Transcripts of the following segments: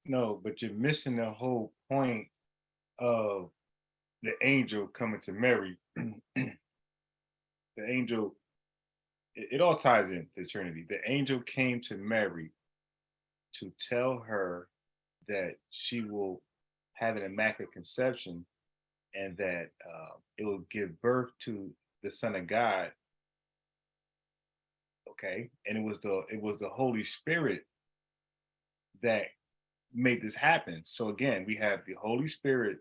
No, but you're missing the whole point of the angel coming to Mary. The angel, it all ties into the Trinity. The angel came to Mary to tell her that she will have an immaculate conception and that it will give birth to the Son of God. Okay, and it was the Holy Spirit that made this happen. So again, we have the Holy Spirit,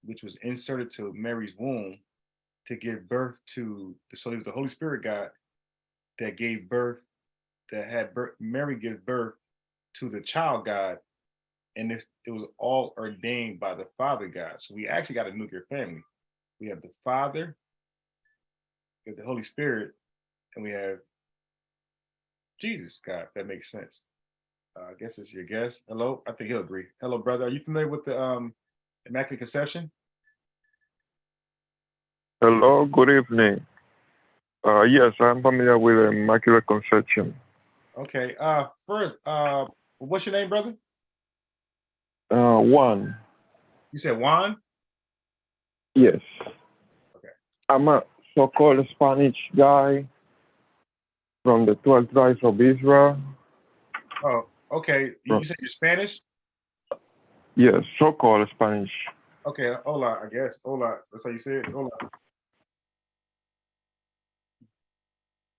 which was inserted to Mary's womb to give birth to. So it was the Holy Spirit God that gave birth, that had birth. Mary give birth to the child God, and it was all ordained by the Father God. So we actually got a nuclear family. We have the Father, we have the Holy Spirit, and we have Jesus God. If that makes sense. I guess it's your guest. Hello, I think he'll agree. Hello, brother. Are you familiar with the Immaculate Conception? Hello, good evening. Yes, I'm familiar with Immaculate Conception. Okay. First, what's your name, brother? One, You said Juan. yes, Okay. I'm a so-called Spanish guy from the 12 tribes of Israel. Oh, okay. You From, said you're Spanish. yes, so-called Spanish. Okay. Hola, I guess. Hola. That's how you say it. Hola.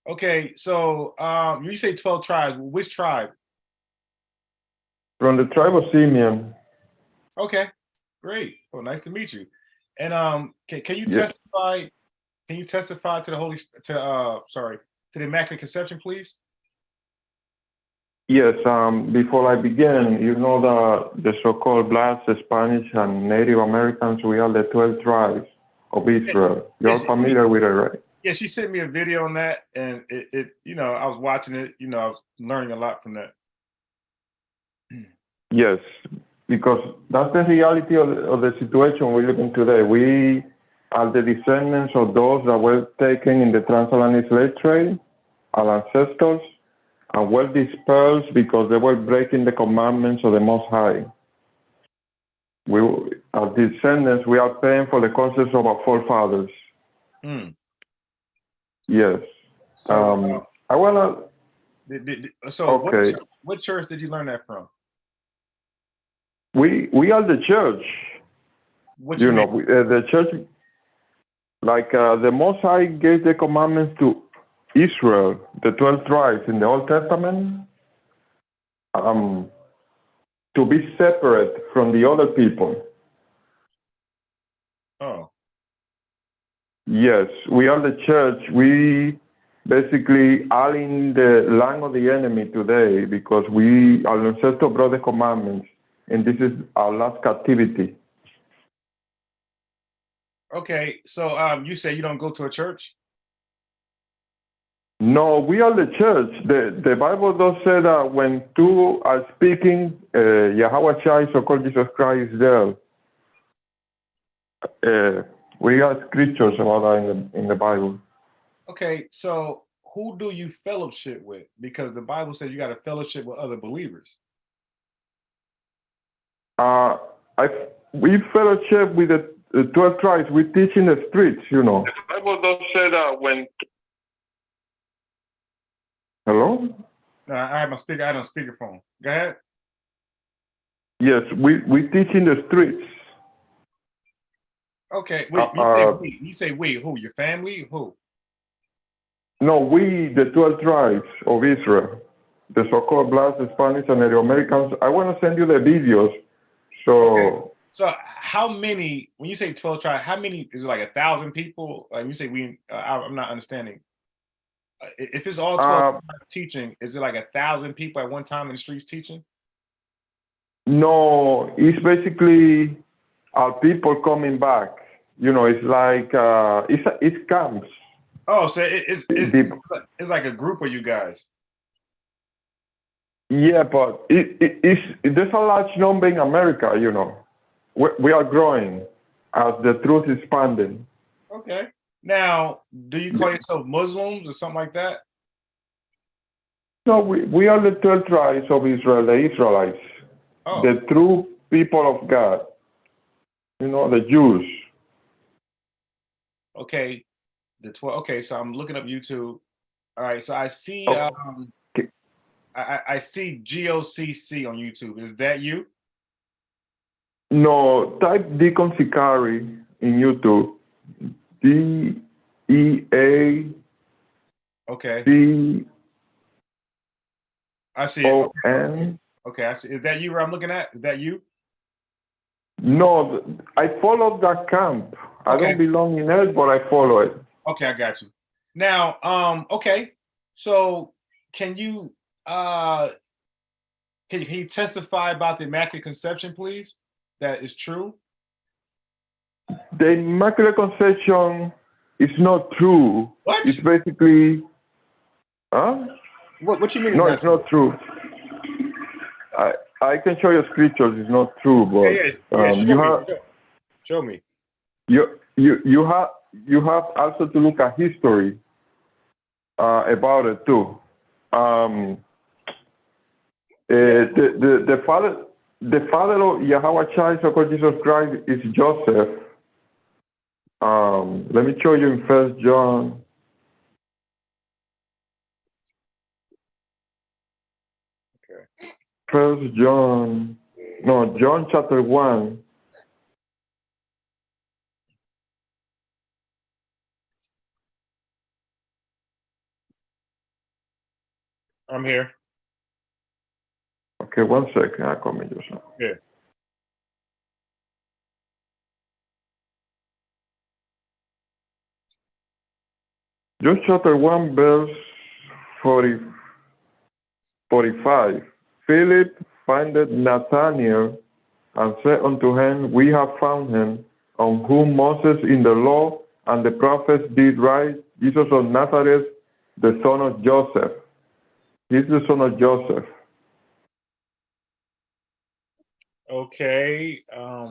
Okay. So, you say 12 tribes. Which tribe? From the tribe of Simeon. Okay. Great. Well, nice to meet you. And can you Yes, testify? Can you testify to the sorry, to the Immaculate Conception, please? yes. Before I begin, you know the so-called Blacks, the Spanish, and Native Americans, we are the 12 tribes of Yeah, Israel. yeah, You're familiar with it, right? yeah, she sent me a video on that, and I was watching it. I was learning a lot from that. Yes, because that's the reality of the situation we live in today. We are the descendants of those that were taken in the transatlantic slave trade, our ancestors, and were dispersed because they were breaking the commandments of the Most High. We, as descendants, we are paying for the concepts of our forefathers. Hmm. Yes. So, I wanna. so Okay. what church did you learn that from? We are the church. What's You your name? know, the church. Like the Most High gave the commandments to Israel, the 12 tribes in the Old Testament, um, to be separate from the other people. Oh, Yes, we are the church. We basically are in the land of the enemy today because our ancestors brought the commandments, and this is our last captivity. okay. So, you say you don't go to a church? No, we are the church. The Bible does say that when two are speaking, Yahweh Shai, so-called Jesus Christ, is there. We got scriptures about that in the Bible. Okay. So, who do you fellowship with? Because the Bible says you got to fellowship with other believers. Uh, I we fellowship with the 12 tribes. We teach in the streets, you know. The Bible does say that when. Hello. I have my speaker. I had on speakerphone. Go ahead. Yes, we teach in the streets. Okay. Uh, Wait. uh, You say we. Who? Your family? Who? no, we the 12 tribes of Israel, the so-called Blacks, the Spanish, and Native Americans. I want to send you the videos. Okay. So So how many? When you say 12 tribes, how many? Is it like 1,000 people? Like you say we? I'm not understanding. If it's all 12 uh, tribes teaching, is it like 1,000 people at one time in the streets teaching? no, it's basically our people coming back. You know, it's like it's camps. Oh, so it's it's, The, it's it's like a group of you guys. yeah, but there's a large number in America. You know, we are growing as the truth is expanding. Okay. Now, do you call Yeah. yourself Muslims or something like that? So we are the 12 tribes of Israel, the Israelites. Oh, the true people of God, the Jews. okay. The 12. Okay, so I'm looking up YouTube. All right, so I see Okay. I see GOCC on YouTube. Is that you? No, type Deacon Sicari in YouTube. DEACON. Okay, I see it. Okay, I see. Is that you where I'm looking at? Is that you? No, I follow that camp. I Okay. don't belong in it, but I follow it. Okay, I got you. Now, okay. So can you can you testify about the Immaculate Conception, please? That is true? The Immaculate Conception is not true. What? It's basically, huh? What you mean it's No, not it's true? not true. I can show you scriptures. It's not true, Yeah, but yeah, show you me. have Show me. you have also to look at history about it too. The father of Yahweh Shai, so-called Jesus Christ, is Joseph. Let me show you in First John. Okay. First John, no, John chapter 1. I'm here. Okay, 1 second. I'll come in just now. Yeah. John chapter 1, verse 45. Philip findeth Nathanael and said unto him, We have found him, on whom Moses in the law and the prophets did write, Jesus of Nazareth, the son of Joseph. He's the son of Joseph. Okay.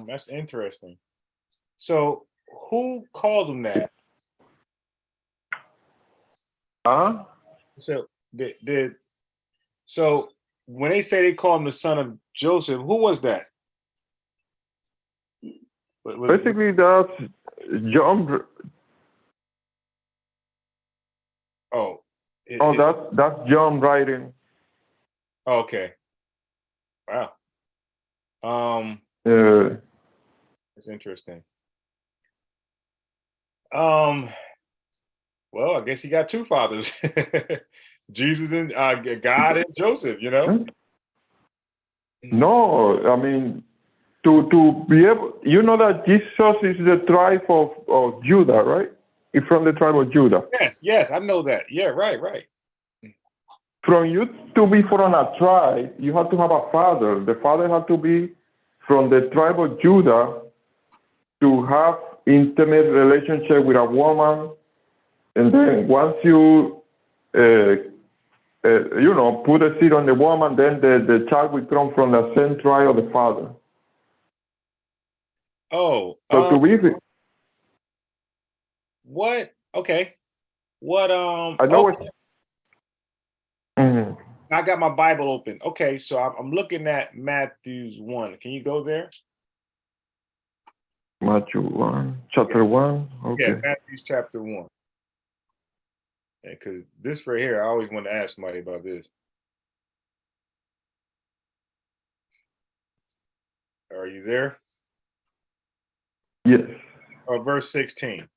That's interesting. So who called him that? Huh? So did so when they say they call him the son of Joseph, who was that? Basically, that's John. Oh, That's John writing. okay. Wow. Uh, It's interesting. Well, I guess he got two fathers. Jesus and God and Joseph, no, I mean, to be able, that Jesus is the tribe of Judah, right? He's from the tribe of Judah. Yes, I know that. Yeah, right. From you to be from a tribe, you have to have a father. The father had to be from the tribe of Judah to have intimate relationship with a woman, and then once you put a seed on the woman, then the child will come from the same tribe of the father. Oh, So to be, what? Okay. What? I know Okay. I got my Bible open. Okay, so I'm looking at Matthew's 1. Can you go there? Matthew 1, chapter 1. Okay. Yeah, Matthew's chapter 1. Because this right here, I always want to ask somebody about this. Are you there? Yes. Verse 16.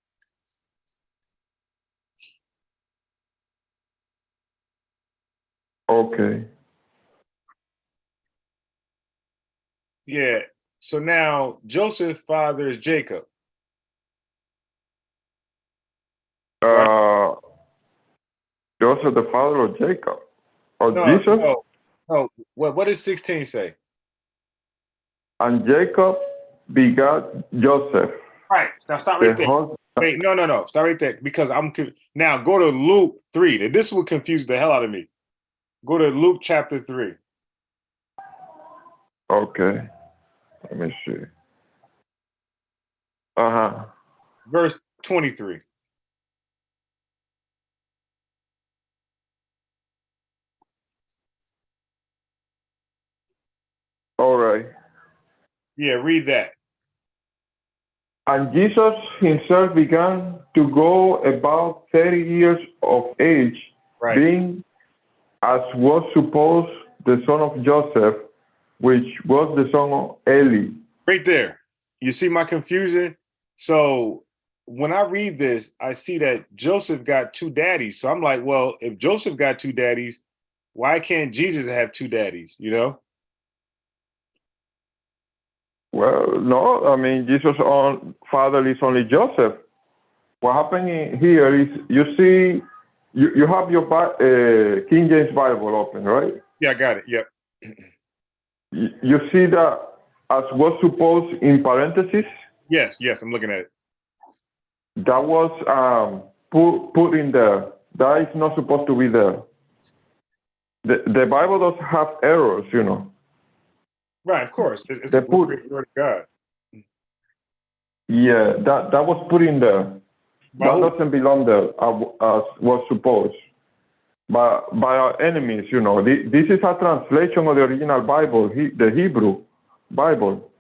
Okay. Yeah. So now Joseph's father is Jacob. Right? Joseph, the father of Jacob, or Jesus. No. What does 16 say? And Jacob begot Joseph. Right. Now stop right there. Wait, no. Stop right there because now go to Luke 3. This will confuse the hell out of me. Go to Luke chapter 3. Okay. Let me see. Verse 23. All right. Yeah, read that. And Jesus himself began to go about 30 years of age, Right. being, as was supposed, the son of Joseph, which was the son of Eli. Right there. You see my confusion? So when I read this, I see that Joseph got two daddies. So I'm like, well, if Joseph got two daddies, why can't Jesus have two daddies? You know? Well, no, I mean, Jesus' own father is only Joseph. What happened here is, you see, you have your King James Bible open, right? Yeah, I got it. Yep. You see that as was supposed in parentheses, Yes, I'm looking at it. that was put in there. That is not supposed to be there. The Bible does have errors, you know. Right, of course. It's They the put, word of God. yeah, that was put in there. By That who? doesn't belong there as was supposed. By our enemies, you know. This is a translation of the original Bible, the Hebrew Bible.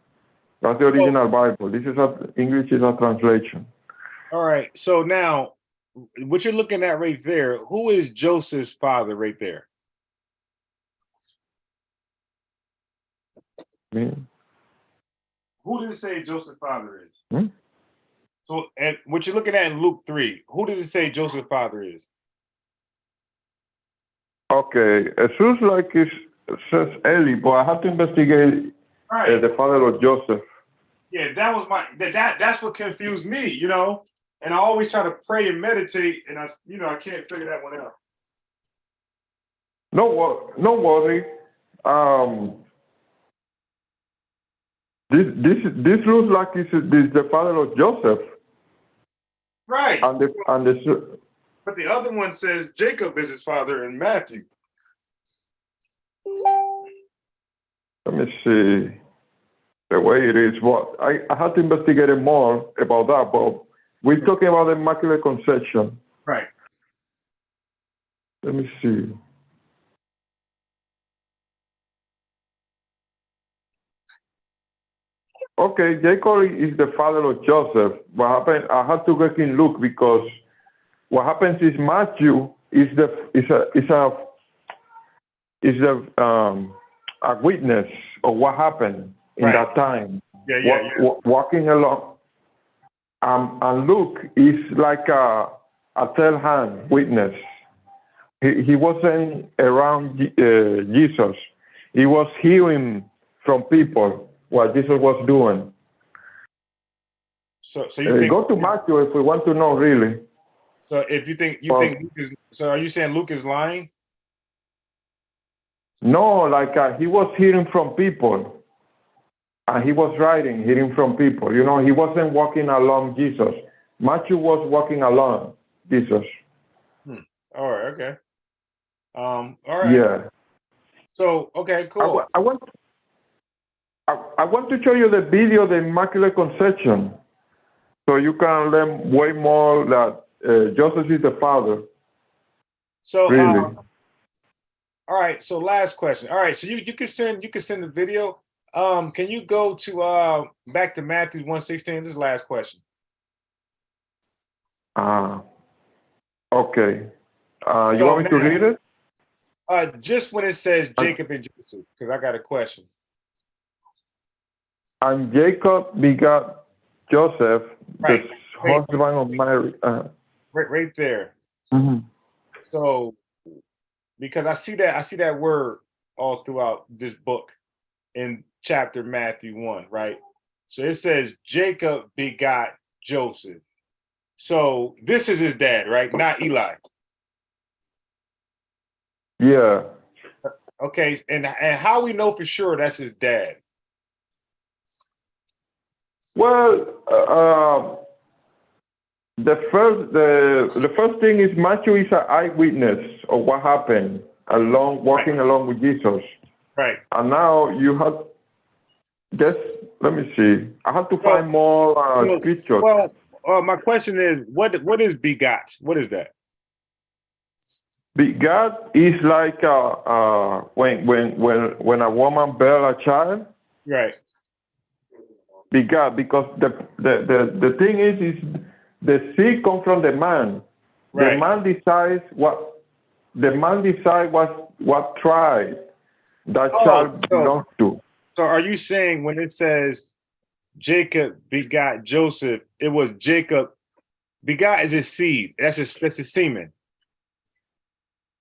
That's the original Bible. This is English is a translation. All right. So now, what you're looking at right there, who is Joseph's father right there? Who did it say Joseph's father is? So, and what you're looking at in Luke 3, who does it say Joseph's father is? Okay, it seems like it says Eli, but I have to investigate the father of Joseph. Yeah, that was that's what confused me, you know. And I always try to pray and meditate, and I can't figure that one out. No worry. This looks like this is the father of Joseph. Right. But the other one says Jacob is his father in Matthew. Let me see the way it is. What I have to investigate more about that, but we're talking about the Immaculate Conception. Right. Let me see. Okay, Jacob is the father of Joseph. What happened? I have to work in Luke because what happens is Matthew is a witness of what happened in that time. Walking along, and Luke is like a third hand witness. He wasn't around Jesus. He was hearing from people what Jesus was doing. So you think go to Matthew if we want to know really. So if you think Luke is, so are you saying Luke is lying? No, like he was hearing from people, and he was writing, hearing from people. You know, he wasn't walking along Jesus. Matthew was walking along Jesus. All right. Okay. All right. Yeah. So okay, cool. I want to show you the video of the Immaculate Conception, so you can learn way more that Joseph is the father. So really. All right. So last question. All right. So you can send the video. Can you go to back to Matthew 1:16? This is the last question. Okay. You want me to read it? Just when it says Jacob and Joseph, because I got a question. And Jacob begot Joseph, the husband of Mary. Right there. Mm-hmm. So, because I see that word all throughout this book in chapter Matthew 1, right? So it says Jacob begot Joseph. So this is his dad, right? Not Eli. Yeah. Okay, and how we know for sure that's his dad? Well, the first thing is Matthew is an eyewitness of what happened walking along with Jesus. Right. And now you have let me see. I have to find more scriptures. Well, my question is, what is begot? What is that? Begot is like when a woman bear a child. Right. begat, because the thing is the seed comes from the man. Right. The man decides what tribe that child belongs to. So are you saying when it says Jacob begot Joseph, it was Jacob begot is his seed? That's his semen.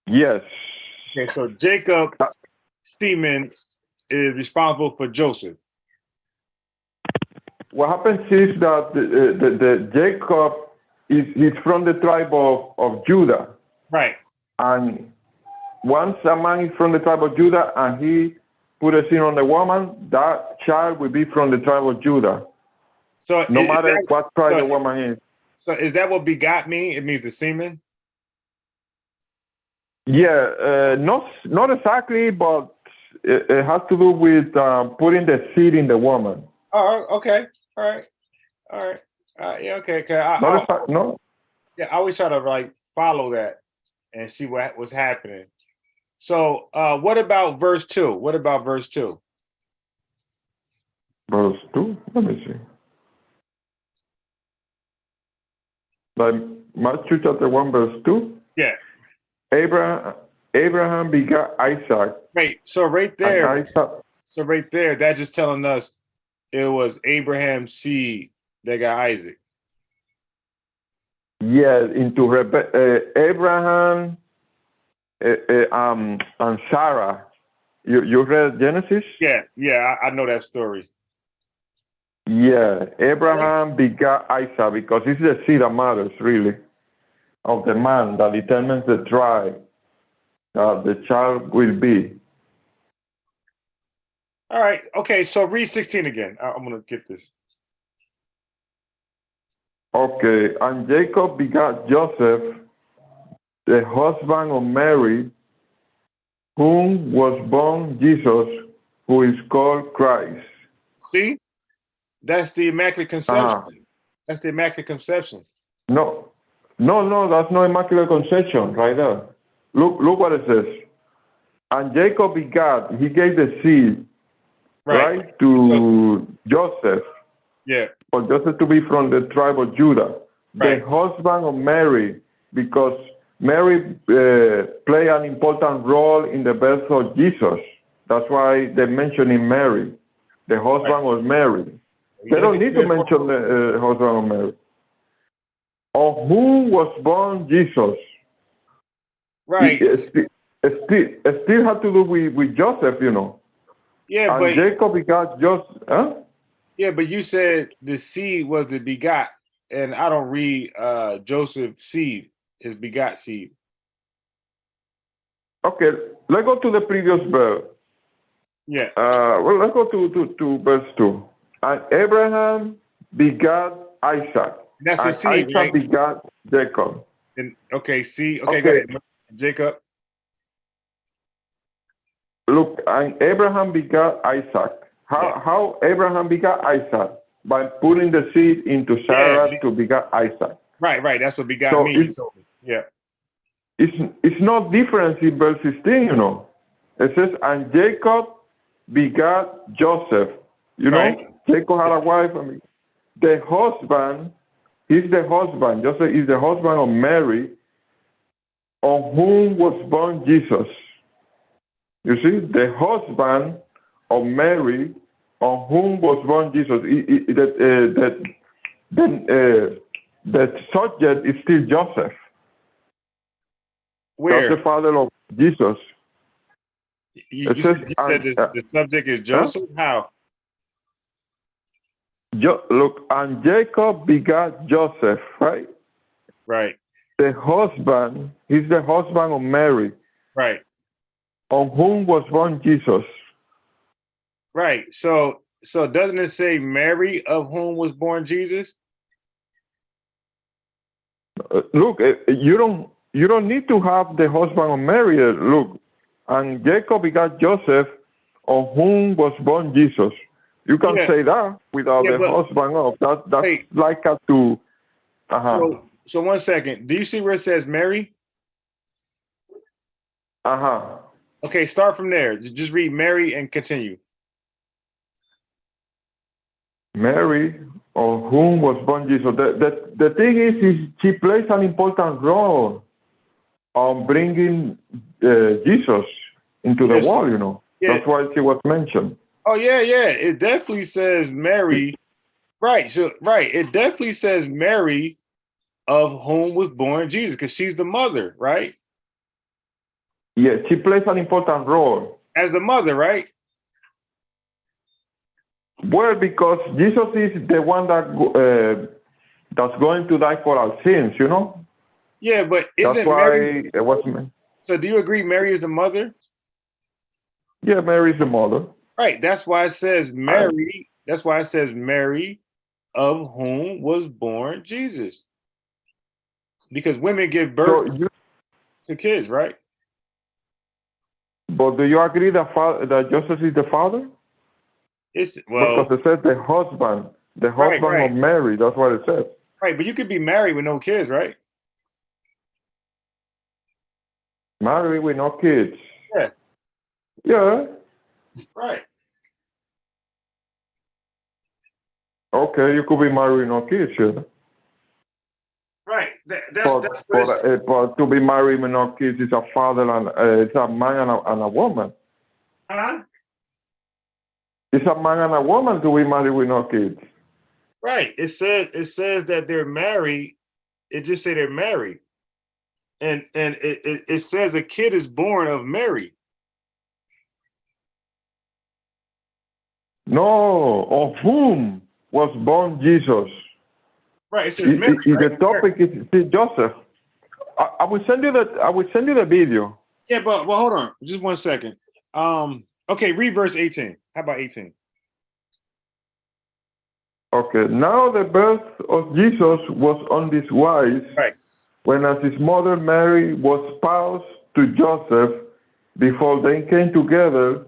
Yes. Okay, so Jacob semen is responsible for Joseph. What happens is that the Jacob is from the tribe of Judah. Right. And once a man is from the tribe of Judah and he put a sin on the woman, that child will be from the tribe of Judah. So no matter what tribe the woman is. So is that what begot mean? It means the semen? Yeah, not exactly, but it has to do with putting the seed in the woman. Oh, okay. All right. Yeah, okay. No. Yeah, I always try to like follow that and see what was happening. So what about verse 2? What about verse 2? Verse 2? Let me see. Like Matthew chapter 1, verse 2? Yeah. Abraham begot Isaac. Wait, so right there, Isaac, that's just telling us it was Abraham's seed that got Isaac. Yeah, into Abraham and Sarah. You read Genesis? Yeah, I know that story. Yeah, Abraham begot Isaac because it's the seed that matters, really, of the man that determines the tribe that the child will be. All right. Okay, so read 16 again. I'm going to get this. Okay, and Jacob begot Joseph, the husband of Mary, whom was born Jesus, who is called Christ. See? That's the Immaculate Conception. That's the Immaculate Conception. No, that's not Immaculate Conception right there. Look what it says. And Jacob begat, he gave the seed, right, to Joseph. Yeah. For Joseph to be from the tribe of Judah. Right. The husband of Mary, because Mary played an important role in the birth of Jesus. That's why they mention Mary. The husband was Mary. They don't need to mention the husband of Mary. Of whom was born Jesus. Right. It still had to do with Joseph, you know. Yeah, and but Jacob begot Joseph. Huh? Yeah, but you said the seed was the begot, and I don't read Joseph's seed, his begot seed. Okay, let's go to the previous verse. Yeah. Well, let's go to verse 2. And Abraham begot Isaac. That's his seed, Isaac right? begot Jacob. And, okay, see? Okay, go ahead. Jacob. Look, and Abraham begot Isaac. How Abraham begot Isaac? By putting the seed into Sarah to begot Isaac. Right. That's what begot means. Yeah. It's not different in verse 16, you know. It says, and Jacob begot Joseph. You know, Jacob had a wife. The husband, he's the husband. Joseph is the husband of Mary, on whom was born Jesus. You see, the husband of Mary, on whom was born Jesus. The subject is still Joseph. Where? That's the father of Jesus. You said the subject is Joseph? How? Look, and Jacob begot Joseph, right? Right. The husband, he's the husband of Mary. Right. On whom was born Jesus. Right. So doesn't it say Mary, of whom was born Jesus? Look, you don't need to have the husband of Mary. Look, and Jacob begot Joseph, on whom was born Jesus. You can say that without the husband of. That's like a to. So 1 second. Do you see where it says Mary? Okay, start from there. Just read Mary and continue. Mary, of whom was born Jesus. The thing is she plays an important role on bringing Jesus into the Yes. world, you know. Yeah. That's why she was mentioned. Oh yeah, yeah. It definitely says Mary. Right. So right. It definitely says Mary, of whom was born Jesus, because she's the mother, right? Yes, she plays an important role. As the mother, right? Well, because Jesus is the one that that's going to die for our sins, you know. Yeah, but That's isn't why Mary? it was. So do you agree Mary is the mother? Yeah, Mary is the mother. Right. That's why it says I, Mary. That's why it says Mary, of whom was born Jesus. Because women give birth so you, to kids, right? but do you agree that that Joseph is the father? It's Because well, it says the right, husband right, of Mary. That's what it says. right. But you could be married with no kids, right? Married with no kids. Yeah, Yeah. right. Okay, you could be married with no kids, yeah. Right. That's what it's. But to be married with no kids is a father and it's a man and a woman. Huh? It's a man and a woman to be married with no kids. Right. It says that they're married. It just say they're married. And it says a kid is born of Mary. No, of whom was born Jesus? Right. It says Mary, right? The topic is Joseph. I will send you the video. Yeah, but well, hold on, just 1 second. Okay, read verse 18. How about 18? Okay, now the birth of Jesus was on this wise, Right. when as his mother Mary was spoused to Joseph, before they came together,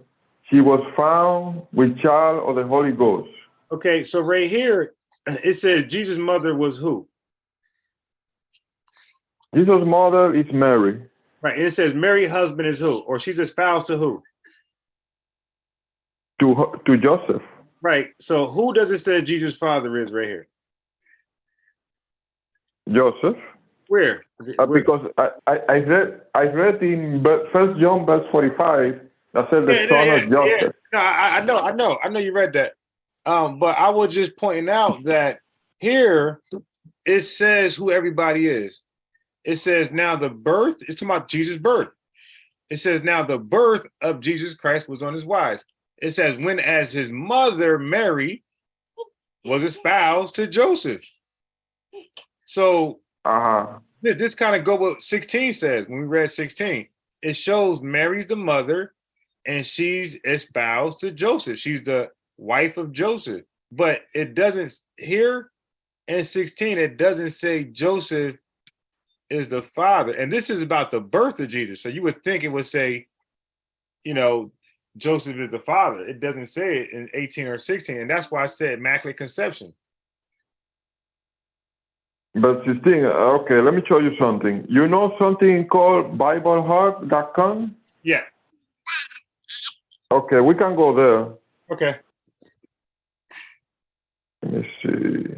she was found with child of the Holy Ghost. Okay, so right here it says Jesus' mother was who? Jesus' mother is Mary. Right. And it says Mary's husband is who? Or she's espoused to who? To Joseph. Right. So who does it say Jesus' father is right here? Joseph. Where? Because I read in First John verse 45 that said the Yeah, son yeah, of yeah. Joseph. No, I know you read that. But I was just pointing out that here it says who everybody is. It says now the birth, it's talking about Jesus' birth. It says now the birth of Jesus Christ was on his wives. It says when as his mother Mary was espoused to Joseph. So this kind of go what 16 says when we read 16. It shows Mary's the mother and she's espoused to Joseph. She's the wife of Joseph. But it doesn't here in 16, it doesn't say Joseph is the father. And this is about the birth of Jesus. So you would think it would say, Joseph is the father. It doesn't say it in 18 or 16. And that's why I said Immaculate Conception. But 16, okay, let me show you something. You know something called BibleHub.com? Yeah. Okay, we can go there. Okay. Let me see.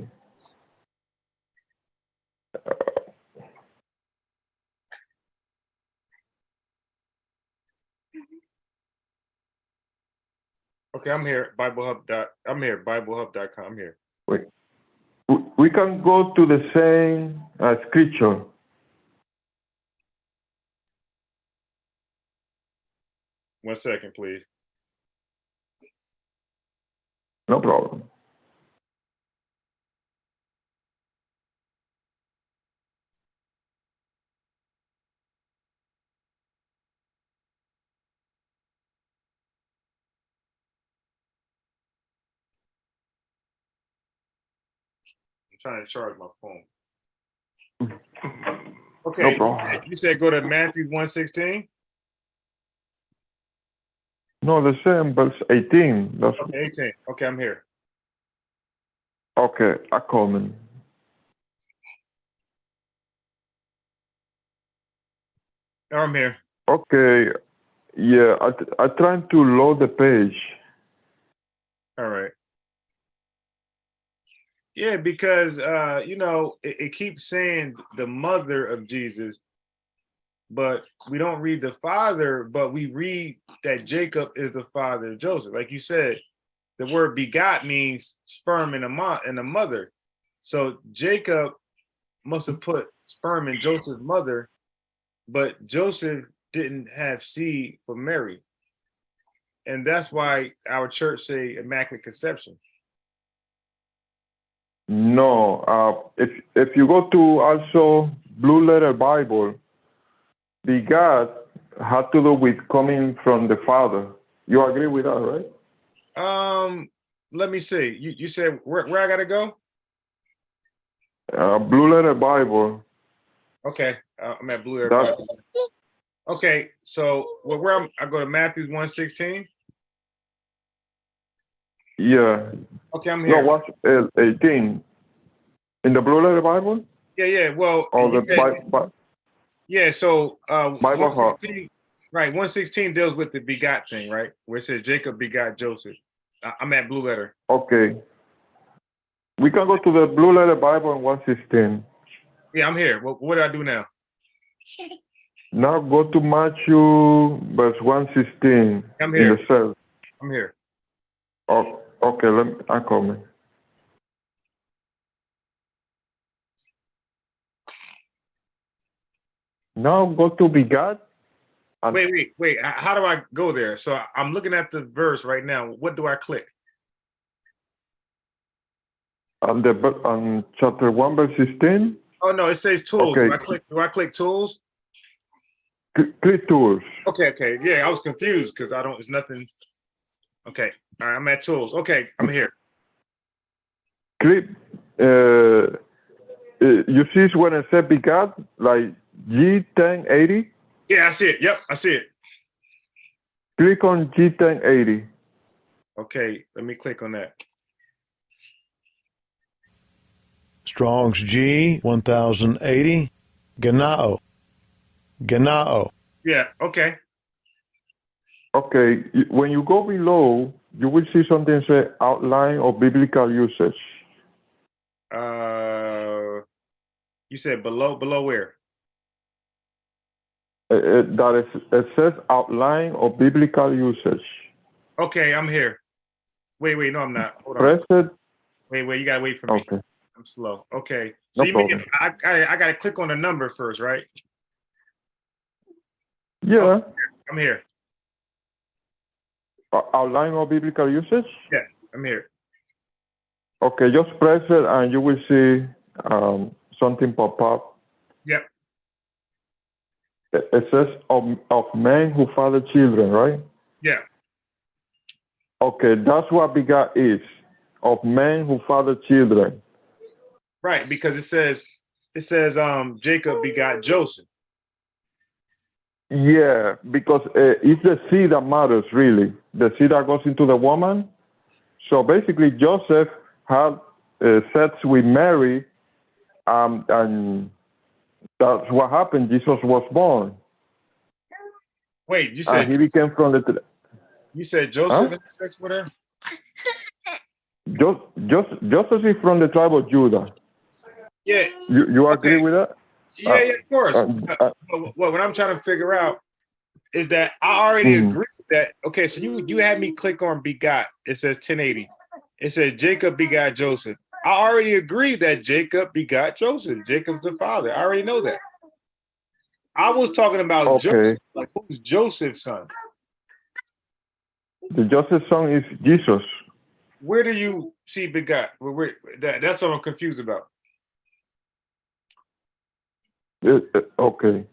Okay, I'm here. BibleHub.com. I'm here. Wait. We can go to the same scripture. One second, please. No problem. I'm trying to charge my phone. Okay, No problem. you said go to Matthew 1:16? No, the same, verse 18. That's Okay, 18. Okay, I'm here. okay, a comment. Oh, I'm here. Okay, yeah, I'm trying to load the page. All right. Yeah, because it keeps saying the mother of Jesus, but we don't read the father, but we read that Jacob is the father of Joseph. Like you said, the word begot means sperm in a mother. So Jacob must have put sperm in Joseph's mother, but Joseph didn't have seed for Mary. And that's why our church say immaculate conception. No, if you go to also Blue Letter Bible, begat had to do with coming from the Father. You agree with that, right? Let me see. You said where I gotta go? Blue Letter Bible. Okay, I'm at Blue Letter Bible. Okay, so I go to Matthew 1:16. Yeah. Okay, I'm here. No, what's 18 in the Blue Letter Bible? Yeah. Well, yeah. So Bible 1:16, right? 1:16 deals with the begot thing, right? Where it says Jacob begot Joseph. I'm at Blue Letter. Okay. We can go to the Blue Letter Bible in 1:16. Yeah, I'm here. What do I do now? Now go to Matthew verse 1:16. I'm here. In the cell. I'm here. Oh, okay. I'm coming. Now go to begat. Wait. How do I go there? So I'm looking at the verse right now. What do I click? On chapter 1, verse 16. Oh no, it says tools. Okay. Do I click tools? Click tools. Okay. Yeah, I was confused because it's nothing. Okay. All right, I'm at tools. Okay, I'm here. Click. You see when it said begat, like G1080? Yeah, I see it. Yep, I see it. Click on G1080. Okay, let me click on that. Strong's G 1080. Ganao. Yeah, okay. Okay, when you go below, you will see something say outline of biblical usage. You said below where? It says outline of biblical usage. Okay, I'm here. Wait, no, I'm not. Hold on. Press it. Wait, you gotta wait for me. Okay. I'm slow. Okay. So No problem. I gotta click on the number first, right? Yeah. Okay, I'm here. Outline of biblical usage? Yeah, I'm here. Okay, just press it and you will see something pop up. Yep. It says of men who father children, right? Yeah. Okay, that's what begat is, of men who father children. Right, because it says Jacob begot Joseph. Yeah, because it's the seed that matters, really. The seed that goes into the woman. So basically, Joseph had sex with Mary, and that's what happened. Jesus was born. Wait, you said he became from the. You said Joseph had sex with her? Joseph is from the tribe of Judah. Yeah. You agree with that? Yeah, of course. What I'm trying to figure out is that I already agree that. Okay, so you had me click on begot. It says 1080. It says Jacob begot Joseph. I already agree that Jacob begot Joseph. Jacob's the father. I already know that. I was talking about Joseph. Like, who's Joseph's son? The Joseph's son is Jesus. Where do you see begot? That's what I'm confused about. Okay.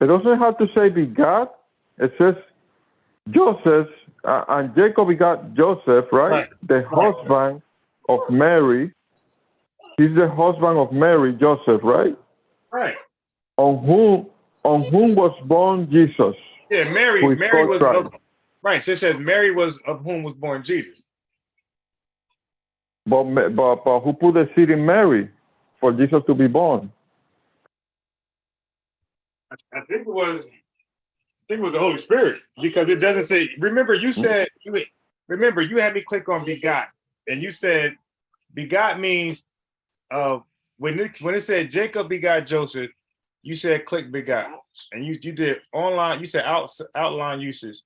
It doesn't have to say begot. It says Joseph and Jacob begot Joseph, right? The husband of Mary. He's the husband of Mary, Joseph, right? Right. On whom was born Jesus? Yeah, Mary was right. So it says Mary was of whom was born Jesus. But who put the seed in Mary for Jesus to be born? I think it was the Holy Spirit, because it doesn't say. Remember, you said remember, you had me click on begot, and you said begot means when it said Jacob begot Joseph, you said click begot, and you did online. You said outline uses,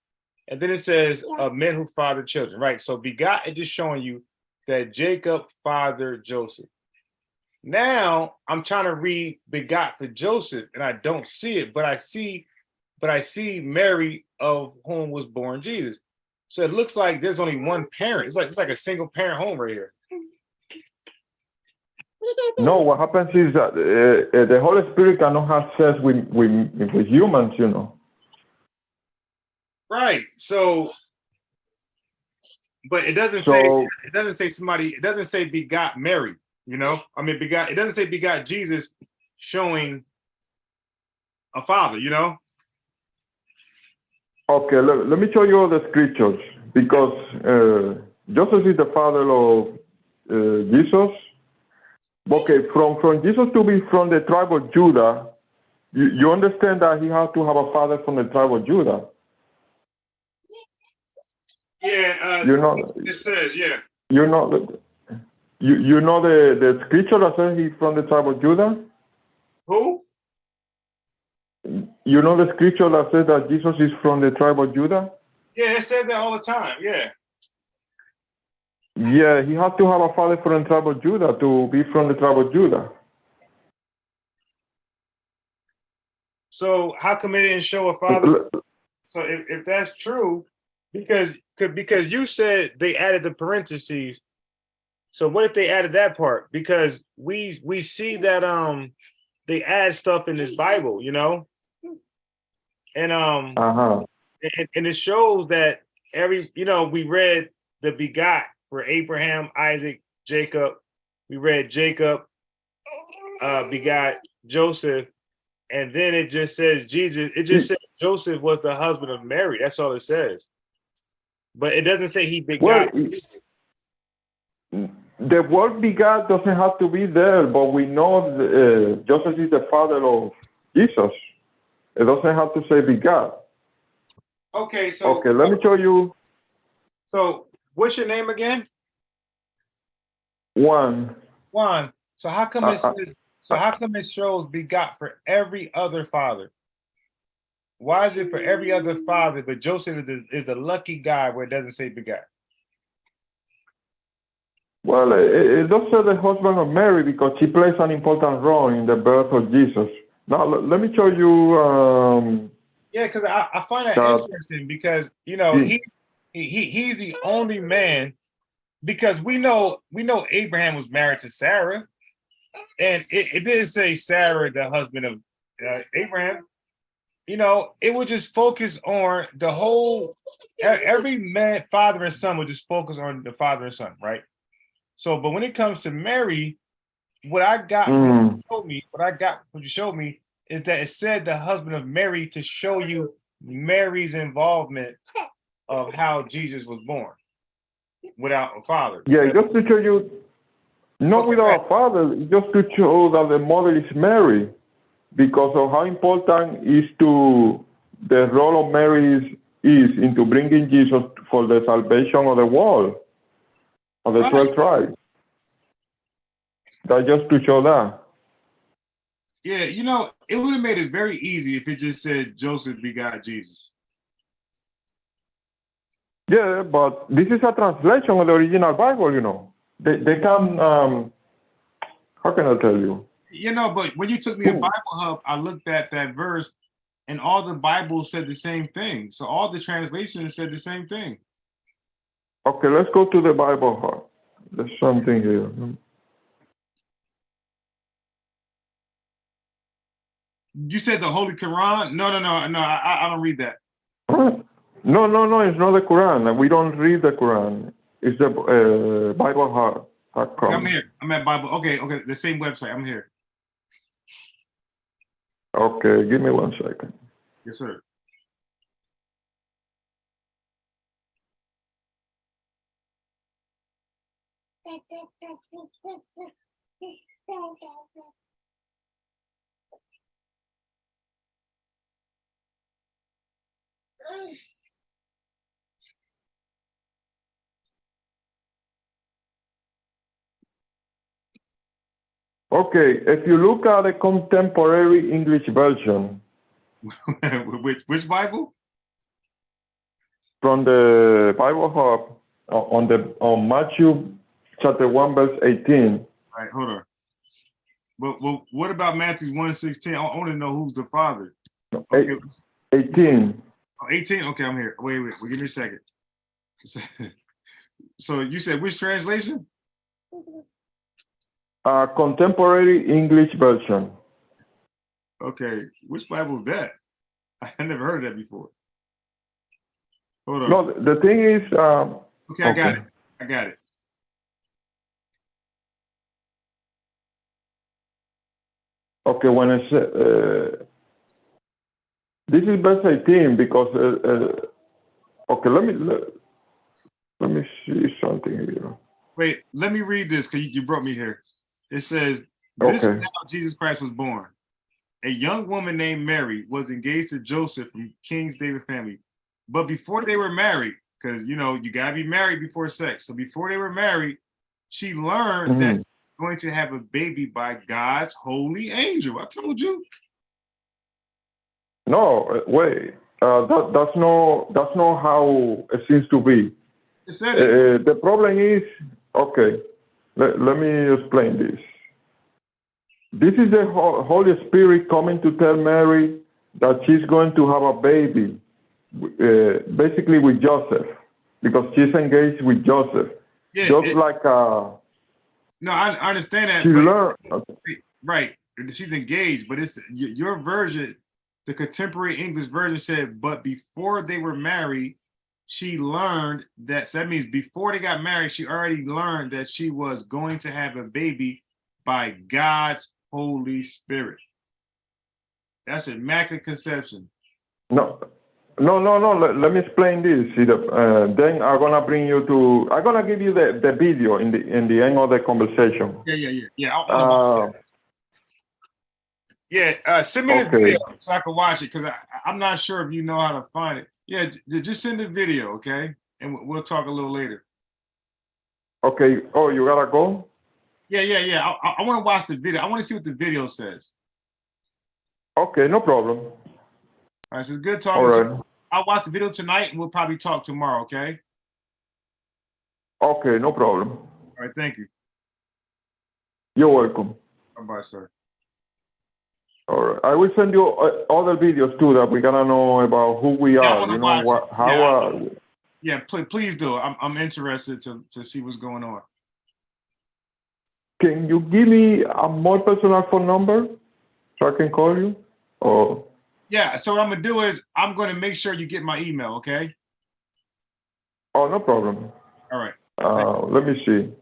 and then it says men who father children, right? So begot is just showing you that Jacob fathered Joseph. Now I'm trying to read begot for Joseph, and I don't see it, but I see Mary, of whom was born Jesus. So it looks like there's only one parent. It's like a single parent home right here. No, what happens is that the Holy Spirit cannot have sex with humans, you know. Right. So, but it doesn't say somebody. It doesn't say begot Mary. You know, I mean begot. It doesn't say begot Jesus, showing a father. You know. Okay, let me show you all the scriptures, because Joseph is the father of Jesus. Okay, from Jesus to be from the tribe of Judah, you understand that he has to have a father from the tribe of Judah. Yeah, you know, it says, yeah. You know the scripture that says he's from the tribe of Judah? Who? You know the scripture that says that Jesus is from the tribe of Judah? Yeah, it says that all the time, yeah. Yeah, he had to have a father from the tribe of Judah to be from the tribe of Judah. So how come it didn't show a father? So if that's true, because you said they added the parentheses. So what if they added that part? Because we see that they add stuff in this Bible, you know, and and it shows that we read the begot for Abraham, Isaac, Jacob. We read Jacob begot Joseph, and then it just says Jesus. It just says Joseph was the husband of Mary. That's all it says. But it doesn't say he begot. Well, the word begot doesn't have to be there, but we know Joseph is the father of Jesus. It doesn't have to say begot. Okay, so okay, let me show you. So, what's your name again? Juan. Juan. So how come it says? So how come it shows begot for every other father? Why is it for every other father, but Joseph is the lucky guy where it doesn't say begot? Well, it does say the husband of Mary because she plays an important role in the birth of Jesus. Now, let me show you. Yeah, because I find that interesting because he's the only man, because we know Abraham was married to Sarah, and it didn't say Sarah the husband of Abraham. It would just focus on the whole. Every man, father and son would just focus on the father and son, right? So, but when it comes to Mary, what I got from what you showed me is that it said the husband of Mary to show you Mary's involvement of how Jesus was born without a father. Yeah, just to show you, not without a father, just to show that the mother is Mary, because of how important is to the role of Mary is into bringing Jesus for the salvation of the world, of the 12 tribes. That just to show that. Yeah, it would have made it very easy if it just said Joseph begot Jesus. Yeah, but this is a translation of the original Bible, They can, how can I tell you? But when you took me to Bible Hub, I looked at that verse, and all the Bibles said the same thing. So all the translations said the same thing. Okay, let's go to the Bible Hub. There's something here. You said the Holy Quran? No, I don't read that. No, it's not the Quran. We don't read the Quran. It's the Bible Hub. Okay, I'm here. I'm at Bible. Okay, the same website. I'm here. Okay, give me 1 second. Yes, sir. Okay, if you look at the contemporary English version Which Bible? from the Bible Hub on Matthew chapter 1 verse 18. All right, hold on. But what about Matthew 1:16? I want to know who's the father. Okay. 18. Oh, 18? Okay, I'm here. Wait, well, give me a second. So you said which translation? Contemporary English version. Okay, which Bible is that? I never heard of that before. Hold on. No, the thing is. Okay, I got it. I got it. Okay, when I say this is verse 18 because okay, let me see something here. Wait, let me read this because you brought me here. It says, "This is how Jesus Christ was born. A young woman named Mary was engaged to Joseph from King's David family. But before they were married, because you gotta be married before sex. So before they were married, she learned that she was going to have a baby by God's holy angel. I told you." No, wait. That's not how it seems to be. It said it. The problem is, okay. Let me explain this. This is the Holy Spirit coming to tell Mary that she's going to have a baby, basically with Joseph, because she's engaged with Joseph. Yeah, Just like no, I understand that. she But learned. right, she's engaged, but it's your version. The contemporary English version said, but before they were married, she learned that. So that means before they got married, she already learned that she was going to have a baby by God's Holy Spirit. That's immaculate conception. No. Let me explain this. See, then I'm gonna bring you to. I'm gonna give you the video in the end of the conversation. Yeah. I wanna watch that. Yeah, send me the video so I can watch it because I'm not sure if you know how to find it. Yeah, just send the video, okay? And we'll talk a little later. Okay. Oh, you gotta go? Yeah. I want to watch the video. I want to see what the video says. Okay, no problem. All right, so it's good talking. All right. I'll watch the video tonight and we'll probably talk tomorrow, okay? Okay, no problem. All right, thank you. You're welcome. Bye-bye, sir. All right. I will send you other videos too that we're gonna know about who we are. You know what? How? Yeah, please do. I'm interested to see what's going on. Can you give me a more personal phone number so I can call you? Or yeah. So what I'm gonna do is I'm gonna make sure you get my email. Okay. Oh, no problem. All right. Let me see.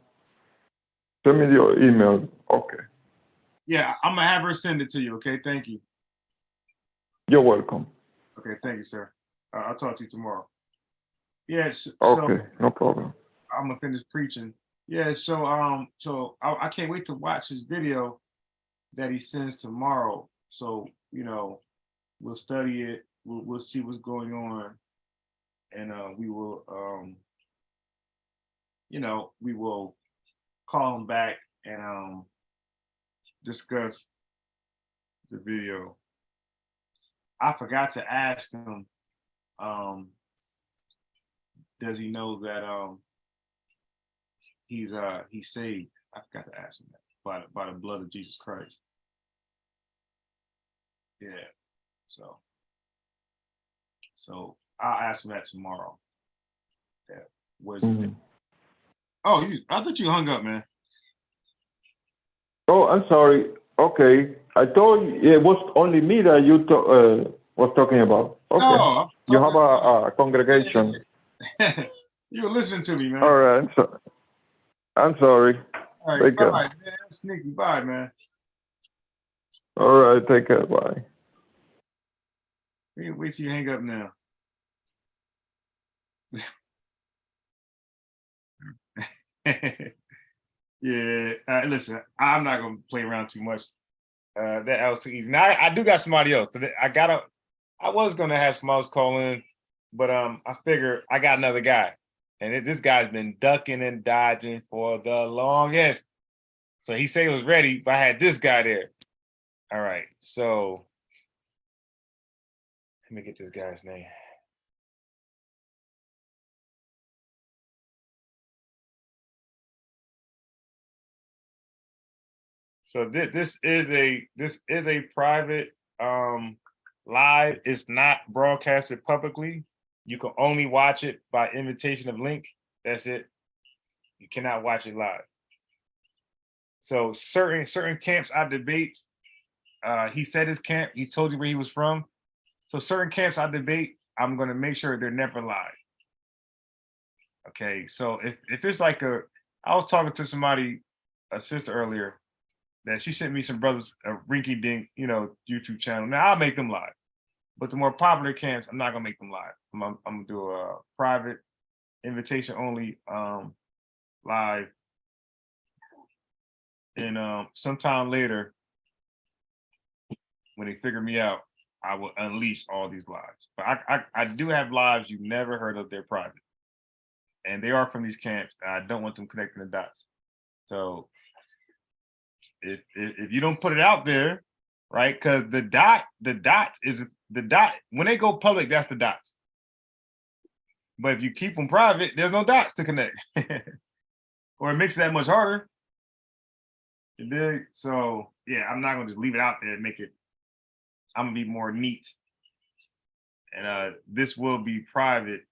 Send me your email. Okay. Yeah, I'm gonna have her send it to you. Okay, thank you. You're welcome. Okay, thank you, sir. I'll talk to you tomorrow. Yes. Okay, no problem. I'm gonna finish preaching. Yeah. So I can't wait to watch his video that he sends tomorrow. So we'll study it. We'll see what's going on, and we will we will call him back and discuss the video. I forgot to ask him, does he know that he's saved? I forgot to ask him that by the blood of Jesus Christ. Yeah. So I'll ask him that tomorrow. Yeah. Oh, I thought you hung up, man. Oh, I'm sorry. Okay, I thought it was only me that you was talking about. Okay, no, you have a congregation. You were listening to me, man. All right, I'm sorry. All right, bye, man. That's sneaky. Bye, man. All right, take care. Bye. Wait till you hang up now. Yeah, listen, I'm not gonna play around too much. That was too easy. Now I do got somebody else. I was gonna have somebody else call in, but I figure I got another guy, and this guy's been ducking and dodging for the longest. So he said it was ready, but I had this guy there. All right, so let me get this guy's name. So this is a private live. It's not broadcasted publicly. You can only watch it by invitation of link. That's it. You cannot watch it live. So certain camps I debate. He said his camp. He told you where he was from. So certain camps I debate, I'm gonna make sure they're never live. Okay. So if it's like I was talking to somebody, a sister earlier, that she sent me some brothers a rinky dink, YouTube channel. Now I'll make them live, but the more popular camps, I'm not gonna make them live. I'm gonna do a private, invitation only, live, and sometime later, when they figure me out, I will unleash all these lives. But I do have lives you've never heard of. They're private, and they are from these camps. And I don't want them connecting the dots. So if you don't put it out there, right? Because the dot is the dot. When they go public, that's the dots. But if you keep them private, there's no dots to connect, or it makes it that much harder. You dig? So yeah, I'm not gonna just leave it out there and make it. I'm gonna be more neat, and this will be private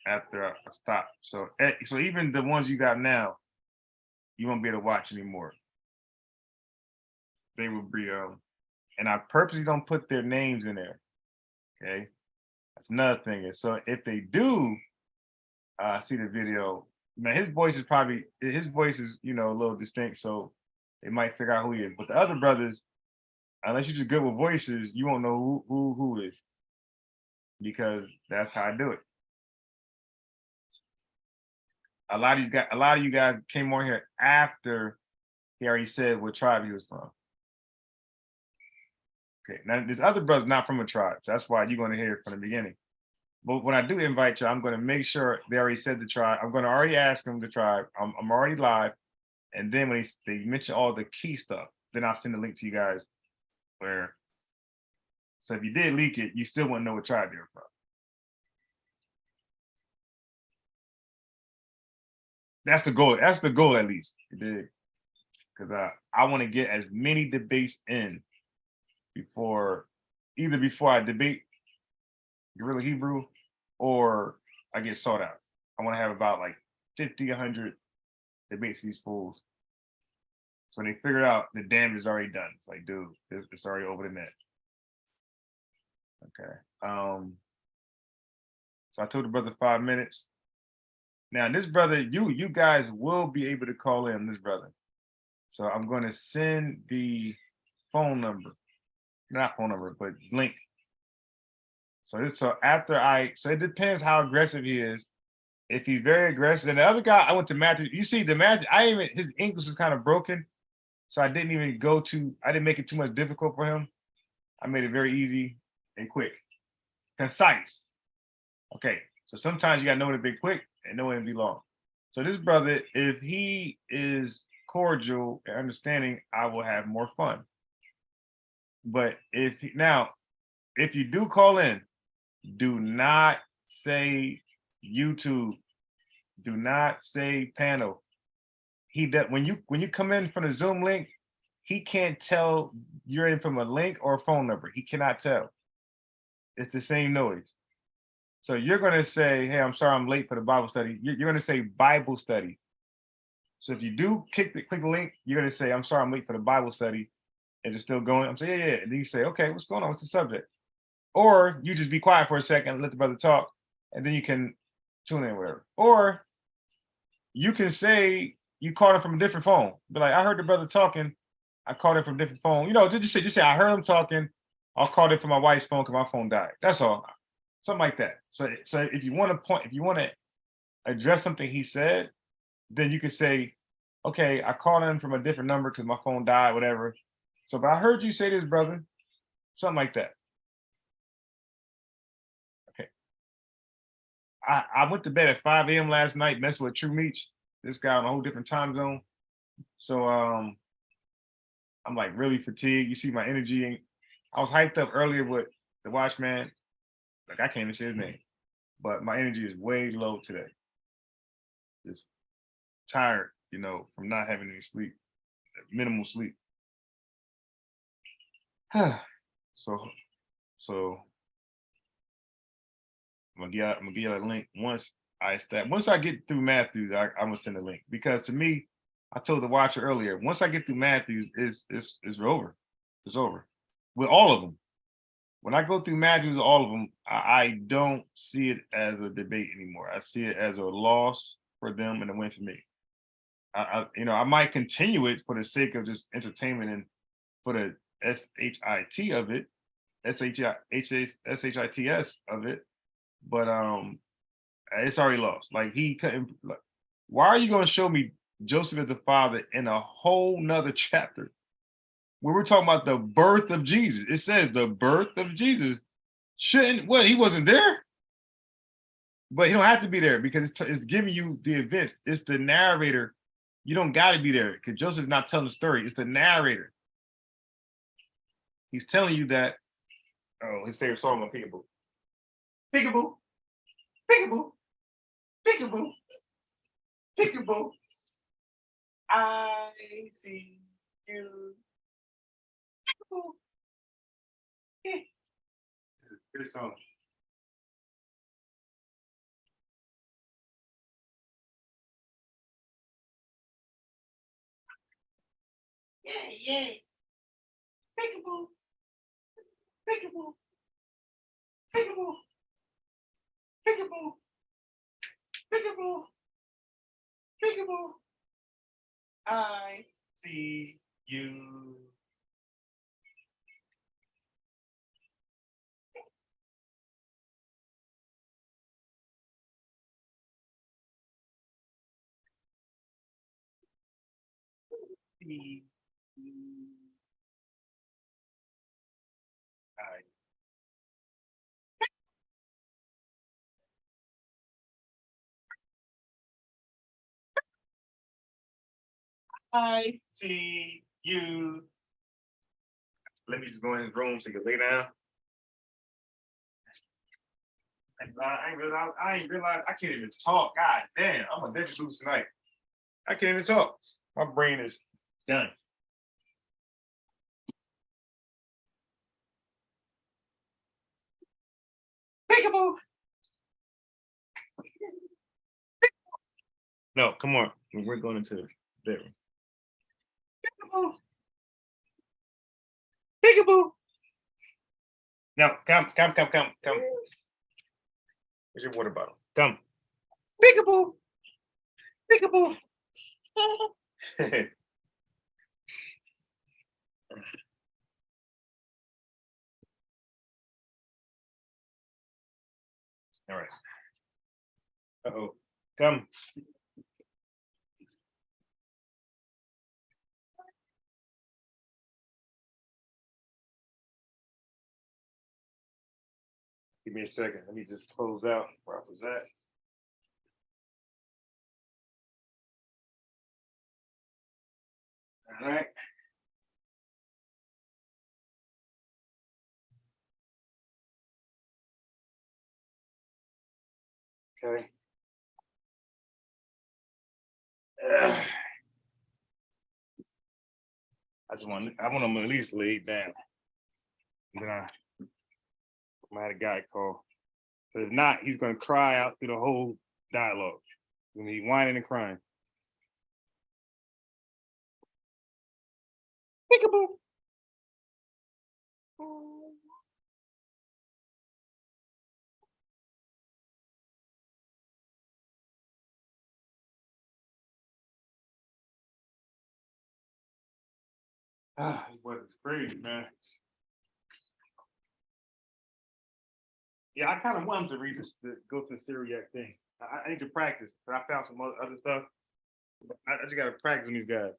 after I stop. So even the ones you got now, you won't be able to watch anymore. They will be and I purposely don't put their names in there. Okay, that's another thing. And so if they do see the video, man, his voice is a little distinct, so they might figure out who he is. But the other brothers, unless you're just good with voices, you won't know who is, because that's how I do it. A lot of you guys came on here after he already said what tribe he was from. Okay, now this other brother's not from a tribe, so that's why you're going to hear it from the beginning. But when I do invite you, I'm going to make sure they already said the tribe. I'm going to already ask them the tribe. I'm already live, and then when they mention all the key stuff, then I'll send the link to you guys. So if you did leak it, you still wouldn't know what tribe they're from. That's the goal. That's the goal, at least. Because I want to get as many debates in before I debate Guerrilla Hebrew or I get sought out. I want to have about like 50, 100 debates these fools. So when they figure out the damage is already done. It's like, dude, it's already over the net. Okay. So I told the brother 5 minutes. Now this brother, you guys will be able to call in this brother. So I'm going to send the phone number, not phone number, but link. So it depends how aggressive he is. If he's very aggressive, and the other guy, I went to Matthew. You see, his English is kind of broken, so I didn't make it too much difficult for him. I made it very easy and quick, concise. Okay, so sometimes you gotta know when to be quick and know when to be long. So this brother, if he is cordial and understanding, I will have more fun. But if you do call in, do not say YouTube. Do not say panel. When you come in from the Zoom link, he can't tell you're in from a link or a phone number. He cannot tell. It's the same noise. So you're going to say, hey, I'm sorry I'm late for the Bible study. You're going to say Bible study. So if you do click the link, you're going to say, I'm sorry I'm late for the Bible study. Is it still going? I'm saying, yeah. And then you say, okay, what's going on? What's the subject? Or you just be quiet for a second, let the brother talk, and then you can tune in, whatever. Or you can say you called him from a different phone. Be like, I heard the brother talking. I called him from a different phone. Just say, I heard him talking. I'll call it from my wife's phone because my phone died. That's all. Something like that. So if you want to address something he said, then you could say, okay, I called him from a different number because my phone died, whatever. So, but I heard you say this, brother. Something like that. Okay. I went to bed at 5 a.m. last night, messing with True Meech, this guy on a whole different time zone. So I'm like really fatigued. You see my energy. I was hyped up earlier with the Watchman. Like I can't even say his name, but my energy is way low today. Just tired, from not having any sleep, minimal sleep. so, so I'm gonna give you a link once I get through Matthews, I'm gonna send a link because to me, I told the watcher earlier, once I get through Matthews, it's over. It's over with all of them. When I go through Matthews, all of them, I don't see it as a debate anymore. I see it as a loss for them and a win for me. I might continue it for the sake of just entertainment and for the shit of it, shits of it, but it's already lost. Like he couldn't. Like, why are you going to show me Joseph as the father in a whole nother chapter when we're talking about the birth of Jesus? It says the birth of Jesus. Shouldn't what he wasn't there, but he don't have to be there because it's giving you the events. It's the narrator. You don't got to be there because Joseph's not telling the story. It's the narrator. He's telling you that. Oh, his favorite song on Peekaboo. Peekaboo. Peekaboo. Peekaboo. Peekaboo. I see you. Peekaboo. Yeah. Good song. Yeah. Peekaboo. Peekaboo. Peekaboo. Peekaboo. Peekaboo. Peekaboo. I see you. See you. I see you. Let me just go in his room so you can lay down. I ain't realize I can't even talk. God damn, I'm a digit loose tonight. I can't even talk. My brain is done. Peekaboo. No, come on. We're going into the bedroom. Peekaboo. Peekaboo. No, come. Where's your water bottle? Come. Peekaboo. Peekaboo. All right. Uh-oh. Come. Give me a second. Let me just close out where I was at. All right. Okay. I want him to at least lay down. And then I had a guy call. But if not, he's gonna cry out through the whole dialogue. When he's whining and crying. Peekaboo. He was crazy, man. Yeah, I kind of want him to read this, go to the Syriac thing. I need to practice, but I found some other stuff. I just got to practice on these guys.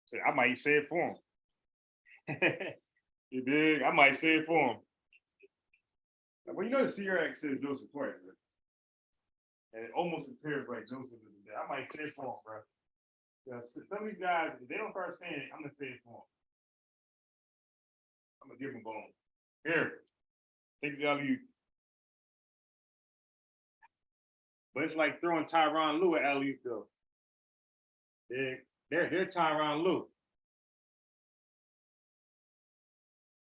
So I might say it for him. You dig? I might say it for him. Well, the Syriac says Joseph Clark. And it almost appears like Joseph is dead. I might say it for him, bro. Some of these guys, if they don't start saying it, I'm gonna say it for them. I'm gonna give them a bone. Here, take the alley. But it's like throwing Tyronn Lue at alley though. They're Tyronn Lue.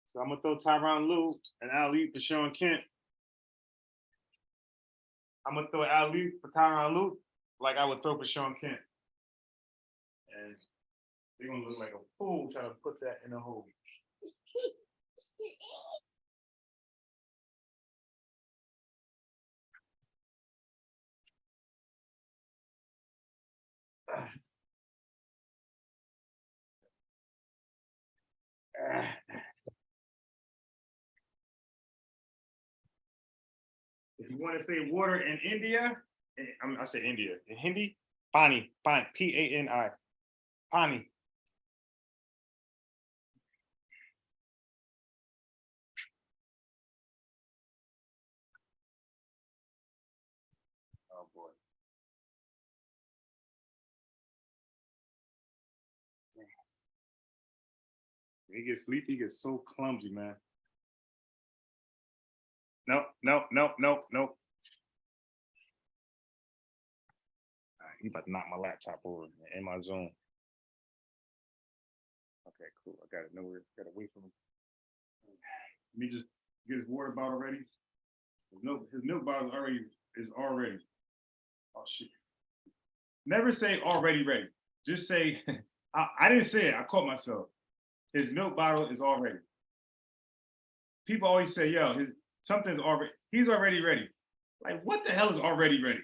So I'm gonna throw Tyronn Lue and alley for Sean Kent. I'm gonna throw alley for Tyronn Lue like I would throw for Sean Kent. And they're gonna look like a fool trying to put that in a hole. If you want to say water in India, I say India. In Hindi, Pani, Pani, Pani. Oh boy. He gets sleepy, he gets so clumsy, man. Nope. He about to knock my laptop over in my zone. Okay, cool. I got it. Nowhere. Got to wait for him. Let me just get his water bottle ready. His milk bottle is already. Oh shit. Never say already ready. Just say I didn't say it. I caught myself. His milk bottle is already. People always say, yo, something's already, he's already ready. Like, what the hell is already ready?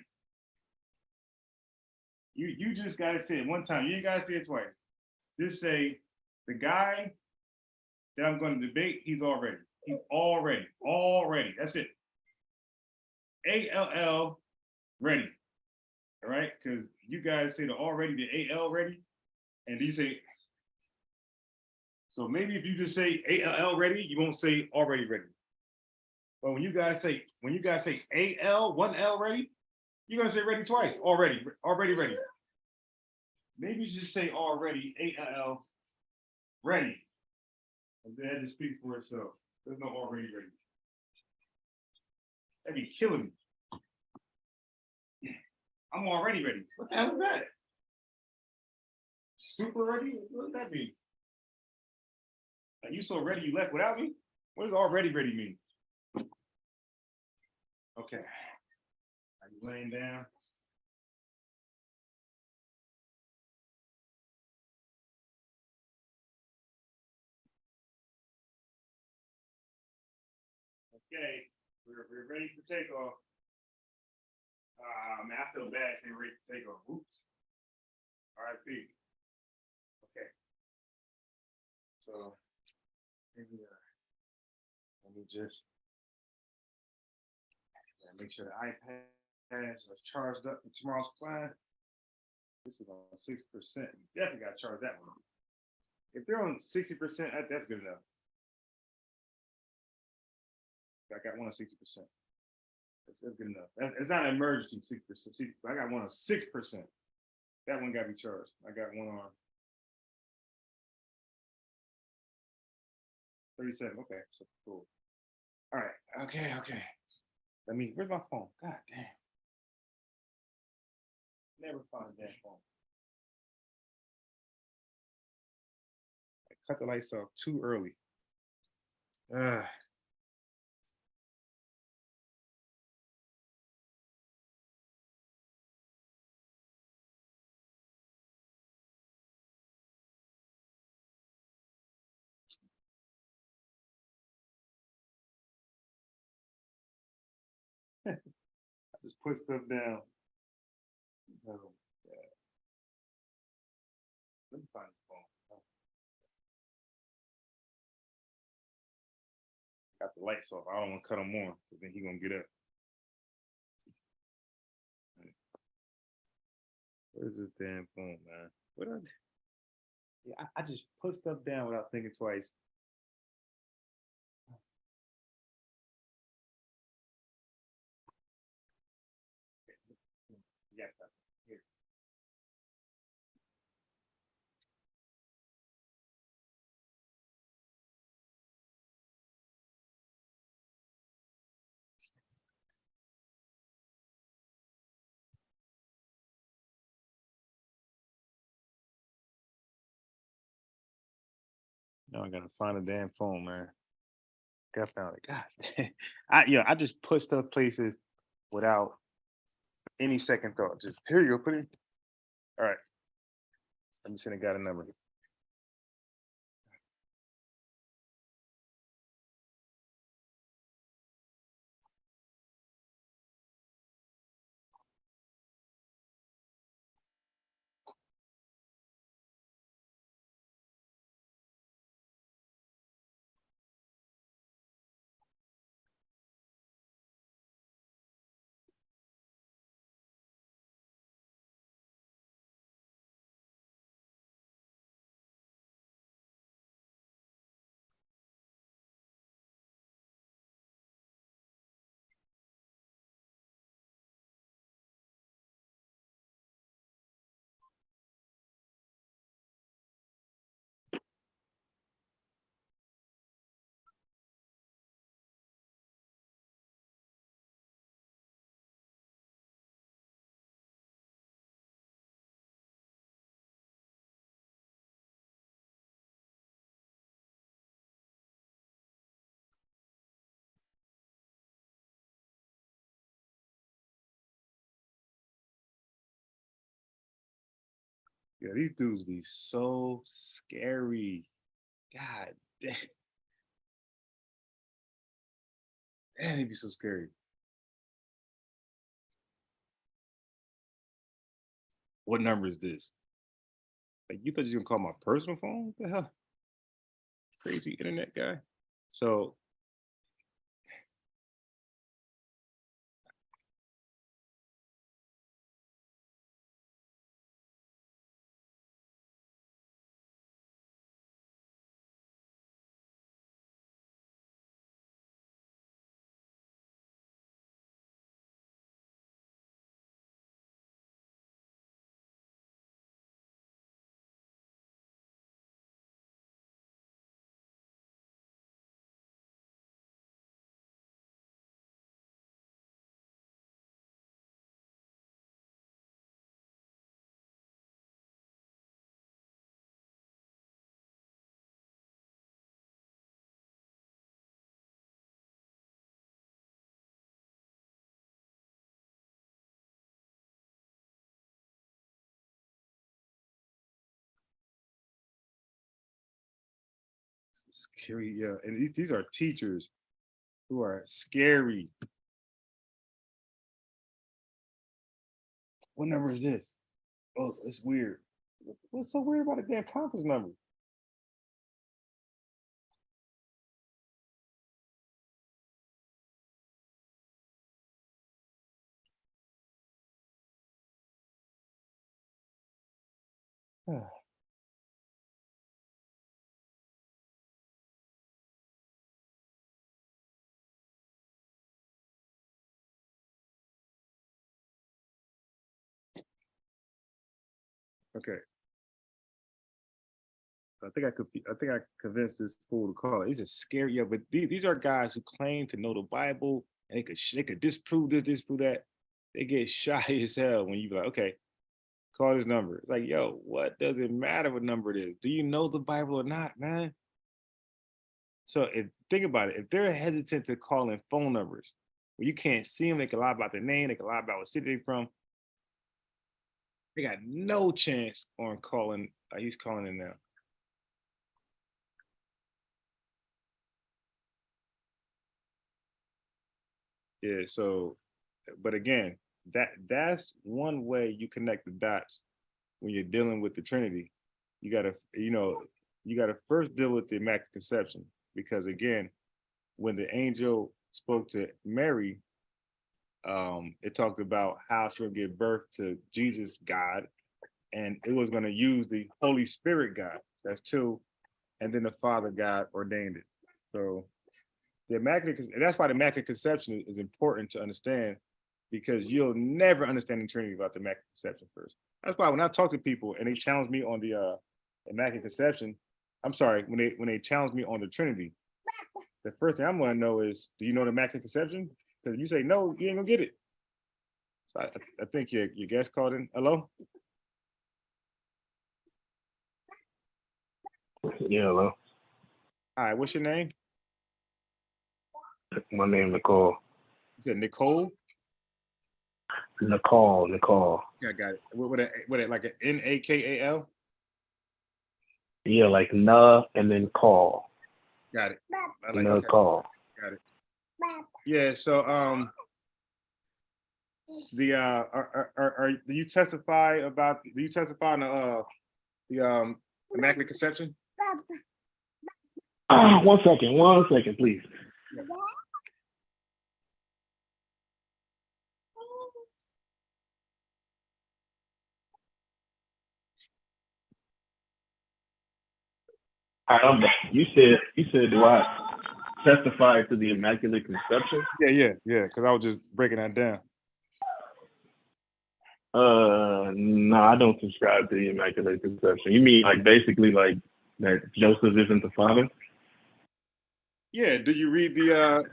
You just gotta say it one time. You ain't gotta say it twice. Just say, the guy that I'm gonna debate, he's already. He's already. That's it. ALL ready. All right? Because you guys say the already, the AL ready, and you say, so maybe if you just say ALL ready, you won't say already ready. But when you guys say AL, one L ready, you're gonna say ready twice. Already ready. Maybe you just say already, AL ready. And then it just speaks for itself. There's no already ready. That'd be killing me. I'm already ready. What the hell is that? Super ready? What does that mean? Are you so ready you left without me? What does already ready mean? Okay. Are you laying down? Okay, we're ready for takeoff. Man, I feel bad saying ready to take off. Oops. RIP. Okay. So maybe let me just make sure the iPad is charged up for tomorrow's class. This is on 6%. Definitely got to charge that one. If they're on 60%, that's good enough. I got one on 60%. That's good enough. It's not an emergency 6%. I got one on 6%. That one got to be charged. I got one on 37. Okay, so cool. All right. Okay. Where's my phone? God damn. Never find that phone. I cut the lights off too early. I just put stuff down. Oh, yeah. Let me find the phone. Got the lights off. I don't want to cut them on because then he's gonna get up. Where's this damn phone, man? I just put stuff down without thinking twice. Now I gotta find a damn phone, man. I found it. God, I just put stuff places without any second thought. Just here you go, put it. All right, I'm just gonna got a number. Yeah, these dudes be so scary. God damn, man, they be so scary. What number is this? Like, you thought you was gonna call my personal phone? What the hell? Crazy internet guy. So scary, yeah. And these are teachers who are scary. What number is this? Oh, it's weird. What's so weird about a damn conference number? Okay. I think I convinced this fool to call it. These are scary, yeah. But these are guys who claim to know the Bible and they could disprove this, disprove that. They get shy as hell when you be like, okay, call this number. Like, yo, what does it matter what number it is? Do you know the Bible or not, man? So if think about it, if they're hesitant to call in phone numbers where you can't see them, they can lie about their name, they can lie about what city they're from. They got no chance on calling. He's calling in now. Yeah. So, but again, that's one way you connect the dots when you're dealing with the Trinity. You gotta, you gotta first deal with the Immaculate Conception because again, when the angel spoke to Mary, it talked about how she'll give birth to Jesus, God, and it was going to use the Holy Spirit, God. That's two, and then the Father God ordained it. So the Immaculate, and that's why the Immaculate Conception is important to understand because you'll never understand the Trinity without the Immaculate Conception first. That's why when I talk to people and they challenge me on the Immaculate Conception, I'm sorry, when they challenge me on the Trinity, the first thing I'm going to know is, do you know the Immaculate Conception? Because if you say no, you ain't gonna get it. So I think your guest called in. Hello. Yeah, hello. All right, what's your name? My name Nicole. You said Nicole? Nicole. Yeah, I got it. What it like an Nakal? Yeah, like nah and then call. Got it. I like No okay. call. Got it. Yeah, so the do you testify on the Immaculate Conception? 1 second, please. Yeah. I'm back. You said do I testify to the Immaculate Conception? Yeah, because I was just breaking that down. No, I don't subscribe to the Immaculate Conception. You mean like basically like that Joseph isn't the father? Yeah, do you read the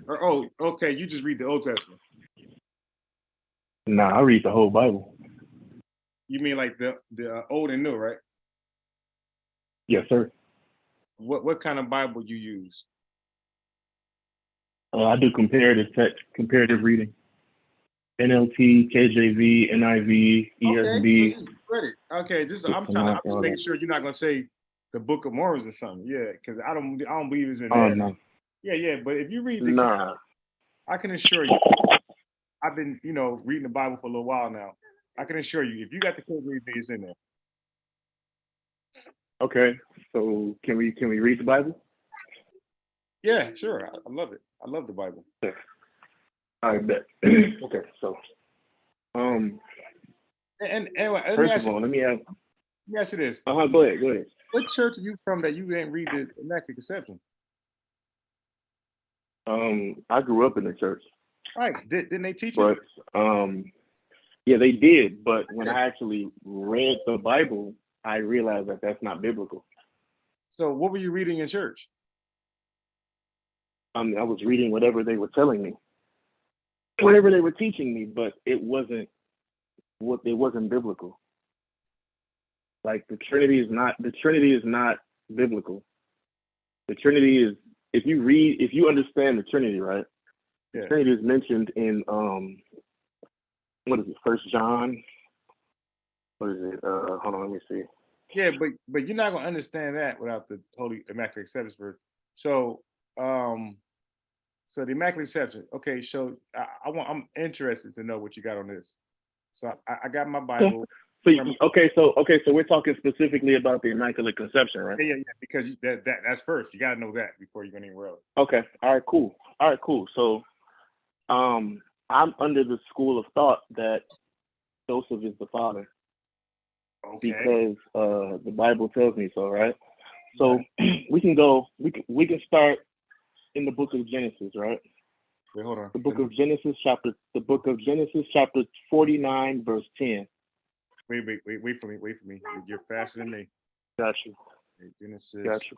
okay, you just read the Old Testament. Nah, I read the whole Bible. You mean like the Old and New, right? Yes, sir. What kind of Bible you use? I do comparative reading. NLT, KJV, NIV, ESV. Okay, so you read it. Okay, I'm just all making that. sure you're not gonna say the Book of Mormon or something. Yeah, because I don't believe it's in Oh there. no. Yeah, but if you read the Nah. I can assure you, I've been, reading the Bible for a little while now. I can assure you, if you got the KJV, it's in there. Okay. So can we read the Bible? Yeah, sure. I love it. I love the Bible. I bet. Okay, so And first of all, let me ask. Yes, it is. Go ahead. What church are you from that you didn't read the Immaculate Conception? I grew up in the church. Right. Didn't they teach but, it? yeah, they did. But when I actually read the Bible, I realized that that's not biblical. So what were you reading in church? I was reading whatever they were telling me, whatever they were teaching me, but it wasn't biblical. Like the Trinity is not biblical. The Trinity is, if you understand the Trinity, right? Yeah. The Trinity is mentioned in what is it, 1 John? What is it? Hold on, let me see. Yeah, but you're not gonna understand that without the Holy Immaculate Conception verse. So so the Immaculate Conception. Okay, so I'm interested to know what you got on this. So I got my Bible. So we're talking specifically about the Immaculate Conception, right? Yeah, because that's first. You gotta know that before you're gonna anywhere else. Okay. All right, cool. So I'm under the school of thought that Joseph is the father. Okay. Because the Bible tells me so, right? So we can start in the book of Genesis, right? Wait, hold on. The book of Genesis chapter 49, verse 10. Wait for me. You're faster than me. Got you. Genesis. Got you.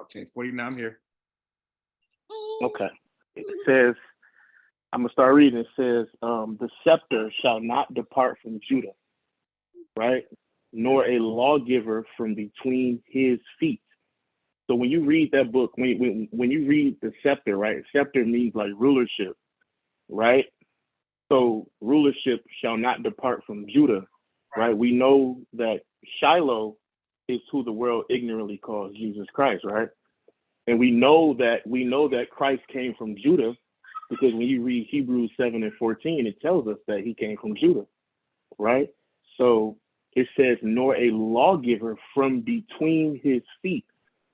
Okay. 49, I'm here. Okay. It says, I'm going to start reading. It says, the scepter shall not depart from Judah, right? Nor a lawgiver from between his feet. So when you read that book, when you read the scepter, right? Scepter means like rulership, right? So rulership shall not depart from Judah, right? We know that Shiloh is who the world ignorantly calls Jesus Christ, right? And we know that Christ came from Judah because when you read Hebrews 7 and 14, it tells us that he came from Judah, right? So it says, nor a lawgiver from between his feet.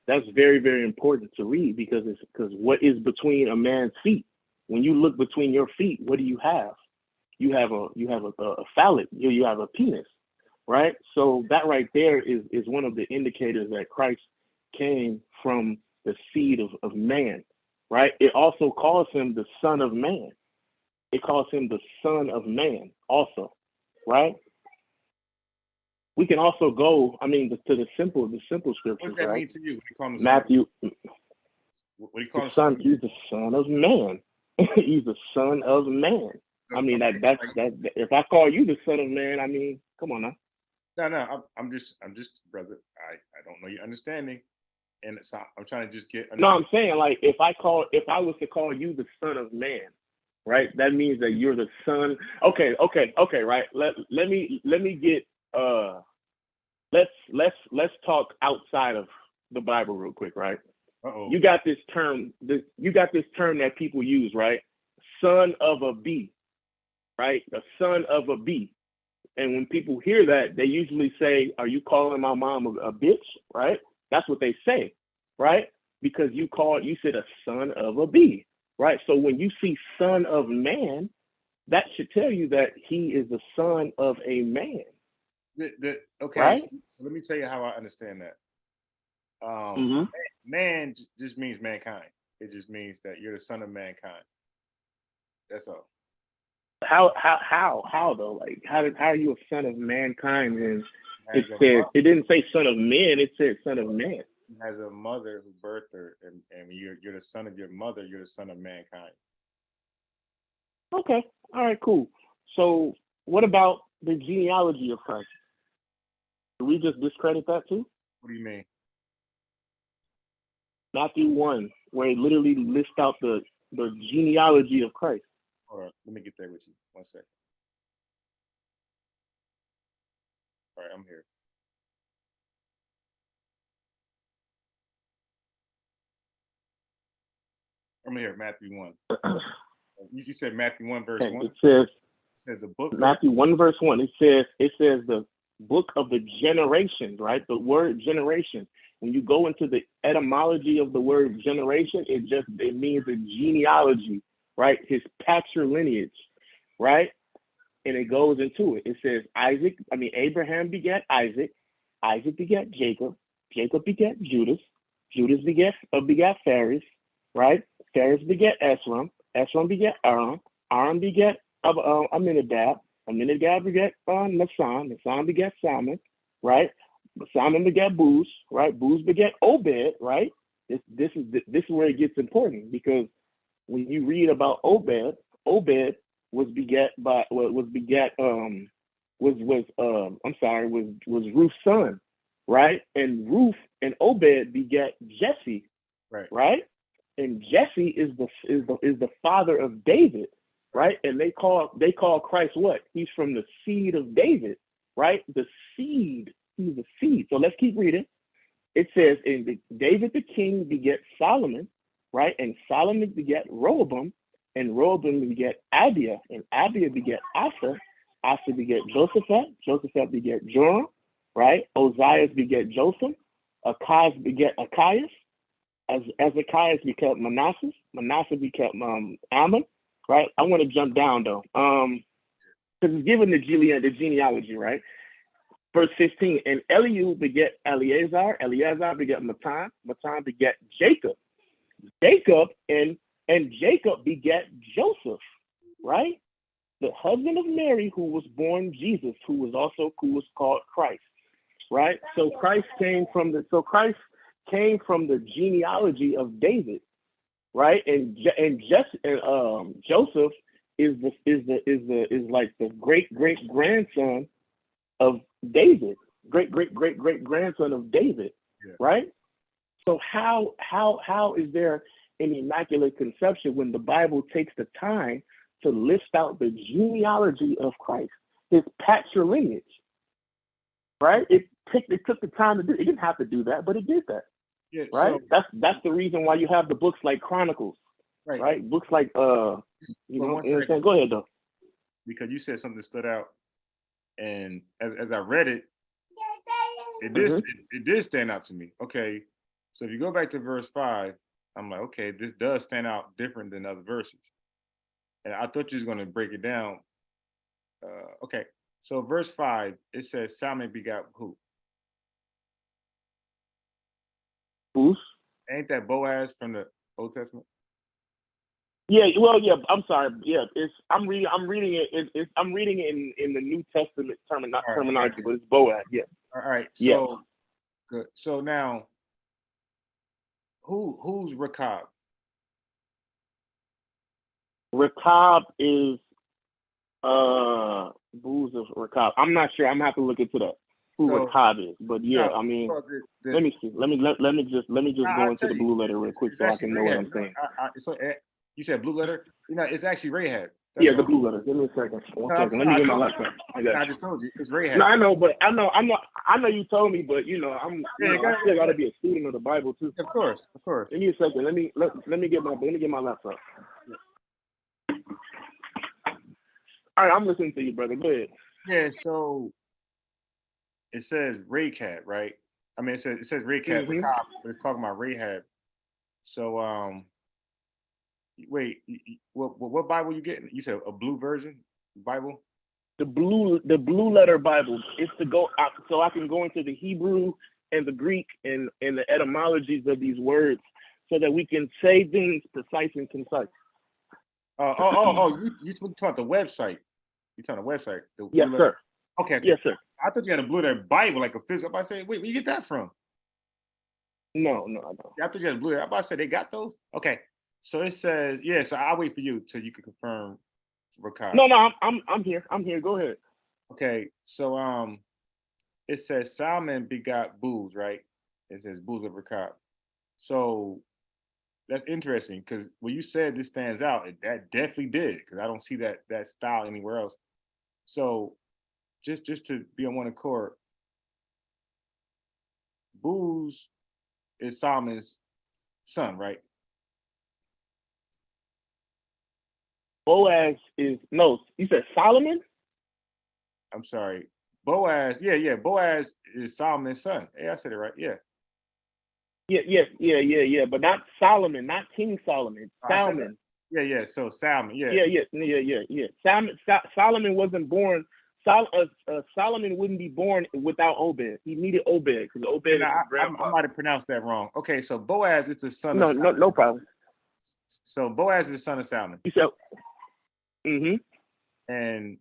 That's very, very important to read because what is between a man's feet? When you look between your feet, what do you have? You have a phallus, you have a penis, right? So that right there is one of the indicators that Christ came from the seed of man, right? It also calls him the Son of Man. It calls him the Son of Man also, right? We can also go, to the simple scriptures, What does that right? mean to you? What do you call him? Matthew. What do you call him? Son? He's the Son of Man. He's the Son of Man. That's if I call you the Son of Man, come on now. No, no, I'm just, brother. I don't know your understanding, and so I'm trying to just get No, understand. I'm saying like if I was to call you the son of man, right? That means that you're the son. Okay, right. Let me get let's talk outside of the Bible real quick, right? Uh-oh. You got this term, that people use, right? Son of a bee, right? A son of a bee. And when people hear that, they usually say, "Are you calling my mom a bitch?" Right? That's what they say, right? Because you said a son of a bee, right? So when you see son of man, that should tell you that he is the son of a man, Okay, right? so let me tell you how I understand that. Mm-hmm. Man just means mankind. It just means that you're the son of mankind. That's all. How though? Like how are you a son of mankind? And Has a it didn't say son of men, it said son of man. has a mother who birthed her, and when you're the son of your mother, you're the son of mankind. Okay, all right, cool. So what about the genealogy of Christ? Do we just discredit that too? What do you mean? Matthew 1, where it literally lists out the genealogy of Christ. Hold on, let me get there with you. 1 second. All right, I'm here. I'm here. Matthew 1. You said Matthew 1 verse Okay, 1. it says It said the book. Matthew 1 verse 1. It says the book of the generations, right? The word generation. When you go into the etymology of the word generation, it means a genealogy, right? His patrilineage, right? And it goes into it. It says Abraham begat Isaac, Isaac begat Jacob, Jacob begat Judas, Judas begat Phares, right? Phares begat Esrom, Esrom begat Aaron, Aaron begat Aminadab, Aminadab begat Nasan, Nasan begat Salmon, right? Salmon begat Booz, right? Booz begat Obed, right? This is where it gets important, because when you read about Obed, Obed was begat by was begat was Ruth's son, right? And Ruth and Obed begat Jesse, Right. right? And Jesse is the father of David, right? And they call Christ what? He's from the seed of David, right? The seed. He's the seed. So let's keep reading. It says, "In David the king beget Solomon, right? And Solomon beget Rehoboam, and Rehoboam beget Abia, and Abia beget Asa, Asa beget Josaphat, Josaphat beget Joram, right? Ozias beget Jotham, Akaz beget Achias, as Ezekias beget Manasseh, Manasseh beget Ammon, right? I want to jump down though, because it's given the genealogy, right? Verse 15, and Eliu beget Eleazar, Eleazar beget Matan, Matan beget Jacob, Jacob and Jacob beget Joseph, right? The husband of Mary, who was born Jesus, who was called Christ, right? So Christ came from the genealogy of David, right? And Joseph is like the great grandson of David, great grandson of David, Yeah. right? So how is there an immaculate conception when the Bible takes the time to list out the genealogy of Christ, his patrilineage, right? It took the time to do. It didn't have to do that, but it did that, Yeah. right? So That's the reason why you have the books like Chronicles, right? Books like But 1 second, Go ahead though. because you said something that stood out, and as I read it, it did stand out to me. Okay, so if you go back to verse 5, I'm like, okay, this does stand out different than other verses, and I thought you was going to break it down. Okay, so verse 5, it says Salmon begot who? Booth. Ain't that Boaz from the Old Testament? Yeah, well, yeah. I'm sorry. Yeah, I'm reading it. I'm reading it in the New Testament terminology, but it's Boaz. Yeah. All right. Yeah. So good. So now, who's Rechab? Rechab is Booz of Rechab. I'm not sure. I'm gonna have to look into that. who So Rechab is. But yeah, no, I mean, well, let me see. Let me just go I'll into tell the you, blue letter real quick it's so I actually can know what Rahab. I'm saying. You said blue letter. It's actually Rahab. Yeah, That's the all. blue letter. Give me a second. One No, second. Let no, me I get my told you. laptop. I got No, I you. just told you it's No, Rahab. I know, but I know you told me, but Yeah, go I ahead, still got to go be a student of the Bible too. Of course, of course. Give me a second. Let me get my laptop. All right, I'm listening to you, brother. Go ahead. Yeah, so it says Rahab, right? I mean, it says Rahab, Mhm. but it's talking about Rahab. So, wait, what Bible you getting? You said a blue version Bible? The blue letter Bible is to go so I can go into the Hebrew and the Greek and the etymologies of these words so that we can say things precise and concise. You talking about the website? You talking the website? The Yes, blue sir. letter? Okay. Yes, sir. I thought you had a blue letter Bible, like a physical. I say, wait, where you get that from? No, I don't. Yeah, I thought you had a blue letter. I'm about to say they got those. Okay, so it says, yeah. So I'll wait for you till you can confirm Rakai. No, I'm here. I'm here. Go ahead. Okay, so it says Salmon begot Booz, right? It says Booz of Rakai. So that's interesting because when you said this stands out, that definitely did because I don't see that style anywhere else. So just to be on one accord, Booz is Solomon's son, right? Boaz is no. You said Solomon? I'm sorry, Boaz. Yeah. Boaz is Solomon's son. Yeah, I said it right. Yeah. Yeah. But not Solomon, not King Solomon. I said Salmon. that. Yeah. So Salmon. Yeah. Yeah. Solomon wasn't born. Solomon wouldn't be born without Obed. He needed Obed because Obed is his I grandfather. might have pronounced that wrong. Okay, so Boaz is the son No, of Salmon. no problem. So Boaz is the son of Salmon. You said, mm-hmm. And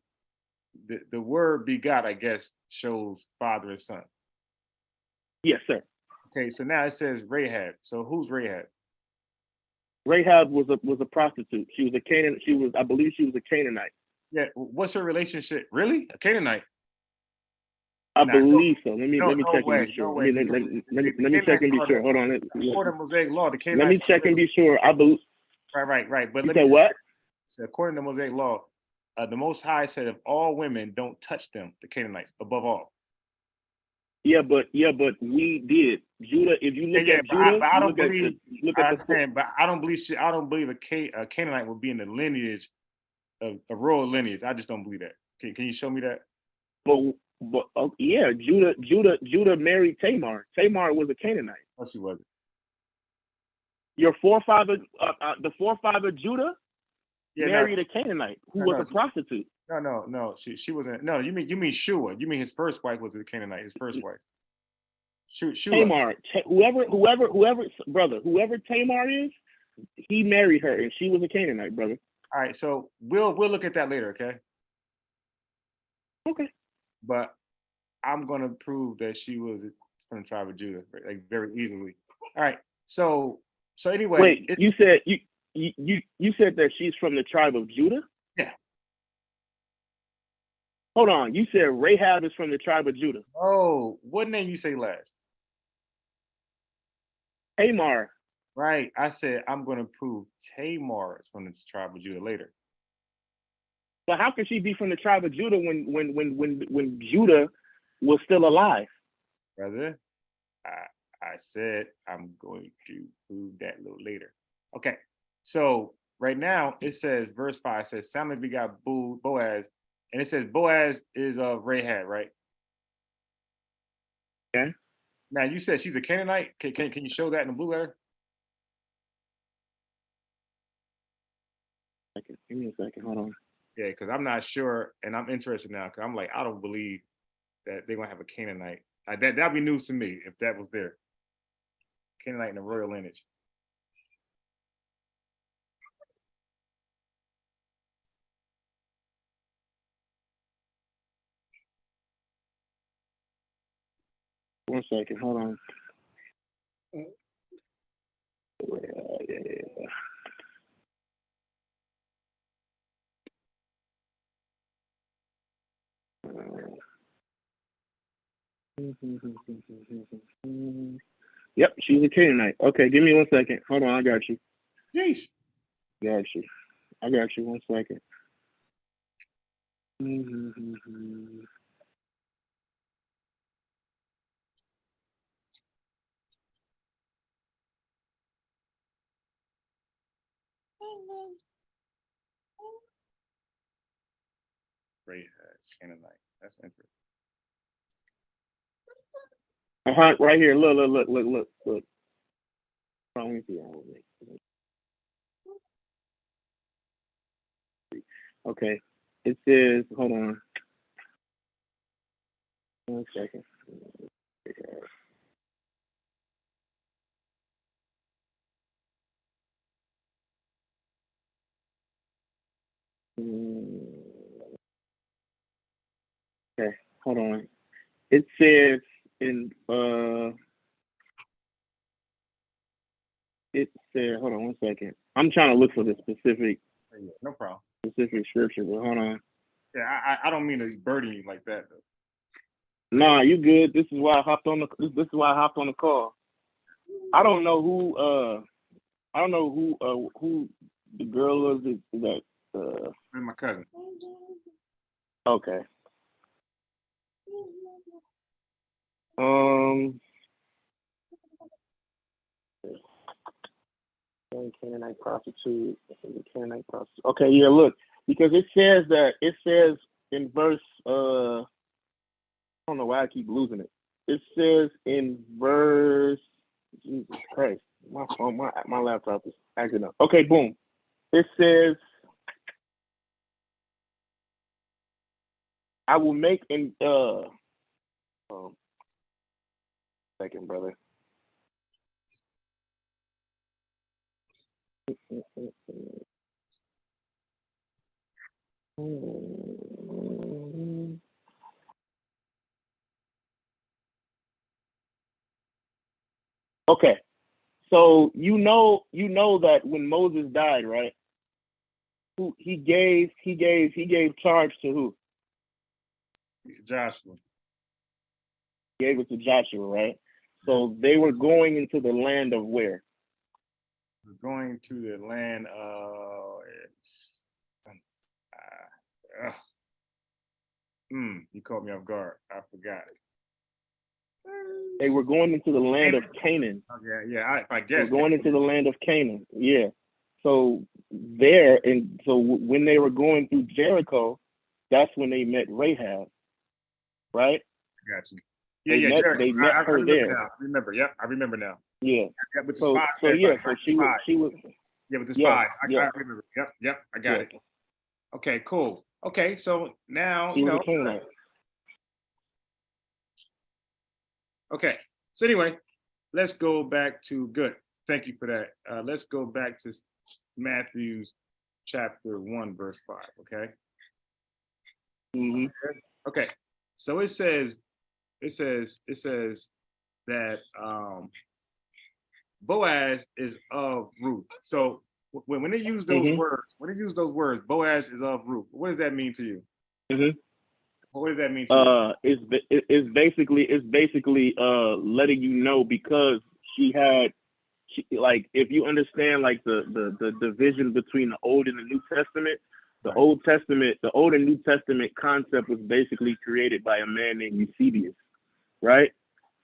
the word begot, I guess, shows father and son. Yes, sir. Okay, so now it says Rahab. So who's Rahab? Rahab was a prostitute. She was a Canaan. I believe she was a Canaanite. Yeah, what's her relationship? Really? A Canaanite? I believe so. Let me check way, and be sure. no way, let me check and be sure. Hold on. According to Mosaic law, the Let Canaanites. me check and be sure. I believe. Right. But You let said me what? So according to Mosaic law, the Most High said, "If all women don't touch them, the Canaanites, above all." Yeah, but we did Judah. If you look at but Judah, I don't look believe. at I the understand, but I don't believe a Canaanite would be in the lineage of royal lineage. I just don't believe that. Can you show me that? But yeah, Judah married Tamar. Tamar was a Canaanite. No, she wasn't. Your forefather, the forefather Judah, married a Canaanite who was a prostitute. No. She wasn't. No, you mean Shua? You mean his first wife was a Canaanite? His first wife. Shua. Tamar, whoever Tamar is, he married her, and she was a Canaanite, brother. All right, so we'll look at that later, okay? Okay. But I'm gonna prove that she was from the tribe of Judah, like very easily. All right, so anyway. Wait, you said you said that she's from the tribe of Judah? Yeah. Hold on, you said Rahab is from the tribe of Judah. Oh, what name you say last? Tamar. Right. I said I'm gonna prove Tamar is from the tribe of Judah later. But how can she be from the tribe of Judah when Judah was still alive? Brother, I said I'm going to prove that a little later. Okay. So right now it says verse 5 says Salmon begot Boaz, and it says Boaz is of Rahab, right? Okay. Now you said she's a Canaanite. Can you show that in the blue letter? Give me a second. Hold on. Yeah, because I'm not sure, and I'm interested now because I'm like, I don't believe that they're gonna have a Canaanite. That'd be news to me if that was there. Canaanite in the royal lineage. One second. Hold on. Yep, she's a Canaanite. Okay, give me 1 second. Hold on, I got you. Yeesh. Got you. I got you 1 second. Rahab, Canaanite. That's interesting. Right here. Look. Hold on, let me see. Okay. It says, hold on. 1 second. Okay, hold on. It says in it said, hold on 1 second. I'm trying to look for the specific Yeah, no problem. scripture, but hold on. Yeah, I don't mean to burden you like that though. Nah, you good. This is why I hopped on the call. I don't know who who the girl is that With my cousin. okay. Canaanite prostitute. Canaanite prostitute. Okay, yeah, look, because it says in verse I don't know why I keep losing it. It says in verse Jesus Christ. My phone, my laptop is acting up. Okay, boom. It says I will make an second, brother. Okay, so you know that when Moses died, right? Who he gave charge to who? Joshua. Gave it to Joshua, right? So they were going into the land of where? We're going to the land of you caught me off guard. I forgot. They were going into the land of Canaan. Oh, yeah. I They were guess going into the land of Canaan. Yeah. So there, and so when they were going through Jericho, that's when they met Rahab, right? I got you. Yeah, Jericho. They met I her remember there. now. Yep, I remember now. Yeah. Yeah, with the So spies. so she was. Yeah, with the Yeah, spies. yeah. I remember. Yep, I got it. Okay, cool. Okay, so now She was a Canaanite. Okay, so anyway, let's go back to good. Thank you for that. Let's go back to Matthew chapter 1, verse 5. Okay. Mm-hmm. Okay. So it says that Boaz is of Ruth. So when they use those words, Boaz is of Ruth. What does that mean to you? Mm-hmm. What does that mean to you? It's basically letting you know, because like, if you understand like the division between the Old and the New Testament, the Old and New Testament concept was basically created by a man named Eusebius, right?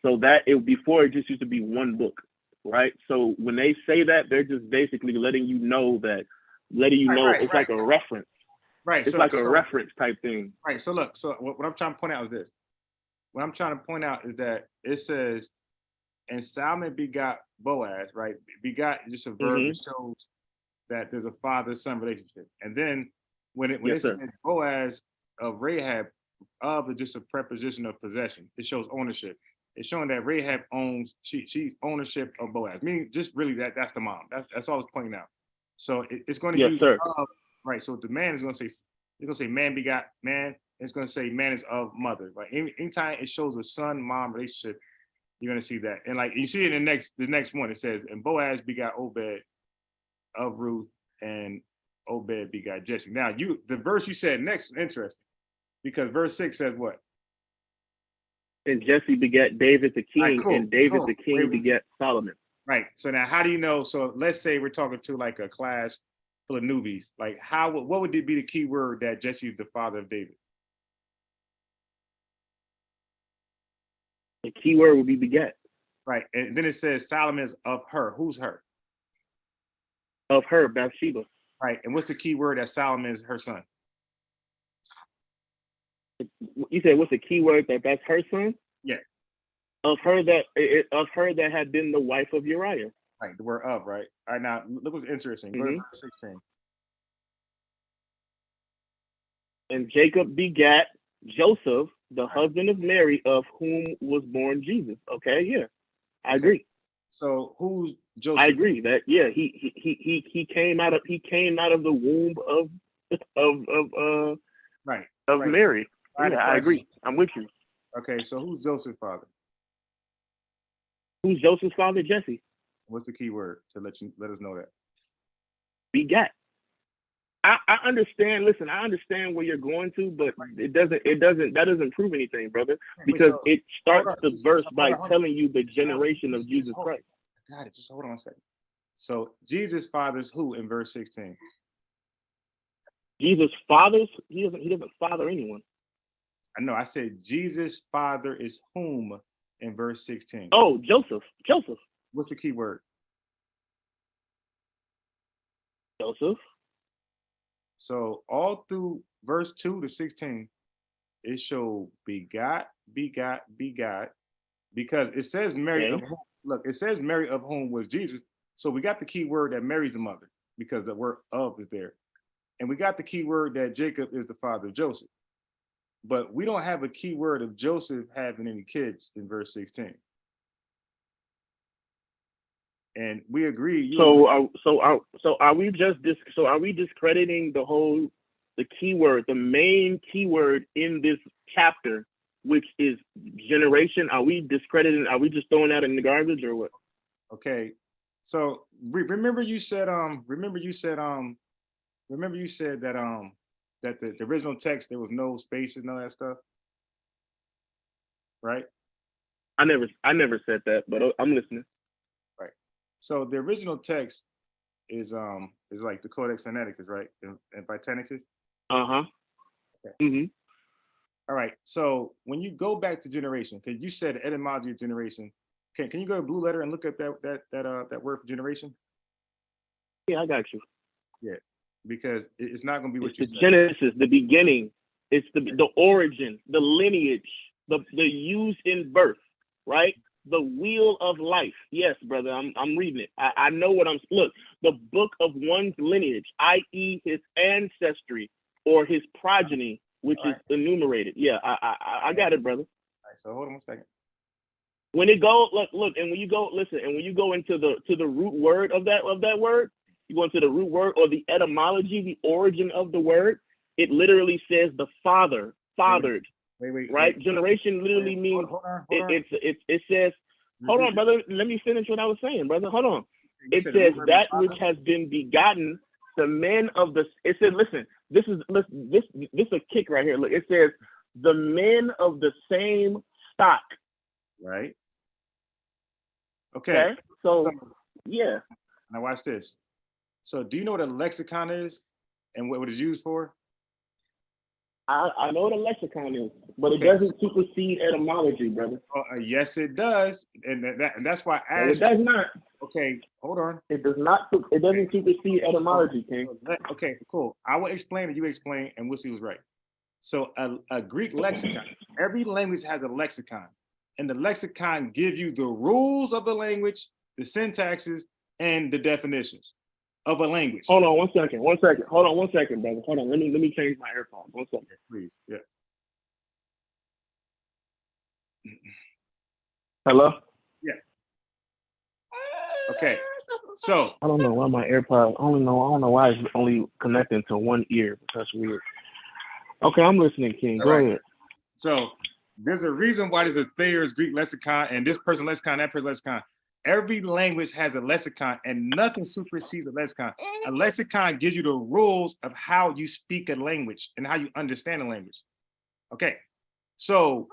So that before it just used to be one book, right? So when they say that, they're just basically letting you know it's like a reference. Right. It's like a reference type thing. Right. So look, so what I'm trying to point out is this. What I'm trying to point out is that it says, and Salmon begot Boaz, right? Begot just a verb that shows that there's a father-son relationship. And then when it says Boaz of Rahab, of is just a preposition of possession. It shows ownership. It's showing that Rahab owns, she's ownership of Boaz. Meaning just really that's the mom. That's all it's pointing out. So it's going to use of, right? So the man is going to say, it's going to say man begot man. It's going to say man is of mother. Like anytime it shows a son-mom relationship, you're going to see that. And like you see it in the next one, it says, and Boaz begot Obed of Ruth, and Obed begot Jesse. Now the verse you said next is interesting, because verse 6 says what? And Jesse begat David the king, Right, cool, and David cool. the king begat Solomon. Right. So now, how do you know? So let's say we're talking to like a class full of newbies. Like, what would be the key word that Jesse is the father of David? The key word would be begat. Right. And then it says Solomon is of her. Who's her? Of her, Bathsheba. Right. And what's the key word that Solomon is her son? You said what's the key word that's her son? Yeah. Of her that had been the wife of Uriah. Right. The word of, right? All right. Now look what's interesting. Go to verse 16. And Jacob begat Joseph, the husband of Mary, of whom was born Jesus. Okay, yeah, I agree. So who's Joseph? I agree that he came out of the womb of right of right. Mary. Yeah, I agree. I'm with you. Okay, so who's Joseph's father? Who's Joseph's father? Jesse. What's the key word to let us know that? Begat. I understand. Listen, I understand where you're going to, but that doesn't prove anything, brother, because it starts the verse by telling you the generation of Jesus Christ. Got it. Just hold on a second. So Jesus fathers who in verse 16? Jesus fathers? He doesn't father anyone. I know. I said Jesus' father is whom in verse 16. Oh, Joseph. Joseph. What's the key word? Joseph. So all through verse 2 to 16, it showed begot, because it says Mary of whom. Look, it says Mary of whom was Jesus. So we got the key word that Mary's the mother because the word of is there. And we got the key word that Jacob is the father of Joseph. But we don't have a key word of Joseph having any kids in verse 16. And we agree. Are we discrediting the keyword, the main keyword in this chapter, which is generation? Are we discrediting? Are we just throwing that in the garbage or what? Okay. So remember you said that the original text there was no spaces, none of that stuff, right? I never said that, but I'm listening. Right. So the original text is like the Codex Sinaiticus, right? And Britannicus. Okay. Mm-hmm. All right. So when you go back to generation, because you said etymology of generation, can you go to Blue Letter and look up that word for generation? Yeah, I got you. Yeah, because it's not going to be what you said. Genesis, the beginning. It's the origin, the lineage, the use in birth, right? The wheel of life. Yes, brother, I'm reading it. I know what look, the book of one's lineage, i.e. his ancestry or his progeny, which is enumerated. Yeah, I got it, brother. All right, so hold on a second. When it go, look, and when you go, listen, and when you go into the root word of that word, you go into the root word or the etymology, the origin of the word, it literally says the father, fathered. Wait, right? Generation literally means hold on. It says, hold on, brother. Let me finish what I was saying, brother. Hold on. It says that which has been begotten, the men of the. It said, listen, this is a kick right here. Look, it says the men of the same stock. Right. Okay. So yeah. Now watch this. So do you know what a lexicon is and what it's used for? I know what a lexicon is, but it doesn't supersede etymology, brother. Yes, it does, and that's why I asked. No, it does not. Okay, hold on. It does not. It doesn't supersede etymology, King. Okay, cool. I will explain it. You explain, and we'll see who's right. So a Greek lexicon. Every language has a lexicon, and the lexicon gives you the rules of the language, the syntaxes, and the definitions of a language. Hold on one second. Hold on one second, brother. Hold on. Let me change my AirPods. 1 second. Please. Yeah. Hello? Yeah. Okay. So I don't know why my AirPods. I don't know why it's only connecting to one ear. That's weird. Okay, I'm listening, King. Go ahead. So there's a reason why there's a Thayer's Greek lexicon and this person lexicon, that person lexicon. Every language has a lexicon and nothing supersedes a lexicon. A lexicon gives you the rules of how you speak a language and how you understand a language. Okay, so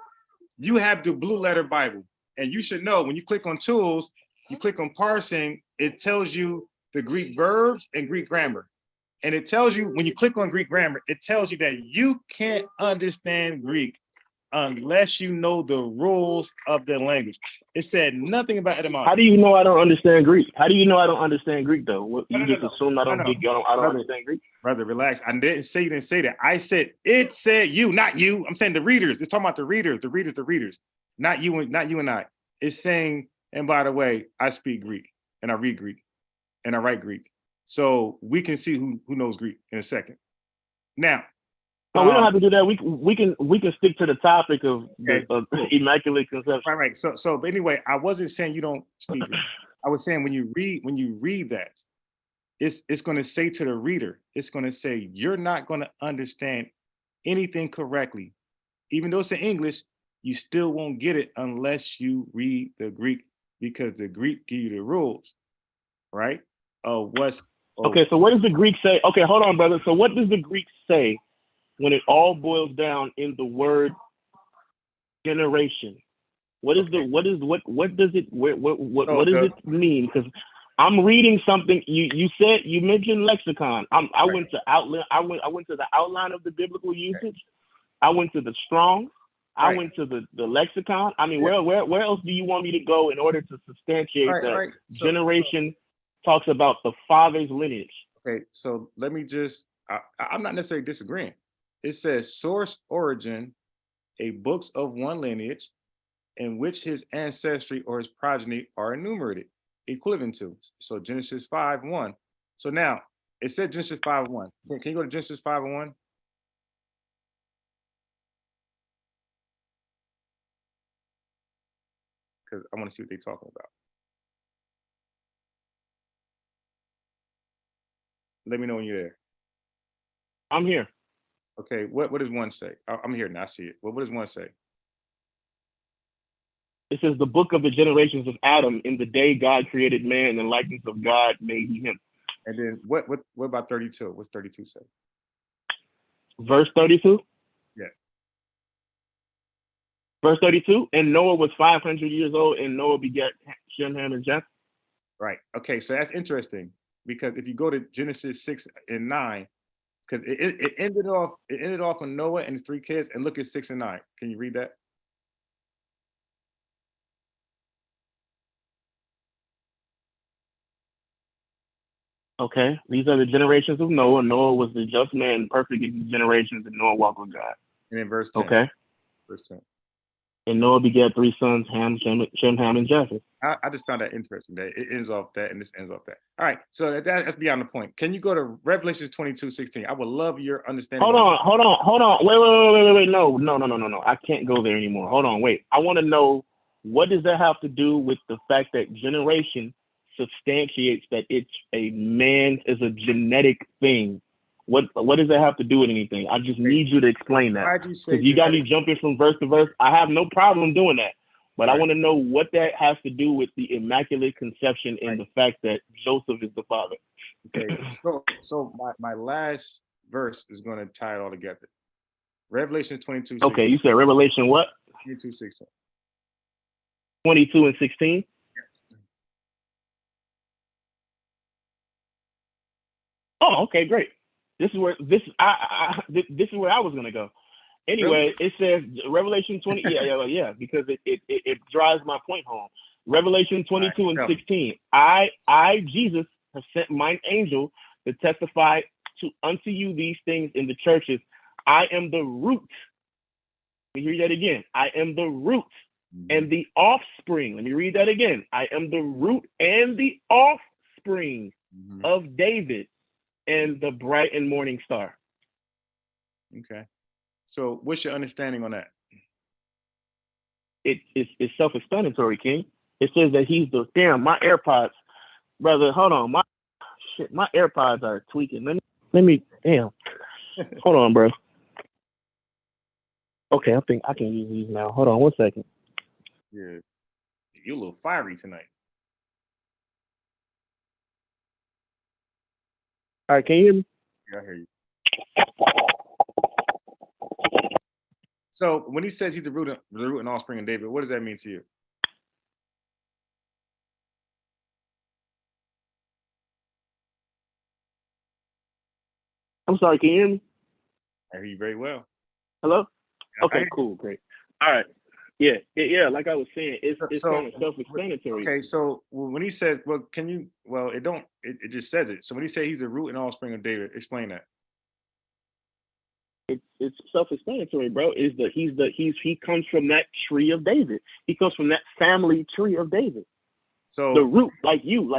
You have the Blue Letter Bible, and you should know when you click on tools, you click on parsing, it tells you the Greek verbs and Greek grammar. And it tells you, when you click on Greek grammar, it tells you that you can't understand Greek unless you know the rules of the language. It said nothing about etymology. How do you know I don't understand Greek? How do you know I don't understand Greek though? What, you just assume I don't No. I don't understand Greek? Brother, relax. I didn't say you didn't say that. I said it said you, not you. I'm saying the readers. It's talking about the readers, not you and I. It's saying, and by the way, I speak Greek and I read Greek and I write Greek. So we can see who knows Greek in a second. Now, no, we don't have to do that. We can stick to the topic of, okay, of Immaculate Conception. Right. So but anyway, I wasn't saying you don't speak it. I was saying when you read that, it's going to say to the reader, it's going to say you're not going to understand anything correctly. Even though it's in English, you still won't get it unless you read the Greek, because the Greek give you the rules, right? Okay, so what does the Greek say? Okay, hold on, brother. So what does the Greek say when it all boils down in the word generation? What does it mean? Because I'm reading something. You mentioned lexicon. I went to the outline of the biblical usage. I went to the Strong's. I went to the lexicon. I mean, where else do you want me to go in order to substantiate that generation talks about the father's lineage? Okay, so let me just, I'm not necessarily disagreeing. It says source origin, a books of one lineage in which his ancestry or his progeny are enumerated, equivalent to. So Genesis 5:1. So now it said Genesis 5:1. Can you go to Genesis 5:1? Because I want to see what they're talking about. Let me know when you're there. I'm here. Okay, what does 1 say? I'm here now, I see it. What does 1 say? It says the book of the generations of Adam, in the day God created man, in the likeness of God made he him. And then what about 32? What's 32 say? Verse 32? Yeah. Verse 32, and Noah was 500 years old, and Noah begat Shem, Ham, and Japheth. Right. Okay, so that's interesting, because if you go to Genesis 6 and 9, because it ended off on Noah and his 3 kids, and look at 6 and 9. Can you read that? Okay, these are the generations of Noah. Noah was the just man, perfect in generations, and Noah walked with God. And then verse 10. Okay. Verse 10. And Noah begat 3 sons, Ham, Shem, Ham, and Japheth. I just found that interesting that it ends off that and this ends off that. All right, so that's beyond the point. Can you go to Revelation 22:16? I would love your understanding. Hold on. Wait. No. I can't go there anymore. Hold on, wait. I want to know, what does that have to do with the fact that generation substantiates that it's a man is a genetic thing? What does that have to do with anything? I just need you to explain that. Why'd you say you got me jumping from verse to verse. I have no problem doing that. But I want to know what that has to do with the Immaculate Conception and the fact that Joseph is the father. Okay, so my last verse is going to tie it all together. Revelation 22:16. Okay, you said Revelation what? 22:16. 22 and 16? Oh, okay, great. This is where this is where I was gonna go. Anyway, It says Revelation 20. Yeah, because it drives my point home. Revelation 22 and 16. I Jesus have sent mine angel to testify unto you these things in the churches. I am the root. Let me read that again. I am the root and the offspring. Let me read that again. I am the root and the offspring of David and the bright and morning star. Okay. So what's your understanding on that? It's self-explanatory, King. It says that he's the my AirPods, brother. Hold on, my AirPods are tweaking. Let me hold on, bro. Okay, I think I can use these now. Hold on 1 second. Yeah, you're a little fiery tonight. All right, can you hear me? Yeah, I hear you. So when he says he's the root and offspring of David, what does that mean to you? I'm sorry, can you hear me? I hear you very well. Hello? I Okay, hear cool, great. All right. Yeah, like I was saying, it's So- kind of self-explanatory. Okay, so when he says, well, can you? Well, it just says it. So when he says he's the root and offspring of David, explain that. It's self-explanatory, bro. He comes from that tree of David. He comes from that family tree of David. So The root, like you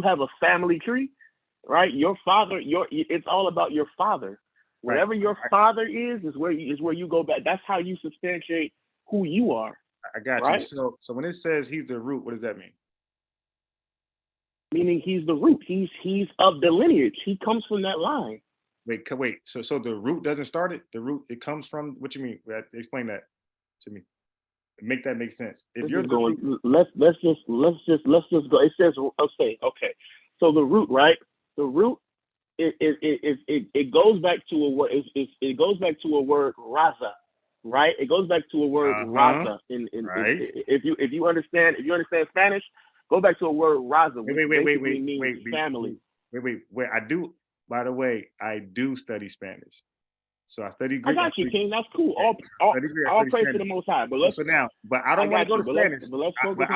have a family tree, right? Your father, it's all about your father. Whatever your father is where you go back. That's how you substantiate who you are. I got right? you. So when it says he's the root, what does that mean? Meaning he's the root. He's of the lineage. He comes from that line. Wait. So the root doesn't start it. The root it comes from. What you mean? Explain that to me. Make that make sense. If you're the root, let's just go. It says okay. So the root, right? The root it goes back to a word. It goes back to a word raza, right? It goes back to a word raza. If you understand Spanish, go back to a word raza, which basically means family. Wait. I do. By the way, I do study Spanish. So I study Greek. I got you, King. That's cool. All praise to the Most High. But I don't want to go to Spanish. I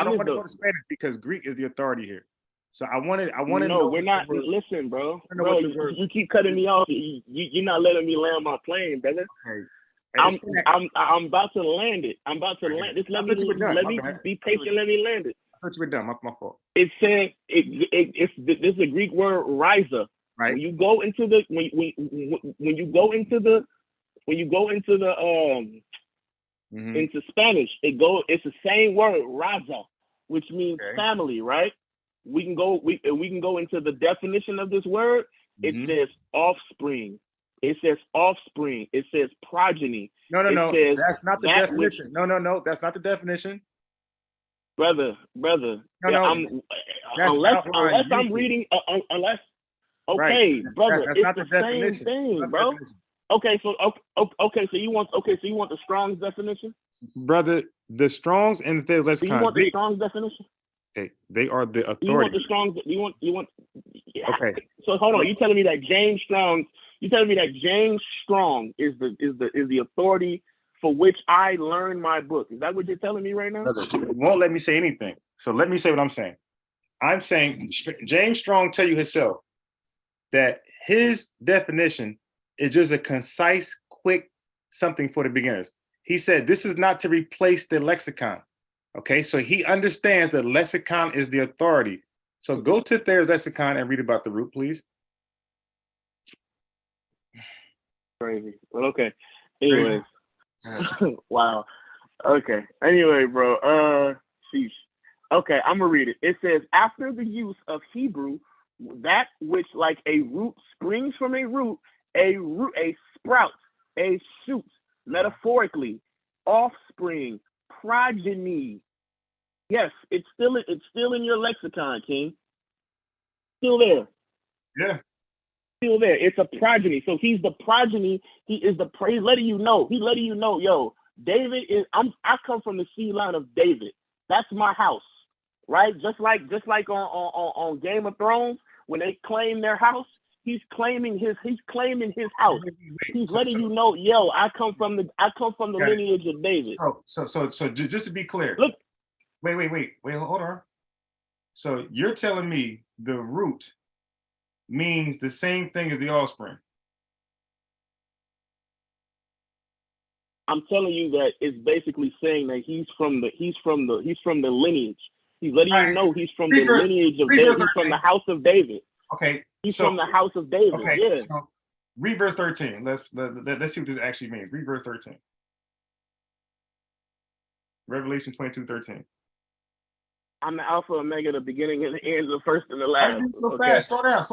don't want to go to Spanish because Greek is the authority here. So I wanted. No, we're not. Listen, bro. You keep cutting me off. You're not letting me land my plane, brother. Okay. I'm about to land it. I'm about to land. Just let me be patient. Let me land it. I thought you were done. My fault. It said this is a Greek word, rhiza. Right. When you go into the into Spanish, it's the same word, raza, which means family, right? We can go into the definition of this word. It says offspring. It says offspring. It says progeny. No. That's not the definition. No. That's not the definition. Brother. No. Unless I'm reading. Okay, brother. That's not the definition. Same thing, bro. Okay, so you want the Strong's definition? Brother, the Strong's and the lexicon. Do you want the Strong's definition? Okay, they are the authority. You want the Strong's? You want? Yeah. Okay. So hold on. You telling me that James Strong is the authority for which I learned my book? Is that what you're telling me right now? Brother, you won't let me say anything. So let me say what I'm saying. I'm saying James Strong tell you himself that his definition is just a concise, quick something for the beginners. He said this is not to replace the lexicon. Okay, so he understands that lexicon is the authority. So go to Thayer's lexicon and read about the root, please. Crazy, but okay. Anyway, wow. Okay. Anyway, bro. Sheesh. Okay, I'm gonna read it. It says, after the use of Hebrew, that which like a root springs from a root, a sprout, a shoot, metaphorically, offspring, progeny. Yes, it's still in your lexicon, King. Still there. Yeah. Still there. It's a progeny. So he's the progeny. He's letting you know. He's letting you know, yo, David is. I come from the seed line of David. That's my house, right? Just like on Game of Thrones, when they claim their house, he's claiming his house. He's letting you know, yo, I come from the lineage of David. So just to be clear, look. Wait, hold on. So you're telling me the root means the same thing as the offspring? I'm telling you that it's basically saying that he's from the lineage. He's letting you know he's from the lineage of David. He's from the house of David. Okay. He's from the house of David. Okay. Yeah. So read verse 13. Let's see what this actually means. Read verse 13. Revelation 22:13. I'm the Alpha Omega, the beginning and the end, the first and the last. Why are you so fast? Slow down.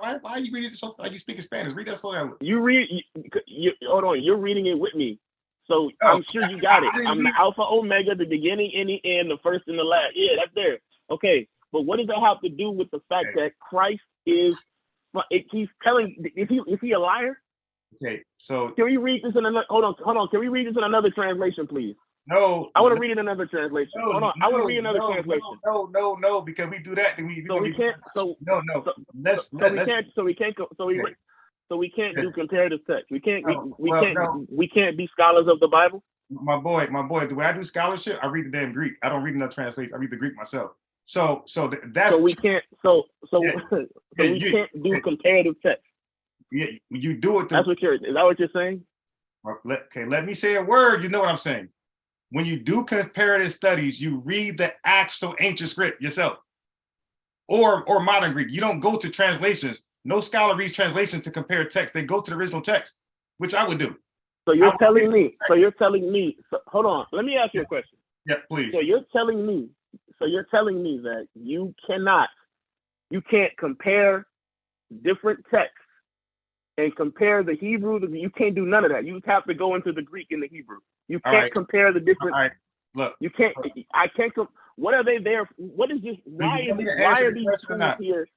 Why are you reading it so like you speaking Spanish? Read that slow down. Hold on. You're reading it with me. So I'm sure you got it. I'm the Alpha Omega, the beginning and the end, the first and the last. Yeah, that's there. Okay. But what does that have to do with the fact that Christ is, he's telling, is he a liar? Okay, so Can we read this in another? Hold on. Can we read this in another translation, please? no, I want to read it in another translation. no, Hold on. I want to read another translation. no, because we do that, then we So we can't. So no. so, Let's so we can't. So we can't. Okay. So we can't do Yes. comparative text. We can't. No, We well, can't. no. We can't be scholars of the Bible. My boy, the way I do scholarship, I read the damn Greek. I don't read another translation. I read the Greek myself. So that's So we can't. So Yeah. so Yeah, we can't do comparative text. yeah, you do it That's through. what you're. Is that what you're saying? Okay, let me say a word. You know what I'm saying. When you do comparative studies, you read the actual ancient script yourself, or modern Greek. You don't go to translations. No scholar reads translations to compare text. They go to the original text, which I would do. So I you're would telling read me. the So text. you're telling me. So, hold on. Let me ask you a question. Yeah, please. So you're telling me. So you're telling me that you can't compare different texts and compare the Hebrew. You can't do none of that. You have to go into the Greek and the Hebrew. You All can't right. compare the different. All right. Look. You can't. I can't. What are they there? What is this? Why you want me to why answer are the these question or tools not? here?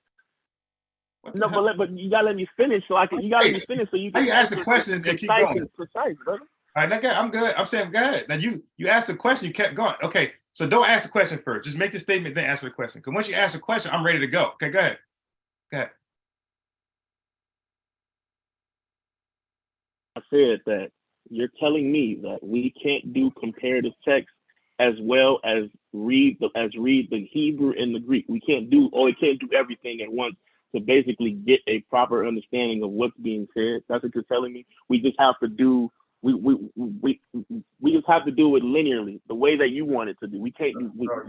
What the No, hell? but you gotta let me finish so I can. You gotta let me finish so you How can you ask a answer question and keep concise going? and precise, brother. All right, now, I'm good. I'm saying go ahead. Now you asked the question, you kept going. Okay, so don't ask the question first. Just make your statement, then answer the question. Because once you ask the question, I'm ready to go. Okay, go ahead. Go ahead. I said that you're telling me that we can't do comparative text as well as read the Hebrew and the Greek. We can't do everything at once to basically get a proper understanding of what's being said. That's what you're telling me. We just have to do we just have to do it linearly, the way that you want it to do. We can't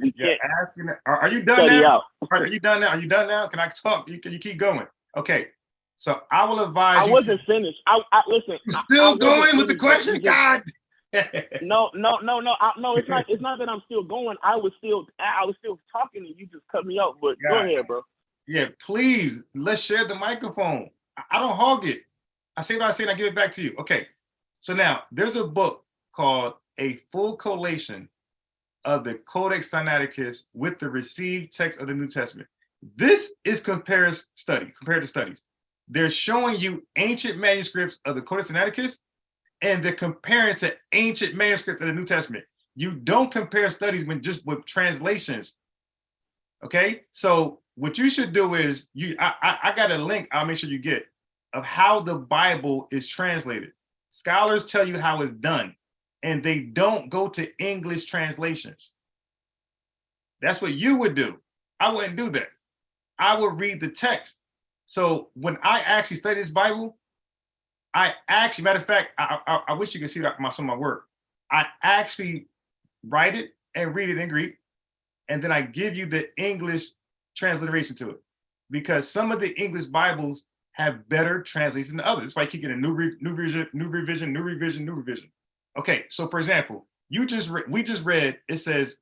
we can't asking. Are you done study now? out. Are you done now? Are you done now? Can I talk? You keep going. Okay. So I will advise I you. wasn't finished. I listen. You still I going with the finished, question? God. No. It's not. It's not that I'm still going. I was still talking and you just cut me off. But go ahead, bro. Yeah, please. Let's share the microphone. I don't hog it. I say what I say and I give it back to you. Okay. So now there's a book called A Full Collation of the Codex Sinaiticus with the received text of the New Testament. This is comparative studies. They're showing you ancient manuscripts of the Codex Sinaiticus and they're comparing to ancient manuscripts of the New Testament. You don't compare studies with translations. Okay, so what you should do is I got a link I'll make sure you get of how the Bible is translated. Scholars tell you how it's done, and they don't go to English translations. That's what you would do. I wouldn't do that. I would read the text. So when I actually study this Bible, matter of fact, I wish you could see some of my work. I actually write it and read it in Greek, and then I give you the English transliteration to it. Because some of the English Bibles have better translations than others. That's why I keep getting new revision. Okay, so for example, we just read, it said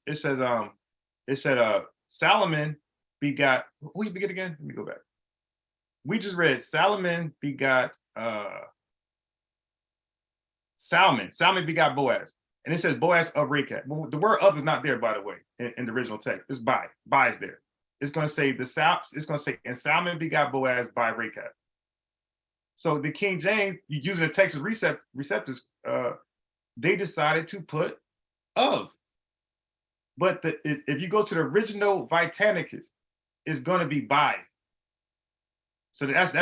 Solomon begot, who you beget again? Let me go back. We just read Solomon begot Salmon begot Boaz. And it says Boaz of Rechab. Well, the word of is not there, by the way, in the original text. It's by. By is there. It's going to say and Salmon begot Boaz by Rechab. So the King James, using the Texas receptors, they decided to put of. But if you go to the original Vitanicus, it's going to be by. So that's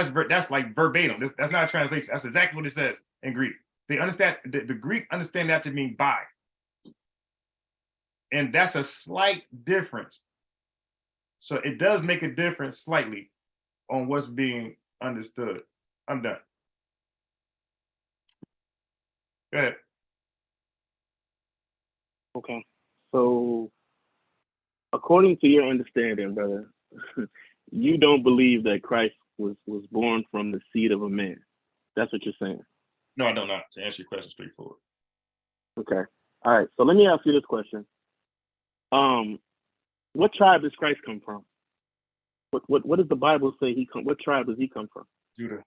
like verbatim. That's not a translation. That's exactly what it says in Greek. They understand the Greek understand that to mean by. And that's a slight difference. So it does make a difference slightly on what's being understood. I'm done. Go ahead. Okay. So according to your understanding, brother, you don't believe that Christ was born from the seed of a man. That's what you're saying. No, I don't not. To answer your question straightforward. Okay. All right. So let me ask you this question. What tribe does Christ come from? What does the Bible say what tribe does he come from? Judah.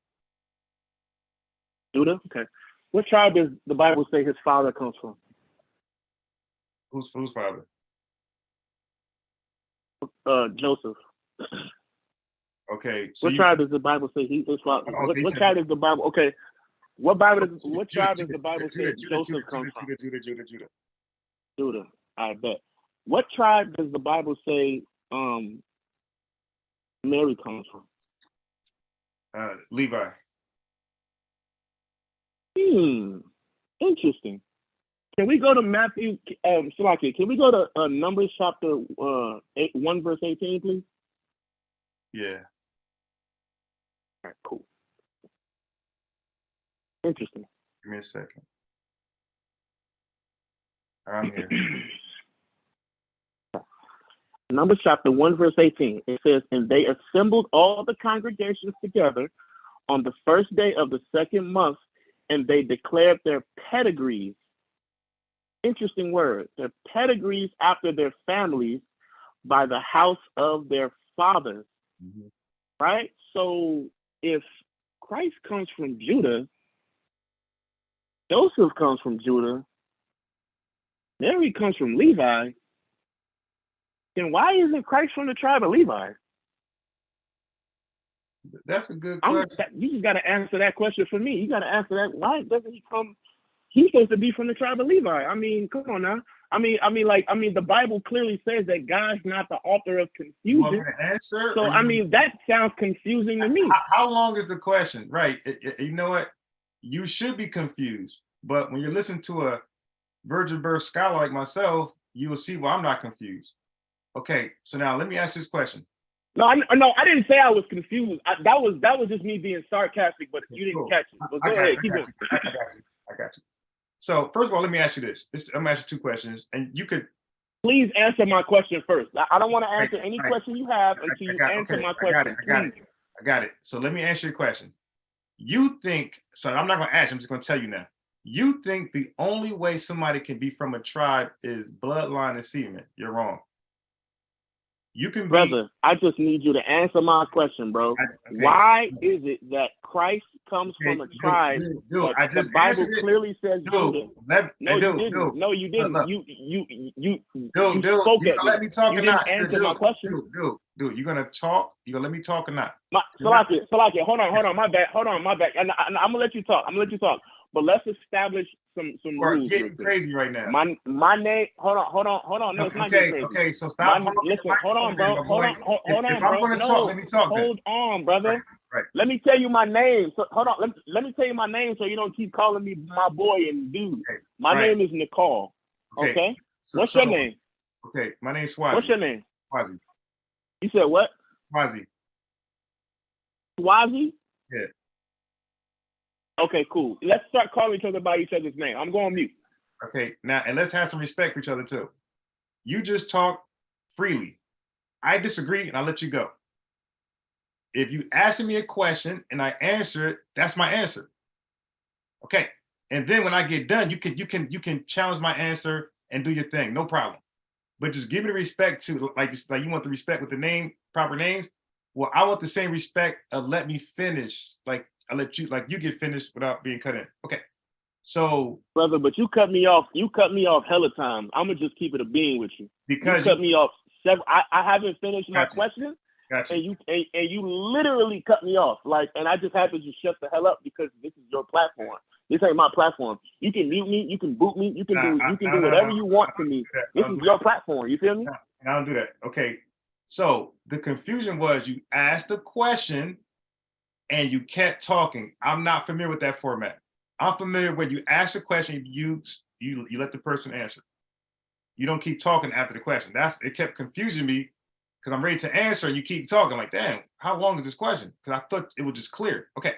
Judah? Okay. What tribe does the Bible say his father comes from? Who's father? Joseph. Okay. So what tribe does the Bible say his father? Okay, what tribe does the Bible? Okay. What tribe does the Bible say Joseph comes from? Judah. Judah. I bet. What tribe does the Bible say Mary comes from? Levi. Interesting. Can we go to Matthew? Salaki, can we go to Numbers chapter 1 verse 18, please? Yeah. All right, cool. Interesting. Give me a second. I'm here. Numbers chapter 1 verse 18. It says, and they assembled all the congregations together on the first day of the second month, and they declared their pedigrees. Interesting word. Their pedigrees after their families by the house of their fathers. Mm-hmm. Right? So if Christ comes from Judah, Joseph comes from Judah, Mary comes from Levi, then why isn't Christ from the tribe of Levi? That's a good question. You just got to answer that question for me. You got to answer that. Why doesn't he come? He's supposed to be from the tribe of Levi. I mean, come on now. I mean, the Bible clearly says that God's not the author of confusion. You want me to answer? So, I mean, that sounds confusing to me. How long is the question? Right. You know what? You should be confused. But when you listen to a virgin birth scholar like myself, you will see why I'm not confused. Okay. So now let me ask this question. No, I didn't say I was confused. That was just me being sarcastic, but you didn't catch it. But go ahead, keep going. I got you. So first of all, let me ask you this. I'm gonna ask you two questions, and you could please answer my question first. I don't want to answer any question you have until you answer my question. I got it. So let me answer your question. You think, so I'm not gonna ask you, I'm just gonna tell you now. You think the only way somebody can be from a tribe is bloodline and semen. You're wrong. You can be, brother, I just need you to answer my question, bro. Why is it that Christ comes from a tribe? Dude, I just the Bible clearly says Judah. No, you didn't. Look. You spoke at me. Let me talk you or didn't not? answer my question. Dude, you're gonna talk. You're gonna let me talk or not? Salaki, hold on, my bad. And I'm gonna let you talk. But let's establish some rules. You're getting crazy right now. My name. Hold on. No, it's not getting crazy. Okay. So stop. Listen. Hold on, bro. Hold on, if bro. I'm going to talk, let me talk. Hold on, brother. Right. Let me tell you my name. So hold on. Let me tell you my name so you don't keep calling me my boy and dude. Okay. My name is Nicole. Okay. What's your name? Okay. My name's Swazi. What's your name? Swazi. You said what? Swazi. Swazi? Yeah. Okay, cool. Let's start calling each other by each other's name. I'm going mute. Okay, now, and let's have some respect for each other too. You just talk freely. I disagree and I'll let you go. If you ask me a question and I answer it, that's my answer. Okay. And then when I get done, you can challenge my answer and do your thing. No problem. But just give me the respect to like you want the respect with the proper names. Well, I want the same respect of let me finish. Like I'll let you get finished without being cut in. Okay. So brother, but you cut me off. You cut me off hella time. I'm gonna just keep it a being with you. Because you cut me off. I haven't finished my question. Gotcha. And you literally cut me off. And I just had to just shut the hell up because this is your platform. This ain't my platform. You can mute me, you can boot me, you can do whatever you want to me. This is your platform. You feel me? I don't do that. Okay. So the confusion was you asked a question and you kept talking. I'm not familiar with that format. I'm familiar when you ask a question, you let the person answer. You don't keep talking after the question. It kept confusing me because I'm ready to answer and you keep talking. I'm like, damn, how long is this question? Because I thought it was just clear. Okay.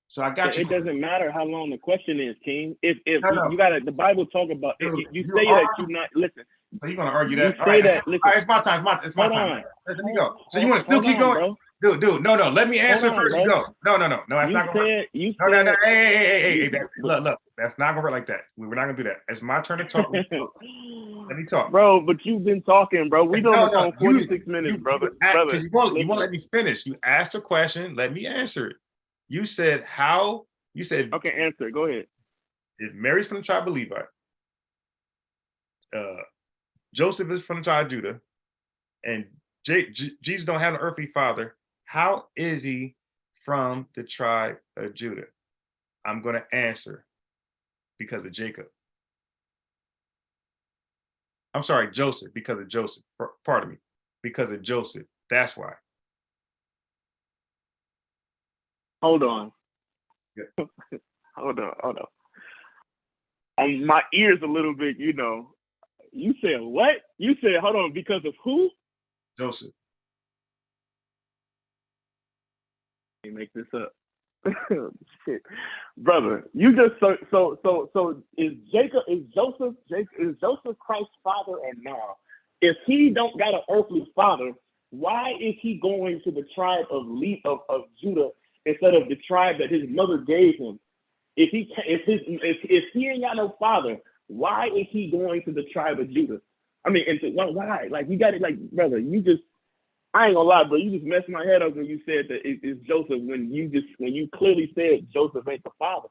So I got you. It doesn't matter how long the question is, King. If you got the Bible talk about Dude, you say that you not listen. So you're gonna argue that? You say that. Listen, all right, it's my time. It's my time. Let me go. So you want to still keep going? Bro. Dude, no. Let me answer first. You go. No. That's not gonna work. No. Hey. Look. That's not gonna work like that. We're not gonna do that. It's my turn to talk. Let me talk, bro. But you've been talking, bro. We doing this on 46 minutes, brother. Because you won't let me finish. You asked a question. Let me answer it. You said how. You said okay. Answer. Go ahead. If Mary's from the tribe of Levi, Joseph is from the tribe of Judah, and Jesus don't have an earthly father, how is he from the tribe of Judah? I'm going to answer because of Jacob. I'm sorry, Joseph, because of Joseph. Pardon me, because of Joseph. That's why. Hold on. Yeah. Hold on. My ears a little bit, You said what? You said, hold on, because of who? Joseph. Let me make this up. Shit. Brother, you just so is Joseph Christ's father? And now, if he don't got an earthly father, why is he going to the tribe of Judah instead of the tribe that his mother gave him? If he ain't got no father, why is he going to the tribe of Judah? I mean, why? Like, you got it, like, brother, I ain't gonna lie, bro. You just messed my head up when you said that it's Joseph when you clearly said Joseph ain't the father.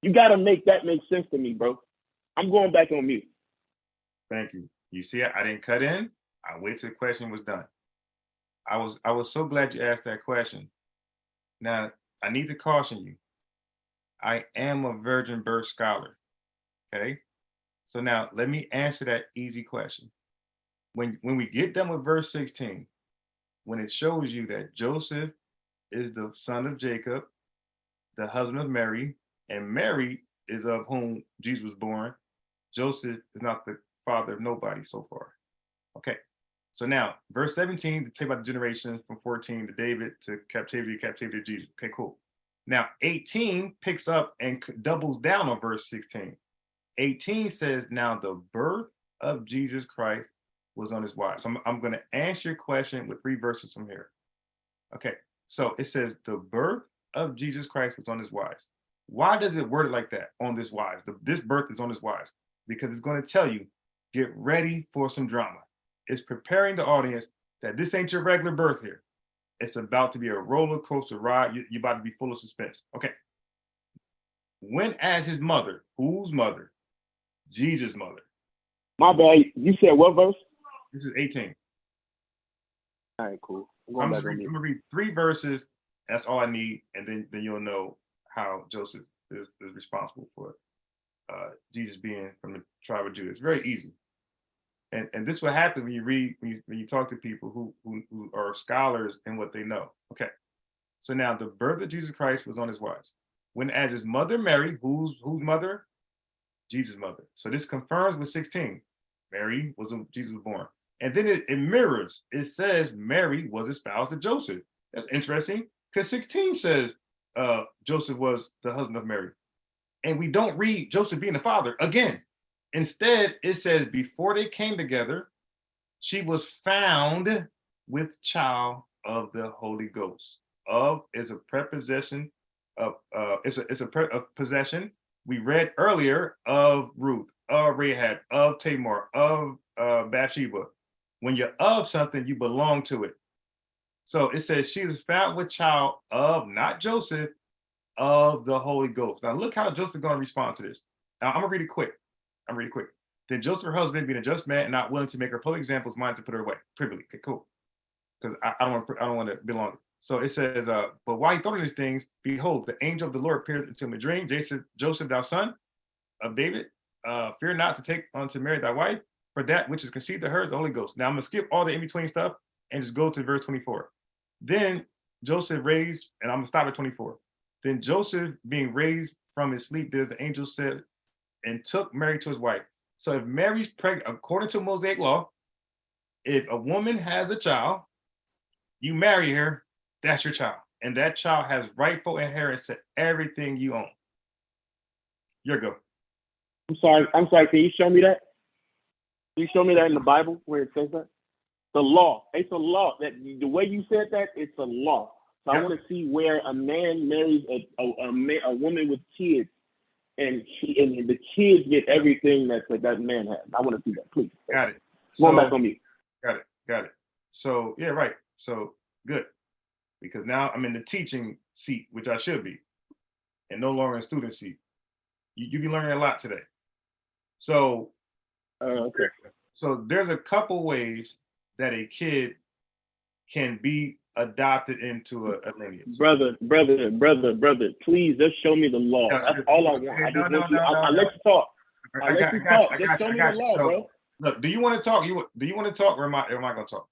You gotta make that make sense to me, bro. I'm going back on mute. Thank you. You see, I didn't cut in. I waited till the question was done. I was so glad you asked that question. Now, I need to caution you. I am a virgin birth scholar. Okay? So now let me answer that easy question. When we get done with verse 16, when it shows you that Joseph is the son of Jacob, the husband of Mary, and Mary is of whom Jesus was born, Joseph is not the father of nobody so far. Okay. So now, verse 17, to tell about the generations from 14 to David to captivity to Jesus. Okay, cool. Now, 18 picks up and doubles down on verse 16. 18 says, now the birth of Jesus Christ was on his wives. So I'm going to answer your question with 3 verses from here. Okay, so it says the birth of Jesus Christ was on his wives. Why does it word it like that, on this wives? This birth is on his wives, because it's going to tell you, get ready for some drama. It's preparing the audience that this ain't your regular birth here. It's about to be a roller coaster ride. You're about to be full of suspense. Okay. When as his mother, whose mother? Jesus' mother. My bad. You said what verse? This is 18. All right, cool. I'm going to read 3 verses. That's all I need. And then you'll know how Joseph is responsible for Jesus being from the tribe of Judah. It's very easy. And this will happen when you read, when you talk to people who are scholars in what they know. Okay. So now the birth of Jesus Christ was on his wives. When as his mother Mary, whose mother? Jesus' mother. So this confirms with 16. Mary was when Jesus was born. And then it mirrors. It says Mary was espoused to Joseph. That's interesting, because 16 says Joseph was the husband of Mary. And we don't read Joseph being the father again. Instead, it says before they came together, she was found with child of the Holy Ghost. Of is a preposition of it's a possession. We read earlier of Ruth, of Rahab, of Tamar, of Bathsheba. When you're of something, you belong to it. So it says she was found with child of, not Joseph, of the Holy Ghost. Now look how Joseph is going to respond to this. Now I'm gonna read it quick. Then Joseph, her husband, being a just man and not willing to make her public examples, minded to put her away privily. Okay, cool. Because I don't want to belong. So it says, but while he thought of these things, behold, the angel of the Lord appeared unto him in a dream. Joseph, thou son of David, fear not to take unto Mary thy wife, for that which is conceived of her is the Holy Ghost. Now I'm gonna skip all the in-between stuff and just go to verse 24. Then Joseph raised, and I'm gonna stop at 24. Then Joseph, being raised from his sleep, there's the angel said, and took Mary to his wife. So if Mary's pregnant, according to Mosaic law, if a woman has a child, you marry her, that's your child. And that child has rightful inheritance to everything you own. Your go. I'm sorry. Can you show me that? Can you show me that in the Bible where it says that? The law. It's a law. That the way you said that, it's a law. So yep. I want to see where a man marries a woman with kids, and the kids get everything that man has. I want to see that, please. Got it. Going back on me. Got it. So yeah, right. So good, because now I'm in the teaching seat, which I should be, and no longer in student seat. You be learning a lot today. So okay. So there's a couple ways that a kid can be adopted into a lineage. Brother, please just show me the law. That's all I want. I just want you. I'll let you talk. I'll let you talk. Just show me the law, bro. Look, do you want to talk? Do you want to talk, or am I going to talk?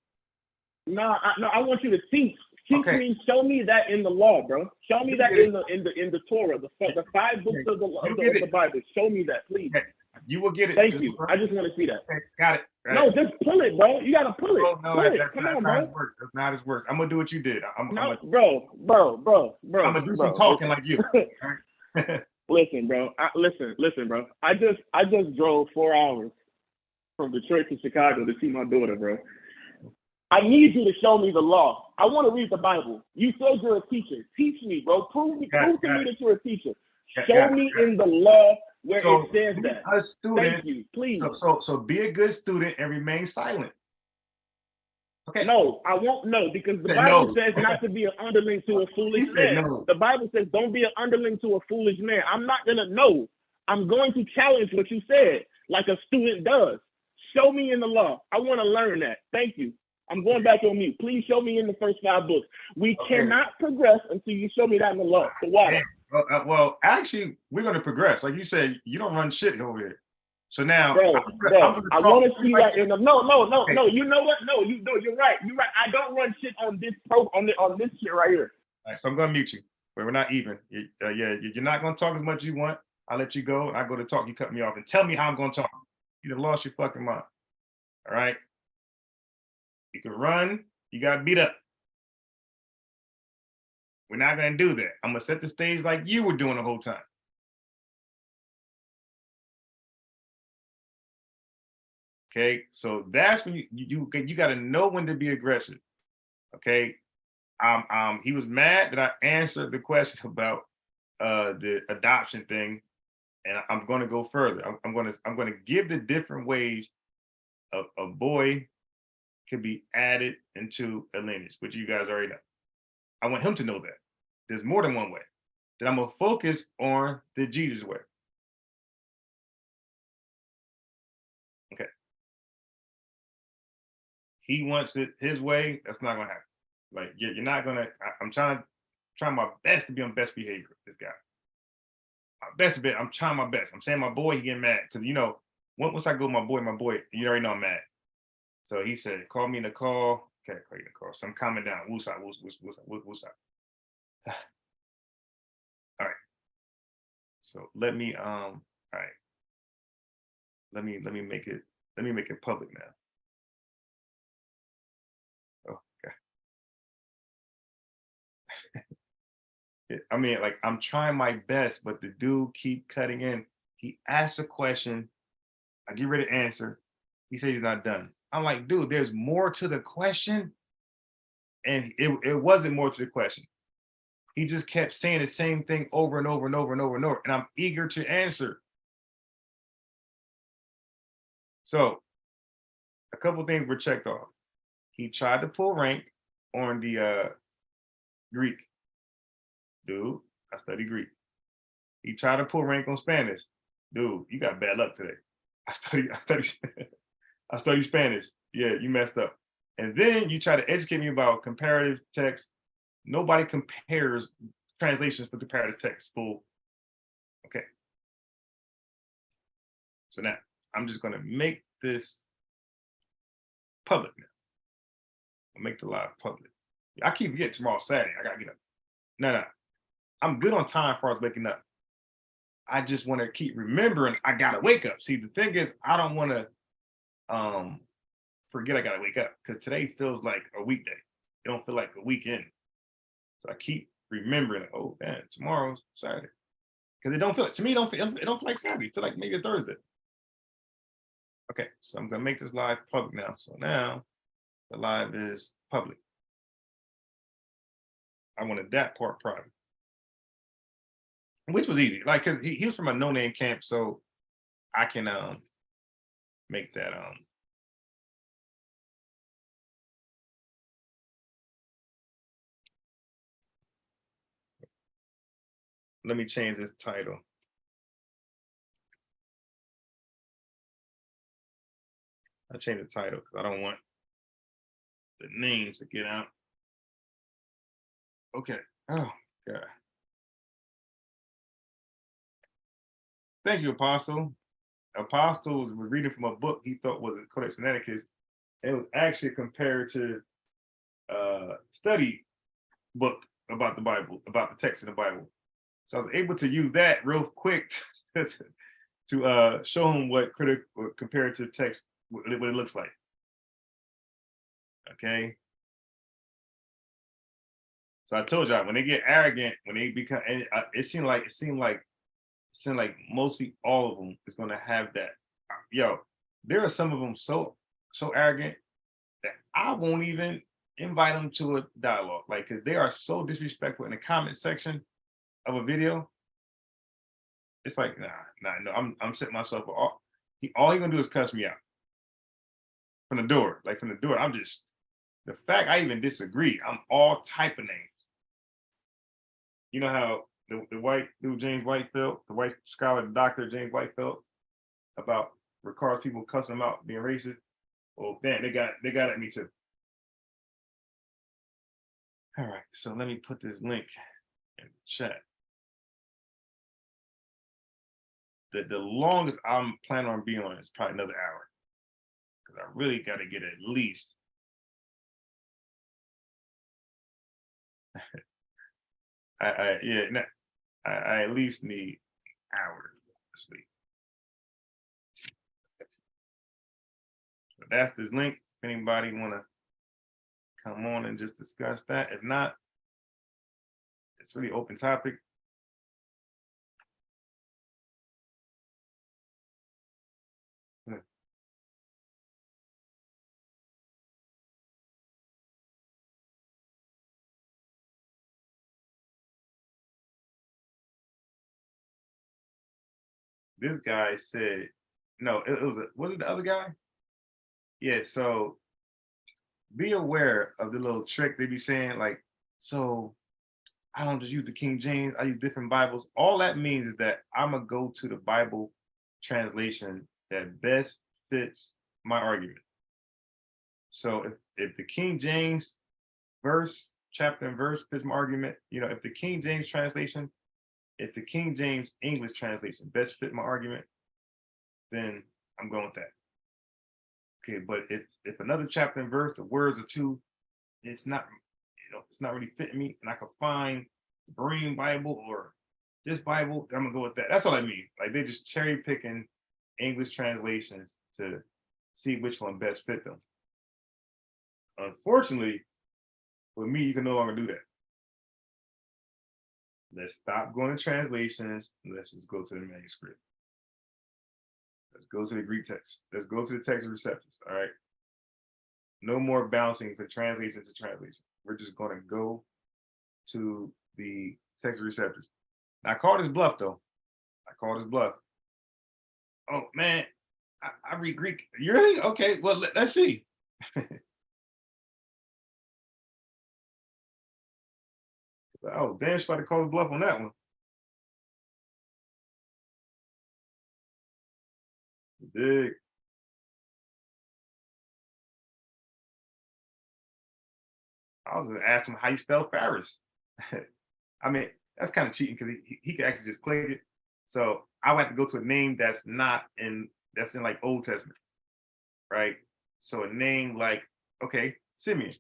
No, I want you to teach. Teach Okay. me. Show me that in the law, bro. Show me that in the Torah, the 5 books of the Bible. Show me that, please. Okay. You will get it. Thank you. I just want to see that. Okay. Got it. Right. No, just pull it, bro. You gotta pull it. Oh, no, that's Come not, on, not bro. his work. That's not his work. I'm gonna do what you did. Bro. I'm gonna do some talking like you. Listen, bro. Listen, bro. I just drove 4 hours from Detroit to Chicago to see my daughter, bro. I need you to show me the law. I want to read the Bible. You said you're a teacher. Teach me, bro. Prove to me that you're a teacher. Show me in the law where it says that. A student, thank you, please. So be a good student and remain silent. Okay. No, I won't know, because the Bible says not to be an underling to a foolish man. No. The Bible says don't be an underling to a foolish man. I'm not gonna know. I'm going to challenge what you said, like a student does. Show me in the law. I want to learn that. Thank you. I'm going back on mute. Please show me in the first 5 books. We cannot progress until you show me that in the law. So why? Well, actually, we're going to progress. Like you said, you don't run shit over here. So now, bro, I want to see that in the no. You know what? No, you're right. You're right. I don't run shit on this on this shit right here. All right, so I'm going to mute you. But we're not even. You're not going to talk as much as you want. I'll let you go. I go to talk. You cut me off and tell me how I'm going to talk. You done lost your fucking mind. All right. You can run. You got beat up. We're not going to do that. I'm going to set the stage like you were doing the whole time. Okay, so that's when you got to know when to be aggressive. Okay, he was mad that I answered the question about the adoption thing, and I'm going to go further. I'm going to give the different ways a boy could be added into a lineage, which you guys already know. I want him to know that there's more than one way. That I'm gonna focus on the Jesus way. Okay. He wants it his way. That's not gonna happen. Like you're not gonna. I'm trying my best to be on best behavior with this guy. I'm trying my best. I'm saying my boy, he getting mad because once I go my boy, you already know I'm mad. So he said, call me in the call. Okay, call you in the call. So I'm calming down. Woosah. All right. So let me all right. Let me make it public now. Oh, okay. I mean, like I'm trying my best, but the dude keep cutting in. He asks a question. I get ready to answer. He says he's not done. I'm like, dude, there's more to the question. And it wasn't more to the question. He just kept saying the same thing over and over and over and over and over. And I'm eager to answer. So a couple things were checked off. He tried to pull rank on the Greek. Dude, I study Greek. He tried to pull rank on Spanish. Dude, you got bad luck today. I study Spanish. Yeah, you messed up. And then you try to educate me about comparative text. Nobody compares translations for comparative text. Fool. Okay. So now I'm just going to make this public now. I'll make the live public. I keep forgetting tomorrow's Saturday. I got to get up. No. I'm good on time as far as waking up. I just want to keep remembering I got to wake up. See, the thing is, I don't want to forget I got to wake up because today feels like a weekday. It don't feel like a weekend. So I keep remembering, oh, man, tomorrow's Saturday. Because it don't feel, to me, it don't feel like Saturday. It feel like maybe a Thursday. Okay, so I'm going to make this live public now. So now the live is public. I wanted that part private. Which was easy, like, because he was from a no-name camp, so I can make that let me change this title. I change the title because I don't want the names to get out. Okay. Oh God. Thank you, Apostle. Apostle was reading from a book he thought was a Codex Sinaiticus. And it was actually a comparative study book about the Bible, about the text in the Bible. So I was able to use that real quick to show him what comparative text, what it looks like. Okay. So I told y'all, when they get arrogant, when they become, and it seemed like mostly all of them is going to have that. Yo, there are some of them so arrogant that I won't even invite them to a dialogue, like, because they are so disrespectful in the comment section of a video. It's like, no, I'm setting myself up. All he gonna do is cuss me out from the door. Like, from the door, I'm just, the fact I even disagree, I'm all type of names. You know how the white dude James White felt, the white scholar, the doctor James White felt about Ricard's people cussing him out being racist. Well, man, they got at me too. All right, so let me put this link in the chat. The longest I'm planning on being on is probably another hour, because I really got to get at least I at least need an hour to sleep. So that's this link. If anybody want to come on and just discuss that. If not, it's really open topic. This guy said, no, was it the other guy? Yeah, so be aware of the little trick they be saying, like, so I don't just use the King James, I use different Bibles. All that means is that I'm gonna go to the Bible translation that best fits my argument. So if the King James verse, chapter and verse fits my argument, if the King James translation, if the King James English translation best fit my argument, then I'm going with that. Okay, but if another chapter and verse, the words are too, it's not really fitting me, and I can find the Berean Bible or this Bible, I'm gonna go with that. That's all I mean. Like, they're just cherry picking English translations to see which one best fit them. Unfortunately, with me, you can no longer do that. Let's stop going to translations. Let's just go to the manuscript. Let's go to the Greek text. Let's go to the text of receptors. All right. No more bouncing from translation to translation. We're just going to go to the text of receptors. Now, I call this bluff, though. I call this bluff. Oh, man, I read Greek. You really? Okay, well, let's see. Oh, damn, she's about to call his bluff on that one. Dig. I was gonna ask him how you spell Faris. I mean, that's kind of cheating because he could actually just click it. So I would have to go to a name that's in like Old Testament, right? So a name like, okay, Simeon.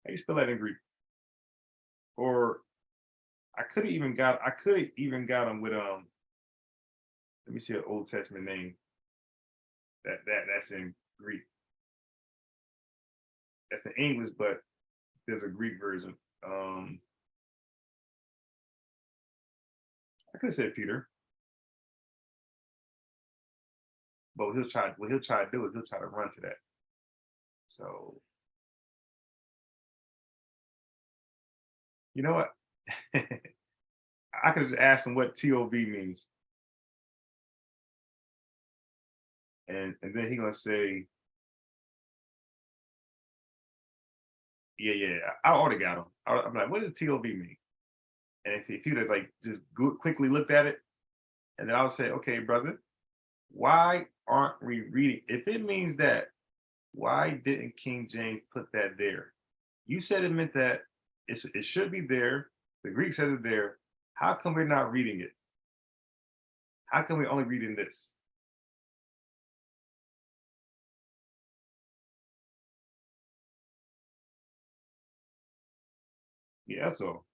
How you spell that in Greek? Or I could have even got him with let me see an Old Testament name that's in Greek. That's in English, but there's a Greek version. I could have said Peter, but what he'll try to do is he'll try to run to that. So you know what? I could just ask him what TOV means, and then he's gonna say, yeah. I already got him. I'm like, what does TOV mean? And if he'd have like just quickly looked at it, and then I would say, okay, brother, why aren't we reading? If it means that Why didn't King James put that there? You said it meant that it should be there. The Greek says it there. How come we're not reading it? How come we're only reading this? Yeah, that's all.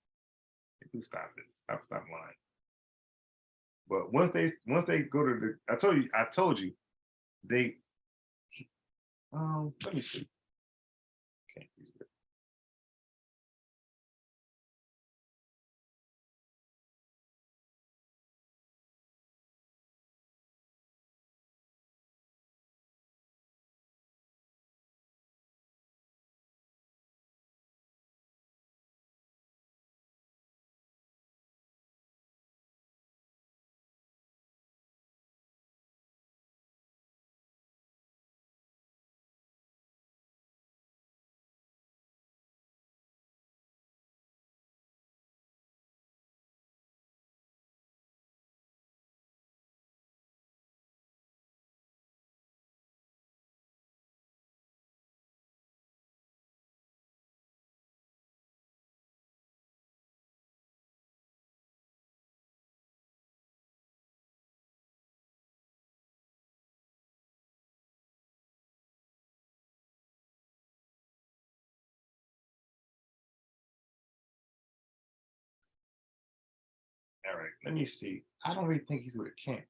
You stop it. Stop lying. But once they go to the, I told you, they let me see. Okay. All right, let me see. I don't really think he's with a camp.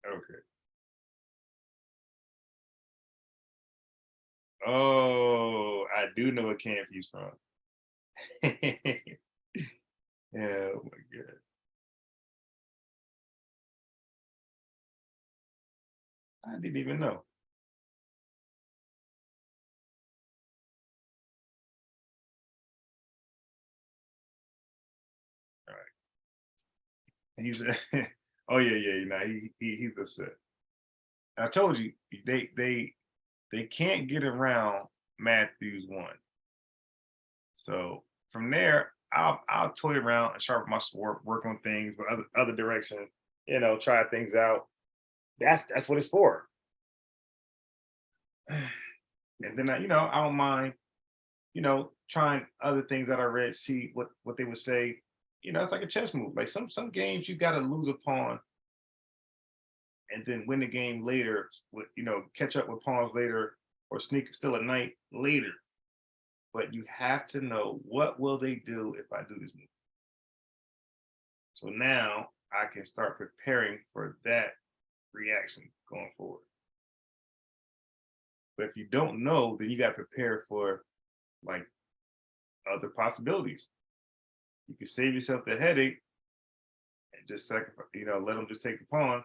Okay. Oh, I do know what camp he's from. Yeah, oh my god. I didn't even know. All right. He's oh yeah, you know, he's upset. I told you they can't get around Matthews 1. So from there, I'll toy around and sharpen my sword, work on things, but other direction, try things out. That's what it's for. And then I don't mind, trying other things that I read, see what they would say. It's like a chess move. Like some games you gotta lose a pawn and then win the game later with catch up with pawns later or sneak still a knight later. But you have to know what will they do if I do this move. So now I can start preparing for that reaction going forward. But if you don't know, then you got to prepare for like other possibilities. You can save yourself the headache and just sacrifice, let them just take the pawn.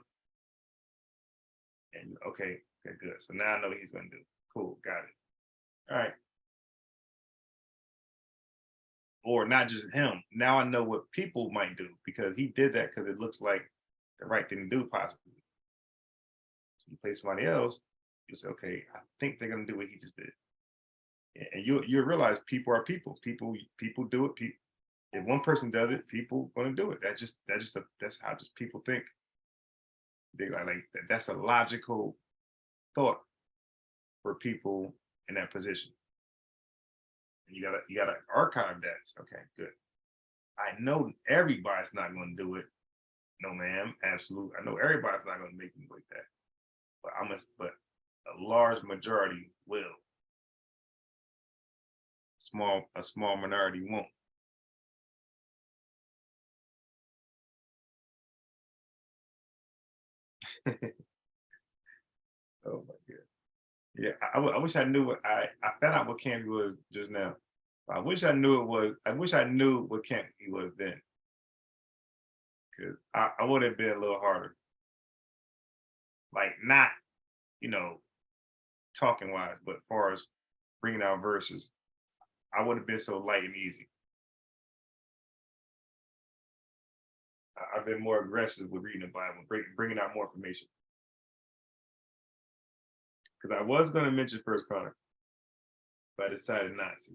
And okay, good. So now I know what he's gonna do. Cool, got it. All right. Or not just him. Now I know what people might do because he did that because it looks like the right thing to do, possibly. So you play somebody else, you say, okay, I think they're gonna do what he just did. And you realize people are people. People do it. If one person does it, people gonna do it. That's how just people think. They like that's a logical thought for people in that position. And you gotta archive that. Okay, good. I know everybody's not gonna do it. No, ma'am, absolute. I know everybody's not gonna make me like that. But a large majority will. A small minority won't. Oh my god. Yeah, I wish I knew what I found out what camp he was just now. I wish I knew it was. I wish I knew what camp he was then, because I would have been a little harder. Like not, you know, talking wise, but as far as bringing out verses, I would have been so light and easy. I've been more aggressive with reading the Bible, bringing out more information. Because I was going to mention First Chronicles, but I decided not to.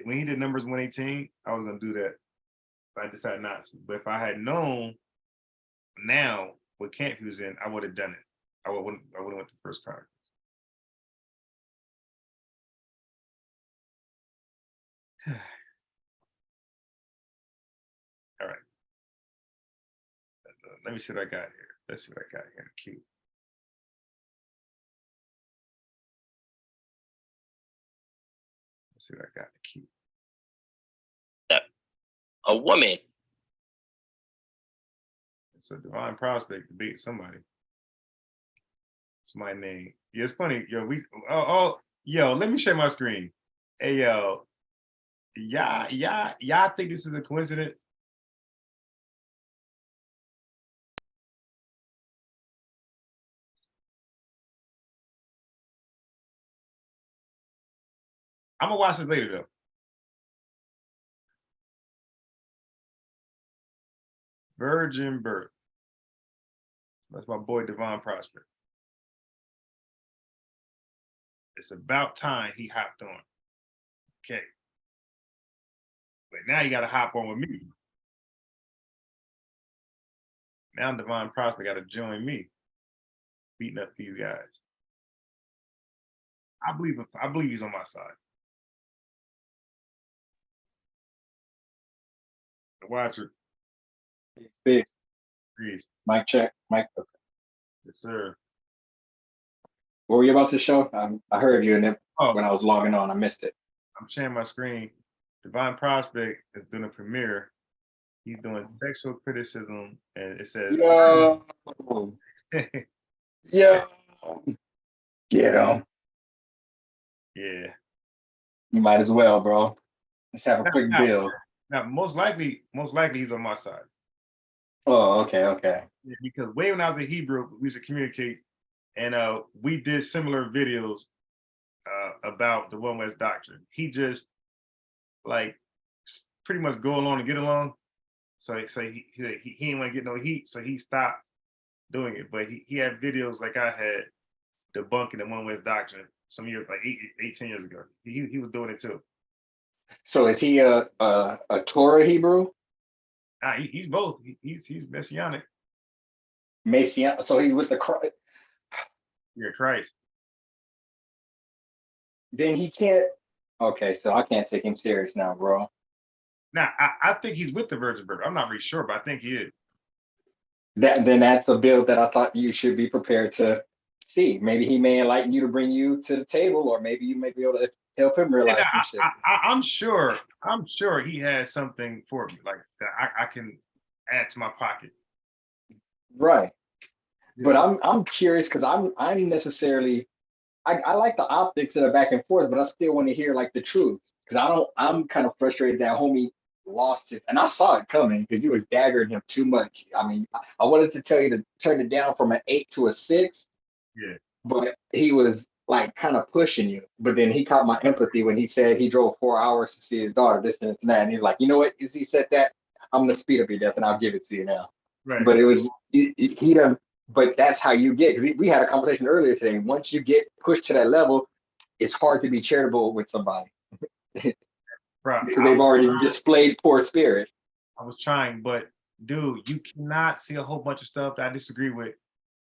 When he did Numbers 118, I was going to do that, but I decided not to. But if I had known now what camp he was in, I would have done it. I would have went to First Chronicles. All right. Let me see what I got here. Let's see what I got here. Cute. Let's see what I got. Cute. A woman. It's a divine prospect to beat somebody. It's my name. Yeah, it's funny. Yo, yo, let me share my screen. Hey, yo, y'all think this is a coincidence? I'm gonna watch this later though. Virgin birth. That's my boy Divine Prospect. It's about time he hopped on. Okay. But now you gotta hop on with me. Now Divine Prospect gotta join me. Beating up these guys. I believe he's on my side. Watch it. Big. Please. Mic check. Mic. Yes, sir. What were you about to show? I heard you, and then Oh, when I was logging on, I missed it. I'm sharing my screen. Divine Prospect is doing a premiere. He's doing sexual criticism, and it says, Yo, yo, get him. yeah. You might as well, bro. Let's have a quick Now, build. now, most likely he's on my side. Oh, okay. Because way when I was in Hebrew, we used to communicate, and we did similar videos about the One West doctrine. He just like pretty much go along and get along. So he didn't want to get no heat, so he stopped doing it. But he had videos like I had debunking the One West doctrine some years, like 18 years ago. He was doing it too. So is he a Torah Hebrew? He's both. He's messianic. Messianic. So he's with the Christ. Yeah, Christ. Then he can't. Okay, so I can't take him serious now, bro. Now I think he's with the Virgin Birth. I'm not really sure, but I think he is. Then that's a build that I thought you should be prepared to see. Maybe he may enlighten you to bring you to the table, or maybe you may be able to help him realize some shit. I'm sure he has something for me, like that I can add to my pocket. Right. But I'm curious because I'm necessarily I like the optics that are back and forth, but I still want to hear like the truth. Because I'm kind of frustrated that homie lost it. And I saw it coming because you were daggering him too much. I mean, I wanted to tell you to turn it down from an 8 to a 6. Yeah. But he was like kind of pushing you. But then he caught my empathy when he said he drove 4 hours to see his daughter, this and that. And he's like, you know what? As he said that, I'm gonna speed up your death and I'll give it to you now. Right. But it was he done. But that's how you get. We had a conversation earlier today. Once you get pushed to that level, it's hard to be charitable with somebody Right. because they've already displayed poor spirit. I was trying, but dude, you cannot see a whole bunch of stuff that I disagree with,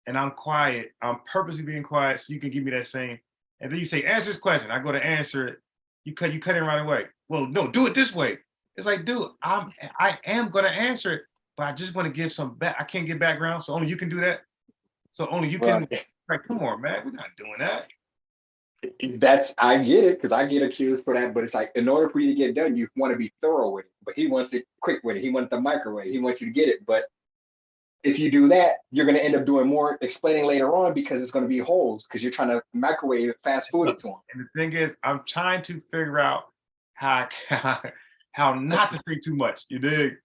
and I'm quiet. I'm purposely being quiet so you can give me that same. And then you say, answer this question. I go to answer it. You cut it right away. Well, no, do it this way. It's like, dude, I am gonna answer it, but I just want to give some back. I can't get background, so only you can do that. So only you can. Right. Like, come on, man, we're not doing that. I get it because I get accused for that. But it's like, in order for you to get it done, you want to be thorough with it. But he wants it quick with it. He wants the microwave. He wants you to get it. But if you do that, you're going to end up doing more explaining later on because it's going to be holes because you're trying to microwave fast food it to him. And the thing is, I'm trying to figure out how not to think too much. You dig?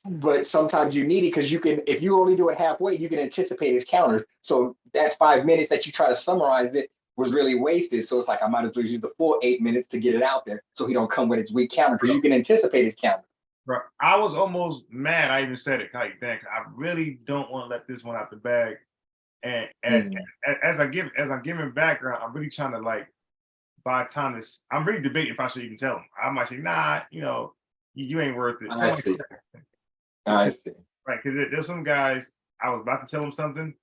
But sometimes you need it because you can, if you only do it halfway, you can anticipate his counters. So that 5 minutes that you try to summarize it was really wasted. So it's like, I might as well use the full 8 minutes to get it out there so he don't come with his weak counter because you can anticipate his counter. Bro, I was almost mad. I even said it, like, dang, I really don't want to let this one out the bag. And as I'm giving background, I'm really trying to like by the time this, I'm really debating if I should even tell him. I might say, nah, you ain't worth it. I see. I see. Right, because there's some guys I was about to tell him something,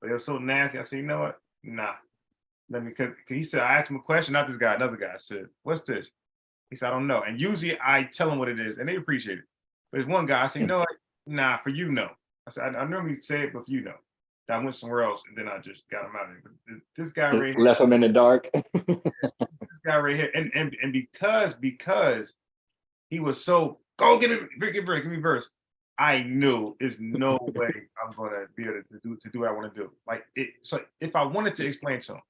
but it was so nasty. I said, you know what? Nah, let me. Because he said, I asked him a question, not this guy. Another guy said, "What's this?" He said, "I don't know." And usually I tell them what it is, and they appreciate it. But there's one guy I said, you know what? Nah, for you, no. I said, I normally say it, but for you, no. I went somewhere else, and then I just got him out of it. But this guy right here, Left him in the dark. this guy right here, and because he was so go give me verse. I knew there's no way I'm gonna be able to do what I want to do. Like it. So if I wanted to explain to him,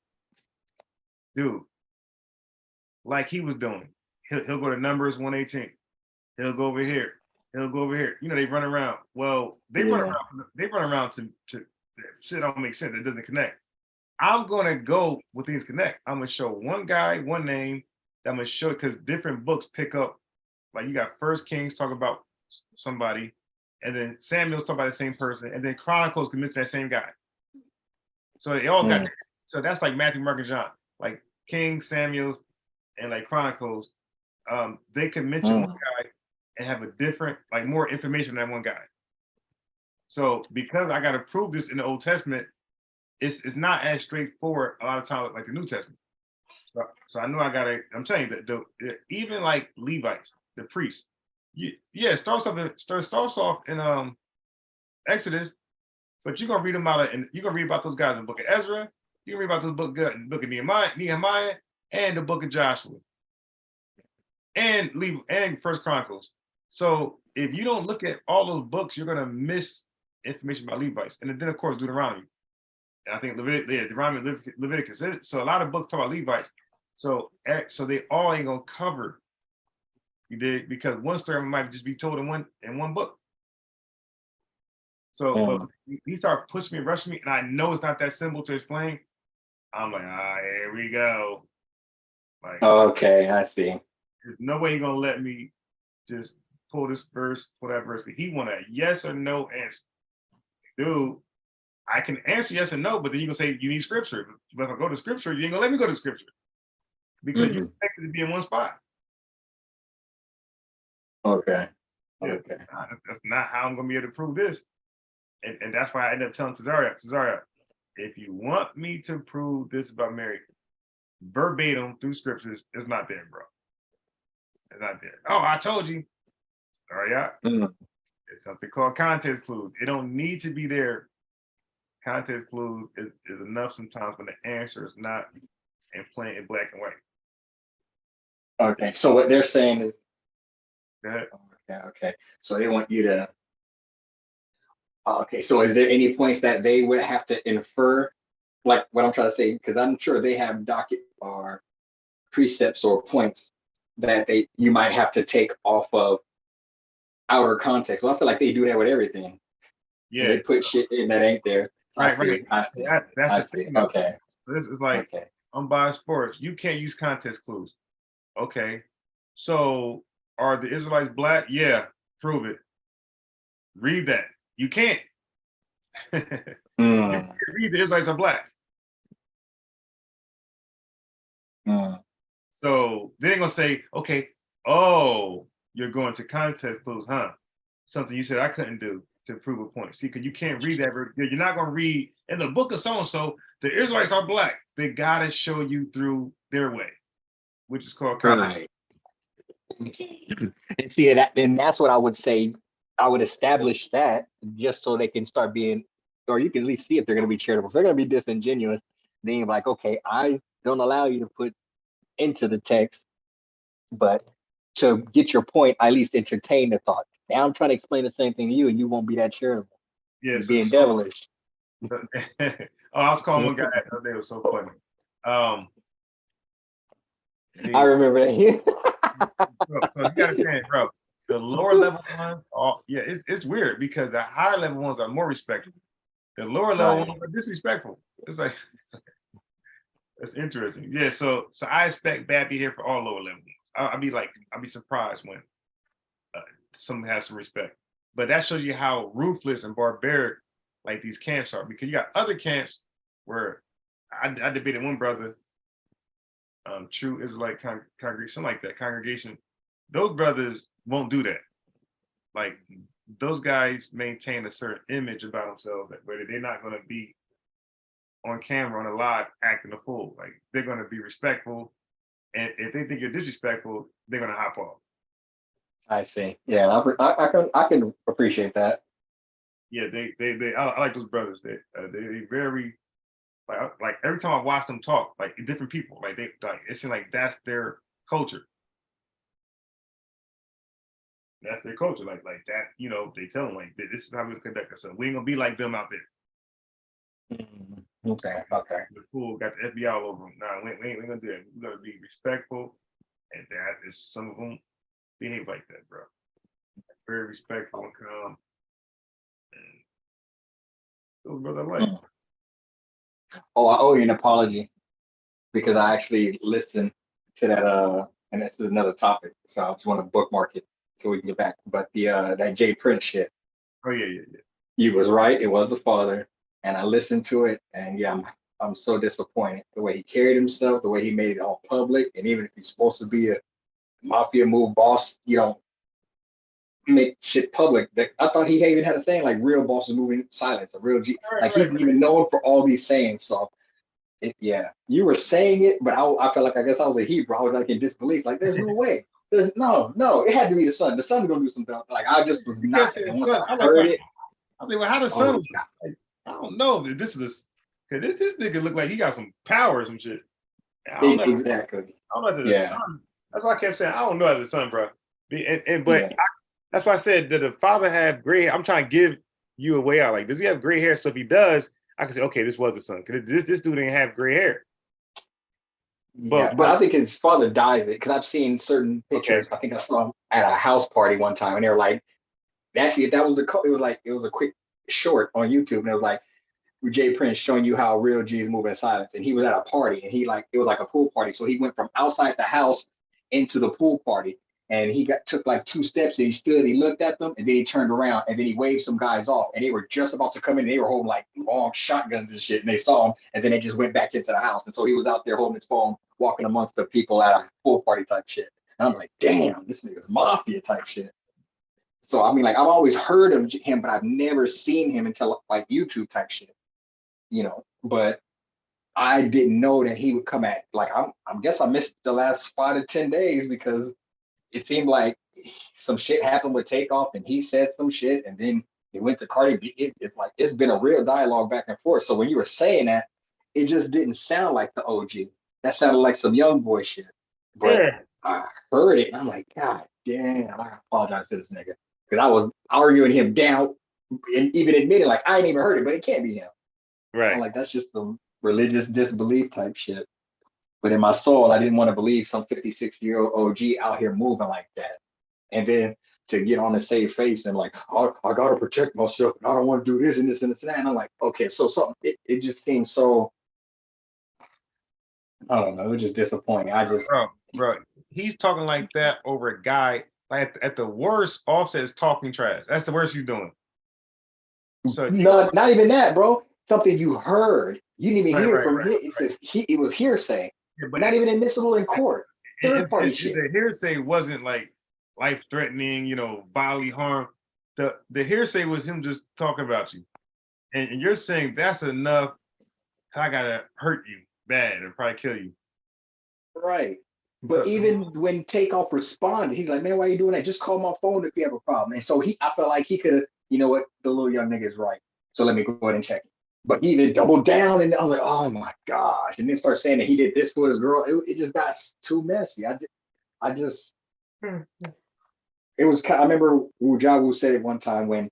dude, like he was doing, he'll go to Numbers 118. He'll go over here. He'll go over here. They run around. Well, they run around. They run around to shit don't make sense. It doesn't connect. I'm gonna go with these connect. I'm gonna show one guy, one name. That I'm gonna show because different books pick up. Like you got First Kings talk about somebody, and then Samuel's talk about the same person, and then Chronicles can mention that same guy. So they all got. So that's like Matthew, Mark, and John. Like King, Samuel, and like Chronicles, they can mention one guy and have a different, like more information than one guy. So because I got to prove this in the Old Testament, it's not as straightforward a lot of times like the New Testament. So I know I gotta. I'm telling you that even like Levites, the priests, it starts off in Exodus, but you're gonna read them out and you're gonna read about those guys in the book of Ezra. You can read about those book of Nehemiah, and the book of Joshua, and First Chronicles. So if you don't look at all those books, you're gonna miss information about Levites, and then of course Deuteronomy. And I think Deuteronomy, Leviticus. So a lot of books talk about Levites. So they all ain't gonna cover. You did because one story might just be told in one book. So but he started pushing me, rushing me, and I know it's not that simple to explain. I'm like, here we go. Like, okay, I see. There's no way he's gonna let me just pull this verse, pull that verse. He want a yes or no answer, dude. I can answer yes or no, but then you're gonna say you need scripture. But if I go to scripture, you ain't gonna let me go to scripture because you expect it to be in one spot. Okay. Yeah, okay. That's not how I'm gonna be able to prove this. And that's why I ended up telling Cesaria, if you want me to prove this about Mary verbatim through scriptures, it's not there, bro. It's not there. Oh, I told you. Cesaria. It's something called context clues. It don't need to be there. Context clues is enough sometimes when the answer is not in plain in black and white. Okay, so what they're saying is, Go ahead. Okay. So they want you to. Okay, so is there any points that they would have to infer, like what I'm trying to say? Because I'm sure they have docket or precepts or points that you might have to take off of outer context. Well, I feel like they do that with everything. Yeah, they put shit in that ain't there. Right. I see. That's the thing. Okay. So this is like unbiased sports. You can't use context clues. Okay. So are the Israelites black? Yeah. Prove it. Read that. You can't. You can't read the Israelites are black. So they're gonna say, okay, oh, you're going to context clues, huh? Something you said I couldn't do to prove a point. See, because you can't read that. You're not gonna read in the book of so-and-so, the Israelites are black. They gotta show you through their way, which is called context. Right. And see that, and that's what I would say. I would establish that just so they can start being, or you can at least see if they're going to be charitable. If they're going to be disingenuous, then you're like, okay, I don't allow you to put into the text, but to get your point, I at least entertain the thought. Now I'm trying to explain the same thing to you, and you won't be that charitable. Yeah, being devilish. Oh, I was calling one guy the other day. It was so funny. I remember that. So you gotta understand, bro. The lower level ones, it's weird because the higher level ones are more respectful. The lower level ones are disrespectful. It's like that's interesting. Yeah, so I expect bad behavior for all lower level ones. I'll be surprised when some have some respect. But that shows you how ruthless and barbaric like these camps are, because you got other camps where I debated one brother, True Israelite congregation, something like that congregation. Those brothers won't do that. Like those guys maintain a certain image about themselves, where they're not going to be on camera on a live acting a fool. Like they're going to be respectful, and if they think you're disrespectful, they're going to hop off. I see. Yeah, I can appreciate that. Yeah, I like those brothers. They very like every time I watch them talk, like different people, like it seems like that's their culture. That's their culture, like that. You know, they tell them like this is how we conduct ourselves. We ain't gonna be like them out there. Okay. The fool got the FBI all over them. Nah, we ain't gonna do that. We're gonna be respectful, and that is some of them behave like that, bro. Very respectful and calm. And those brothers I like. Oh, I owe you an apology because I actually listened to that. And this is another topic, so I just want to bookmark it so we can get back. But the that Jay Prince shit. Oh yeah. You was right. It was the father, and I listened to it, and yeah, I'm so disappointed the way he carried himself, the way he made it all public, and even if he's supposed to be a mafia move boss, you don't make shit public. I thought he even had a saying like "real bosses moving silence," a real G. Like he's even known for all these sayings. So yeah, you were saying it, but I felt like I guess I was a Hebrew. I was like in disbelief. Like there's no way. There's no. It had to be the son. The son's gonna do something. Like I just was not. And once I heard it, I think, well, how the son? I don't know if this is this nigga look like he got some power or some shit. I don't know. Exactly. I don't know if it's the son. That's why I kept saying I don't know if it's the son, bro. But that's why I said that the father had gray hair. I'm trying to give you a way out. Like, does he have gray hair? So if he does, I can say, okay, this was the son. Because this dude didn't have gray hair. But I think his father dyes it because I've seen certain pictures. Okay. I think I saw him at a house party one time, and they were like, actually, that was it was a quick short on YouTube, and it was like Jay Prince showing you how real G's move in silence. And he was at a party, and it was like a pool party, so he went from outside the house into the pool party, and he took like 2 steps, and he stood, he looked at them, and then he turned around, and then he waved some guys off, and they were just about to come in, and they were holding like long shotguns and shit, and they saw him, and then they just went back into the house. And so he was out there holding his phone, walking amongst the people at a pool party type shit. And I'm like, damn, this nigga's mafia type shit. So I mean, like I've always heard of him, but I've never seen him until like YouTube type shit, you know. But I didn't know that he would come at like I guess I missed the last 5 to 10 days because it seemed like some shit happened with Takeoff, and he said some shit, and then he went to Cardi B. It's like it's been a real dialogue back and forth. So when you were saying that, it just didn't sound like the OG. That sounded like some young boy shit. But I heard it, and I'm like, God damn, I apologize to this nigga. Because I was arguing him down and even admitting, like, I ain't even heard it, but it can't be him. Right. I'm like, that's just some religious disbelief type shit. But in my soul, I didn't want to believe some 56-year-old OG out here moving like that. And then to get on the save face and like, oh, I got to protect myself. And I don't want to do this and this and this and that. And I'm like, okay, so something, it just seems so, I don't know, it was just disappointing. Bro, he's talking like that over a guy. Like at the worst, Offset is talking trash. That's the worst he's doing. So no, not even that, bro. Something you heard. You didn't even hear from him. It was hearsay, but not even admissible in court. Third party shit. The hearsay wasn't like life threatening, you know, bodily harm. The hearsay was him just talking about you, and you're saying that's enough. I gotta hurt you bad and probably kill you. Right. But even when Takeoff responded, he's like, man, why are you doing that? Just call my phone if you have a problem. And so I felt like he could have, you know what, the little young nigga is right. So let me go ahead and check it. But he didn't double down, and I'm like, oh my gosh. And then start saying that he did this for his girl. It just got too messy. I just, it was kind of, I remember Wujawu said it one time when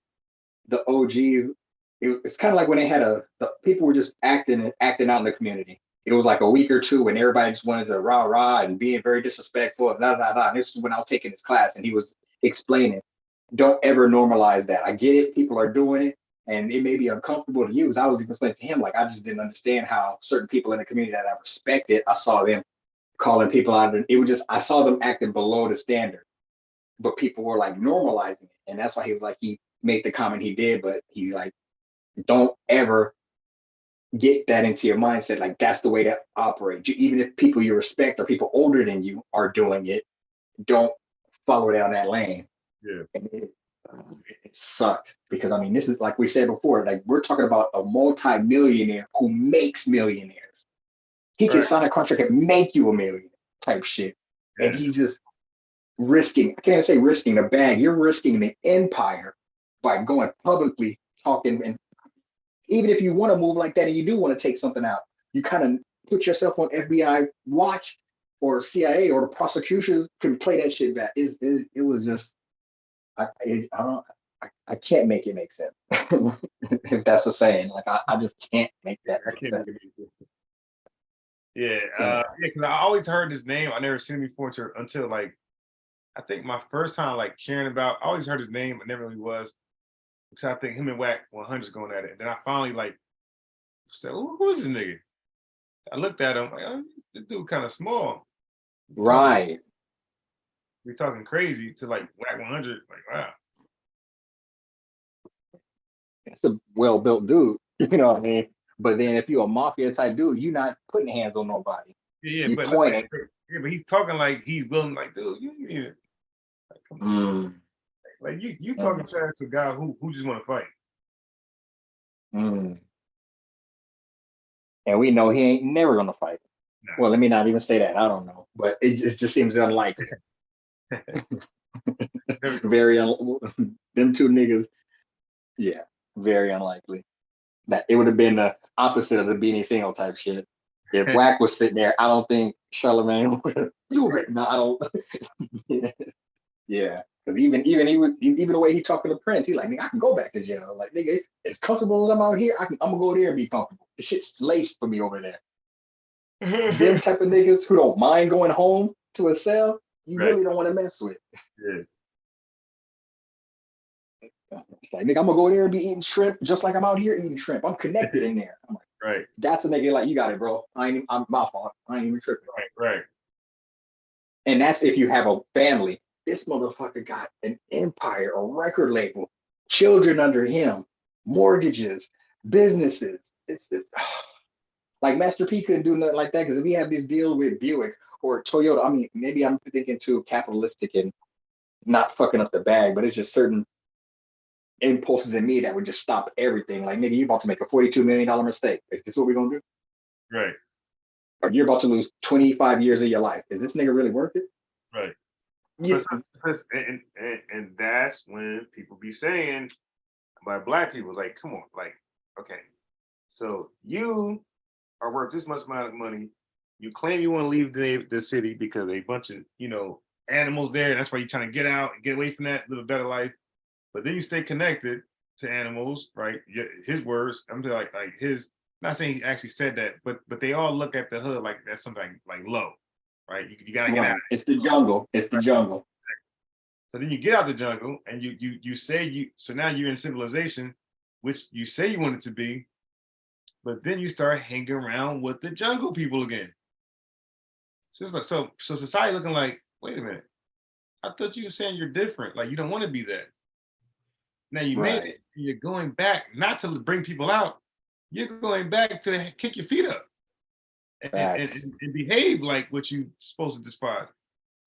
the OGs, it's kind of like when they had the people were just acting out in the community. It was like a week or two when everybody just wanted to rah and being very disrespectful and And this is when I was taking his class, and he was explaining, don't ever normalize that. I get it, people are doing it, and it may be uncomfortable to you. As I was explaining to him, like I just didn't understand how certain people in the community that I respected, I saw them calling people out, and it was just I saw them acting below the standard. but people were like normalizing it. And that's why he was like, he made the comment he did, but he like, don't ever get that into your mindset. Like that's the way to operate. Even if people you respect or people older than you are doing it, don't follow down that lane. Yeah. And it sucked because I mean, this is like we said before, like we're talking about a multi-millionaire who makes millionaires. He can Right. sign a contract and make you a million type shit. And Yeah. he's just risking, I can't even say risking the bag, you're risking the empire by going publicly talking. And even if you want to move like that and you do want to take something out, you kind of put yourself on FBI watch or CIA or the prosecution can play that shit back. It was just, I can't make it make sense. If that's a saying, like I just can't make that I make can't sense. make it. Yeah, because I always heard his name. I never seen him before until like I think my first time like caring about. I always heard his name, but never really was. So I think him and Whack 100's going at it. And then I finally like said, "Who is this nigga?" I looked at him like, oh, this dude kind of small. Right. We talking crazy to like Whack 100. Like wow. It's a well-built dude, you know what I mean? But then if you're a mafia type dude, you're not putting hands on nobody. Yeah, You but pointing. but he's talking like he's willing. Like, dude, you need it. Like, come on. Like you talking trash to a guy who just want to fight. And we know he ain't never gonna fight. Nah. Well, let me not even say that. I don't know, but it just seems unlikely. Very them two niggas. Yeah, very unlikely. That it would have been the opposite of the Beanie Single type shit. If Whack was sitting there, I don't think Charlemagne would. No, I don't. Yeah, because even the way he talked to the Prince, he like, nigga, I can go back to jail. Like, nigga, as comfortable as I'm out here, I'm gonna go there and be comfortable. The shit's laced for me over there. Them type of niggas who don't mind going home to a cell, you Right. really don't want to mess with. Yeah. Like, nigga, I'm gonna go there and be eating shrimp just like I'm out here eating shrimp. I'm connected in there. I'm like, Right. that's a nigga like, you got it, bro. I'm my fault. I ain't even tripping. Right. And that's if you have a family. This motherfucker got an empire, a record label, children under him, mortgages, businesses. It's like Master P couldn't do nothing like that because if we have this deal with Buick or Toyota, I mean, maybe I'm thinking too capitalistic and not fucking up the bag, but it's just certain impulses in me that would just stop everything. Like, nigga, you're about to make a $42 million mistake. Is this what we're gonna do? Right. Or you're about to lose 25 years of your life. Is this nigga really worth it? Right. Yeah. And that's when people be saying by Black people, like, come on, like, okay, so you are worth this much amount of money. You claim you want to leave the city because a bunch of, animals there. That's why you're trying to get out and get away from that, live a better life. But then you stay connected to animals, right? His words, I'm just like his, not saying he actually said that, but they all look at the hood like that's something like low, right? You gotta get out. It's the jungle. It's the jungle. So then you get out the jungle and you say so now you're in civilization, which you say you want it to be, but then you start hanging around with the jungle people again. So it's like so society looking like, wait a minute, I thought you were saying you're different, like you don't want to be that. Now you made it, and you're going back not to bring people out, you're going back to kick your feet up and behave like what you're supposed to despise.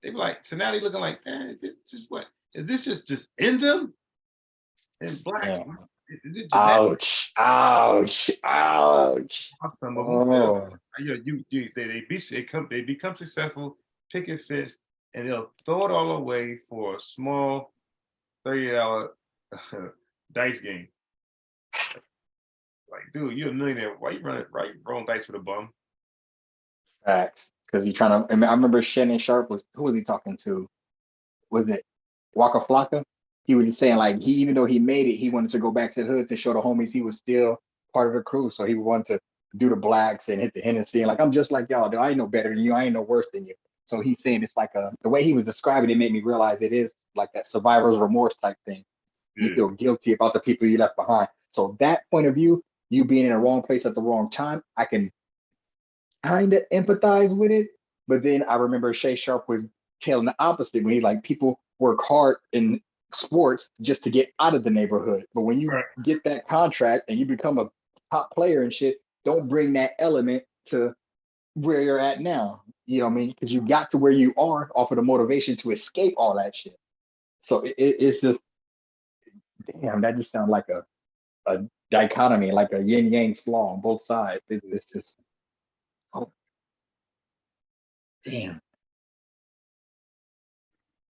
They be like, so now they looking like, man, is this just what? Is this just in them? And Black, is it ouch. Some of them, they become successful, pick a fist, and they'll throw it all away for a small $30 dice game. Like, dude, you're a millionaire. Why you rolling dice with a bum? Facts. Because you're trying to. I remember Shannon Sharp who was he talking to? Was it Waka Flocka? He was just saying like even though he made it, he wanted to go back to the hood to show the homies he was still part of the crew. So he wanted to do the blacks and hit the Hennessy and like, I'm just like y'all. Dude, I ain't no better than you. I ain't no worse than you. So he's saying it's like the way he was describing it made me realize it is like that survivor's remorse type thing. You feel guilty about the people you left behind. So that point of view, you being in the wrong place at the wrong time, I can kind of empathize with it. But then I remember Shay Sharp was telling the opposite when he's like, people work hard in sports just to get out of the neighborhood. But when you Right. get that contract and you become a top player and shit, don't bring that element to where you're at now. You know what I mean? Because you got to where you are off of the motivation to escape all that shit. So it's just, damn, that just sounds like a dichotomy, like a yin yang flaw on both sides. It's just, oh, damn.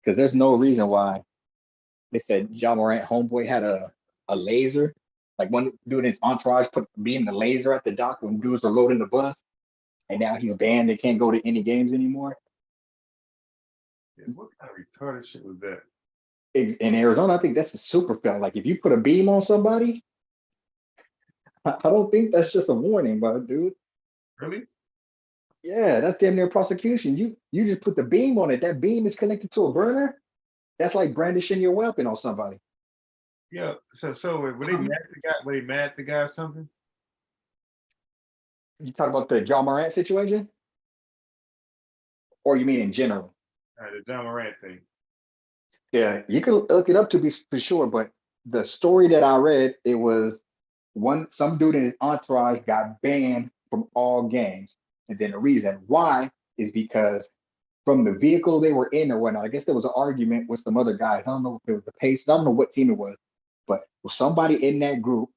Because there's no reason why they said Ja Morant homeboy had a laser. Like one dude in his entourage beamed the laser at the dock when dudes were loading the bus, and now he's banned. They can't go to any games anymore. Yeah, what kind of retarded shit was that? In Arizona, I think that's a super felon. Like if you put a beam on somebody, I don't think that's just a warning, bro, dude. Really? Yeah, that's damn near prosecution. You just put the beam on it. That beam is connected to a burner. That's like brandishing your weapon on somebody. Yeah. So were they mad at the guy? Were they mad at the guy or something? You talk about the Ja Morant situation, or you mean in general? The John Morant thing. Yeah, you can look it up to be for sure. But the story that I read, it was some dude in his entourage got banned from all games, and then the reason why is because from the vehicle they were in or whatnot. I guess there was an argument with some other guys. I don't know if it was the Pacers. I don't know what team it was, but somebody in that group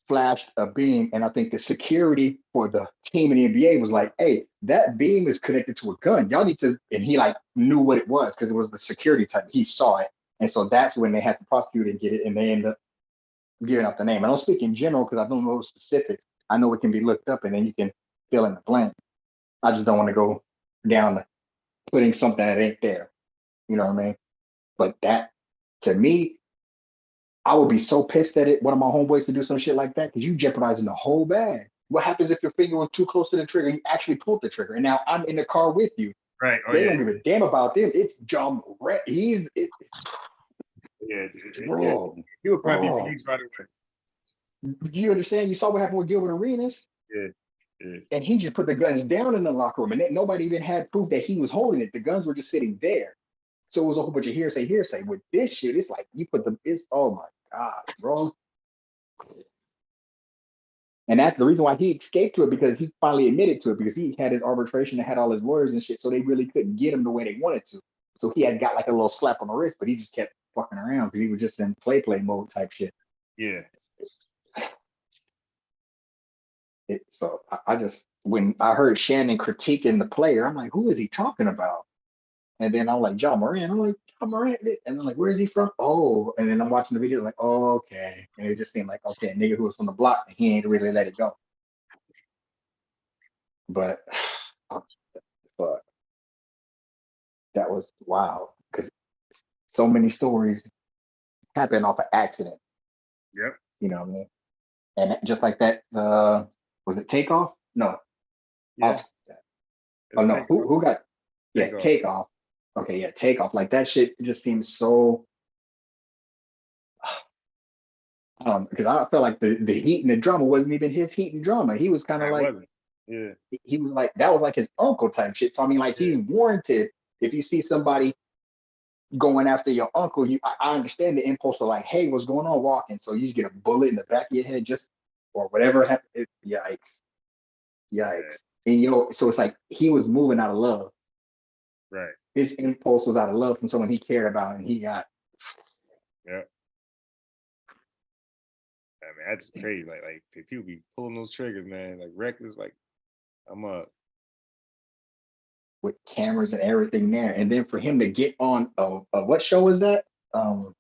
flashed a beam, and I think the security for the team in the NBA was like, "Hey, that beam is connected to a gun. Y'all need to." And he like knew what it was because it was the security type. He saw it, and so that's when they had to prosecute and get it, and they ended up giving up the name. I don't speak in general because I don't know the specifics. I know it can be looked up, and then you can fill in the blank. I just don't want to go down to putting something that ain't there. You know what I mean? But that, to me, I would be so pissed at it. One of my homeboys to do some shit like that because you jeopardizing the whole bag. What happens if your finger was too close to the trigger? You actually pulled the trigger, and now I'm in the car with you. Right. Oh They yeah. don't give a damn about them. It's John Morant. Yeah. Bro. He would probably be Oh. released right away. You understand? You saw what happened with Gilbert Arenas, Yeah. and he just put the guns down in the locker room, and nobody even had proof that he was holding it. The guns were just sitting there. So it was a whole bunch of hearsay. With this shit, it's like you put oh my God, bro. And that's the reason why he escaped to it, because he finally admitted to it, because he had his arbitration and had all his lawyers and shit. So they really couldn't get him the way they wanted to. So he had got like a little slap on the wrist, but he just kept fucking around because he was just in play mode type shit. Yeah. So I just, when I heard Shannon critiquing the player, I'm like, who is he talking about? And then I'm like, Ja Morant. I'm like, Ja Morant. And I'm like, where is he from? Oh, and then I'm watching the video, like, oh, okay. And it just seemed like, okay, a nigga who was from the block, and he ain't really let it go. But, fuck, that was wow. Because so many stories happen off an accident. Yep. You know what I mean? And just like that, was it Takeoff? No. Yeah. Oh, no. Who got, Takeoff. Okay, yeah, Takeoff. Like that shit just seems so, because I felt like the heat and the drama wasn't even his heat and drama. He was kind of like, yeah, he was like, that was like his uncle type shit. So I mean, like, he's warranted. If you see somebody going after your uncle, I understand the impulse of like, hey, what's going on, walking? So you just get a bullet in the back of your head, just or whatever happened. Yikes. And so it's like he was moving out of love. Right. His impulse was out of love from someone he cared about, and he got. Yeah. I mean, that's crazy. Like people be pulling those triggers, man. Like reckless. Like I'm up with cameras and everything there, and then for him to get on what show is that? $1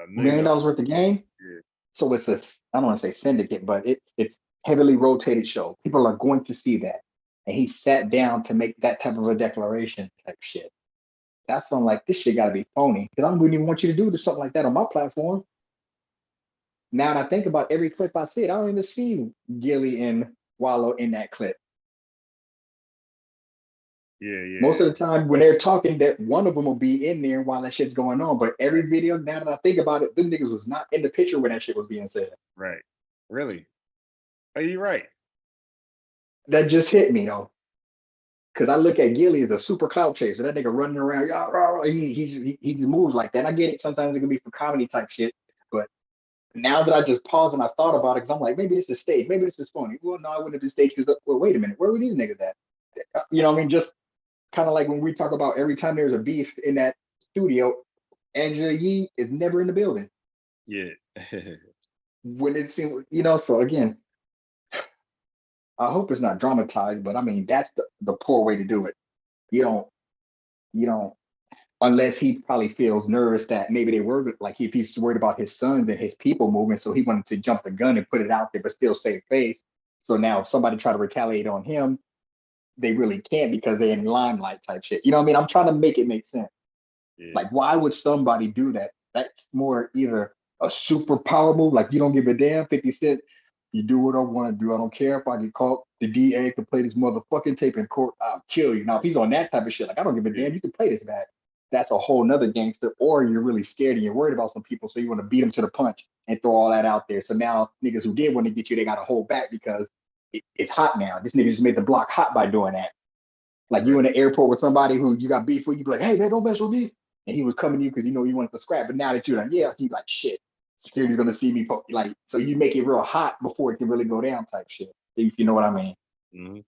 million worth of game. Yeah. So it's I don't want to say syndicate, but it's heavily rotated show. People are going to see that, and he sat down to make that type of a declaration type shit. That's on like, this shit got to be phony, because I wouldn't even want you to do something like that on my platform. Now that I think about every clip I see, I don't even see Gilly and Wallow in that clip. Yeah. Most of the time when they're talking, that one of them will be in there while that shit's going on. But every video, now that I think about it, them niggas was not in the picture when that shit was being said. Right. Really? Are you right? That just hit me though. Because I look at Gilly as a super clout chaser. That nigga running around, he just moves like that. I get it. Sometimes it can be for comedy type shit, but now that I just paused and I thought about it, because I'm like, maybe this is stage, maybe this is funny. Well, no, I wouldn't have been stage because, well, wait a minute, where were these niggas at? You know what I mean? Just kind of like when we talk about every time there's a beef in that studio, Angela Yee is never in the building. Yeah. When it seems, you know, so again, I hope it's not dramatized, but I mean, that's the poor way to do it. You don't, unless he probably feels nervous that maybe they were like, if he's worried about his sons and his people moving, so he wanted to jump the gun and put it out there, but still save face. So now if somebody try to retaliate on him, they really can't because they're in limelight type shit. You know what I mean? I'm trying to make it make sense. Yeah. Like, why would somebody do that? That's more either a super power move, like you don't give a damn, 50 Cent, you do what I want to do. I don't care if I get caught. The DA can play this motherfucking tape in court. I'll kill you. Now, if he's on that type of shit, like, I don't give a damn. You can play this back. That's a whole nother gangster. Or you're really scared and you're worried about some people, so you want to beat them to the punch and throw all that out there. So now niggas who did want to get you, they got to hold back because it's hot now. This nigga just made the block hot by doing that. Like you in the airport with somebody who you got beef with, you be like, hey man, don't mess with me. And he was coming to you because you know you wanted to scrap. But now that you're like, yeah, he's like, shit, security's gonna see me. Like, so you make it real hot before it can really go down type shit. If you know what I mean. Mm-hmm.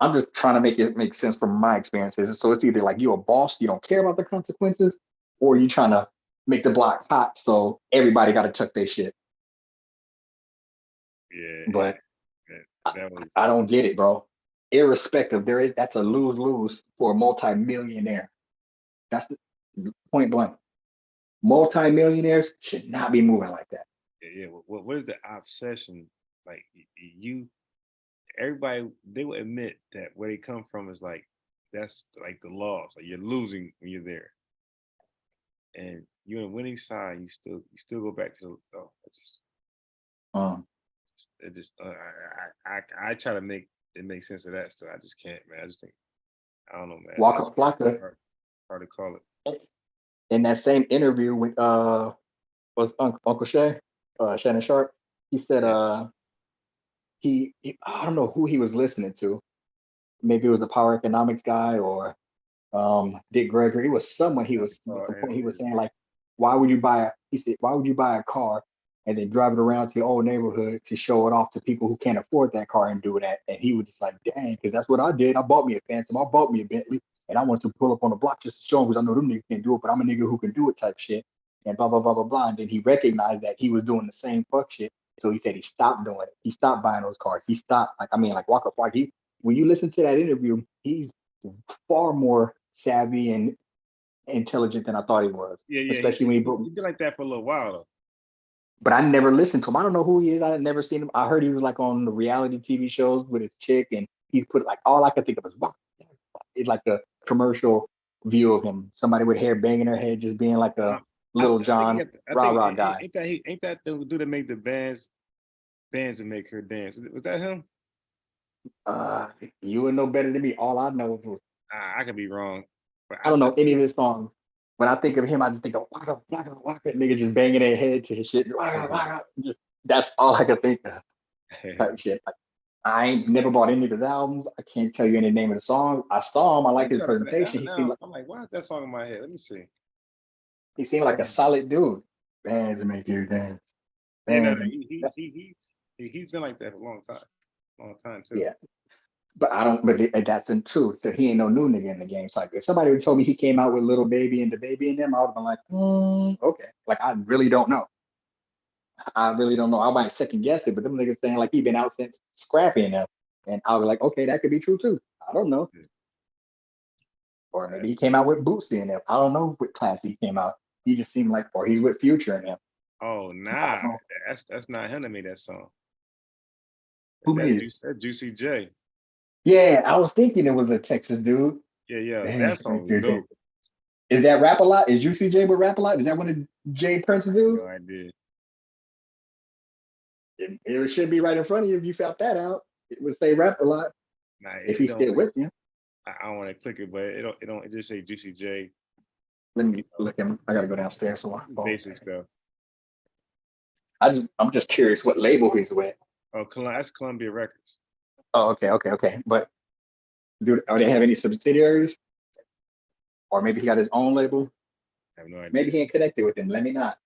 I'm just trying to make it make sense from my experiences. So it's either like you're a boss, you don't care about the consequences, or you trying to make the block hot so everybody got to tuck their shit. Yeah. But That was, I don't get it, bro. Irrespective, that's a lose-lose for a multi-millionaire. That's the point blank. Multi-millionaires should not be moving like that. yeah. What is the obsession? Like everybody, they will admit that where they come from is like, that's like the loss. Like you're losing when you're there, and you're on the winning side. You still go back to the. Oh, it just I try to make it make sense of that stuff. I just can't, man. I just think I don't know, man. Waka Flocka, hard to call it. in that same interview with was Uncle Shay, Shannon Sharp, he said he I don't know who he was listening to. Maybe it was the Power Economics guy or Dick Gregory. It was someone he was saying like, why would you buy a car and then drive it around to your old neighborhood to show it off to people who can't afford that car and do that? And he was just like, dang, because that's what I did. I bought me a Phantom, I bought me a Bentley, and I wanted to pull up on the block just to show them because I know them niggas can't do it, but I'm a nigga who can do it type shit. And blah, blah, blah, blah, blah. And then he recognized that he was doing the same fuck shit. So he said he stopped doing it. He stopped buying those cars. He stopped, like Waka Flocka, when you listen to that interview, he's far more savvy and intelligent than I thought he was. Yeah. Especially when he been like that for a little while though. But I never listened to him. I don't know who he is. I had never seen him. I heard he was like on the reality TV shows with his chick, and he's put like all I could think of is it's like a commercial view of him. Somebody with hair banging her head, just being like a Little John rah-rah guy. Ain't that the dude that made the bands and make her dance? Was that him? You would know better than me. All I know is I could be wrong. But I don't know any of his songs. When I think of him, I just think of waka, waka, waka, nigga just banging their head to his shit. Waka, waka. Just that's all I could think of. Type shit. Like, I ain't never bought any of his albums. I can't tell you any name of the song. I saw him. I like his presentation. I'm like, why is that song in my head? Let me see. He seemed like a solid dude. Bands that make you dance. He's been like that for a long time too. Yeah. But I don't, but that's in truth. So he ain't no new nigga in the game. So like, if somebody would told me he came out with Little Baby and the Baby in them, I would have been like, okay. Like, I really don't know. I might second guess it, but them niggas saying like he been out since Scrappy and them. And I'll be like, okay, that could be true too. I don't know. Or maybe he came out with Bootsy in them. I don't know what class he came out. He just seemed like, or he's with Future in them. Oh, nah. That's not him that made that song. Who made it? That's Juicy J. Yeah, I was thinking it was a Texas dude. Yeah. That song was dope. Is that Rap A Lot? Is Juicy J with Rap A Lot? Is that one of Jay Prince's dudes? No idea. It should be right in front of you if you found that out. It would say Rap A Lot. Nah, if he's still with you. I don't want to click it, but it just say Juicy J. Let me look him. I gotta go downstairs. So basic stuff. I'm just curious what label he's with. Oh, that's Columbia Records. Oh, okay. But Are they have any subsidiaries? Or maybe he got his own label. I have no idea. Maybe he ain't connected with them. Let me not.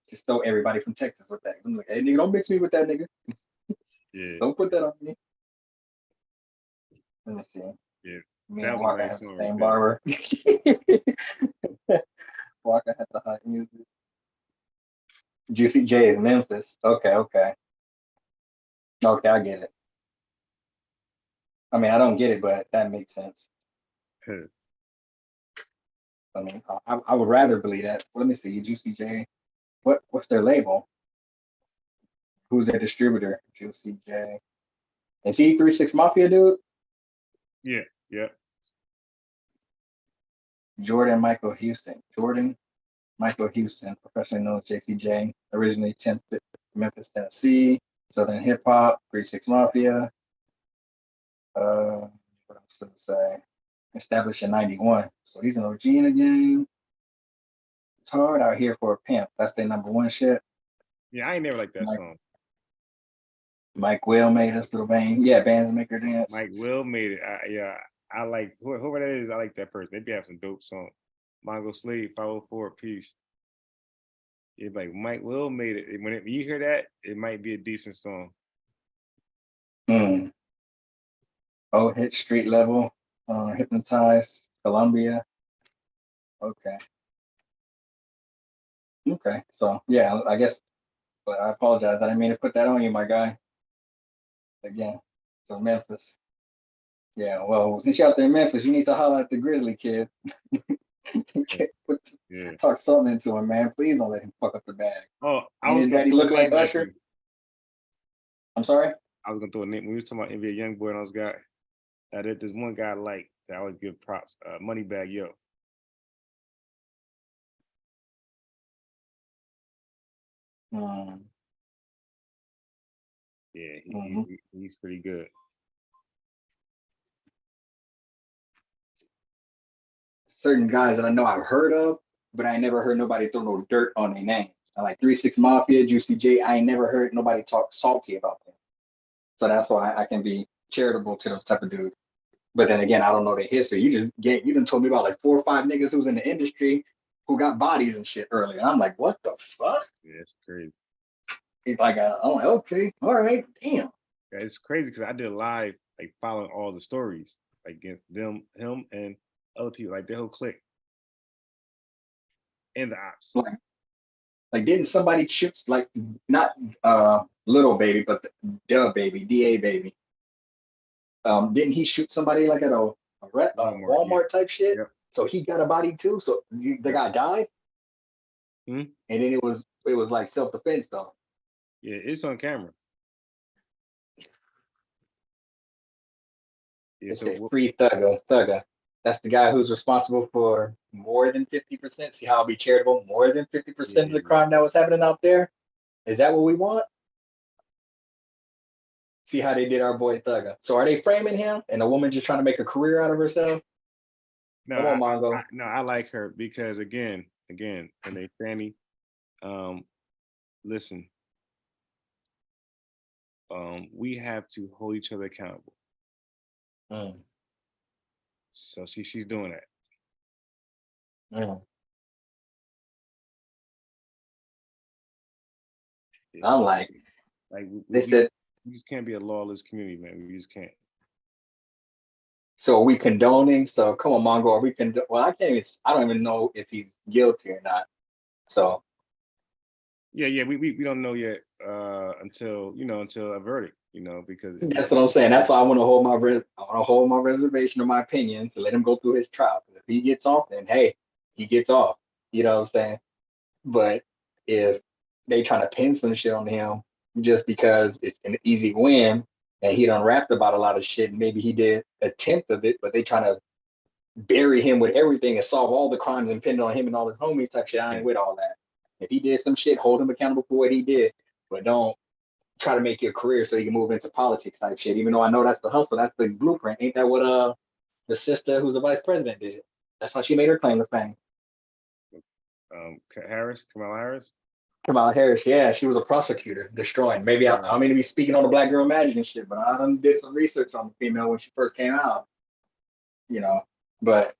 Just throw everybody from Texas with that. I'm like, hey nigga, don't mix me with that nigga. Yeah, Don't put that on me. Let me see. yeah. Me That and was a Walker nice have the song same right barber. Walker had the hot music. Juicy J is Memphis. Okay, okay. Okay, I get it. I mean, I don't get it, but that makes sense. there. I mean, I would rather believe that. Let me see, Juicy J. What's their label? Who's their distributor? Juicy J. Is he 3-6 Mafia dude? Yeah, yeah. Jordan Michael Houston. Jordan Michael Houston, professionally known as JCJ, originally 10th Memphis, Tennessee, Southern Hip Hop, 3-6 Mafia. What else to say? Established in 91. So he's an OG in the game. It's hard out here for a pimp. That's their number one shit. Yeah, I ain't never liked that Mike- song. Mike Will made us little bang. Yeah, bands make her dance. Mike Will made it. I like whoever that is. I like that person. Maybe have some dope song. Mongo Slave, 504 Peace. Yeah, like Mike Will made it. When you hear that, it might be a decent song. Oh, hit street level. Hypnotized. Columbia. Okay. Okay. So yeah, I guess. But I apologize. I didn't mean to put that on you, my guy. Again, so Memphis. Yeah, well, since you're out there in Memphis, you need to holler at the Grizzly kid. Yeah. Talk something into him, man. Please don't let him fuck up the bag. Oh, I And was his gonna daddy throw a look like name at Usher? you. I'm sorry? I was gonna throw a name when we was talking about NBA Youngboy and those guys. There's one guy I like that I always give props. Moneybag Yo. Yeah, he's pretty good. Certain guys that I know I've heard of, but I ain't never heard nobody throw no dirt on their name. I like 3-6 Mafia, Juicy J. I ain't never heard nobody talk salty about them. So that's why I can be charitable to those type of dudes. But then again, I don't know their history. You done told me about like 4 or 5 niggas who was in the industry who got bodies and shit earlier. I'm like, what the fuck? Yeah, it's crazy. It's like, I'm like, okay, all right, damn. Yeah, it's crazy because I did live, like following all the stories, like against him, and other people, like their whole clique, and the ops. Like didn't somebody shoot, like, not Little Baby, but the Baby, DA Baby? Didn't he shoot somebody like at a Walmart type shit? Yep. So he got a body too. So the guy died, and then it was like self-defense though. Yeah, it's on camera. Yeah, It says free Thugger. That's the guy who's responsible for more than 50%. See how I'll be charitable? More than 50% of the crime that was happening out there. Is that what we want? See how they did our boy Thugger. So are they framing him and the woman just trying to make a career out of herself? No, Come on, Mongo. I like her because again, and they Fanny, listen, we have to hold each other accountable. So she's doing that. I'm like they said we just can't be a lawless community, man. We just can't. So are we condoning? So come on, Mongo. Are we well, I don't even know if he's guilty or not. So yeah, we don't know yet until a verdict, because that's what I'm saying. That's why I want to hold my reservation or my opinion to let him go through his trial. If he gets off, then hey, he gets off. You know what I'm saying? But if they trying to pin some shit on him just because it's an easy win and he done rapped about a lot of shit and maybe he did a tenth of it, but they trying to bury him with everything and solve all the crimes impending on him and all his homies type shit. I ain't with all that. If he did some shit, hold him accountable for what he did, but don't try to make your career so you can move into politics type shit. Even though I know that's the hustle, that's the blueprint. Ain't that what the sister who's the vice president did? That's how she made her claim to fame. Kamala Harris. Kamala Harris, yeah, she was a prosecutor, destroying. Maybe I mean to be speaking on the Black Girl Magic and shit, but I done did some research on the female when she first came out. you know. But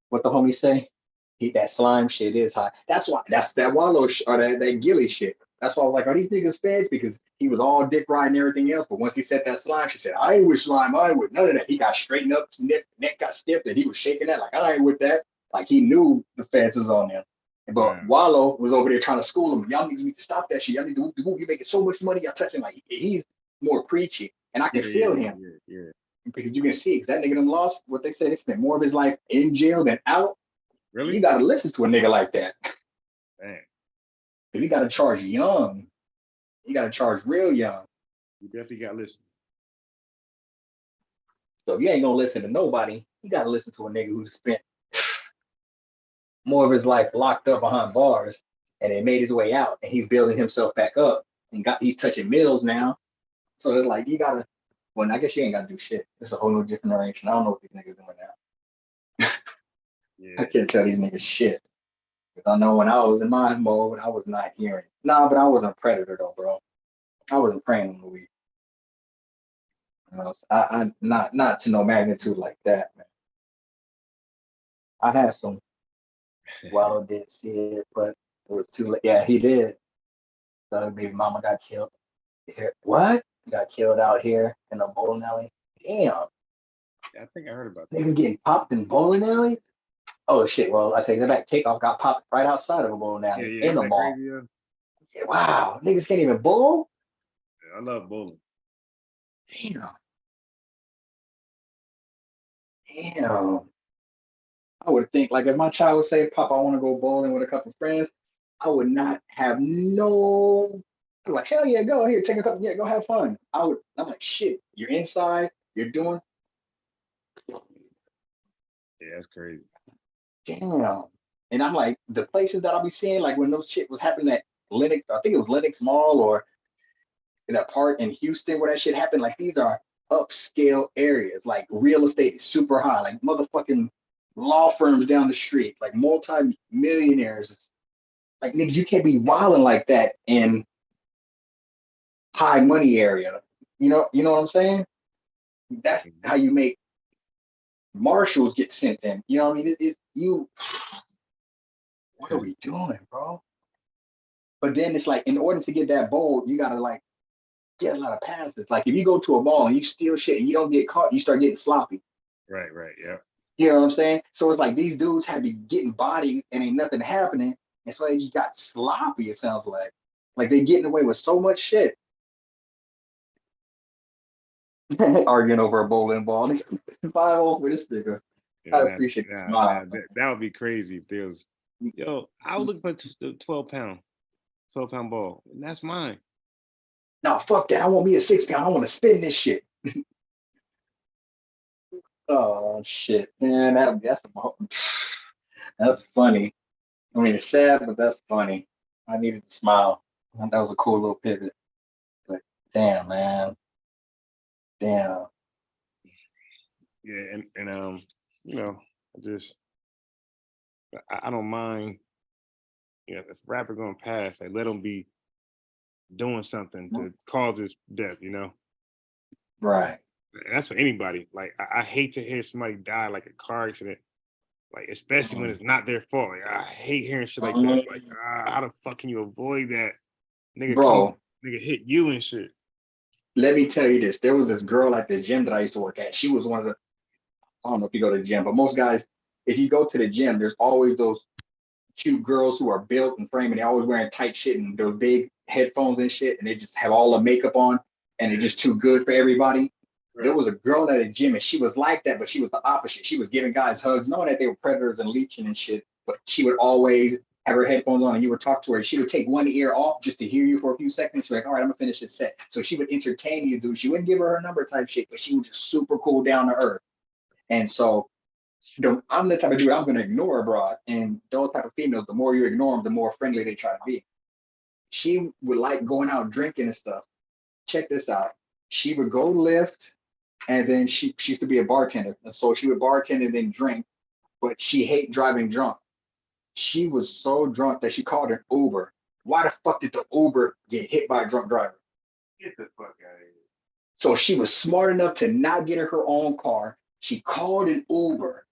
what the homie say? That slime shit is hot. That's why that's that Wallow or that Gilly shit. That's why I was like, are these niggas feds? Because he was all dick riding and everything else. But once he said that slime, she said, I ain't with slime. I ain't with none of that. He got straightened up, neck got stiff, and he was shaking that like I ain't with that. Like he knew the feds was on him. But Wallow was over there trying to school him. Y'all need to stop that shit. Y'all need to move. You're making so much money. Y'all touching like he's more preachy, and I can feel him because you can see because that nigga done lost what they said. He spent more of his life in jail than out. Really? You got to listen to a nigga like that. Damn. Because he got to charge young. He got to charge real young. You definitely got to listen. So if you ain't going to listen to nobody, you got to listen to a nigga who spent more of his life locked up behind bars and then made his way out and he's building himself back up and he's touching mills now. So it's like, you got to, well, I guess you ain't got to do shit. It's a whole new generation. I don't know what these niggas doing now. I can't tell these niggas shit. Because I know when I was in my mode, I was not hearing. Nah, but I wasn't a predator though, bro. I wasn't praying on the weed. You know, I not to no magnitude like that, man. I had some Wallow did see it, but it was too late. Yeah, he did. So baby mama got killed. Here. What? Got killed out here in a bowling alley. Damn. I think I heard about that. Niggas getting popped in bowling alley? Oh shit. Well, I take that back. Takeoff got popped right outside of a bowling alley in the mall. Crazy, yeah, wow. Niggas can't even bowl? I love bowling. Damn. I would think like if my child would say, Pop, I want to go bowling with a couple friends, I would not have no I'm like, hell yeah, go here, take a couple, go have fun. I'm like, shit, you're inside, you're doing that's crazy. Damn. And I'm like, the places that I'll be seeing, like when those shit was happening at Lenox, I think it was Lenox Mall or in that part in Houston where that shit happened, like these are upscale areas, like real estate is super high, like motherfucking law firms down the street, like multi-millionaires. Like niggas, you can't be wilding like that in high money area. You know what I'm saying? That's how you make marshals get sent in. You know what I mean? It's you. What are we doing, bro? But then it's like, in order to get that bold, you gotta like get a lot of passes. Like if you go to a mall and you steal shit and you don't get caught, you start getting sloppy. Right, yeah. You know what I'm saying? So it's like these dudes had to be getting bodies and ain't nothing happening. And so they just got sloppy, it sounds like. Like they getting away with so much shit. Arguing over a bowling ball. 5-0 for this nigga. I appreciate the smile. That would be crazy if there was, yo, I was looking for the 12-pound ball. And that's mine. No, fuck that. I want me a 6-pound. I want to spin this shit. Oh shit, man. That's funny. I mean, it's sad, but that's funny. I needed to smile. That was a cool little pivot. But damn, man. Damn. Yeah, and you know, I don't mind. You know, if rapper gonna pass, like let him be doing something to cause his death. You know. Right. And that's for anybody. Like I hate to hear somebody die like a car accident. Like especially when it's not their fault. Like, I hate hearing shit like that. Like how the fuck can you avoid that? Nigga, bro, nigga hit you and shit. Let me tell you this. There was this girl at the gym that I used to work at. She was one of the, I don't know if you go to the gym, but most guys, if you go to the gym, there's always those cute girls who are built and framed and they're always wearing tight shit and those big headphones and shit. And they just have all the makeup on and they're just too good for everybody. Right. There was a girl at a gym and she was like that, but she was the opposite. She was giving guys hugs, knowing that they were predators and leeching and shit. But she would always have her headphones on and you would talk to her. She would take one ear off just to hear you for a few seconds. She's like, all right, I'm gonna finish this set. So she would entertain you, dude. She wouldn't give her number type shit, but she was just super cool down to earth. And so I'm the type of dude, I'm gonna ignore a broad. And those type of females, the more you ignore them, the more friendly they try to be. She would like going out drinking and stuff. Check this out. She would go lift and then she used to be a bartender. And so she would bartend and then drink, but she hate driving drunk. She was so drunk that she called an Uber. Why the fuck did the Uber get hit by a drunk driver? Get the fuck out of here. So she was smart enough to not get in her own car, She called an Uber.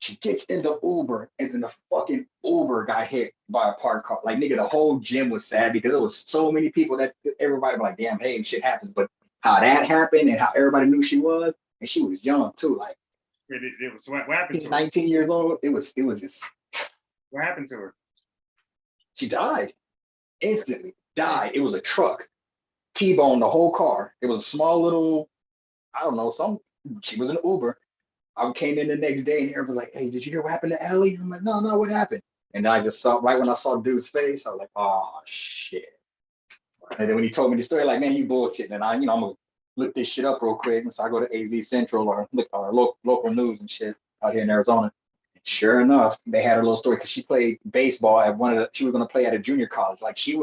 She gets in the Uber, and then the fucking Uber got hit by a parked car. Like, nigga, the whole gym was sad because there was so many people that everybody was like, damn, hey, shit happens. But how that happened and how everybody knew she was, and she was young too, like It was what happened to her? 19 years old. It was just, What happened to her? she died instantly. Died. It was a truck. T-boned the whole car. It was a small little, I don't know, she was an Uber. I came in the next day and everybody was like, hey, did you hear what happened to Ellie? I'm like, no, what happened? And I just saw, right when I saw dude's face, I was like, oh, shit. And then when he told me the story, like, man, you bullshitting. And I'm going to look this shit up real quick. And so I go to AZ Central or look local news and shit out here in Arizona. Sure enough, they had her little story because she played baseball at she was going to play at a junior college. Like, it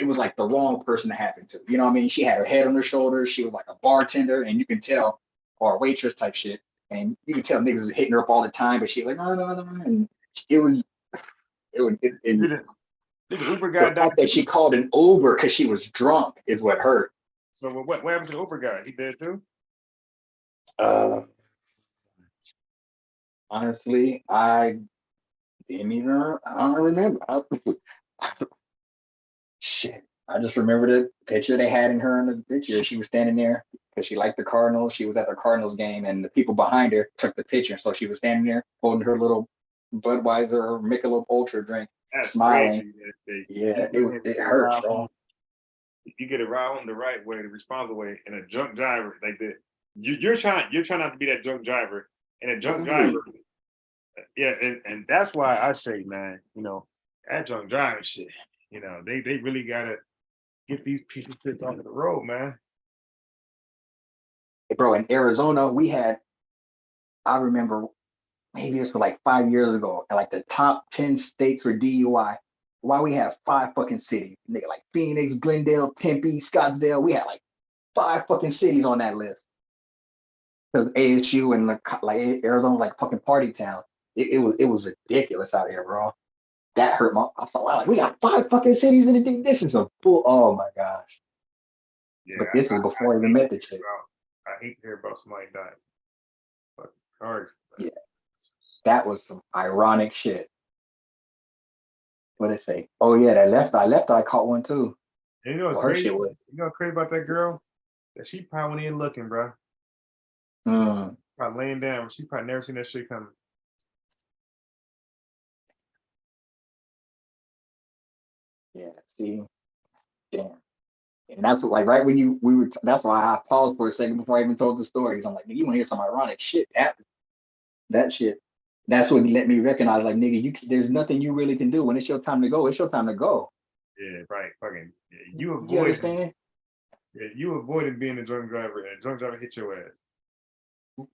was like the wrong person to happen to. You know what I mean? She had her head on her shoulders. She was like a bartender, and you can tell, or a waitress type shit. And you can tell niggas was hitting her up all the time, but she was like, no. And did the Uber guy the die fact that too? she called an Uber because she was drunk is what hurt. So what happened to the Uber guy? He dead too? Honestly, I don't remember. Shit. I just remember the picture they had in her in the picture. She was standing there because she liked the Cardinals. She was at the Cardinals game, and the people behind her took the picture. So she was standing there holding her little Budweiser or Michelob Ultra drink, That's smiling. crazy. Yeah, it hurt, bro. You get it right home the right way, the responsible way, and a drunk driver like that. You're trying not to be that drunk driver, and a drunk driver. Yeah, and that's why I say, man, that drunk driving shit. They really gotta get these pieces of shit off the road, man. Bro, in Arizona, I remember maybe it's for like 5 years ago, and like the top 10 states for DUI. Why we have 5 fucking cities, nigga, like Phoenix, Glendale, Tempe, Scottsdale. We had like 5 fucking cities on that list because ASU and like Arizona, like fucking party town. It was ridiculous out here, bro. That hurt my. I saw, wow, like we got 5 fucking cities in the thing. This is a bull. Oh my gosh. Yeah, But this is before I even met the chick. I hate to hear about somebody dying. But cars. Yeah, that was some ironic shit. What did it say? Oh yeah, that left eye caught one too. And what's Well, her crazy? shit was. What's crazy about that girl? That she probably ain't looking, bro. Probably laying down. She probably never seen that shit coming. Yeah, see, damn. And that's what, like, right when that's why I paused for a second before I even told the stories. I'm like, nigga, you want to hear some ironic shit? That shit, that's what let me recognize, like, nigga, there's nothing you really can do. When it's your time to go, it's your time to go. Yeah, right. Fucking, yeah, You understand? Yeah, you avoided being a drunk driver, and a drunk driver hit your ass.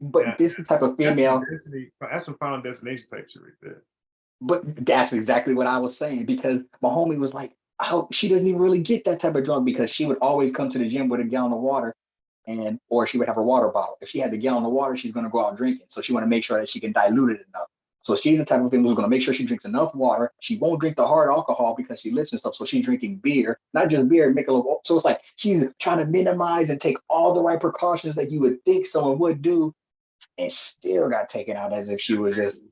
But this is the type of female. That's some Final Destination type shit right there. But that's exactly what I was saying, because my homie was like, how she doesn't even really get that type of drunk because she would always come to the gym with a gallon of water, or she would have her water bottle. If she had the gallon of water, she's gonna go out drinking. So she want to make sure that she can dilute it enough. So she's the type of thing who's gonna make sure she drinks enough water. She won't drink the hard alcohol because she lifts and stuff. So she's drinking beer, not just beer, Michelob. So it's like she's trying to minimize and take all the right precautions that you would think someone would do, and still got taken out as if she was just.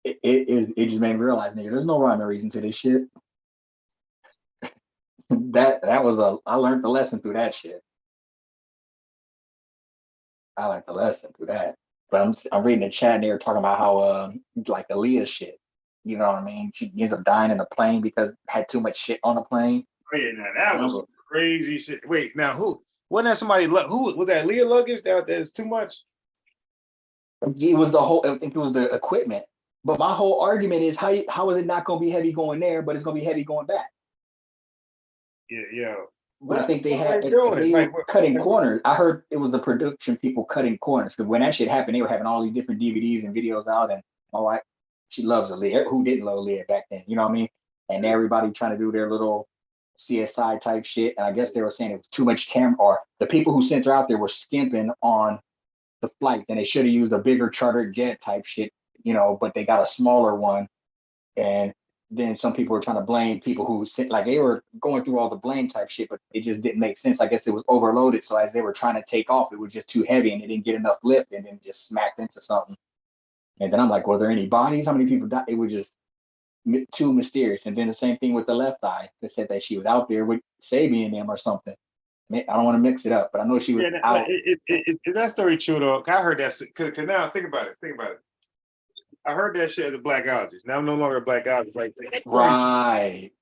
It just made me realize, nigga, there's no rhyme or reason to this shit. I learned the lesson through that shit. I learned the lesson through that. But I'm reading the chat and they were talking about how like Aaliyah shit. You know what I mean? She ends up dying in the plane because had too much shit on the plane. Oh yeah, now that was crazy shit. Wait, now who wasn't that somebody? Who was that? Leah luggage? That's too much. It was I think it was the equipment. But my whole argument is how is it not going to be heavy going there, but it's going to be heavy going back? Yeah. But I think they were cutting corners. I heard it was the production people cutting corners because when that shit happened, they were having all these different DVDs and videos out, and my wife, she loves Aaliyah. Who didn't love Aaliyah back then? You know what I mean? And everybody trying to do their little CSI type shit. And I guess they were saying it was too much camera, or the people who sent her out there were skimping on the flight, and they should have used a bigger chartered jet type shit. But they got a smaller one, and then some people were trying to blame people who like they were going through all the blame type shit, but it just didn't make sense. I guess it was overloaded. So as they were trying to take off, it was just too heavy and it didn't get enough lift and then just smacked into something. And then I'm like, were there any bodies? How many people died? It was just too mysterious. And then the same thing with the left eye. They said that she was out there with Sabian them or something. I don't want to mix it up, but I know she was out. Is that story true though? I heard that. Cause now think about it. I heard that shit as a blackologist. Now I'm no longer a blackologist. Right.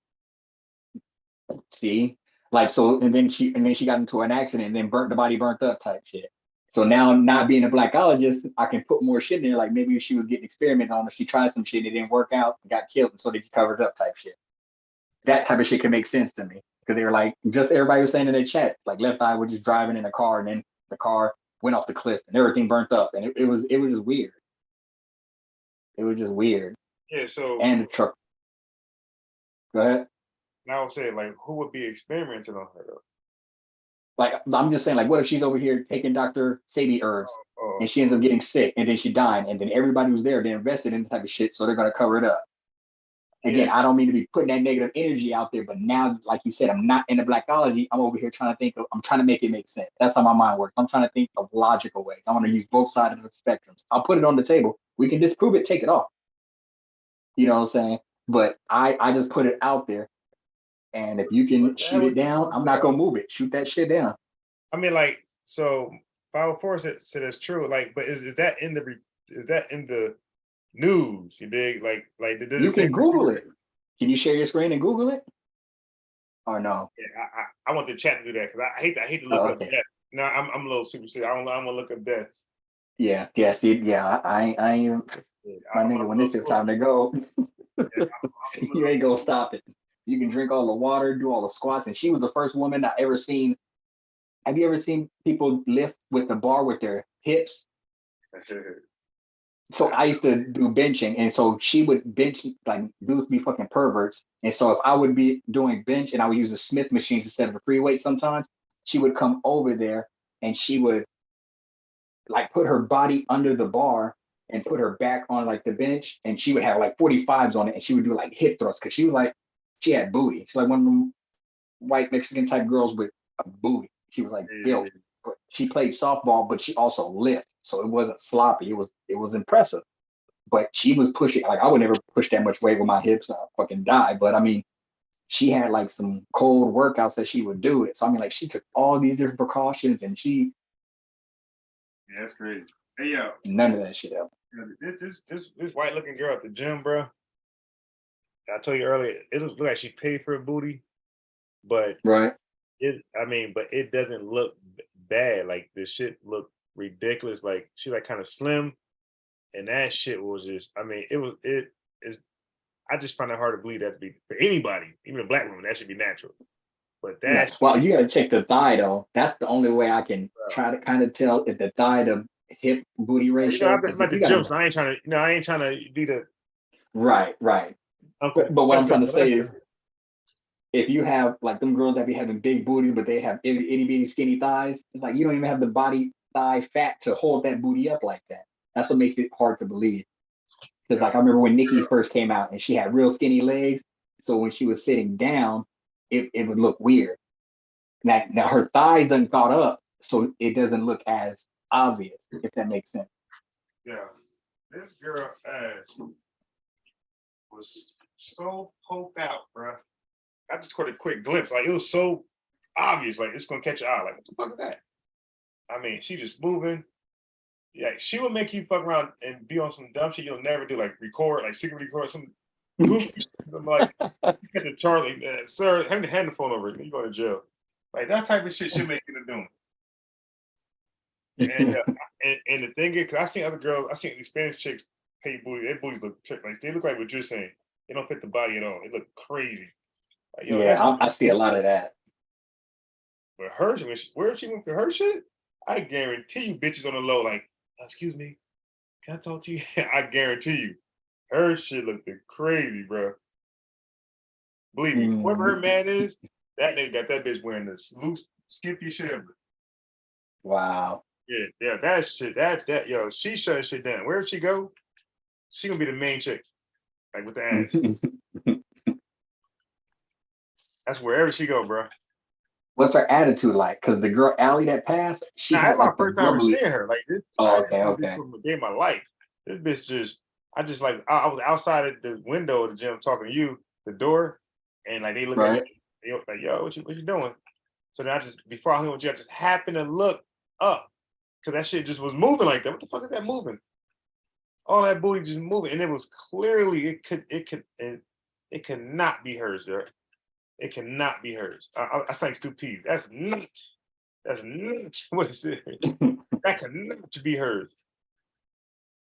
See, like so, and then she got into an accident and then the body burnt up type shit. So now, not being a blackologist, I can put more shit in there. Like maybe she was getting experimented on, or she tried some shit, it didn't work out, got killed, and so they covered it up type shit. That type of shit can make sense to me because they were like, just everybody was saying in the chat, like Left Eye was just driving in a car and then the car went off the cliff and everything burnt up, and it was just weird. It was just weird. Yeah. So and the truck. Go ahead. Now I'm saying, like, who would be experimenting on her though? Like, I'm just saying, like, what if she's over here taking Dr. Sadie herbs and she ends up getting sick and then she died and then everybody who's there, they invested in the type of shit, so they're going to cover it up. Again, I don't mean to be putting that negative energy out there, but now, like you said, I'm not into blackology. I'm over here trying to make it make sense. That's how my mind works. I'm trying to think of logical ways. I want to use both sides of the spectrums. I'll put it on the table. We can disprove it, take it off. You know what I'm saying? But I just put it out there. And if you can shoot it down, I'm not gonna move it. Shoot that shit down. I mean, like, so 504 said that's true. Like, but is that in the news? You dig? Like you can Google it. Can you share your screen and Google it? Or no? Yeah, I want the chat to do that because I hate to look up death. No, I'm a little superstitious. I'm gonna look up deaths. Yeah. See, yeah. I ain't my nigga. When it's your time to go, you ain't gonna stop it. You can drink all the water, do all the squats. And she was the first woman I ever seen. Have you ever seen people lift with the bar with their hips? So I used to do benching. And so she would bench, like dudes be fucking perverts. And so if I would be doing bench and I would use the Smith machines instead of a free weight sometimes, she would come over there and she would like put her body under the bar and put her back on like the bench. And she would have like 45s on it. And she would do like hip thrusts because she was like, she had booty. She's like one of them white Mexican type girls with a booty. She was like built. But she played softball, but she also lifted. So it wasn't sloppy. It was impressive. But she was pushing, like I would never push that much weight with my hips. I'd fucking die. But I mean, she had like some cold workouts that she would do it. So I mean, like she took all these different precautions and yeah, that's crazy. Hey yo. None of that shit up. This white looking girl at the gym, bro. I told you earlier, it looked like she paid for a booty, but right. But it doesn't look bad. Like the shit looked ridiculous. Like she like kind of slim, and that shit was just. I mean, it is. I just find it hard to believe that to be for anybody, even a black woman. That should be natural. But that's well, you gotta check the thigh though. That's the only way I can try to kind of tell if the thigh to hip booty ratio. I'm at the gym, so I ain't trying to be the. Right. Okay. But what I'm trying to say is, if you have like them girls that be having big booties, but they have itty bitty skinny thighs, it's like you don't even have the body thigh fat to hold that booty up like that. That's what makes it hard to believe. Because like I remember when Nikki first came out and she had real skinny legs, so when she was sitting down, it would look weird. Now her thighs done caught up, so it doesn't look as obvious, if that makes sense. Yeah, this girl ass was so poked out, bro. I just caught a quick glimpse. Like it was so obvious. Like it's gonna catch your eye. Like what the fuck is that? I mean, she just moving. Yeah, she will make you fuck around and be on some dumb shit you'll never do, like record, like secret record some goofy shit. I'm like, get to Charlie, man, sir, hand the phone over. You go to jail. Like that type of shit should make you do. And the thing is, cause I seen other girls, I seen these Spanish chicks pay booty. Their booties look like they look like what you're saying. They don't fit the body at all. They look crazy. Like, yo, yeah, I see a lot of that. But her, where she went for her shit, I guarantee you, bitches on the low, like, excuse me, can I talk to you? I guarantee you, her shit looked crazy, bro. Believe me, whoever her man is, that nigga got that bitch wearing this loose, skimpy shit ever. Wow. Yeah, that shit, that yo, she shut shit down. Wherever she go, she gonna be the main chick, like with the ass. That's wherever she go, bro. What's her attitude like? Because the girl Allie that passed, she Nah, had that's my like the first time ever bubbly. seeing her. Like this, I Oh, haven't okay, seen this okay. from a day of my life. This bitch just, I just like, I was outside at the window of the gym talking to you, the door, and like they look at me, Right. they was like, yo, what you doing? So then I just, before I hung with you, I just happened to look up because that shit just was moving like that. What the fuck is that moving? All that booty just moving, and it was clearly it could not be hers, sir. It cannot be hers. I sang stupid. That's not. That's not what it is. That cannot be hers.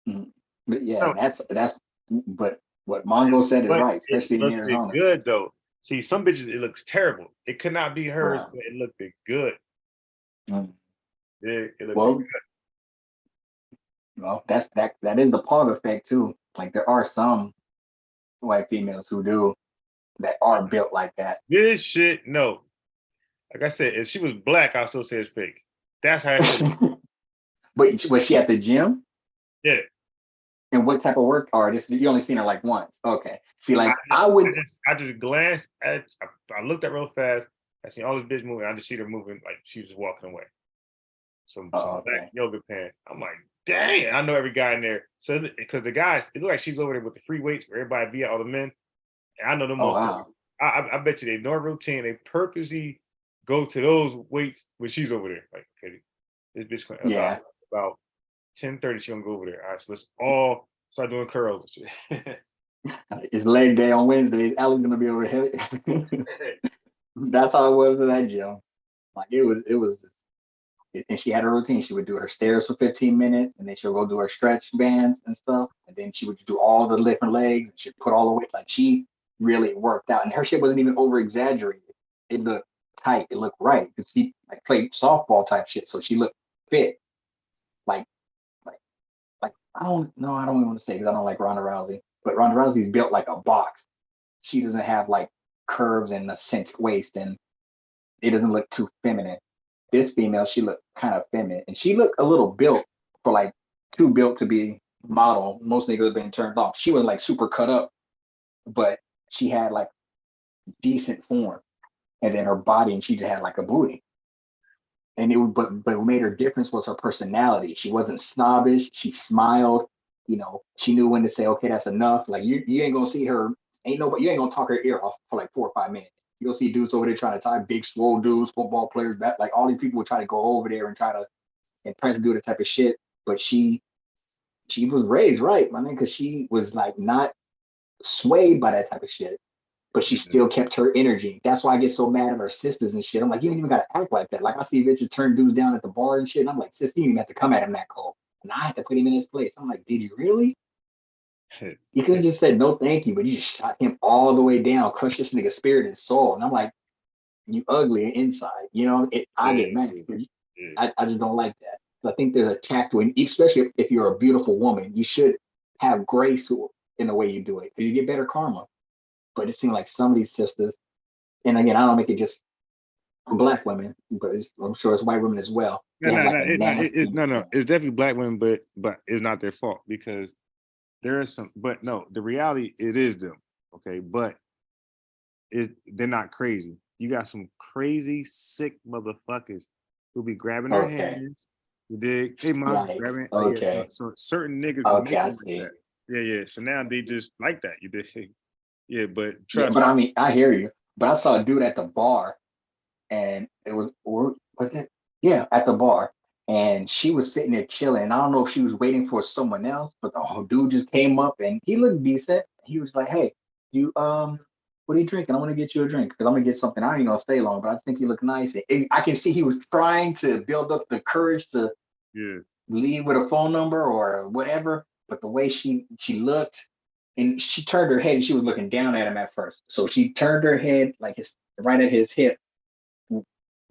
But yeah, No, that's. But what Mongo said is but right, it especially in looked it Arizona. good though. See, some bitches it looks terrible. It could not be hers, Wow. but it looked it good. Mm. It looked Well, good. well, that is the Paul effect too. Like there are some white females who do that are built like that. This shit, no. Like I said, if she was black, I'll still say it's fake. That's how I feel. But was she at the gym? Yeah. And what type of work? Or just you only seen her like once? Okay. See, like I, I would. I just glanced at. I looked at real fast. I seen all this bitch moving. I just see her moving like she was walking away. Some Oh, black okay. yoga pants. I'm like, dang! I know every guy in there. So because the guys, it looked like she's over there with the free weights where everybody be at, all the men. And I know them Oh motherfuckers. wow. I bet you they know her routine. They purposely go to those weights when she's over there. Like, okay, this bitch Yeah. about 10:30, she gonna go over there. All right, so let's all start doing curls and shit. It's leg day on Wednesdays. Allie's gonna be over here. That's how it was in that gym. Like it was, and she had a routine. She would do her stairs for 15 minutes, and then she'll go do her stretch bands and stuff. And then she would do all the different legs. And she'd put all the weight. Like she really worked out, and her shit wasn't even over exaggerated. It looked tight. It looked right. Because she like played softball type shit, so she looked fit. Like like like I don't know. I don't even want to say because I don't like Ronda Rousey, but Ronda Rousey's built like a box. She doesn't have like curves and a cinched waist, and it doesn't look too feminine. This female, she looked kind of feminine, and she looked a little built for like too built to be model. Most niggas have been turned off. She was like super cut up, but she had like decent form, and then her body, and she just had like a booty. And but what made her difference was her personality. She wasn't snobbish. She smiled. You know, she knew when to say, okay, that's enough. Like you ain't gonna see her. Ain't nobody. You ain't gonna talk her ear off for like 4 or 5 minutes. You'll see dudes over there trying to tie big swole dudes, football players, back like all these people would try to go over there and try to impress, do the type of shit. But she was raised right, man, because she was like not swayed by that type of shit. But she still kept her energy. That's why I get so mad at her sisters and shit. I'm like, you don't even gotta act like that. Like I see bitches turn dudes down at the bar and shit. And I'm like, sis, you didn't even have to come at him that cold. And I had to put him in his place. I'm like, did you really? You could have just said no thank you, but you just shot him all the way down, crushed this nigga's spirit and soul. And I'm like, you ugly inside. You know, I get mad. I just don't like that. So I think there's a tact when, especially if you're a beautiful woman, you should have grace in the way you do it. Because you get better karma. But it seemed like some of these sisters, and again, I don't make it just black women, but I'm sure it's white women as well. No, They have no, like no, a nasty. no. It's definitely black women, but it's not their fault because there is some. But no, the reality it is them. Okay, but they're not crazy. You got some crazy sick motherfuckers who be grabbing their Okay. hands. You dig? Hey, mom, Yikes. grabbing. Okay. Yeah, so certain niggas will Okay, make I them like see. that. Yeah. So now they just like that. You dig? Yeah, but Yeah, trust but me. I mean, I hear you. But I saw a dude at the bar, and it was, or was it? Yeah, at the bar, and she was sitting there chilling. And I don't know if she was waiting for someone else, but the whole dude just came up, and he looked decent. He was like, "Hey, you what are you drinking? I want to get you a drink because I'm gonna get something. I ain't gonna stay long, but I think you look nice." I can see he was trying to build up the courage to Yeah. leave with a phone number or whatever. But the way she looked, and she turned her head, and she was looking down at him at first. So she turned her head like his right at his hip,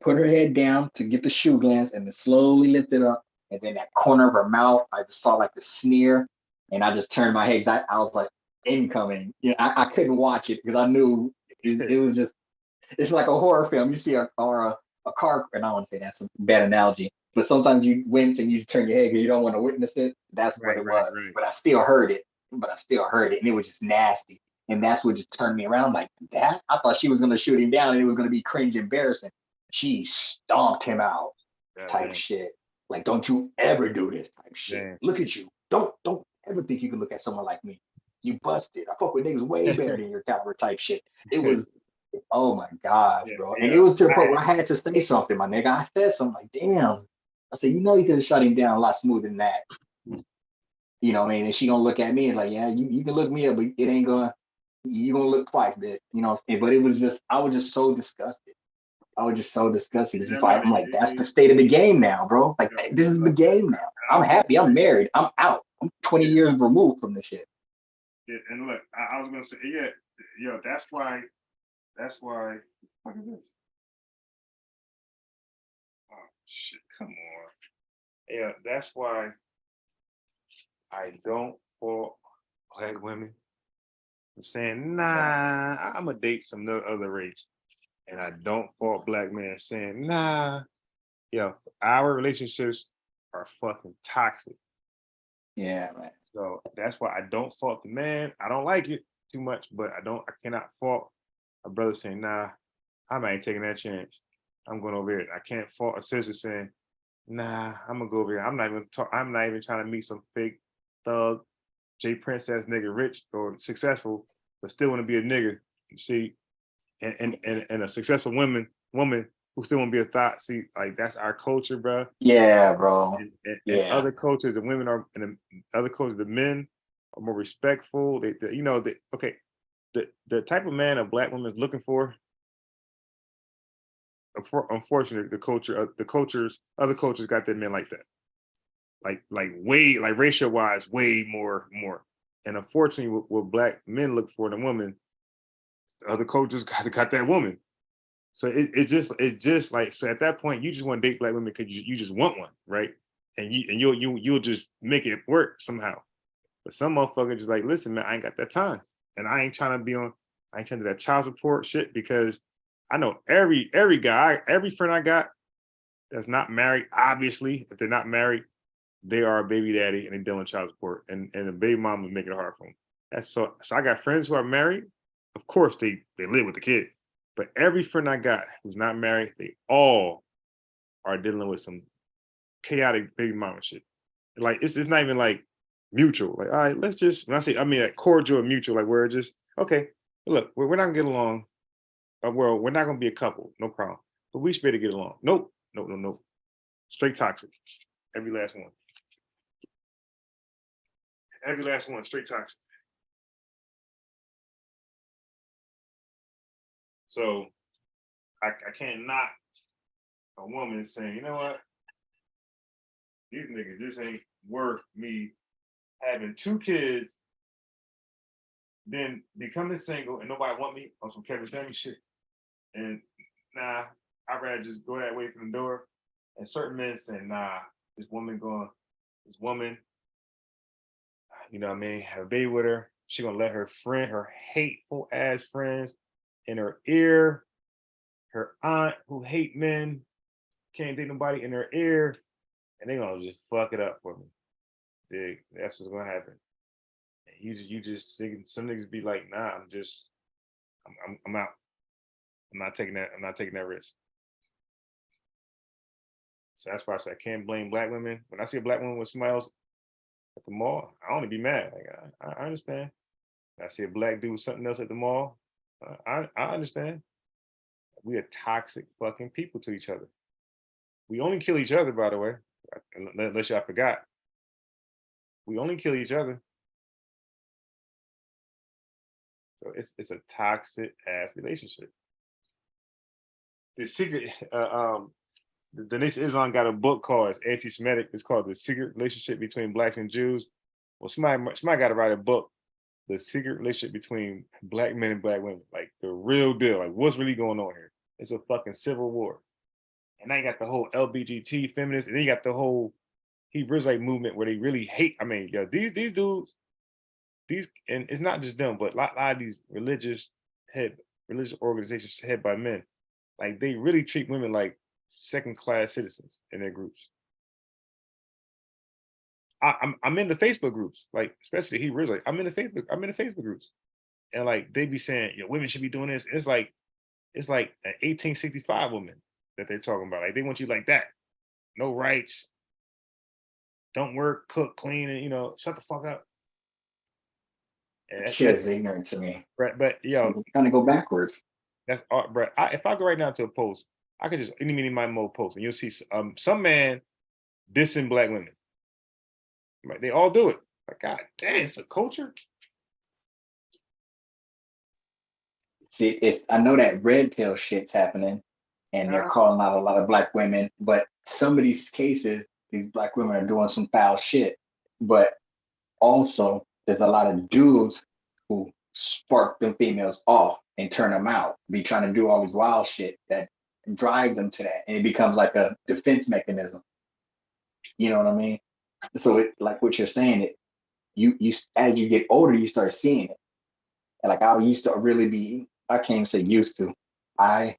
put her head down to get the shoe glance, and then slowly lifted up. And then that corner of her mouth, I just saw like the sneer, and I just turned my head. I was like, incoming. You know, I couldn't watch it because I knew it was just. It's like a horror film. You see a car, and I don't want to say that's a bad analogy, but sometimes you wince and you just turn your head because you don't want to witness it. That's what it was. Right. But I still heard it. And it was just nasty. And that's what just turned me around. Like that, I thought she was gonna shoot him down and it was gonna be cringe embarrassing. She stomped him out type shit. Like, don't you ever do this type shit. Damn. Look at you. Don't ever think you can look at someone like me. You busted. I fuck with niggas way better than your caliber type shit. It was, oh my gosh, bro. And it was to the point where I had to say something, my nigga. I said something like, damn. I said, you know, you could have shut him down a lot smoother than that. You know what I mean? And she gonna look at me and like, yeah, you can look me up, but it ain't gonna, you gonna look twice, bitch. You know what I'm saying? But it was just, I was just so disgusted. I was just so disgusted. It's just like, I'm like, that's the state of the game now, bro. Like, this is the game now. I'm happy. I'm married. I'm out. I'm 20 years removed from this shit. Yeah, and look, I was gonna say, that's why. What is this? Oh shit! Come on. Yeah, that's why I don't for black women. I'm saying, nah, I'm gonna date some other race. And I don't fault black men saying, nah, our relationships are fucking toxic. Yeah, man. So that's why I don't fault the man. I don't like it too much, but I cannot fault a brother saying, nah, I ain't taking that chance. I'm going over here. I can't fault a sister saying, nah, I'm gonna go over here. I'm not even trying to meet some fake thug, J Princess nigga, rich or successful, but still want to be a nigga. You see, and a successful woman who still want to be a thought. See, like that's our culture, bro. Yeah, bro. And other cultures, the women are, and other cultures, the men are more respectful. The type of man a black woman is looking for. Unfortunately, other cultures got their men like that. Like way, like racial wise, way more. And unfortunately, what black men look for in a woman, other cultures got that woman. So it just like, so at that point you just want to date black women because you just want one, right? And you'll just make it work somehow. But some motherfuckers just like, listen, man, I ain't got that time, and I ain't trying to do that child support shit, because I know every guy, every friend I got that's not married. Obviously, if they're not married, they are a baby daddy and they're dealing with child support, and the baby mom will make it hard for them. That's so I got friends who are married. Of course, they live with the kid. But every friend I got who's not married, they all are dealing with some chaotic baby mama shit. Like it's not even like mutual. Like, all right, let's just, when I mean like cordial and mutual, like we're just, okay, look, we're not gonna get along. Well, we're not gonna be a couple, no problem. But we should be able to get along. Nope. Straight toxic. Every last one. Every last one, straight toxic. So I can't knock a woman saying, you know what? These niggas just ain't worth me having 2 kids, then becoming single and nobody want me on some Kevin Samuels shit. And nah, I'd rather just go that way from the door. And certain men saying, nah, this woman, you know what I mean, have a baby with her. She gonna let her hateful ass friends in her ear, her aunt who hate men, can't date nobody in her ear, and they gonna just fuck it up for me. Dig, that's what's gonna happen. And you just thinking, some niggas be like, nah, I'm out. I'm not taking that risk. So that's why I say I can't blame black women. When I see a black woman with somebody else at the mall, I only be mad. Like I understand. When I see a black dude with something else at the mall, I understand. We are toxic fucking people to each other. We only kill each other, by the way, unless y'all forgot. We only kill each other. So it's a toxic ass relationship. The secret, Denise Islam got a book called, it's anti-Semitic. It's called The Secret Relationship Between Blacks and Jews. Well, somebody got to write a book, The Secret Relationship Between Black Men and Black Women, like the real deal, like what's really going on here? It's a fucking civil war. And now you got the whole LGBT feminists, and then you got the whole Hebrew Israelite movement where they really hate. I mean, these dudes, and it's not just them, but a lot of these religious organizations head by men, like they really treat women like second-class citizens in their groups. I'm in the Facebook groups, like especially Hebrew Israelite. I'm in the Facebook groups, and like they be saying, women should be doing this. It's like an 1865 woman that they're talking about. Like they want you like that, no rights, don't work, cook, clean, and shut the fuck up. And Shit is ignorant to me. right, but Kind of go backwards. that's art, bro. If I go right now to a post, I could just any mini my mo post, and you'll see some man dissing black women. Right, they all do it. Like, God damn, it's a culture. See, I know that red pill shit's happening, and they're calling out a lot of black women. But some of these cases, these black women are doing some foul shit. But also, there's a lot of dudes who spark them females off and turn them out, be trying to do all these wild shit that drive them to that, and it becomes like a defense mechanism. You know what I mean? So, like what you're saying, you as you get older, you start seeing it. And like I used to really be, I can't even say used to. I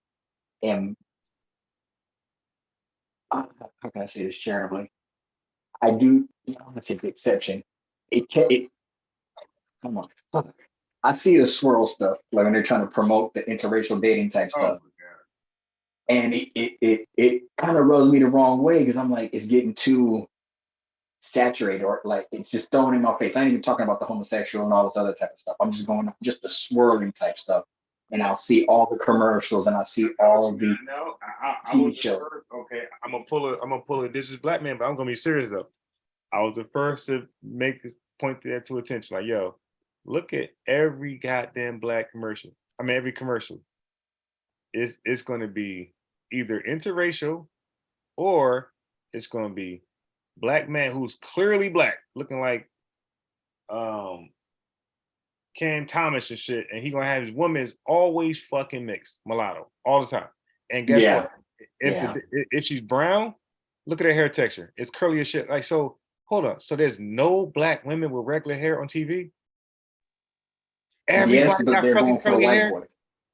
am, how can I say this charitably? I do, I'm gonna say the exception. Come on. Fuck. I see the swirl stuff, like when they're trying to promote the interracial dating type stuff. And it kind of rubs me the wrong way because I'm like, it's getting too saturated, or like it's just thrown in my face. I ain't even talking about the homosexual and all this other type of stuff. I'm just going just the swirling type stuff. And I'll see all the commercials and I see all of the TV shows. Okay, I'm gonna pull a this is black man, but I'm gonna be serious though. I was the first to make this point that to attention. Like, yo, look at every goddamn black commercial. I mean, every commercial. It's gonna be either interracial or it's gonna be black man who's clearly black, looking like Ken Thomas and shit, and he gonna have his woman's always fucking mixed mulatto all the time. And guess what? If she's brown, look at her hair texture. It's curly as shit. Like, so hold on. So there's no black women with regular hair on TV? Everybody yes, but they're going for the white boys.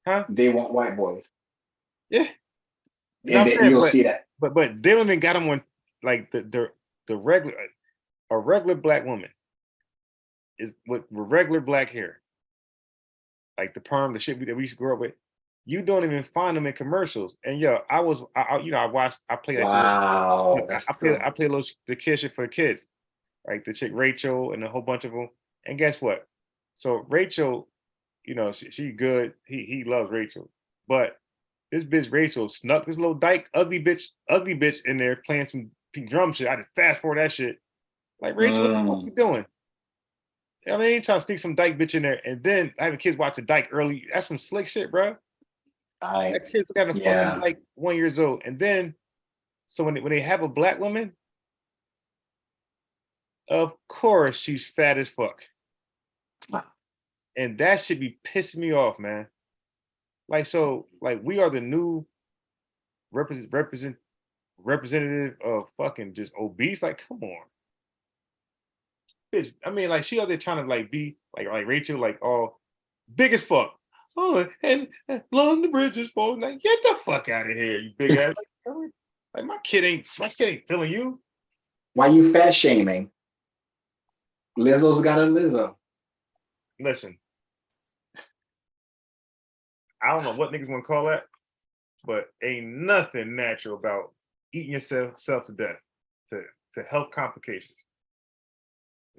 Huh? They want white boys. Yeah. And you'll see that. But they don't even got them on like the regular, a regular black woman is with regular black hair, like the perm, the shit that we used to grow up with. You don't even find them in commercials. And I play like wow. I play a little the kid shit for the kids, like the chick Rachel and a whole bunch of them. And guess what? So Rachel, she good. He loves Rachel, but this bitch Rachel snuck this little dyke ugly bitch in there playing some drum shit. I just fast forward that shit. Like, Rachel, what the fuck you doing? I mean, you trying to sneak some dyke bitch in there, and then having kids watch the dyke early. That's some slick shit, bro. That kid's got a fucking like 1 year old, and then so when they have a black woman, of course she's fat as fuck, and that should be pissing me off, man. Like, so like we are the new representative of fucking just obese. Like, come on. Bitch, I mean, like she out there trying to like be like Rachel, like all big as fuck. Oh, and long the bridge is falling. Like, get the fuck out of here, you big ass. Like my kid ain't feeling you. Why you fat shaming? Lizzo's got a Lizzo. Listen, I don't know what niggas want to call that, but ain't nothing natural about eating yourself to death to health complications.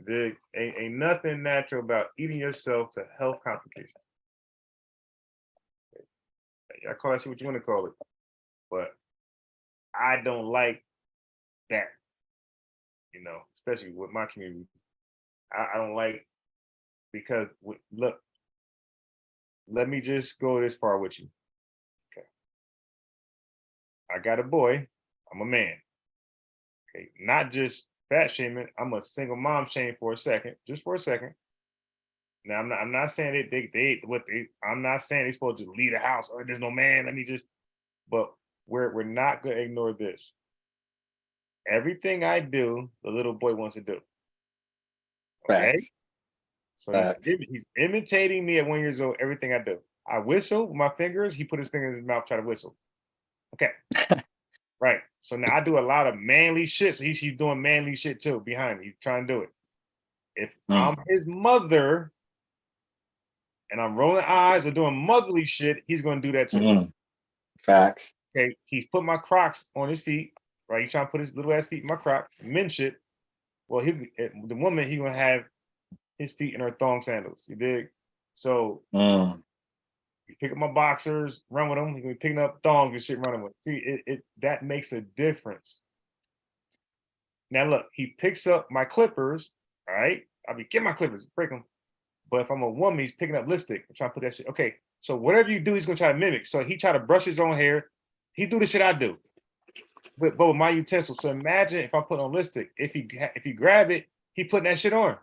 There ain't nothing natural about eating yourself to health complications. I call that shit what you want to call it, but I don't like that. Especially with my community, I don't like because look, let me just go this far with you. Okay, I got a boy. I'm a man. Okay, not just fat shaming. I'm a single mom shame for a second, just for a second. Now I'm not saying I'm not saying they're supposed to leave the house or there's no man. But we're not gonna ignore this. Everything I do, the little boy wants to do. Okay. Facts. So he's imitating me at 1 year old. Everything I do, I whistle with my fingers. He put his finger in his mouth, try to whistle. Okay. Right. So now I do a lot of manly shit. So he's doing manly shit too behind me. He's trying to do it. If I'm his mother and I'm rolling eyes or doing motherly shit, he's gonna do that too. Mm. Facts. Okay, he's put my Crocs on his feet, right? He's trying to put his little ass feet in my Crocs, men shit. Well, the woman, he gonna have his feet in her thong sandals. You dig? So Mm. you pick up my boxers, run with them. He's gonna be picking up thongs and shit, running with. See, it that makes a difference. Now look, he picks up my clippers. All right, I'll be get my clippers, break them. But if I'm a woman, he's picking up lipstick. I'm trying to put that shit. Okay, so whatever you do, he's gonna try to mimic. So he try to brush his own hair. He do the shit I do, but with my utensils. So imagine if I put on lipstick. If he grab it, he putting that shit on.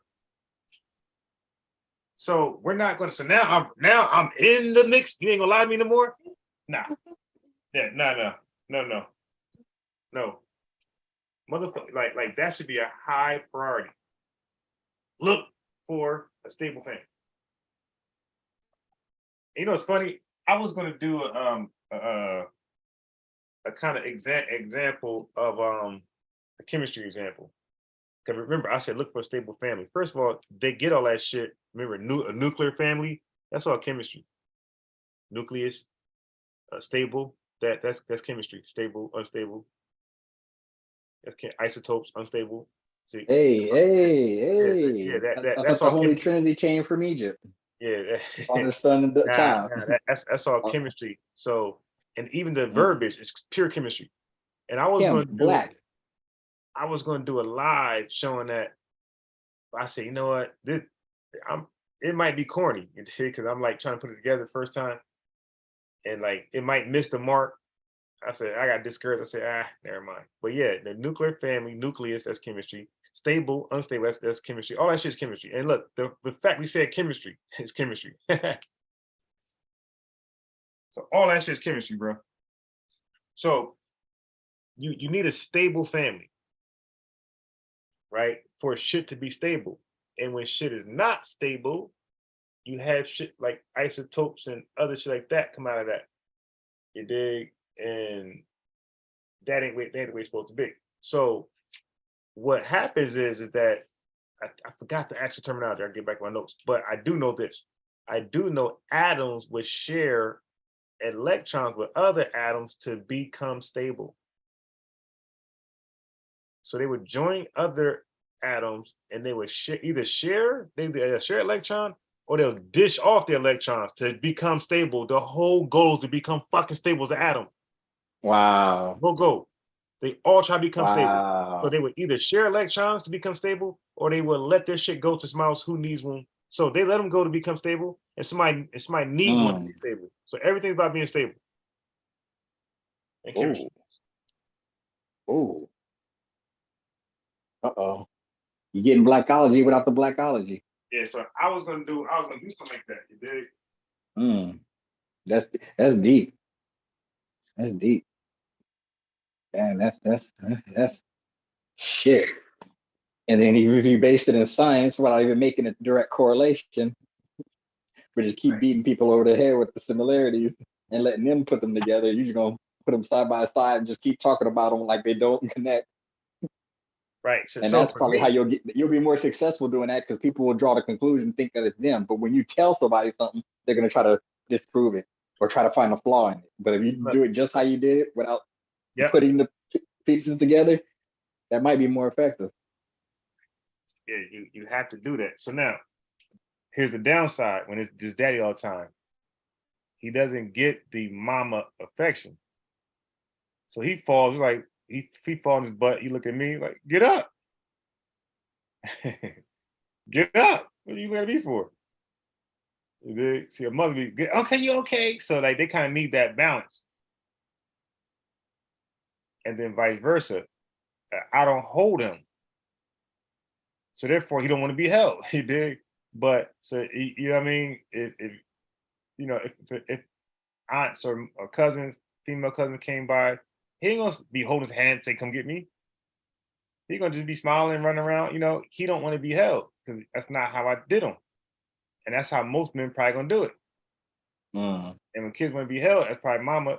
So we're not gonna. So now I'm in the mix. You ain't gonna lie to me no more. Nah, yeah, no. Motherfucker, like that should be a high priority. Look for a stable family. You know, it's funny. I was gonna do a kind of example of a chemistry example. Because remember, I said look for a stable family. First of all, they get all that shit. Remember, a nuclear family. That's all chemistry. Nucleus, stable. That's chemistry. Stable, unstable. That's isotopes, unstable. See, Hey. yeah, I that's thought the all Holy chemistry. Trinity came from Egypt. Yeah, Father, Son, and the child. that's all Uh, chemistry. So, and even the mm. verbiage is pure chemistry. And I was Him, going to black. do a live showing that. I said, you know what, it might be corny, because I'm like trying to put it together the first time, and like it might miss the mark. I said, I got discouraged. I said, never mind. But yeah, the nuclear family, nucleus, that's chemistry. Stable, unstable, that's chemistry. All that shit is chemistry. And look, the fact we said chemistry is chemistry. So all that shit is chemistry, bro. So you need a stable family, right? For shit to be stable. And when shit is not stable, you have shit like isotopes and other shit like that come out of that. You dig? And that ain't the way it's supposed to be. So what happens is that I forgot the actual terminology. I'll get back to my notes, but I do know this. I do know atoms would share electrons with other atoms to become stable. So they would join other atoms and they would either share electron, or they'll dish off the electrons to become stable. The whole goal is to become fucking stable as an atom. Wow. Whole goal. They all try to become stable. So Wow. they would either share electrons to become stable, or they will let their shit go to somebody else who needs one. So they let them go to become stable, and somebody need one to be stable. So everything's about being stable. And chemistry. Oh. Uh-oh. You're getting blackology without the blackology. Yeah, so I was gonna do something like that. You dig? That's deep. That's deep. And that's shit. And then even if you based it in science without even making a direct correlation, but just keep beating people over the head with the similarities and letting them put them together, you're just gonna put them side by side and just keep talking about them like they don't connect. Right. And that's probably how you'll be more successful doing that, because people will draw the conclusion, think that it's them. But when you tell somebody something, they're gonna try to disprove it or try to find a flaw in it. But if you do it just how you did it without putting the pieces together, that might be more effective. Yeah, you have to do that. So now, here's the downside when it's just daddy all the time. He doesn't get the mama affection. So he falls like he falls on his butt. You look at me like, get up. Get up. What are you gonna be for? See, a mother be good. Okay, you okay? So like they kind of need that balance. And then vice versa. I don't hold him. So therefore he don't want to be held. He did. But so you know what I mean? If you know, if aunts or cousins, female cousins came by, he ain't gonna be holding his hand, say, come get me. He gonna just be smiling, running around. You know, he don't want to be held because that's not how I did him. And that's how most men probably gonna do it. And when kids want to be held, that's probably mama,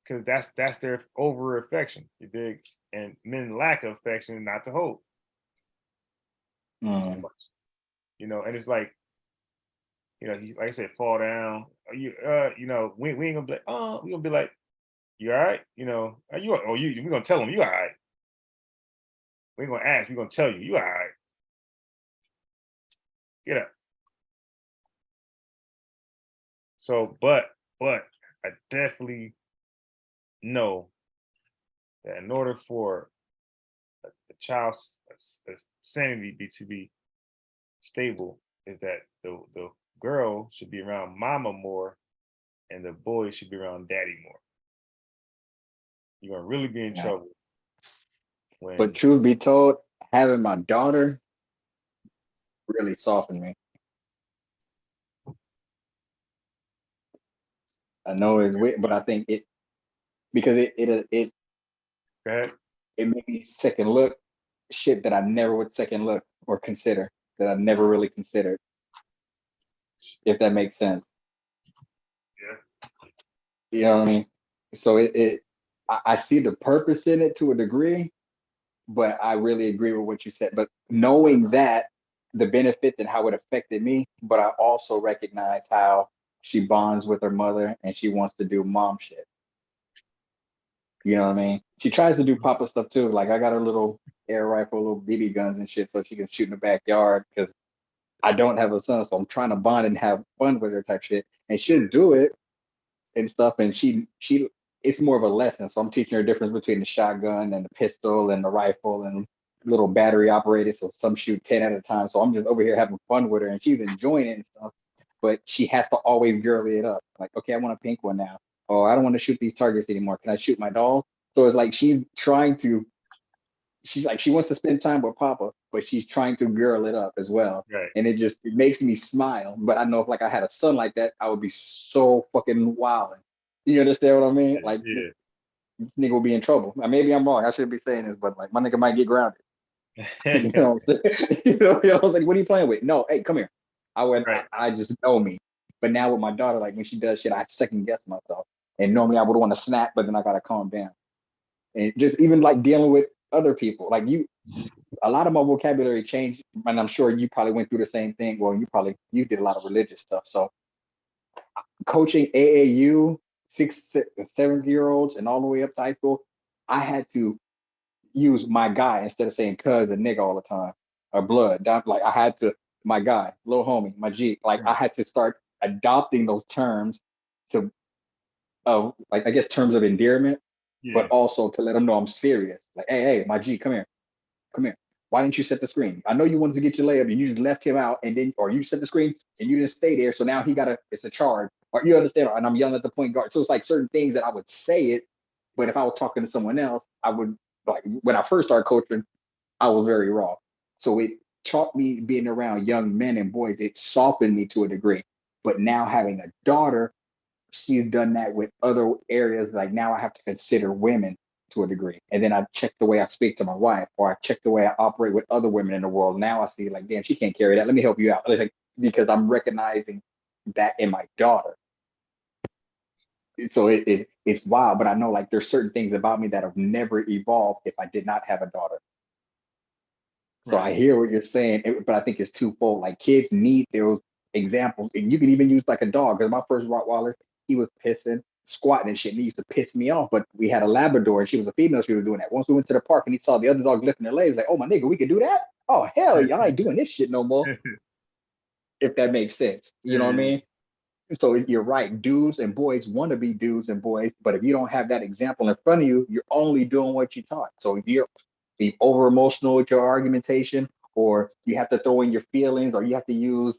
because that's their over affection. You dig? And men lack of affection, not to hold. You know, and it's like you know, he, like I said, fall down. You know, we ain't gonna be like, oh, we gonna be like, you all right? You know, are you? Oh, we gonna tell him you all right. We ain't gonna ask. We gonna tell you you all right. Get up. So, but I definitely know that in order for the child's sanity to be stable, is that the girl should be around mama more, and the boy should be around daddy more. You're gonna really be in Yeah. trouble But when. truth be told, having my daughter really softened me. I know it's weird, but I think it because Go ahead. it made me second look shit that I never would second look or consider, that I never really considered, if that makes sense. Yeah. You know what I mean? So I see the purpose in it to a degree, but I really agree with what you said. But knowing that the benefits and how it affected me, but I also recognize how she bonds with her mother and she wants to do mom shit. You know what I mean? She tries to do Papa stuff too. Like I got her little air rifle, little BB guns and shit, so she can shoot in the backyard because I don't have a son, so I'm trying to bond and have fun with her type shit. And she'll do it and stuff. And she it's more of a lesson. So I'm teaching her the difference between the shotgun and the pistol and the rifle and little battery operated. So some shoot 10 at a time. So I'm just over here having fun with her and she's enjoying it and stuff. But she has to always girly it up. Like, okay, I want a pink one now. Oh, I don't want to shoot these targets anymore. Can I shoot my dolls? So it's like she's like she wants to spend time with Papa, but she's trying to girl it up as well. Right. And it makes me smile. But I know if like I had a son like that, I would be so fucking wild. You understand what I mean? Like Yeah. this nigga will be in trouble. Now, maybe I'm wrong. I shouldn't be saying this, but like my nigga might get grounded. You know what I'm saying? I was like, what are you playing with? No, hey, come here. Right. I just know me. But now with my daughter, like when she does shit, I second guess myself. And normally I would want to snap, but then I gotta calm down. And just even like dealing with other people, like a lot of my vocabulary changed, and I'm sure you probably went through the same thing. Well, you did a lot of religious stuff. So coaching AAU, 7 year olds and all the way up to high school, I had to use my guy instead of saying cuz and nigga all the time or blood. Like I had to, my guy, little homie, my G. Like I had to start adopting those terms to, like I guess terms of endearment, but Yeah. also to let them know I'm serious. Like, hey, my G, come here. Come here. Why didn't you set the screen? I know you wanted to get your layup and you just left him out and then, or you set the screen and you didn't stay there. So now it's a charge. Or you understand? And I'm yelling at the point guard. So it's like certain things that I would say it, but if I was talking to someone else, I would like when I first started coaching, I was very raw. So it taught me being around young men and boys, it softened me to a degree. But now having a daughter, she's done that with other areas. Like now I have to consider women to a degree. And then I check the way I speak to my wife, or I check the way I operate with other women in the world. Now I see like, damn, she can't carry that. Let me help you out. Like, because I'm recognizing that in my daughter. So it's wild, but I know like there's certain things about me that have never evolved if I did not have a daughter. So Right. I hear what you're saying, but I think it's twofold. Like kids need those examples, and you can even use like a dog. Because my first Rottweiler, he was pissing, squatting and shit, and he used to piss me off. But we had a Labrador, and she was a female. She was doing that. Once we went to the park, and he saw the other dog lifting their legs, like, "Oh my nigga, we could do that? Oh hell, yeah, I ain't doing this shit no more." If that makes sense, you know what I Yeah. mean? So you're right. Dudes and boys want to be dudes and boys, but if you don't have that example in front of you, you're only doing what you taught. So you're be over emotional with your argumentation, or you have to throw in your feelings, or you have to use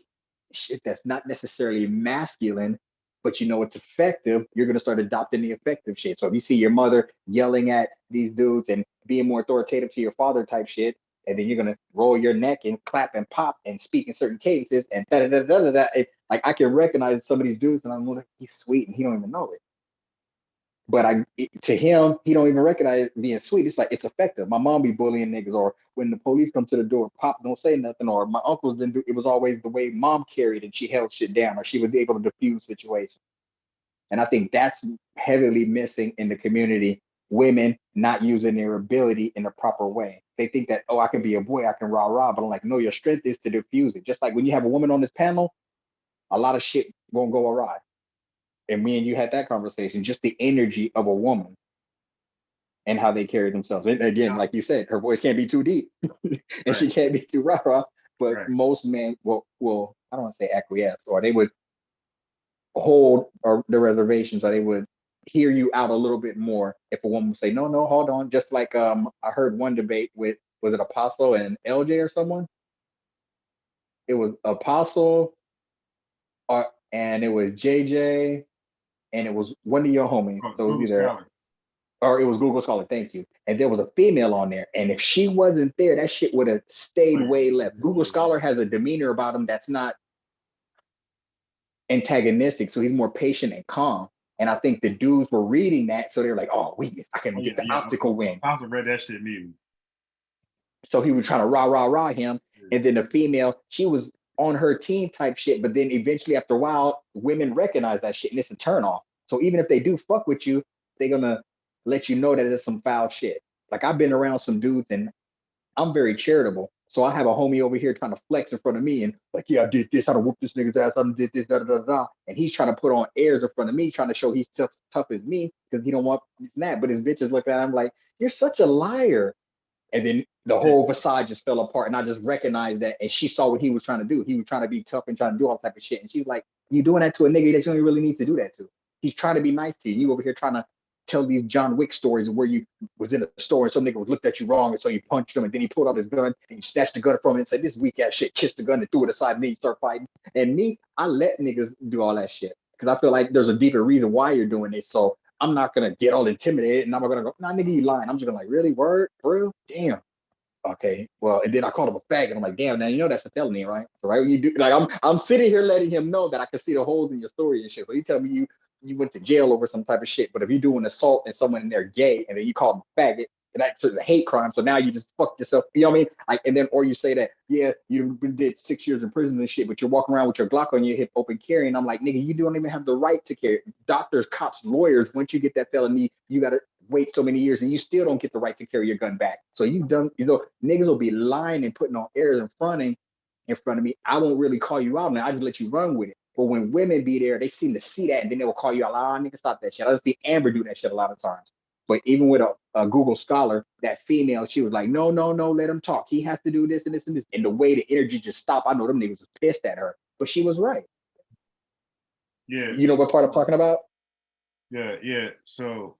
shit that's not necessarily masculine, but you know it's effective. You're gonna start adopting the effective shit. So if you see your mother yelling at these dudes and being more authoritative to your father type shit, and then you're gonna roll your neck and clap and pop and speak in certain cadences and da da da da da. Like I can recognize some of these dudes, and I'm like, he's sweet, and he don't even know it. But to him, he don't even recognize being sweet. It's like it's effective. My mom be bullying niggas, or when the police come to the door, pop don't say nothing, or my uncles didn't do. It was always the way mom carried, and she held shit down, or she was able to diffuse situations. And I think that's heavily missing in the community. Women not using their ability in the proper way. They think that, oh, I can be a boy, I can rah rah, but I'm like, no, your strength is to diffuse it. Just like when you have a woman on this panel, a lot of shit won't go awry. And me and you had that conversation, just the energy of a woman and how they carry themselves. And again, like you said, her voice can't be too deep and she can't be too rah-rah. But most men will I don't want to say acquiesce, or they would hold the reservations, or they would hear you out a little bit more if a woman would say, no, hold on. Just like I heard one debate with, was it Apostle and LJ or someone? It was Apostle and it was JJ and it was one of your homies. So it was either Scholar. Or it was Google Scholar, thank you. And there was a female on there. And if she wasn't there, that shit would have stayed way left. Google Scholar has a demeanor about him that's not antagonistic. So he's more patient and calm. And I think the dudes were reading that. So they're like, oh, weakness. I can get the optical win. I also read that shit immediately. So he was trying to rah him. And then the female, she was on her team type shit. But then eventually after a while, women recognize that shit and it's a turn off. So even if they do fuck with you, they're going to let you know that it's some foul shit. Like I've been around some dudes and I'm very charitable. So I have a homie over here trying to flex in front of me and like, yeah, I did this, I done whooped this nigga's ass, I done did this, da. And he's trying to put on airs in front of me, trying to show he's tough as me because he don't want this and that. But his bitches look at him like, you're such a liar. And then the whole facade just fell apart. And I just recognized that. And she saw what he was trying to do. He was trying to be tough and trying to do all type of shit. And she's like, you doing that to a nigga that you don't really need to do that to. He's trying to be nice to you. You over here trying to tell these John Wick stories where you was in a store and some nigga was looked at you wrong and so you punched him and then he pulled out his gun and you snatched the gun from him and said, this weak ass shit, kissed the gun and threw it aside and then you start fighting. And me, I let niggas do all that shit because I feel like there's a deeper reason why you're doing it. So I'm not going to get all intimidated and I'm not going to go, nah, nigga, you lying. I'm just going to like, really? Word? For real? Damn. Okay. Well, and then I called him a faggot. I'm like, damn, now you know that's a felony, right? So right when you do, like I'm sitting here letting him know that I can see the holes in your story and shit. So you tell me you went to jail over some type of shit, but if you do an assault and someone in there gay and then you call them faggot, and that's a hate crime, so now you just fucked yourself, you know what I mean? Like, and then, or you say that, yeah, you did 6 years in prison and shit, but you're walking around with your Glock on your hip, open carry, and I'm like, nigga, you don't even have the right to carry. Doctors, cops, lawyers, once you get that felony, you gotta wait so many years, and you still don't get the right to carry your gun back. So you done, niggas will be lying and putting on airs in front of me. I won't really call you out, man. I just let you run with it. But when women be there, they seem to see that and then they will call you out, nigga, stop that shit. I just see Amber do that shit a lot of times. But even with a Google Scholar, that female, she was like, no, let him talk. He has to do this and this and this. And the way the energy just stopped, I know them niggas was pissed at her. But she was right. Yeah. You know what part I'm talking about? Yeah. So,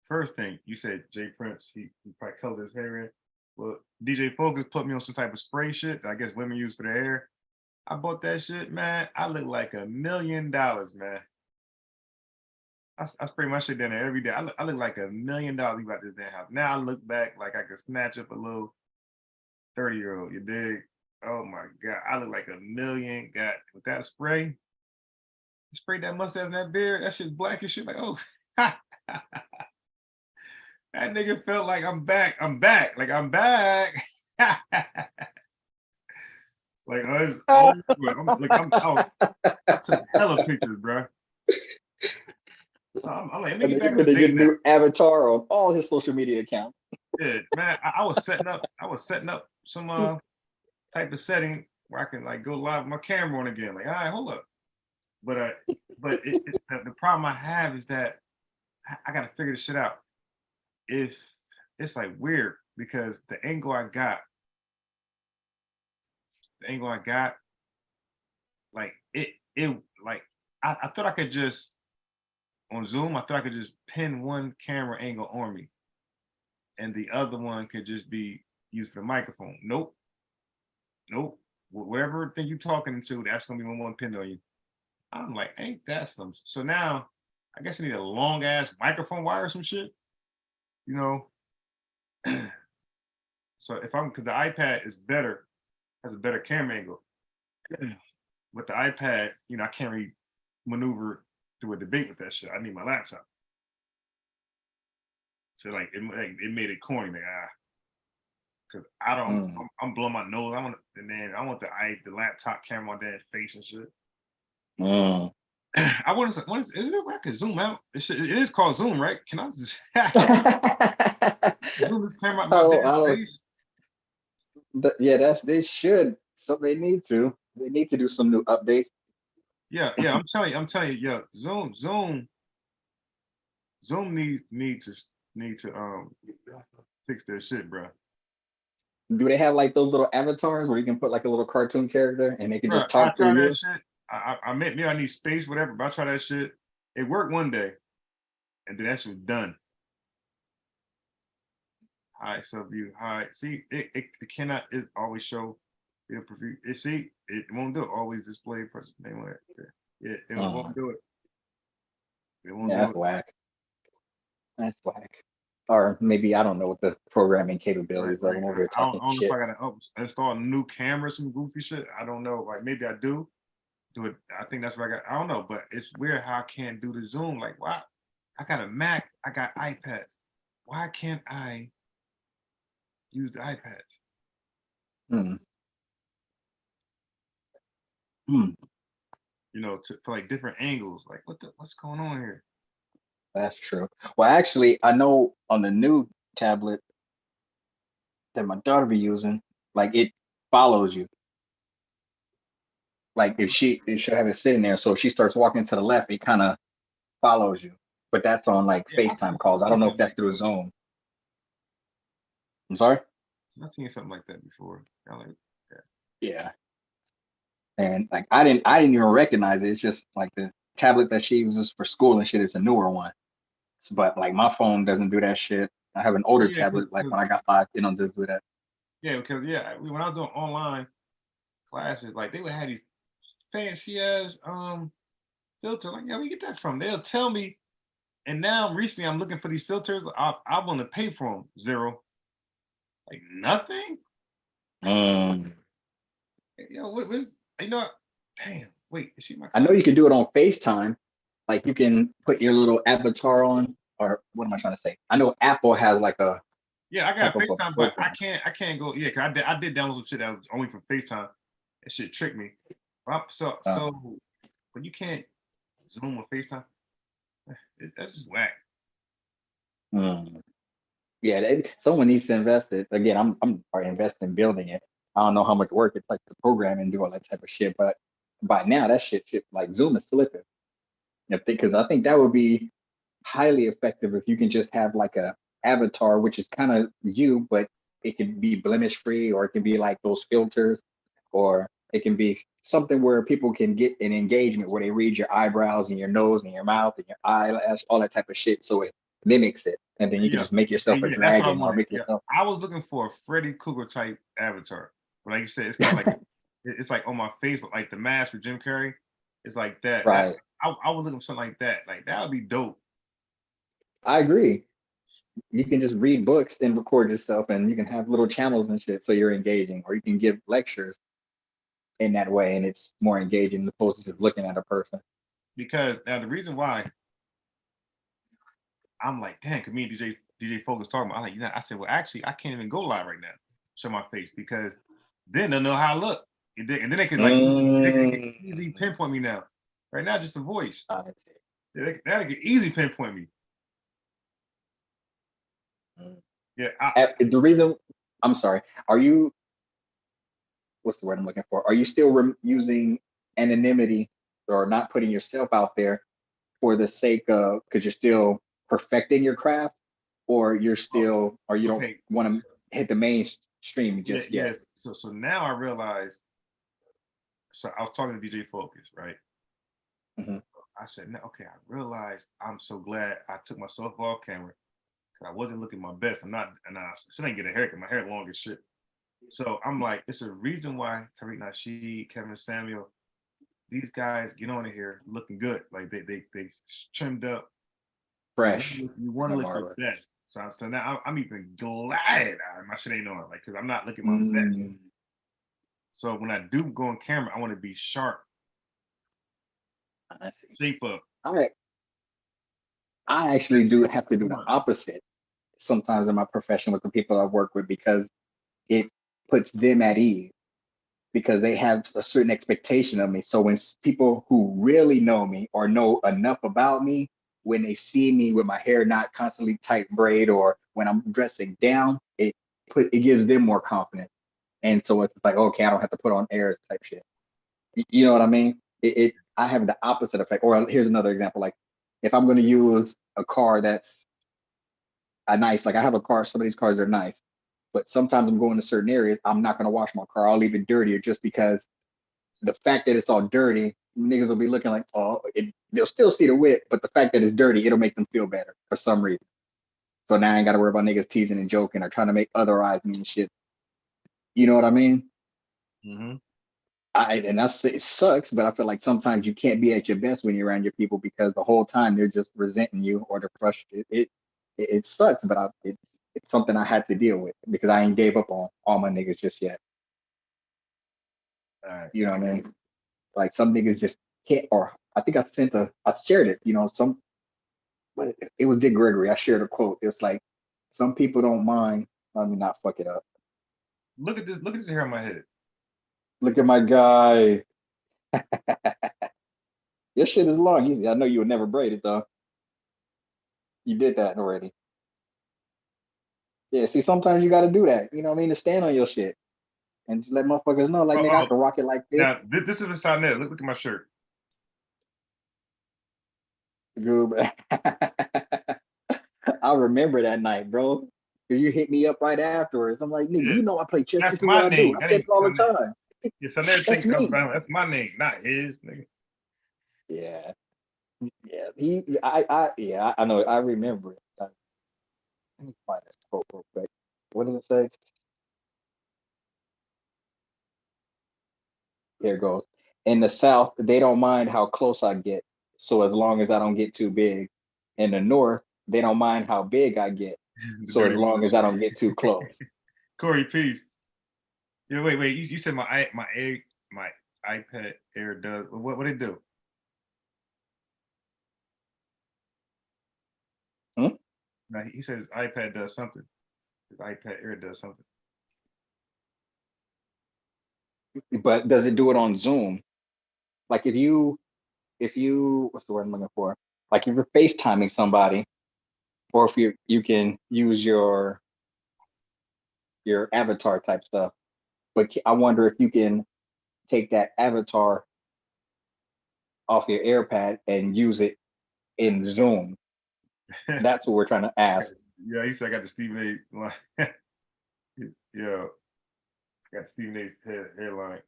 first thing, you said Jay Prince, he probably colored his hair in. Well, DJ Focus put me on some type of spray shit that I guess women use for their hair. I bought that shit, man. I look like $1 million, man. I spray my shit down there every day. I look like $1 million about this damn house. Now I look back like I could snatch up a little 30-year-old, you dig? Oh my God, I look like $1 million. God, with that spray, sprayed that mustache and that beard, that shit's black and shit. Like, oh, that nigga felt like I'm back. Like, I'm back. Like, it's over. I took hella pictures, bro. I'm like, nigga, back they get a new avatar on all his social media accounts. Yeah, man, I was setting up some type of setting where I can like go live with my camera on again. Like, all right, hold up. But the problem I have is that I gotta figure this shit out. If it's like weird because the angle I got, like it like I thought I could just on Zoom, I thought I could just pin one camera angle on me and the other one could just be used for the microphone. Nope. Whatever thing you talking to, that's gonna be one pinned on you. I'm like, ain't that some? So now I guess I need a long ass microphone wire or some shit, you know? So because the iPad is better, has a better camera angle. With the iPad, I can't really maneuver through a debate with that shit. I need my laptop. So like it made it corny, like because I don't, I'm blowing my nose. I want the laptop camera on their face and shit. I want to. Is it where I can zoom out? It is called Zoom, right? Can I just zoom this camera out my damn face? Yeah, they should. So they need to. They need to do some new updates. Yeah, I'm telling you, yeah, Zoom need to fix their shit, bro. Do they have like those little avatars where you can put like a little cartoon character and they can Bro, just I talk try through that you? shit. I meant maybe I need space, whatever, but I try that shit. It worked one day, and then that shit was done. Hi, subview. Hi. See, it cannot it always show the preview. See, it won't do it. Always display person name like that. Yeah, it won't do it. It won't Yeah, do that's it. whack. That's whack. Or maybe I don't know what the programming capabilities of Like them over here I talking don't know if shit. I gotta install a new camera, some goofy shit. I don't know. Like maybe I do it. I think that's what I got. I don't know, but it's weird how I can't do the Zoom. Like, why? I got a Mac. I got iPads. Why can't I use the iPads? Hmm. Hmm. You know, for like different angles. Like, what's going on here? That's true. Well, actually, I know on the new tablet that my daughter be using, like it follows you. Like if she'll have it sitting there, so if she starts walking to the left, it kind of follows you. But that's on like Yeah, FaceTime calls. I seen don't know if something that's like through that. Zoom. I'm sorry. I've seen something like that before. I'm like, Yeah. And like I didn't even recognize it. It's just like the tablet that she uses for school and shit is a newer one. But like my phone doesn't do that shit. I have an older yeah, tablet. Like when I got five, it don't do that. because when I was doing online classes, like they would have these fancy ass filters. Like, yeah, where you get that from? They'll tell me. And now recently, I'm looking for these filters. I want to pay for them. Zero, like nothing. What was you know? Damn, wait, is she my I know cousin? you can do it on FaceTime. Like you can put your little avatar on, or what am I trying to say? I know Apple has like a Yeah, I type got of a FaceTime, but program. I can't go. Yeah, cause I did download some shit that was only for FaceTime. That shit tricked me. So when you can't Zoom or FaceTime, that's just whack. Hmm. Yeah, someone needs to invest it. Again, I'm already invested in building it. I don't know how much work it's like to program and do all that type of shit, but by now that shit like Zoom is slipping. Because I think that would be highly effective if you can just have like a avatar, which is kind of you, but it can be blemish free, or it can be like those filters, or it can be something where people can get an engagement where they read your eyebrows and your nose and your mouth and your eyelash, all that type of shit. So it mimics it, and then you can Yeah, just make yourself and a yeah, that's what I dragon or wanted. make Yeah, yourself. I was looking for a Freddy Krueger type avatar, but like you said, it's kind of like it's like on my face, like the mask with Jim Carrey. It's like that. Right. I was looking for something like that. Like that would be dope. I agree. You can just read books and record yourself, and you can have little channels and shit, so you're engaging, or you can give lectures in that way, and it's more engaging as opposed to just looking at a person. Because now the reason why I'm like, damn, cause me and DJ Focus talking about, I'm like, I said, well, actually, I can't even go live right now, show my face, because then they'll know how I look, and then they can like they can easy pinpoint me now. Right now, just a voice. I see. They can easy pinpoint me. Yeah, The reason, I'm sorry, are you, what's the word I'm looking for? Are you still using anonymity or not putting yourself out there for the sake of, because you're still perfecting your craft, or you're still, or you don't okay. want to hit the mainstream Yeah, just yet? yes. So now I realize. So I was talking to DJ Focus, right? Mhm. I said, no, okay, I realized I'm so glad I took myself off camera because I wasn't looking my best. I'm not, and I still didn't get a haircut. My hair long as shit. So I'm like, it's a reason why Tariq Nasheed, Kevin Samuel, these guys get on here looking good. Like they trimmed up. Fresh You want in to a look your barber. best. So now I'm even glad my shit ain't on, like, because I'm not looking my best. Mm, So when I do go on camera, I want to be sharp, I see. shape up. I I actually do have to do Too the much. opposite sometimes in my profession with the people I work with, because it puts them at ease, because they have a certain expectation of me. So when people who really know me or know enough about me, when they see me with my hair not constantly tight braid, or when I'm dressing down, it gives them more confidence. And so it's like, okay, I don't have to put on airs type shit. You know what I mean? I have the opposite effect. Or here's another example. Like if I'm going to use a car that's a nice, like I have a car, some of these cars are nice, but sometimes I'm going to certain areas, I'm not going to wash my car. I'll leave it dirtier just because the fact that it's all dirty, niggas will be looking like, oh, they'll still see the whip, but the fact that it's dirty, it'll make them feel better for some reason. So now I ain't got to worry about niggas teasing and joking or trying to make otherwise me and shit. You know what I mean? Mm-hmm. And that's it sucks, but I feel like sometimes you can't be at your best when you're around your people because the whole time they're just resenting you or they're frustrated. It sucks, but it's something I had to deal with because I ain't gave up on all my niggas just yet. All right. You know what I mean? Like some niggas just can't. Or I think I shared it. You know, but it was Dick Gregory. I shared a quote. It's like some people don't mind. Let me not fuck it up. Look at this. Look at this hair on my head. Look at my guy. Your shit is long. I know you would never braid it though. You did that already. Yeah, see, sometimes you got to do that. You know what I mean? To stand on your shit and just let motherfuckers know, like, nigga, I can rock it like this. Now, this is beside that. Look at my shirt. Goob. I remember that night, bro. Because you hit me up right afterwards. I'm like, nigga, Yeah. you know I play chess. That's This is my what I name. do. I That say ain't it all the Sanet. time. Yeah, Sanet That's thinks me. that's my name, not his, nigga. Yeah. Yeah. I know. I remember it. Let me find this quote real quick. What does it say? Here it goes. In the South, they don't mind how close I get. So as long as I don't get too big. In the North, they don't mind how big I get. The So as dirty long moves. as I don't get too close. Corey, peace. Yeah, wait. You said my iPad Air does what it do? No, he says his iPad does something. His iPad Air does something. But does it do it on Zoom? Like if you what's the word I'm looking for? Like if you're FaceTiming somebody, or if you can use your avatar type stuff. But I wonder if you can take that avatar off your AirPad and use it in Zoom. That's what we're trying to ask. Yeah, he said I got the Stephen A. line. Yeah, I got Stephen A's hairline.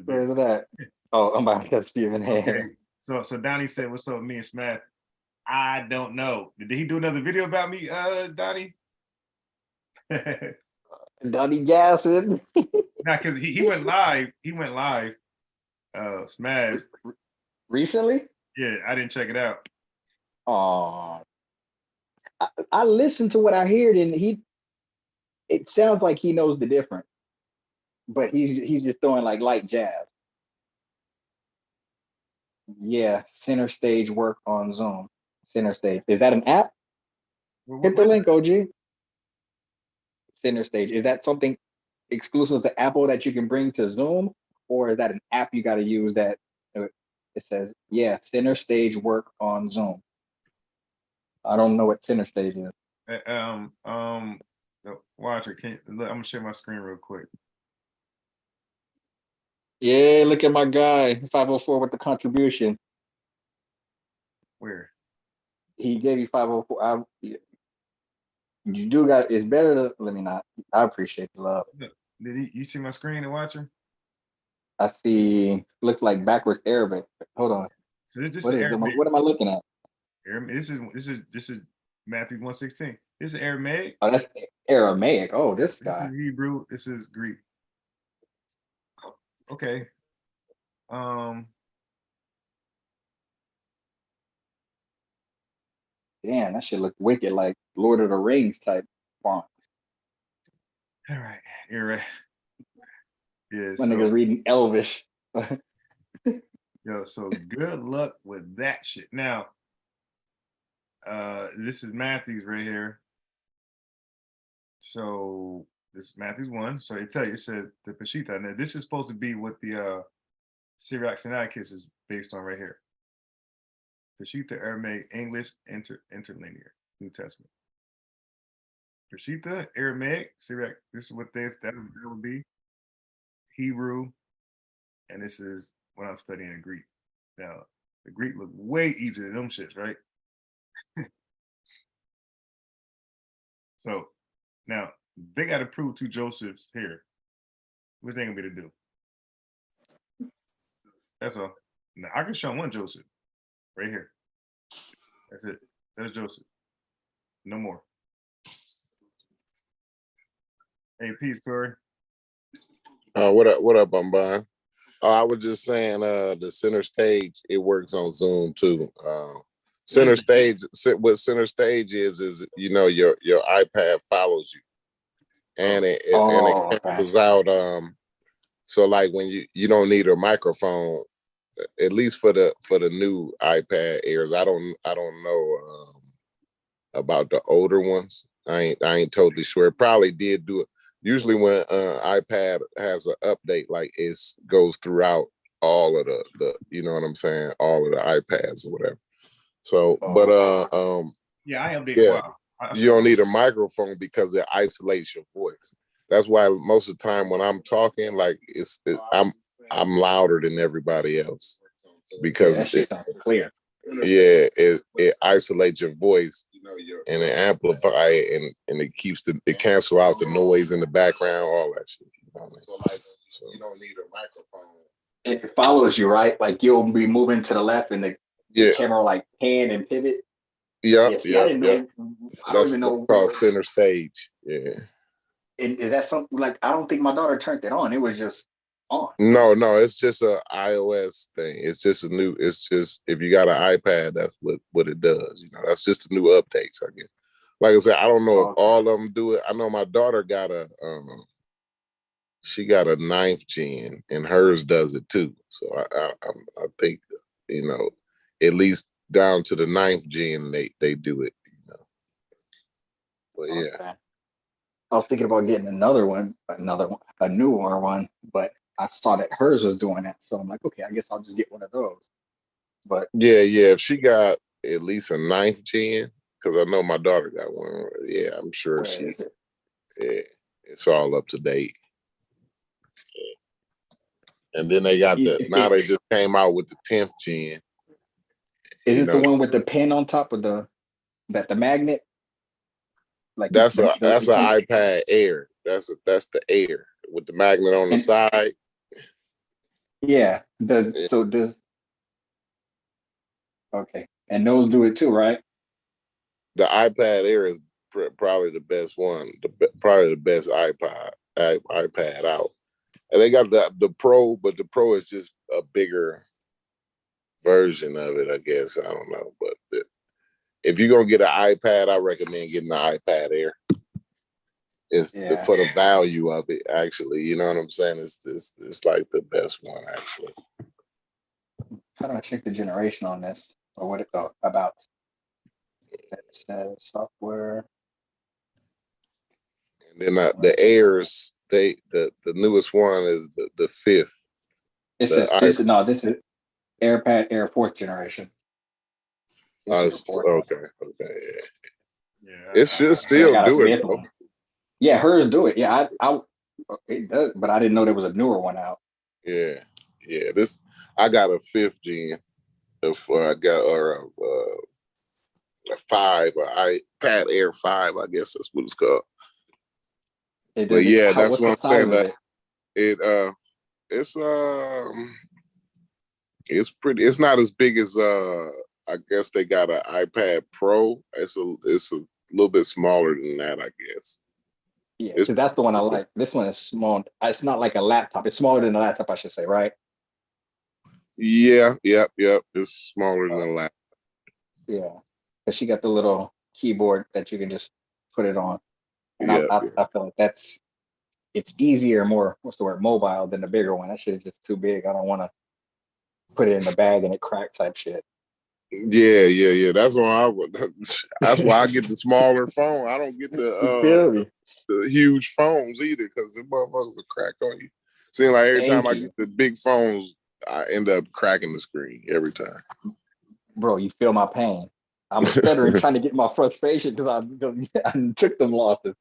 Where is it at? Oh, I'm about to get Stephen A. Okay, so Donnie said, "What's up, me and Smash?" I don't know. Did he do another video about me, Donnie? Donnie gassing. Nah, because he went live. He went live. Smash. Recently? Yeah, I didn't check it out. Oh, I listened to what I heard, and it sounds like he knows the difference, but he's just throwing like light jabs. Yeah, center stage work on Zoom. Center stage. Is that an app? Hit the link, OG. Center stage. Is that something exclusive to Apple that you can bring to Zoom, or is that an app you got to use that it says, yeah, center stage work on Zoom? I don't know what center stage is. Watch it. I'm gonna share my screen real quick. Yeah, look at my guy, 504 with the contribution. Where? He gave you 504. You do got, it's better to, let me not, I appreciate the love. Did you see my screen and watch him? I see, looks like backwards Arabic. Hold on. So this What is is it? Aramaic. What am I looking at? This is Matthew 1:16. This is Aramaic. Oh, that's Aramaic. Oh, this guy. This is Hebrew. This is Greek. Okay. Damn, that shit look wicked, like Lord of the Rings type font. All right. You're right. Yeah. My nigga's reading Elvish. Yo, so good luck with that shit. Now, this is Matthew's right here. So this is Matthew's 1. So it tell you, it said the Peshitta. Now this is supposed to be what the Syriac Sinaiticus is based on right here. Peshitta, Aramaic, English, interlinear, New Testament. Peshitta, Aramaic, Syriac. This is what that would be. Hebrew, and this is when I'm studying Greek. Now, the Greek look way easier than them shits, right? So now they got to prove to Joseph's here. What they gonna be to do? That's all. Now I can show one Joseph right here. That's it. That's Joseph. No more. Hey, peace, Corey. What up? What up, I'm Brian. I was just saying, the center stage, it works on Zoom too. Center stage, what center stage is your iPad follows you, and it cancels out. So like when you don't need a microphone, at least for the new iPad Airs. I don't know about the older ones. I ain't totally sure. It probably did do it. Usually when iPad has an update, like it goes throughout all of the you know what I'm saying, all of the iPads or whatever. So, but yeah, I update. Yeah, you don't need a microphone because it isolates your voice. That's why most of the time when I'm talking, like I'm louder than everybody else because that sounds clear. Yeah, it isolates your voice and it amplify it and it cancel out the noise in the background, all that shit. You know what I mean? So you don't need a microphone. It follows you, right? Like you'll be moving to the left and the camera like pan and pivot. Yeah. I didn't know. I don't even know. Called center stage. Yeah. And is that something like I don't think my daughter turned it on. It was just on. No, it's just a iOS thing. It's just if you got an iPad, that's what it does. You know, that's just the new updates, I guess. Like I said, I don't know if all of them do it. I know my daughter got she got a 9th gen and hers does it too. So I think, at least down to the 9th gen, they do it, But yeah. Okay. I was thinking about getting a newer one, but I saw that hers was doing that. So I'm like, okay, I guess I'll just get one of those. But yeah, if she got at least a 9th gen, because I know my daughter got one. Yeah, I'm sure it's all up to date. Yeah. And then they got now they just came out with the 10th gen. Is it the one with the pin on top of the magnet? Like that's an iPad Air. That's the Air with the magnet on the side. Yeah. Okay. And those do it too, right? The iPad Air is probably the best one. Probably the best iPad out. And they got the Pro, but the Pro is just a bigger version of it, I guess. I don't know, but if you're gonna get an iPad, I recommend getting the iPad Air. It's for the value of it, actually. You know what I'm saying? It's like the best one, actually. How do I check the generation on this, or what it about? That says software. And then the Airs, the newest one is the 5th. This is AirPad Air 4th generation. Okay, yeah. It should still do it, though. Yeah, hers do it. Yeah, it does, but I didn't know there was a newer one out. Yeah. I got a 5th gen. I got a 5, iPad Air 5. I guess that's what it's called. But yeah, that's what I'm saying. That it's pretty. It's not as big as I guess they got an iPad Pro. It's a little bit smaller than that, I guess. Yeah, because that's the one I like. This one is small. It's not like a laptop. It's smaller than a laptop, I should say, right? Yeah. It's smaller than a laptop. Yeah, because she got the little keyboard that you can just put it on. And I feel like it's easier, more, mobile than the bigger one. That shit is just too big. I don't want to put it in the bag and it crack type shit. Yeah. That's why I get the smaller phone. I don't get the huge phones either, because the motherfuckers will crack on you. Seems like every time I get the big phones, I end up cracking the screen every time. Bro, you feel my pain. I'm stuttering trying to get my frustration because I took them losses,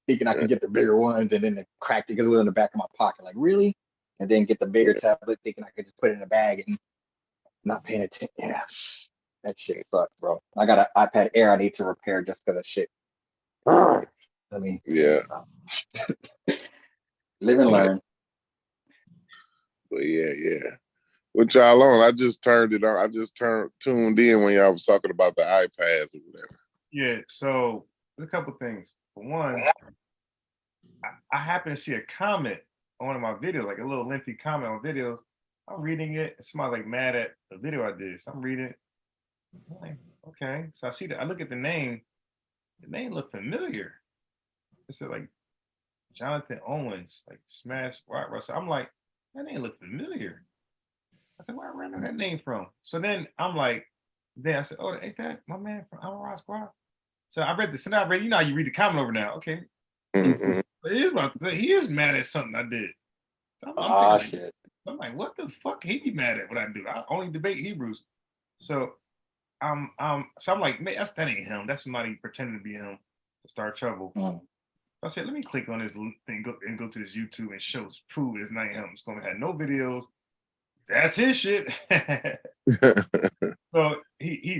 thinking I could get the bigger ones, and then it cracked because it was in the back of my pocket. Like, really? and then get the bigger tablet thinking I could just put it in a bag and not paying attention. Yeah, that shit sucks, bro. I got an iPad Air I need to repair just because of shit. I mean, Yeah. live and learn. But yeah. What y'all on? I just turned it on. I just tuned in when y'all was talking about the iPads or whatever. Yeah, so there's a couple things. For one, I happened to see a comment on one of my videos, like a little lengthy comment on videos. I'm reading it, and somebody like mad at the video I did. So I'm reading it. I'm like, okay. So I see that I look at the name looked familiar. It said like Jonathan Owens, like Smash Rock Russell. I'm like, that name look familiar. I said, where I remember that name from? So then I'm like, I said, oh, ain't that my man from Armor Rock Squad? So I read you know how you read the comment over now. Okay. Mm-hmm. But he is mad at something I did. So Shit. I'm like, what the fuck he be mad at what I do? I only debate Hebrews. So I'm like, man, that ain't him. That's somebody pretending to be him to start trouble. Mm. I said, let me click on this thing and go to this YouTube and prove it's not him. It's gonna have no videos. That's his shit. So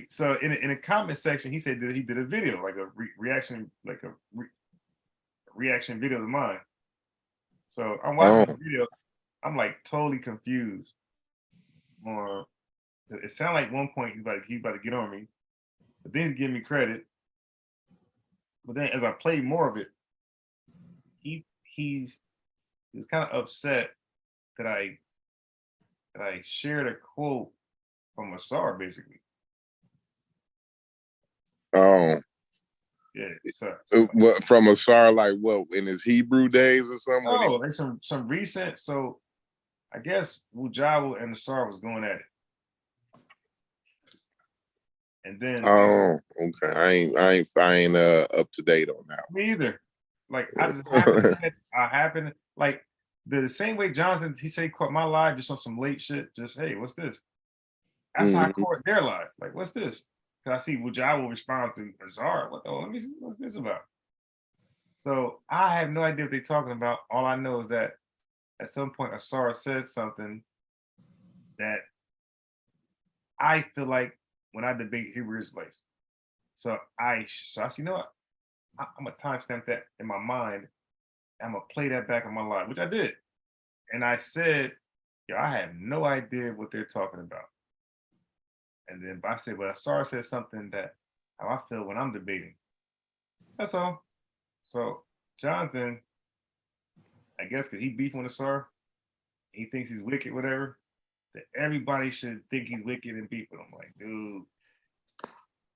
so in the comment section, he said that he did a video, like a reaction video of mine. So I'm watching the video. I'm like totally confused. It sounded like one point he's about to get on me, but then he's giving me credit. But then as I played more of it, he was kind of upset that I shared a quote from Asar, basically. Oh. Yeah. So what, from Asar, like what, in his Hebrew days or something? Oh, like some recent. So I guess Wujawa and Asar was going at it. And then okay. I ain't up to date on that. Me either. Like I happened like the same way Jonathan, he said he caught my live just on some late shit. Just, hey, what's this? That's how I caught their live. Like, what's this? Because I see Wujawa respond to Azar. Let me see what's this about. So I have no idea what they're talking about. All I know is that at some point Asara said something that I feel like when I debate Hebrew Israelites. So I see, you know what? I'm gonna timestamp that in my mind. I'm gonna play that back on my live, which I did. And I said, yo, I have no idea what they're talking about. And then I said, well, Asar said something that how I feel when I'm debating. That's all. So Jonathan, I guess because he beefing with Asar, he thinks he's wicked, whatever, that everybody should think he's wicked and beef with him. Like, dude.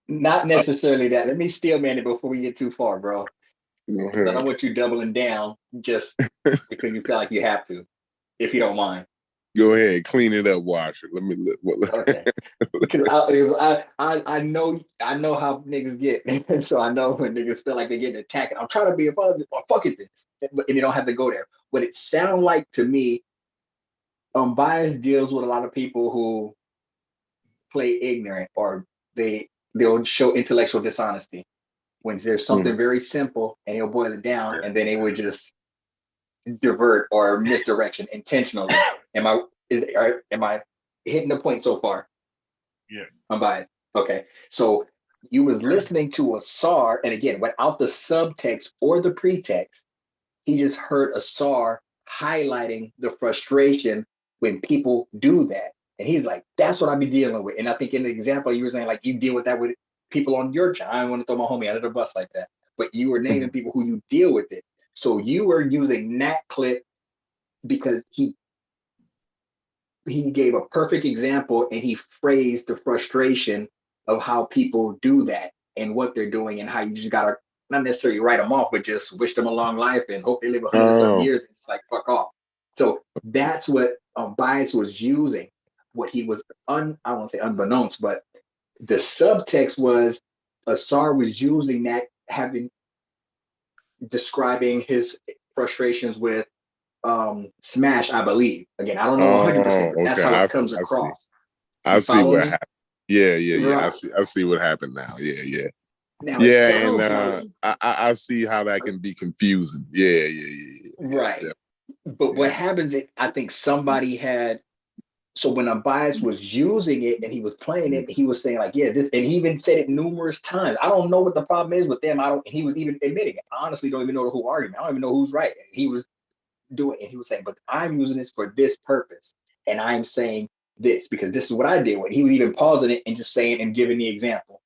Not necessarily that. Let me steel man it before we get too far, bro. I don't want you doubling down just because you feel like you have to, if you don't mind. Go ahead, clean it up, Washer. Let me look. Okay. Because I know how niggas get, so I know when niggas feel like they're getting attacked. I'm trying to be above it, or fuck it then, and you don't have to go there. But it sounds like to me, bias deals with a lot of people who play ignorant, or they'll show intellectual dishonesty when there's something very simple, and he'll boil it down, and then it would just divert or misdirection intentionally. Am I hitting the point so far? Yeah. I'm biased. Okay. So you was listening to Asar, and again, without the subtext or the pretext, he just heard Asar highlighting the frustration when people do that. And he's like, that's what I be dealing with. And I think in the example you were saying, like, you deal with that with people on your job. I don't want to throw my homie under the bus like that, but you were naming people who you deal with it. So you were using that clip because he gave a perfect example, and he phrased the frustration of how people do that and what they're doing, and how you just gotta not necessarily write them off, but just wish them a long life and hope they live 100 years and just like fuck off. So that's what Bias was using. What he was I don't want to say unbeknownst, but the subtext was Asar was using that, describing his frustrations with Smash, I believe. Again, I don't know 100%, but that's how it comes across. I see what happened. Yeah. Right. I see what happened now. Yeah. Now, and I see how that can be confusing. Yeah. Right. But what happens is, I think somebody had, so when Abias was using it and he was playing it, he was saying like, yeah, this, and he even said it numerous times. I don't know what the problem is with them. I don't, and he was even admitting it. I honestly don't even know the whole argument. I don't even know who's right. And he was doing it. And he was saying, but I'm using this for this purpose. And I'm saying this because this is what I did with it. He was even pausing it and just saying and giving the example.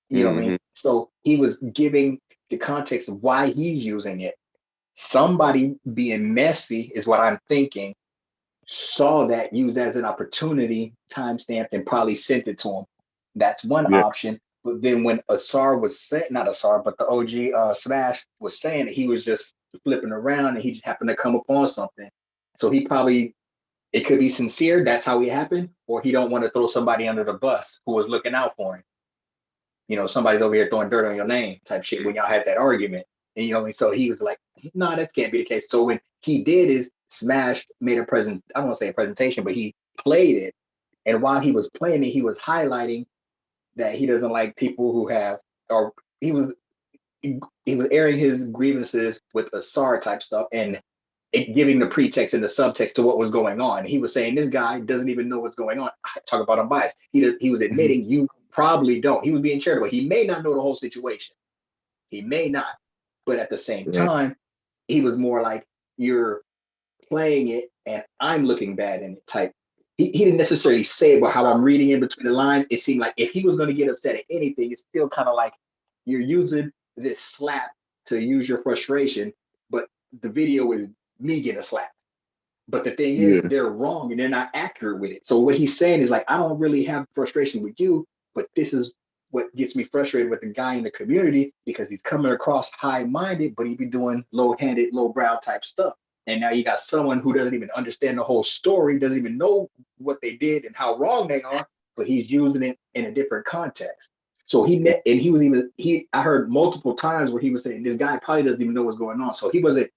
You know what I mean? So he was giving the context of why he's using it. Somebody being messy is what I'm thinking, saw that, used as an opportunity, timestamped, and probably sent it to him. That's one Yeah. option. But then when Asar was saying, not Asar, but the OG Smash was saying that he was just flipping around and he just happened to come upon something. So he probably, it could be sincere, that's how it happened, or he don't want to throw somebody under the bus who was looking out for him. You know, somebody's over here throwing dirt on your name type shit when y'all had that argument. And you know, and so he was like, no, nah, that can't be the case. So when he did is Smash made a present, I don't want to say a presentation, but he played it. And while he was playing it, he was highlighting that he doesn't like people who have, or he was airing his grievances with Asar type stuff and it giving the pretext and the subtext to what was going on. He was saying this guy doesn't even know what's going on. I talk about unbiased. He was admitting you probably don't. He was being charitable. He may not know the whole situation. He may not. But at the same Right. time, he was more like, you're playing it and I'm looking bad in it type. He didn't necessarily say it, but how I'm reading in between the lines, it seemed like if he was going to get upset at anything, it's still kind of like you're using this slap to use your frustration, but the video is me getting slapped. But the thing is, Yeah. they're wrong and they're not accurate with it. So what he's saying is like, I don't really have frustration with you, but this is what gets me frustrated with the guy in the community because he's coming across high-minded, but he be doing low-handed, low-brow type stuff. And now you got someone who doesn't even understand the whole story, doesn't even know what they did and how wrong they are, but he's using it in a different context. So I heard multiple times where he was saying, this guy probably doesn't even know what's going on. So he wasn't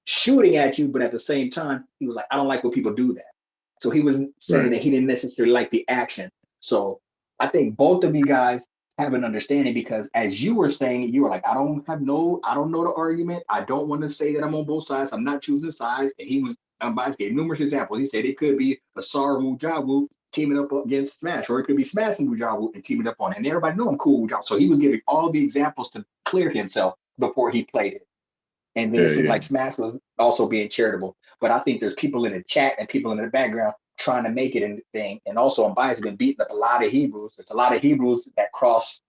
shooting at you, but at the same time, he was like, I don't like when people do that. So he was saying Right. that he didn't necessarily like the action. So I think both of you guys have an understanding because as you were saying, you were like, I don't know the argument. I don't want to say that I'm on both sides. I'm not choosing sides. And he was unbiased, gave numerous examples. He said it could be Asar Mujawu teaming up against Smash, or it could be Smash and Mujawu and teaming up on it. And everybody knew I'm cool with Mujawu. So he was giving all the examples to clear himself before he played it. And then Yeah. it seemed Yeah. like Smash was also being charitable. But I think there's people in the chat and people in the background trying to make it in the thing. And also, Unbiased has been beating up a lot of Hebrews. There's a lot of Hebrews that cross,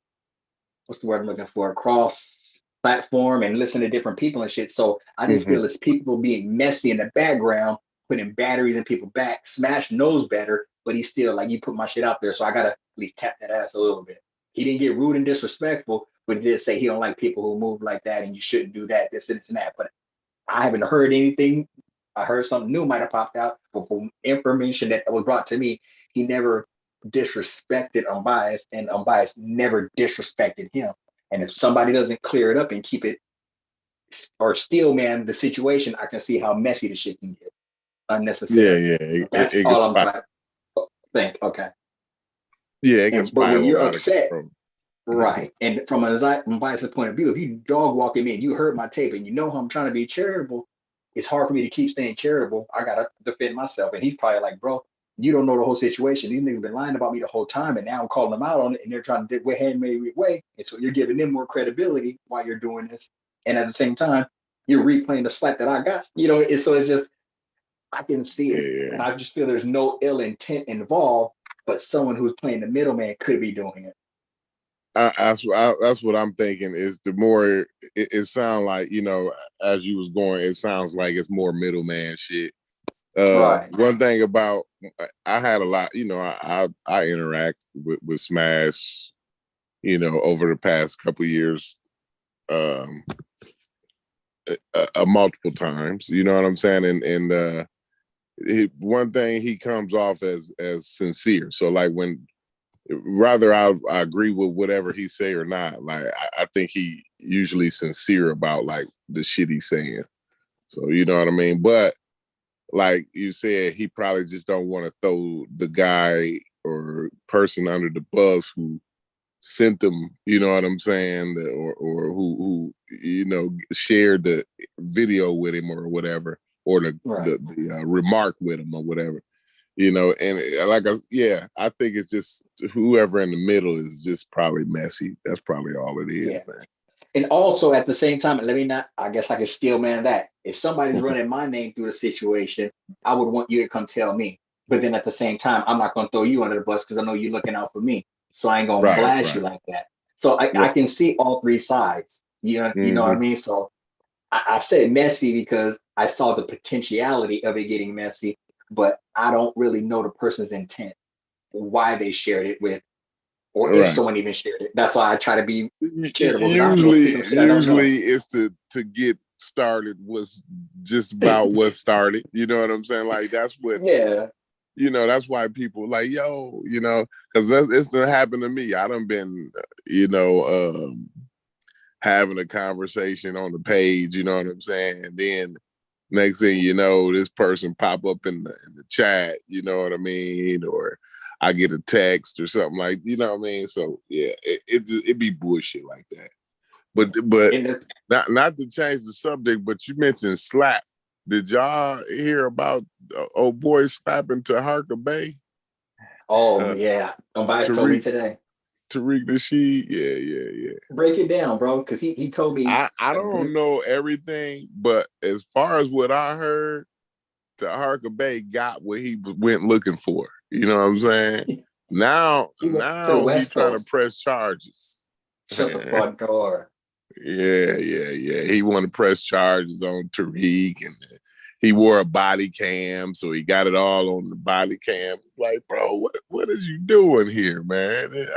what's the word I'm looking for? Cross platform and listen to different people and shit. So I just feel it's people being messy in the background, putting batteries in people's back. Smash knows better, but he's still like, you put my shit out there. So I got to at least tap that ass a little bit. He didn't get rude and disrespectful, but he did say he don't like people who move like that and you shouldn't do that, this and that. But I haven't heard anything. I heard something new might have popped out, but from information that was brought to me, he never disrespected Unbiased, and Unbiased never disrespected him. And if somebody doesn't clear it up and keep it or steel man the situation, I can see how messy the shit can get unnecessarily. Yeah. So that's It all gets I'm trying to think. Okay. Yeah, it can But when spiral you're out of upset, control. right, and from an unbiased point of view, if you dog walking me and you heard my tape and you know how I'm trying to be charitable, it's hard for me to keep staying charitable. I gotta defend myself. And he's probably like, bro, you don't know the whole situation. These niggas been lying about me the whole time, and now I'm calling them out on it, and they're trying to dig hand me way. And so you're giving them more credibility while you're doing this. And at the same time, you're replaying the slap that I got. You know, so it's just I can see it. Yeah. And I just feel there's no ill intent involved, but someone who's playing the middleman could be doing it. That's what I'm thinking. Is the more it sounds like, you know, as you was going, it sounds like it's more middleman shit. Right. One thing about I had a lot, you know, I interact with Smash, you know, over the past couple years, multiple times. You know what I'm saying? And one thing, he comes off as sincere. So like when rather I agree with whatever he say or not, like I think he usually sincere about like the shit he's saying. So you know what I mean? But like you said, he probably just don't want to throw the guy or person under the bus who sent them, you know what I'm saying, or who you know shared the video with him or whatever. or the Right. remark with him or whatever. And I think it's just whoever in the middle is just probably messy. That's probably all it is, Yeah. man. And also at the same time, I guess I can steel man that. If somebody's running my name through the situation, I would want you to come tell me. But then at the same time, I'm not going to throw you under the bus because I know you're looking out for me. So I ain't going to blast you like that. So I can see all three sides. You know what I mean? So I said messy because I saw the potentiality of it getting messy, but I don't really know the person's intent, why they shared it with, or if someone even shared it. That's why I try to be charitable. Usually it's to get started was just about what started. You know what I'm saying? Like that's what. Yeah. That's why people like, yo, because it's done happened to me. I done been, having a conversation on the page. You know what I'm saying? And then next thing you know, this person pop up in the chat. You know what I mean? Or I get a text or something like, you know what I mean? So yeah, it be bullshit like that. But not to change the subject, but you mentioned slap. Did y'all hear about old boy slapping Taharka Bay? Oh yeah, Tobias told me today. Tariq Nasheed, yeah. Break it down, bro, because he told me. I don't know everything, but as far as what I heard, Taharka Bay got what he went looking for. You know what I'm saying? Now he's trying to press charges. Shut the front door. Yeah. He want to press charges on Tariq, and he wore a body cam, so he got it all on the body cam. It's like, bro, what is you doing here, man?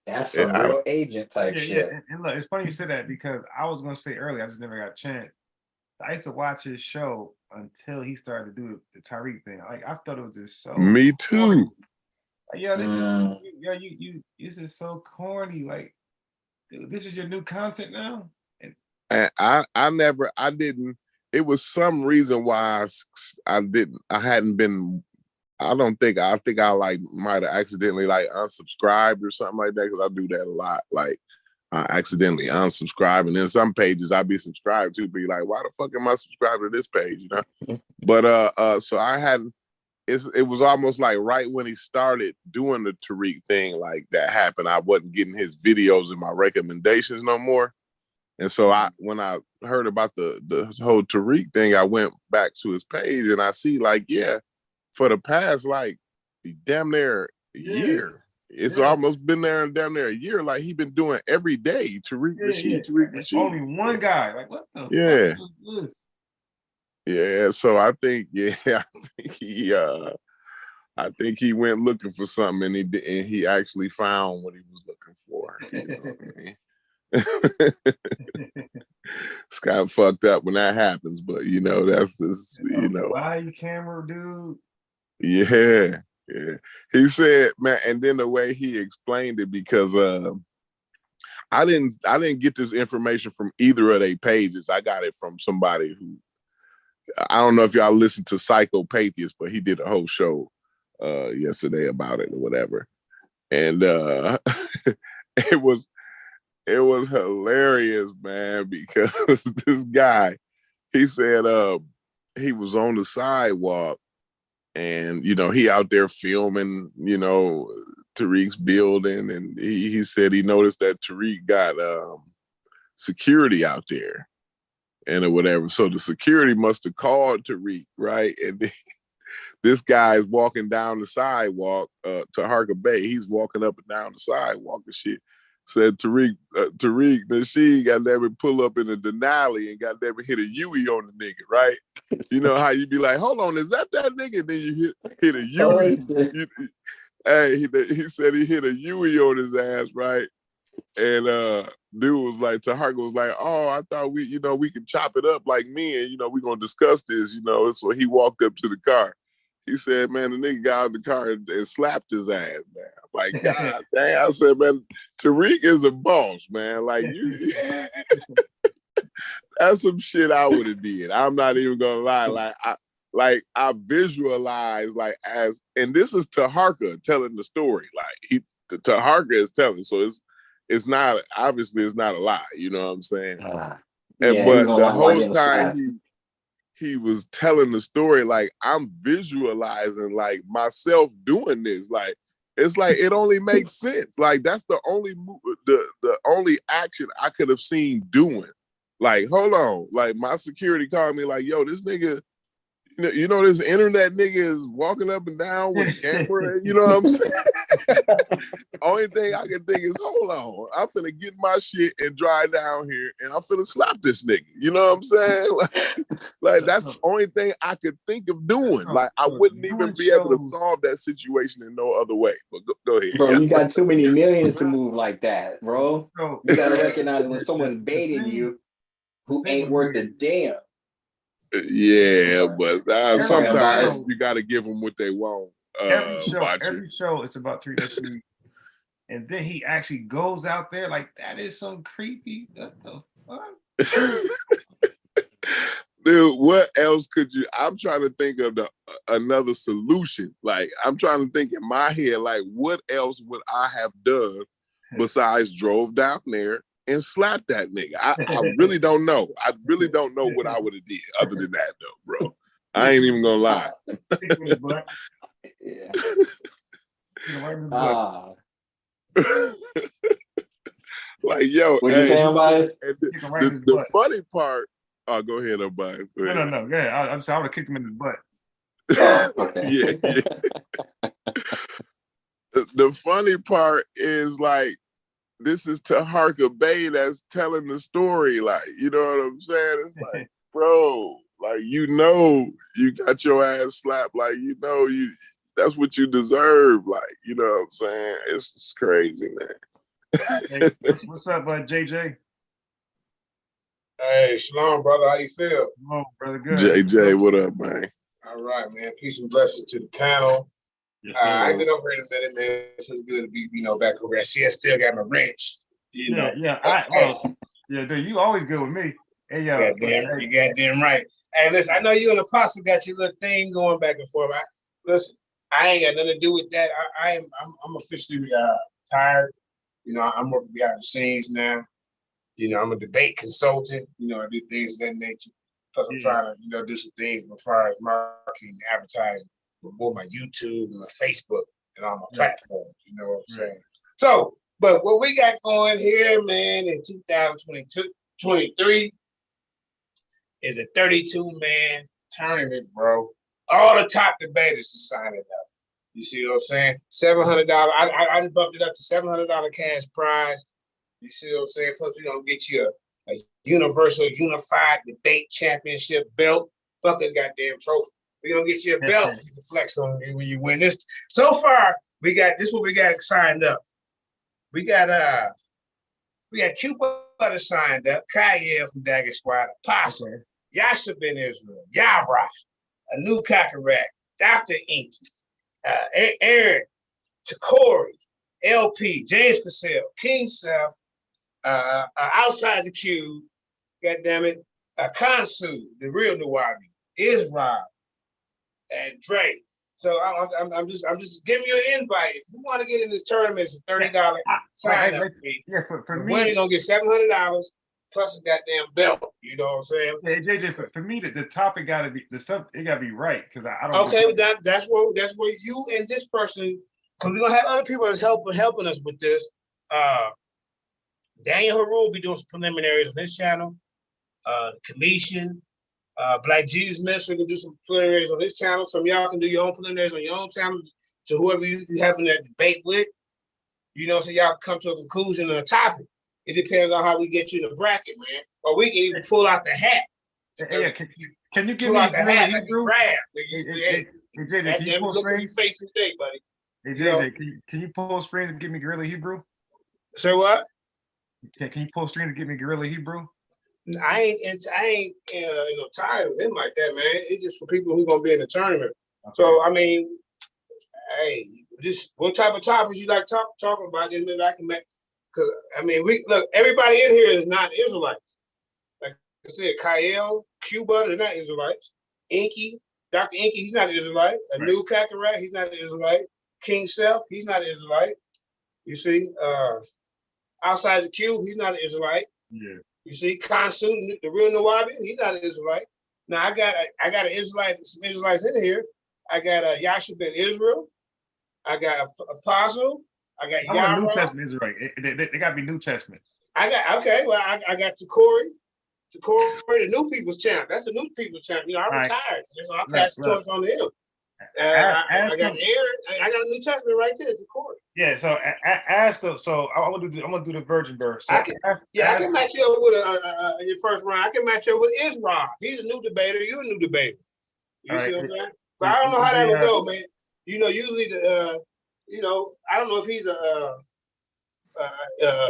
That's some real agent type shit. Yeah. And look, it's funny you said that because I was gonna say earlier, I just never got a chance. I used to watch his show until he started to do the Tariq thing. Like I thought it was just so. Me too. Like, this is so corny. Like, dude, this is your new content now. And I didn't. It was some reason why I didn't. I hadn't been. I think I like might have accidentally like unsubscribed or something like that, because I do that a lot. Like I accidentally unsubscribe, and then some pages I be subscribed to be like, why the fuck am I subscribed to this page? But so I hadn't. It was almost like right when he started doing the Tariq thing, like that happened. I wasn't getting his videos and my recommendations no more. And so when I heard about the whole Tariq thing, I went back to his page and I see like, for the past like damn near a year. It's almost been there in damn near a year. Like he been doing every day Tariq Nasheed, Tariq Nasheed. Only one guy. Like what the fuck is this? Yeah, so I think I think he went looking for something, and he actually found what he was looking for. You know what I mean? It's kind of fucked up when that happens, but that's just why you camera dude? Yeah. He said, man, and then the way he explained it, because I didn't get this information from either of their pages. I got it from somebody who, I don't know if y'all listened to Psychopathist, but he did a whole show yesterday about it or whatever. And it was hilarious, man, because this guy, he said he was on the sidewalk and he out there filming, Tariq's building, and he said he noticed that Tariq got security out there and or whatever. So the security must have called Tariq, right? And this guy is walking down the sidewalk to Taharka Bay. He's walking up and down the sidewalk and shit. Said Tariq Nasheed got never pull up in a Denali and got never hit a Yui on the nigga, right? You know how you be like, hold on, is that nigga? And then you hit a Yui. He said he hit a Yui on his ass, right? And dude was like, Taharka was like, oh, I thought we could chop it up like men, we gonna discuss this, So he walked up to the car. He said, man, the nigga got out of the car and slapped his ass, man. I'm like, God damn. I said, man, Tariq is a boss, man. Like, that's some shit I would have did. I'm not even gonna lie. I visualize and this is Taharka telling the story. Like Taharka is telling, so it's not, obviously it's not a lie, you know what I'm saying? But the whole time he was telling the story, like I'm visualizing like myself doing this. Like it's like it only makes sense. Like that's the only the only action I could have seen doing. Like, hold on. Like my security called me like, yo, this nigga, you know, this internet nigga is walking up and down with a camera. You know what I'm saying? Only thing I can think is, hold on, I'm finna get my shit and drive down here and I'm finna slap this nigga. You know what I'm saying? Like that's the only thing I could think of doing. Like I wouldn't even be able to solve that situation in no other way. But go ahead. Bro, you got too many millions to move like that, bro. You gotta recognize when someone's baiting you who ain't worth a damn. Yeah, but sometimes show, you got to give them what they want. Every show is about treating us, and then he actually goes out there like that is so creepy. What the fuck? Dude, what else could you? I'm trying to think of another solution. Like I'm trying to think in my head, like what else would I have done besides drove down there and slap that nigga? I really don't know. I really don't know what I would have did other than that, though, bro. I ain't even gonna lie. Yeah. Like, yo, what you saying about it? The funny part. Oh, go ahead, Abide. No. Yeah, I would have kicked him in the butt. Oh, okay. Yeah. The funny part is like, this is Taharka Bay that's telling the story. Like, you know what I'm saying? It's like, bro, like, you got your ass slapped. Like, that's what you deserve. Like, you know what I'm saying? It's just crazy, man. Hey, what's up, JJ? Hey, Shalom, brother. How you feel? Oh, brother, good. JJ, what up, man? All right, man. Peace and blessings to the panel. Yes, I ain't been over here in a minute, man. It's good to be, back over here. I see I still got my wrench. Yeah. Dude, you always good with me. Hey, you goddamn right. Hey, listen, I know you and Apostle got your little thing going back and forth. Listen, I ain't got nothing to do with that. I'm officially tired. I'm working behind the scenes now. I'm a debate consultant. I do things of that nature. Plus, I'm trying to, do some things as far as marketing, advertising, with more my YouTube and my Facebook and all my platforms. You know what I'm saying? So, but what we got going here, man, in 2023 is a 32-man tournament, bro. All the top debaters are signing up. You see what I'm saying? $700. I bumped it up to $700 cash prize. You see what I'm saying? Plus, we're going to get you a universal unified debate championship belt. Fuck a goddamn trophy. We're going to get you a belt you can flex on when you win this. So far, we got what we got signed up. We got Q Butter signed up, Kyle from Dagger Squad, Apostle, Yasha Ben Israel, Yara, a new Kakarot, Dr. Inky, Aaron, Takori, LP, James Cassell, King Self, Outside the Cube, goddammit, Kansu, the real Nuwabi, Israel, and Dre. So I'm just giving you an invite. If you want to get in this tournament, it's a $30 sign up fee. Yeah, for me, you're gonna get $700 plus a goddamn belt. You know what I'm saying? Yeah, JJ, for me, the topic gotta be it gotta be right because I don't. Okay, that's where you and this person, because we're gonna have other people that's helping us with this. Daniel Haru will be doing some preliminaries on his channel. Commission, Black Jesus Minister can do some preliminaries on his channel. Some of y'all can do your own preliminaries on your own channel to whoever you having that debate with. So y'all come to a conclusion on a topic. It depends on how we get you in the bracket, man. Or we can even pull out the hat. Yeah, can you give me out the hat like Hebrew? a draft? Hey, JJ, can you pull screen? Face today, buddy. Hey, JJ, can you pull screen and give me Guerrilla Hebrew? Say what? Can you pull screen and give me Guerrilla Hebrew? I ain't tired of him like that, man. It's just for people who gonna be in the tournament. Okay. So I mean, hey, just what type of topics you like talking about? Then I can make. Because I mean, everybody in here is not Israelites. Like I said, Kyle, Cuba, they're not Israelites. Inky, Dr. Inky, he's not an Israelite. A new Kakarot, he's not an Israelite. King Self, he's not an Israelite. You see, Outside the Cube, he's not an Israelite. Yeah. You see, Kansu, the real Nawabi, he's not an Israelite. Now I got an Israelite, some Israelites in here. I got Yasha ben Israel. I got Apostle. I got I want a New Yara. Testament Israelite. They got to be New Testament. I got Takori, the New People's Champ. That's the New People's Champ. You know, I retired, so I passed the torch on to him. I got Aaron. I got a New Testament right there, Takori. Yeah, so ask them. So I'm gonna do the virgin birth. So I can match you up with your first round. I can match you up with Israel. He's a new debater. You're a new debater. You see what I'm saying? But I don't know how that would go, man. You know, usually I don't know if he's a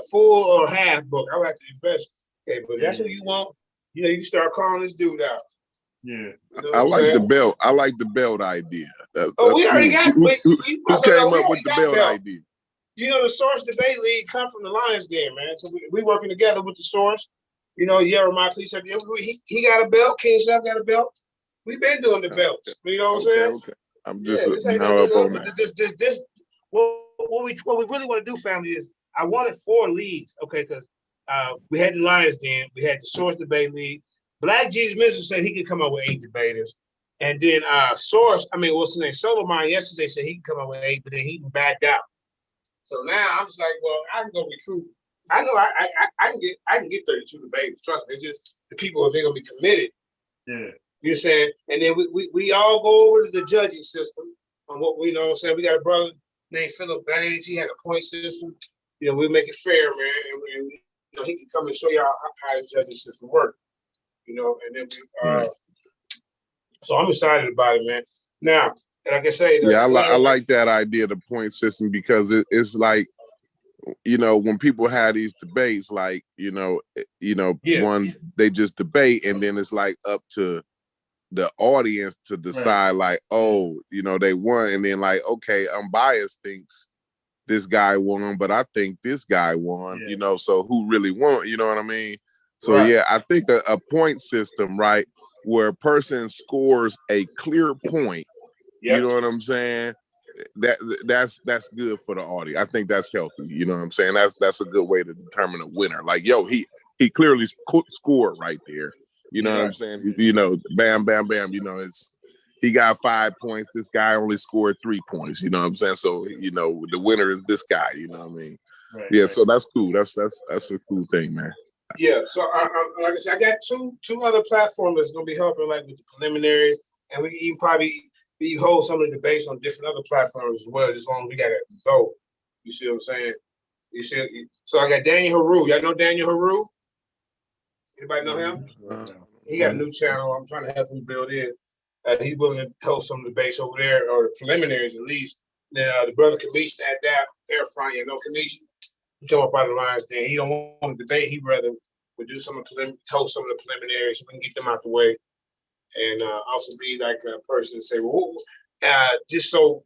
full or half book. I would have to invest. Okay, but that's what you want. You know, you start calling this dude out. Yeah, you know I like the belt. I like the belt idea. We already got. Who came up with the belt idea? You know, the Source Debate League come from the Lions Den, man. So we working together with the Source. You know, Jeremiah said he got a belt. King Chef got a belt. We've been doing the belts. You know what I'm saying? Okay. I'm just now up on that. This what we really want to do, family, is I wanted 4 leagues, okay? Because we had the Lions Den, we had the Source Debate League. Black Jesus Minister said he could come up with 8 debaters, and then what's his name? Solomon yesterday said he could come up with 8, but then he backed out. So now I'm just like, well, I can go recruit. I know I can get 32 debaters. Trust me. It's just the people, if they're gonna be committed. Yeah. You're saying, and then we all go over to the judging system on what we know. What I'm saying, we got a brother named Philip Baines. He had a point system. You know, we make it fair, man, and you know, he can come and show y'all how his judging system works. You know, and then so I'm excited about it, man. Now, like I say, I like that idea, the point system, because it's like, you know, when people have these debates, like, one, they just debate, and then it's like up to the audience to decide, like, oh, you know, they won, and then like, okay, unbiased thinks this guy won, but I think this guy won, you know, so who really won, you know what I mean? So I think a point system, right, where a person scores a clear point, you know what I'm saying? That's good for the audience. I think that's healthy. You know what I'm saying? That's a good way to determine a winner. Like, yo, he clearly scored right there. You know what I'm saying? You know, bam, bam, bam. You know, he got 5 points. This guy only scored 3 points. You know what I'm saying? So, you know, the winner is this guy. You know what I mean? So that's cool. That's a cool thing, man. Yeah. So like I said, I got two other platforms that's gonna be helping, like with the preliminaries, and we can even probably hold some of the debates on different other platforms as well, just as long as we got a vote. You see what I'm saying? You see, so I got Daniel Haru. Y'all know Daniel Haru? Anybody know him? He got a new channel. I'm trying to help him build it. He's willing to host some debates over there, or the preliminaries at least. Then the brother Kamish at that air front, you know, Kamish, he come up out of the lines there. He don't want to debate. He'd rather would do some of host some of the preliminaries so we can get them out the way. And also be like a person and say, well, just so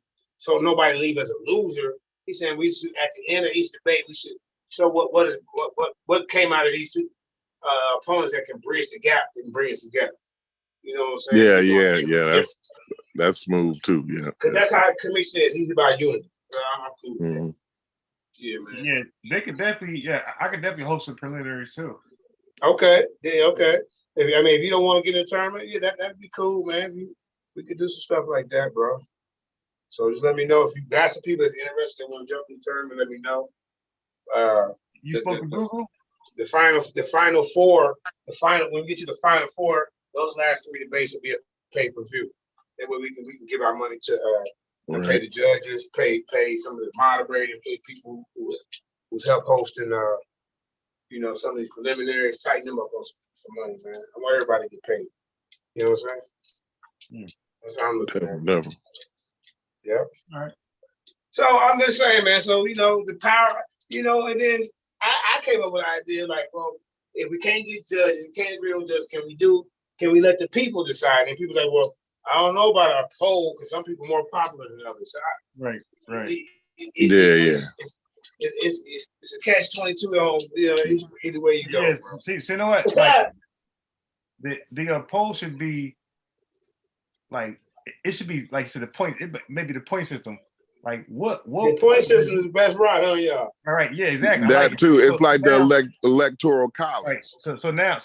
nobody leave as a loser. He's saying we should, at the end of each debate, we should show what came out of these two opponents that can bridge the gap and bring us together. You know what I'm saying? Yeah. That's smooth too. Yeah. Because that's how the commission is. He's about unity. I'm cool. Mm-hmm. Yeah, man. Yeah, they could definitely. Yeah, I could definitely host some preliminaries too. Okay. Yeah. Okay. If you don't want to get in a tournament, that'd be cool, man. We could do some stuff like that, bro. So just let me know if you got some people that's interested and want to jump in the tournament. Let me know. You spoke to Google? The final four. When we get to the final four, those last 3 debates will be a pay-per-view. That way we can give our money to pay the judges, pay some of the moderators, pay people who's helped hosting some of these preliminaries, tighten them up on some money, man. I want everybody to get paid. You know what I'm saying? That's how I'm looking at it. Never. Yeah. All right. So I'm just saying, man. So the power, and then I came up with an idea like, well, if we can't get judges, we can't agree on judges, can we let the people decide? And people like, well, I don't know about our poll because some people are more popular than others. Right. It's a catch-22 on either way you go. Yeah, see, you know what? Like, the poll should be like, it should be like, so the point, maybe the point system. Like what the point system is the best route, huh, y'all? All right, yeah, exactly. That like too. It's so like now, the electoral college. Right. So now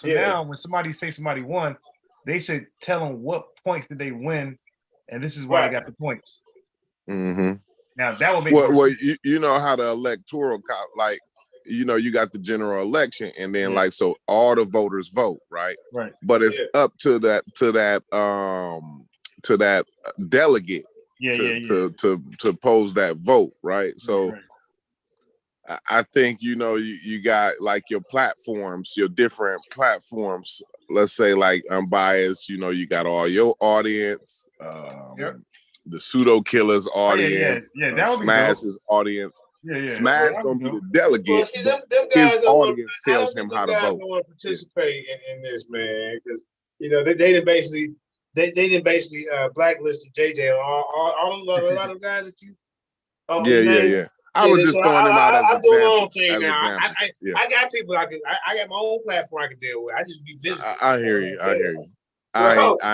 when somebody won, they should tell them what points did they win, and this is why they got the points. Mm-hmm. Now that would make well, you know how the electoral like, you know, you got the general election, and then like so all the voters vote, right? Right. But it's up to that delegate to pose that vote, right? So I think, you know, you got like your platforms, your different platforms. Let's say like Unbiased, you know, you got all your audience, the pseudo killers audience, that would Smash's audience. Smash gonna be the delegate. Well, see, them guys his audience tells him how to vote. Don't want to participate in this, man, because you know they didn't basically blacklisted JJ. All a lot of guys that you. Yeah. I was just throwing him out as an example. I'm doing my own thing now. I got people I got my own platform I can deal with. I just be busy. I hear you. I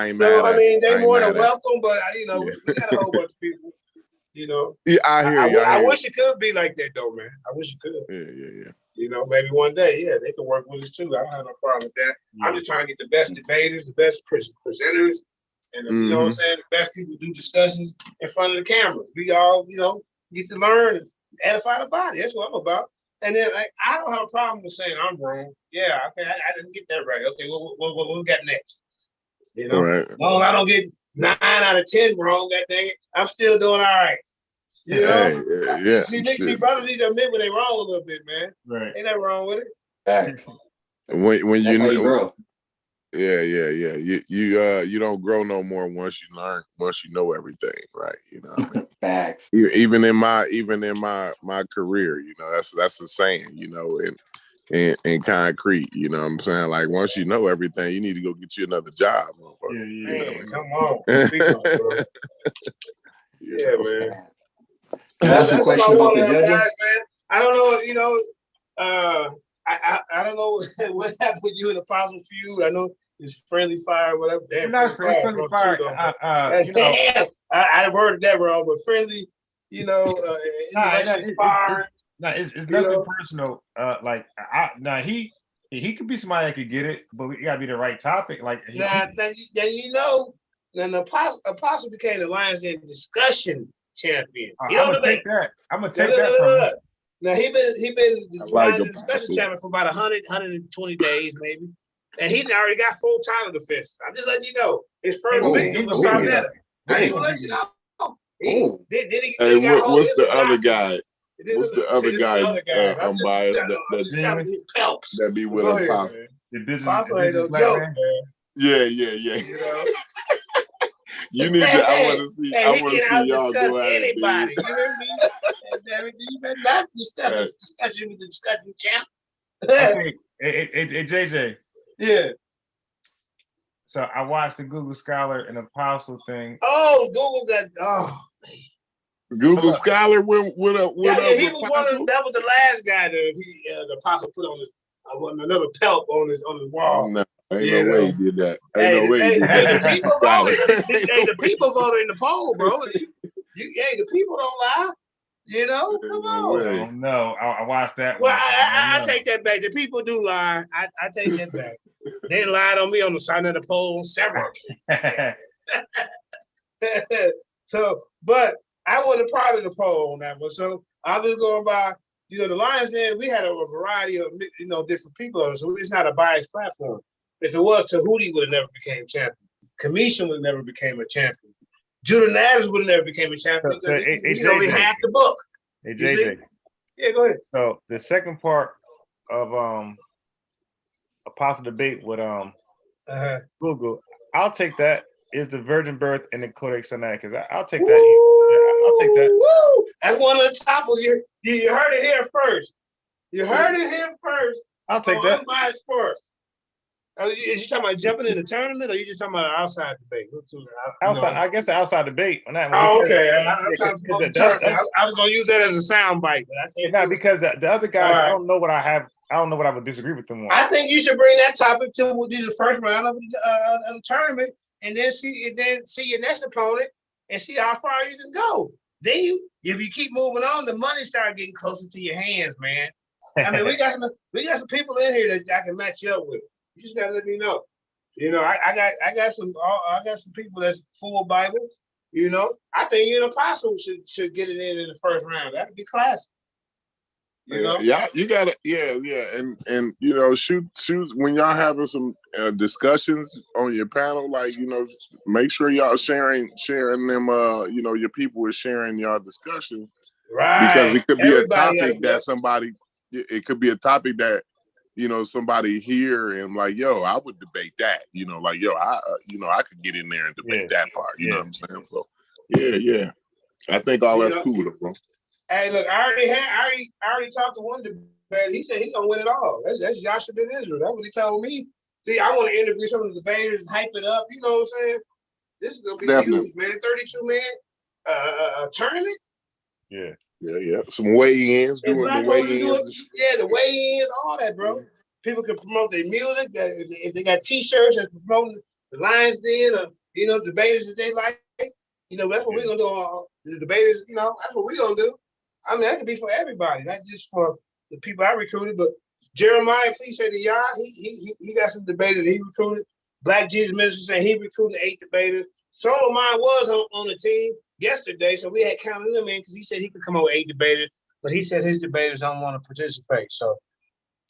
ain't so, mad. I mean, they more than welcome, but you know, we got a whole bunch of people. You know. Yeah, I hear you. I wish it could be like that though, man. I wish it could. Yeah. You know, maybe one day, they could work with us too. I don't have no problem with that. I'm just trying to get the best debaters, the best presenters, and you know what I'm saying, the best people do discussions in front of the cameras. We all, you know, get to learn and edify the body. That's what I'm about. And then I don't have a problem with saying I'm wrong. Yeah, okay, I didn't get that right. Okay, what we got next? You know, as long as I don't get 9 out of 10 wrong, that dang it, I'm still doing all right. You know, see, brothers need to admit when they wrong a little bit, man. Right, ain't nothing wrong with it. Right. When That's how you grow. Yeah. You don't grow no more once you know everything, right? You know, Facts. Even in my career, you know, that's the saying, you know, in concrete, you know what I'm saying? Like once you know everything, you need to go get you another job, motherfucker. Man, come on. Man. That's a question about the judge. Man. I don't know, you know, I don't know what happened with you and Apostle Feud. I know it's friendly fire, whatever. Damn, it's friendly fire. You know, I worded that wrong, but friendly, you know, it's nothing personal. He could be somebody that could get it, but we gotta be the right topic. Like now you know, then the Apostle became the Lions Den discussion champion. I'm gonna take that from him. Now he been the discussion champion for about 120 days maybe, and he already got full title defense. I'm just letting you know his first victim was Sarnetta. I just want to let you know. What's the other guy? What's the other guy? Unbiased that be with Apostle. Apostle ain't no joke, man. Yeah. You know. You need to. I want to see. I want to see y'all go at it. Anybody, you hear me? You better not discussion with the discussion champ. Hey, JJ. Yeah. So I watched the Google Scholar and Apostle thing. Oh, Google got Google Scholar went up. He was one of, that was the last guy that the Apostle put on another pelt on his wall. No. Ain't no way he did that. Ain't no way he did that. The people voted. The people voted in the poll, bro. The people don't lie. You know, come on. No, I watched that. Well, I take that back. The people do lie. I take that back. They lied on me on the side of the poll several. So, but I wasn't proud of the poll on that one. So I was going by, you know, the Lions Den. We had a variety of, you know, different people on it, so it's not a biased platform. If it was, Tahuti would have never became champion. Commission would have never became a champion. Judah Nash would have never became a champion because he's only half the book. Hey, JJ. Yeah, go ahead. So the second part of Apostle debate with Google, I'll take that. Is the virgin birth and the Codex Sinaiticus. I'll take that. I'll take that. Woo! That's one of the topics here. You heard it here first. I'll take that. Unbiased Sports. Is you talking about jumping in the tournament, or you just talking about an outside debate? Outside, I guess outside debate. Okay. I was gonna use that as a sound bite, but I think not because the other guys. I don't know what I have. I don't know what I would disagree with them on. I think you should bring that topic to the first round of the tournament, and then see your next opponent and see how far you can go. Then if you keep moving on, the money start getting closer to your hands, man. I mean, we got some people in here that I can match you up with. You just gotta let me know. You know, I got some people that's full Bible. You know, I think you an apostle should get it in the first round. That'd be classic. You know? Yeah, you gotta, and you know, shoot when y'all having some discussions on your panel, like, you know, make sure y'all sharing them. You know, your people is sharing y'all discussions, right? Because it could be Everybody a topic that somebody, it could be a topic that, you know, somebody here and like, yo, I would debate that. You know, like, yo, I could get in there and debate that part. You know what I'm saying? So, yeah. I think all that's cool, bro. Hey, look, I already talked to one debater. He said he gonna win it all. That's Joshua Ben Israel. That's what he told me. See, I want to interview some of the debaters, hype it up. You know what I'm saying? This is gonna be huge, man. 32 man tournament. Yeah. Some weigh-ins, doing the weigh-ins. The weigh-ins, all that, bro. People can promote their music. If they got T-shirts that's promoting the Lions Den, or you know, debaters that they like. You know, that's what we're gonna do. The debaters, you know, that's what we're gonna do. I mean, that could be for everybody, not just for the people I recruited. But Jeremiah, please say to y'all, he got some debaters that he recruited. Black Jesus Minister said he recruited 8 debaters. Solomon was on the team yesterday, so we had counted him in because he said he could come over 8 debaters, but he said his debaters don't want to participate. So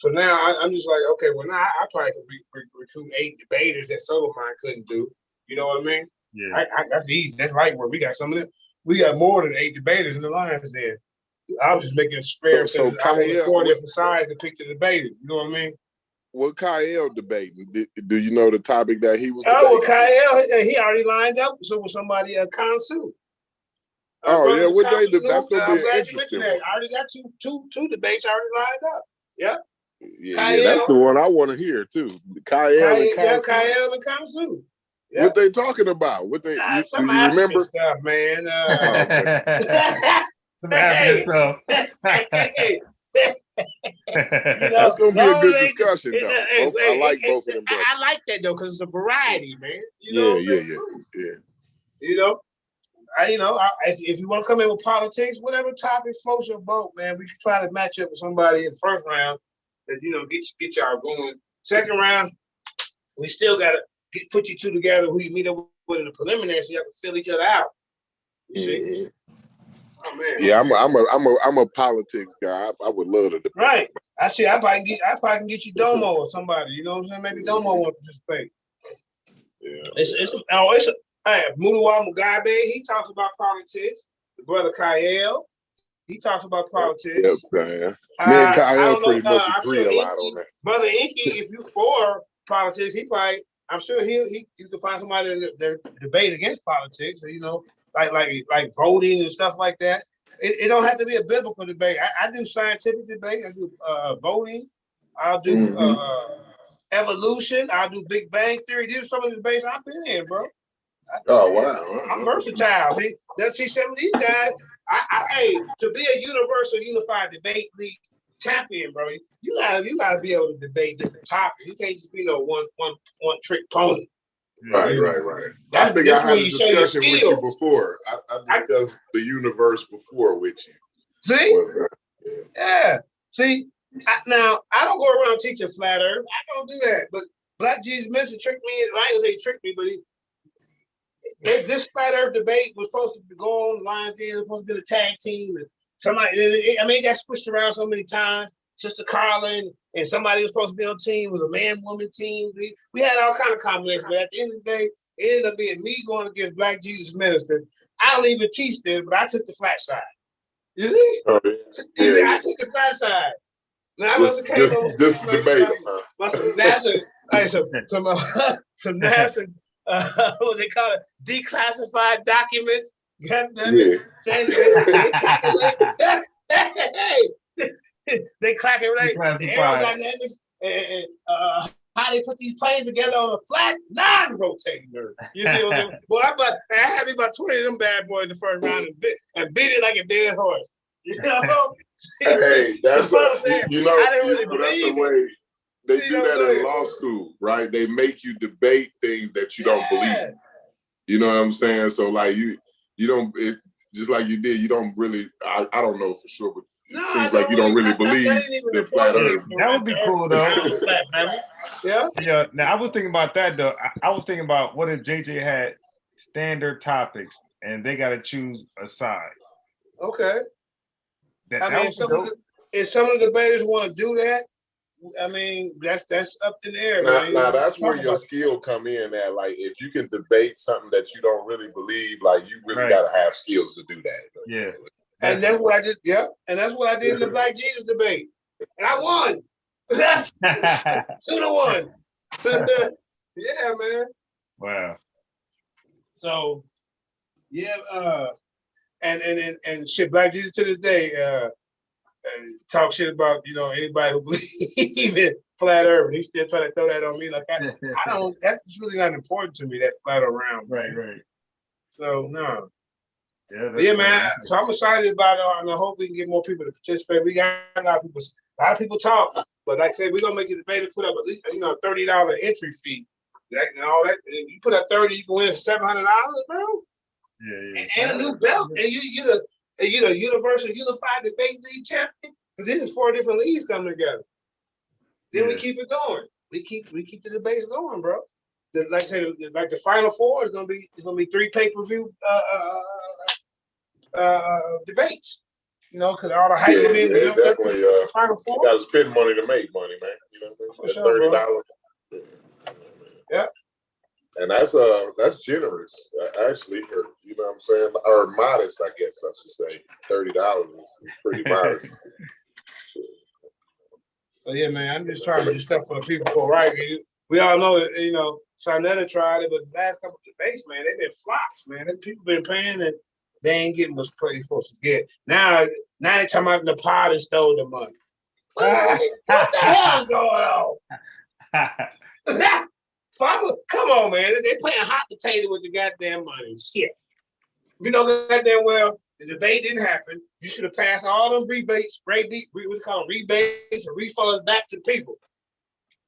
now I'm just like, okay, well now I probably could recruit 8 debaters that Solomon couldn't do. You know what I mean? Yeah, that's easy. That's right. Where we got some of them. We got more than 8 debaters in the Lions there. I was just making it fair. So Kyle, 4 different sides to pick the debaters. You know what I mean? What Kyle debating? Do you know the topic that he was? Oh, well, Kyle, he already lined up with somebody at Kansu. What day? That's gonna be interesting. I already got two debates already lined up. Yeah. Yeah, that's the one I want to hear too. Kyle and Kansu. Yeah. What they talking about? What they? Some do you remember stuff, man? Some African stuff. That's gonna be a good discussion, though. I like both of them. I like that though, because it's a variety, man. You know yeah. You know, if you want to come in with politics, whatever topic floats your boat, man, we can try to match up with somebody in the first round that get y'all going. Second round, we still gotta put you two together who you meet up with in the preliminary, so you have to fill each other out. You see? Oh man. Yeah, I'm a politics guy. I would love to debate. Right. I probably can get you Domo or somebody. You know what I'm saying? Maybe Domo want to participate. Yeah. Mudawa Mugabe, he talks about politics. The brother Kyle, he talks about politics. Yep, me and Kyle pretty much agree a lot on that. Brother Inky, if you for politics, I'm sure you can find somebody that debate against politics. You know, like voting and stuff like that. It don't have to be a biblical debate. I do scientific debate. I do voting. I'll do evolution. I'll do Big Bang Theory. These are some of the debates I've been in, bro. Oh wow! I'm versatile. See some of these guys. To be a universal unified debate league champion, bro, you gotta be able to debate different topics. You can't just be no one trick pony. Right. I think I had a discussion with you before. I discussed the universe before with you. See? Yeah. See, now I don't go around teaching flat earth. I don't do that. But Black Jesus Minister tricked me. I ain't gonna say he tricked me, but this flat earth debate was supposed to go on Lions Den. It was supposed to be a tag team. And it got switched around so many times. Sister Carla and somebody was supposed to be on the team. It was a man-woman team. We had all kind of combinations, but at the end of the day, it ended up being me going against Black Jesus Minister. I don't even teach this, but I took the flat side. You see? Oh, yeah. I took the flat side. Now, just debate. Some NASA, what they call it, declassified documents. They calculate the aerodynamics and how they put these planes together on a flat, non-rotating earth. You see what I'm saying? Boy, I had about 20 of them bad boys in the first round and beat it like a dead horse. You know? Hey, that's I didn't really believe that's the way they do that in law school, right? They make you debate things that you don't believe. You know what I'm saying? So like you don't just like you did. You don't really. I don't know for sure, but No, I seems like you don't really believe that ain't even the the flat point. Earth. That would be cool though. Flat, baby. Yeah. Yeah. Now I was thinking about that though. I was thinking about what if JJ had standard topics and they got to choose a side. Okay. That I mean, would be dope. if some of the debaters want to do that, I mean, that's up in the air. Now that's where your skill come in at. Like if you can debate something that you don't really believe, like you really got to have skills to do that. Yeah. And that's what I did. Yeah. And that's what I did in the Black Jesus debate. And I won. 2-1. Yeah, man. Wow. So yeah, and shit, Black Jesus to this day, talk shit about, you know, anybody who believes in flat earth. He still try to throw that on me. Like I don't, that's really not important to me, that flat around. Right. So no. Yeah, Man. So I'm excited about it, and I hope we can get more people to participate. We got a lot of people talk, but like I said, we're gonna make the debate put up at least, you know, $30 entry fee. That and all that. If you put up 30, you can win $700, bro. Yeah. And a new belt, and you the Universal Unified Debate League champion. Because this is 4 different leagues coming together. Then we keep it going. We keep the debates going, bro. Like I said, like the Final Four is gonna be 3 pay-per-view debates. You know, because all the hype being built up to the Final Four. You got to spend money to make money, man. You know what I mean? For sure, $30. Yeah. And that's generous, actually, for, you know what I'm saying, or modest, I guess I should say. $30 is pretty modest. So yeah, man, I'm just trying to do stuff for the people for right. We all know that, you know, Sarnetta tried it, but the last couple of debates, man, they've been flops, man. The people been paying and they ain't getting what's supposed to get. Now they talking about the pot and stole the money. What the hell's going on? Farmer, come on, man. They playing hot potato with the goddamn money. Shit. You know goddamn well, the debate didn't happen. You should have passed all them rebates, rebates and refunds back to the people.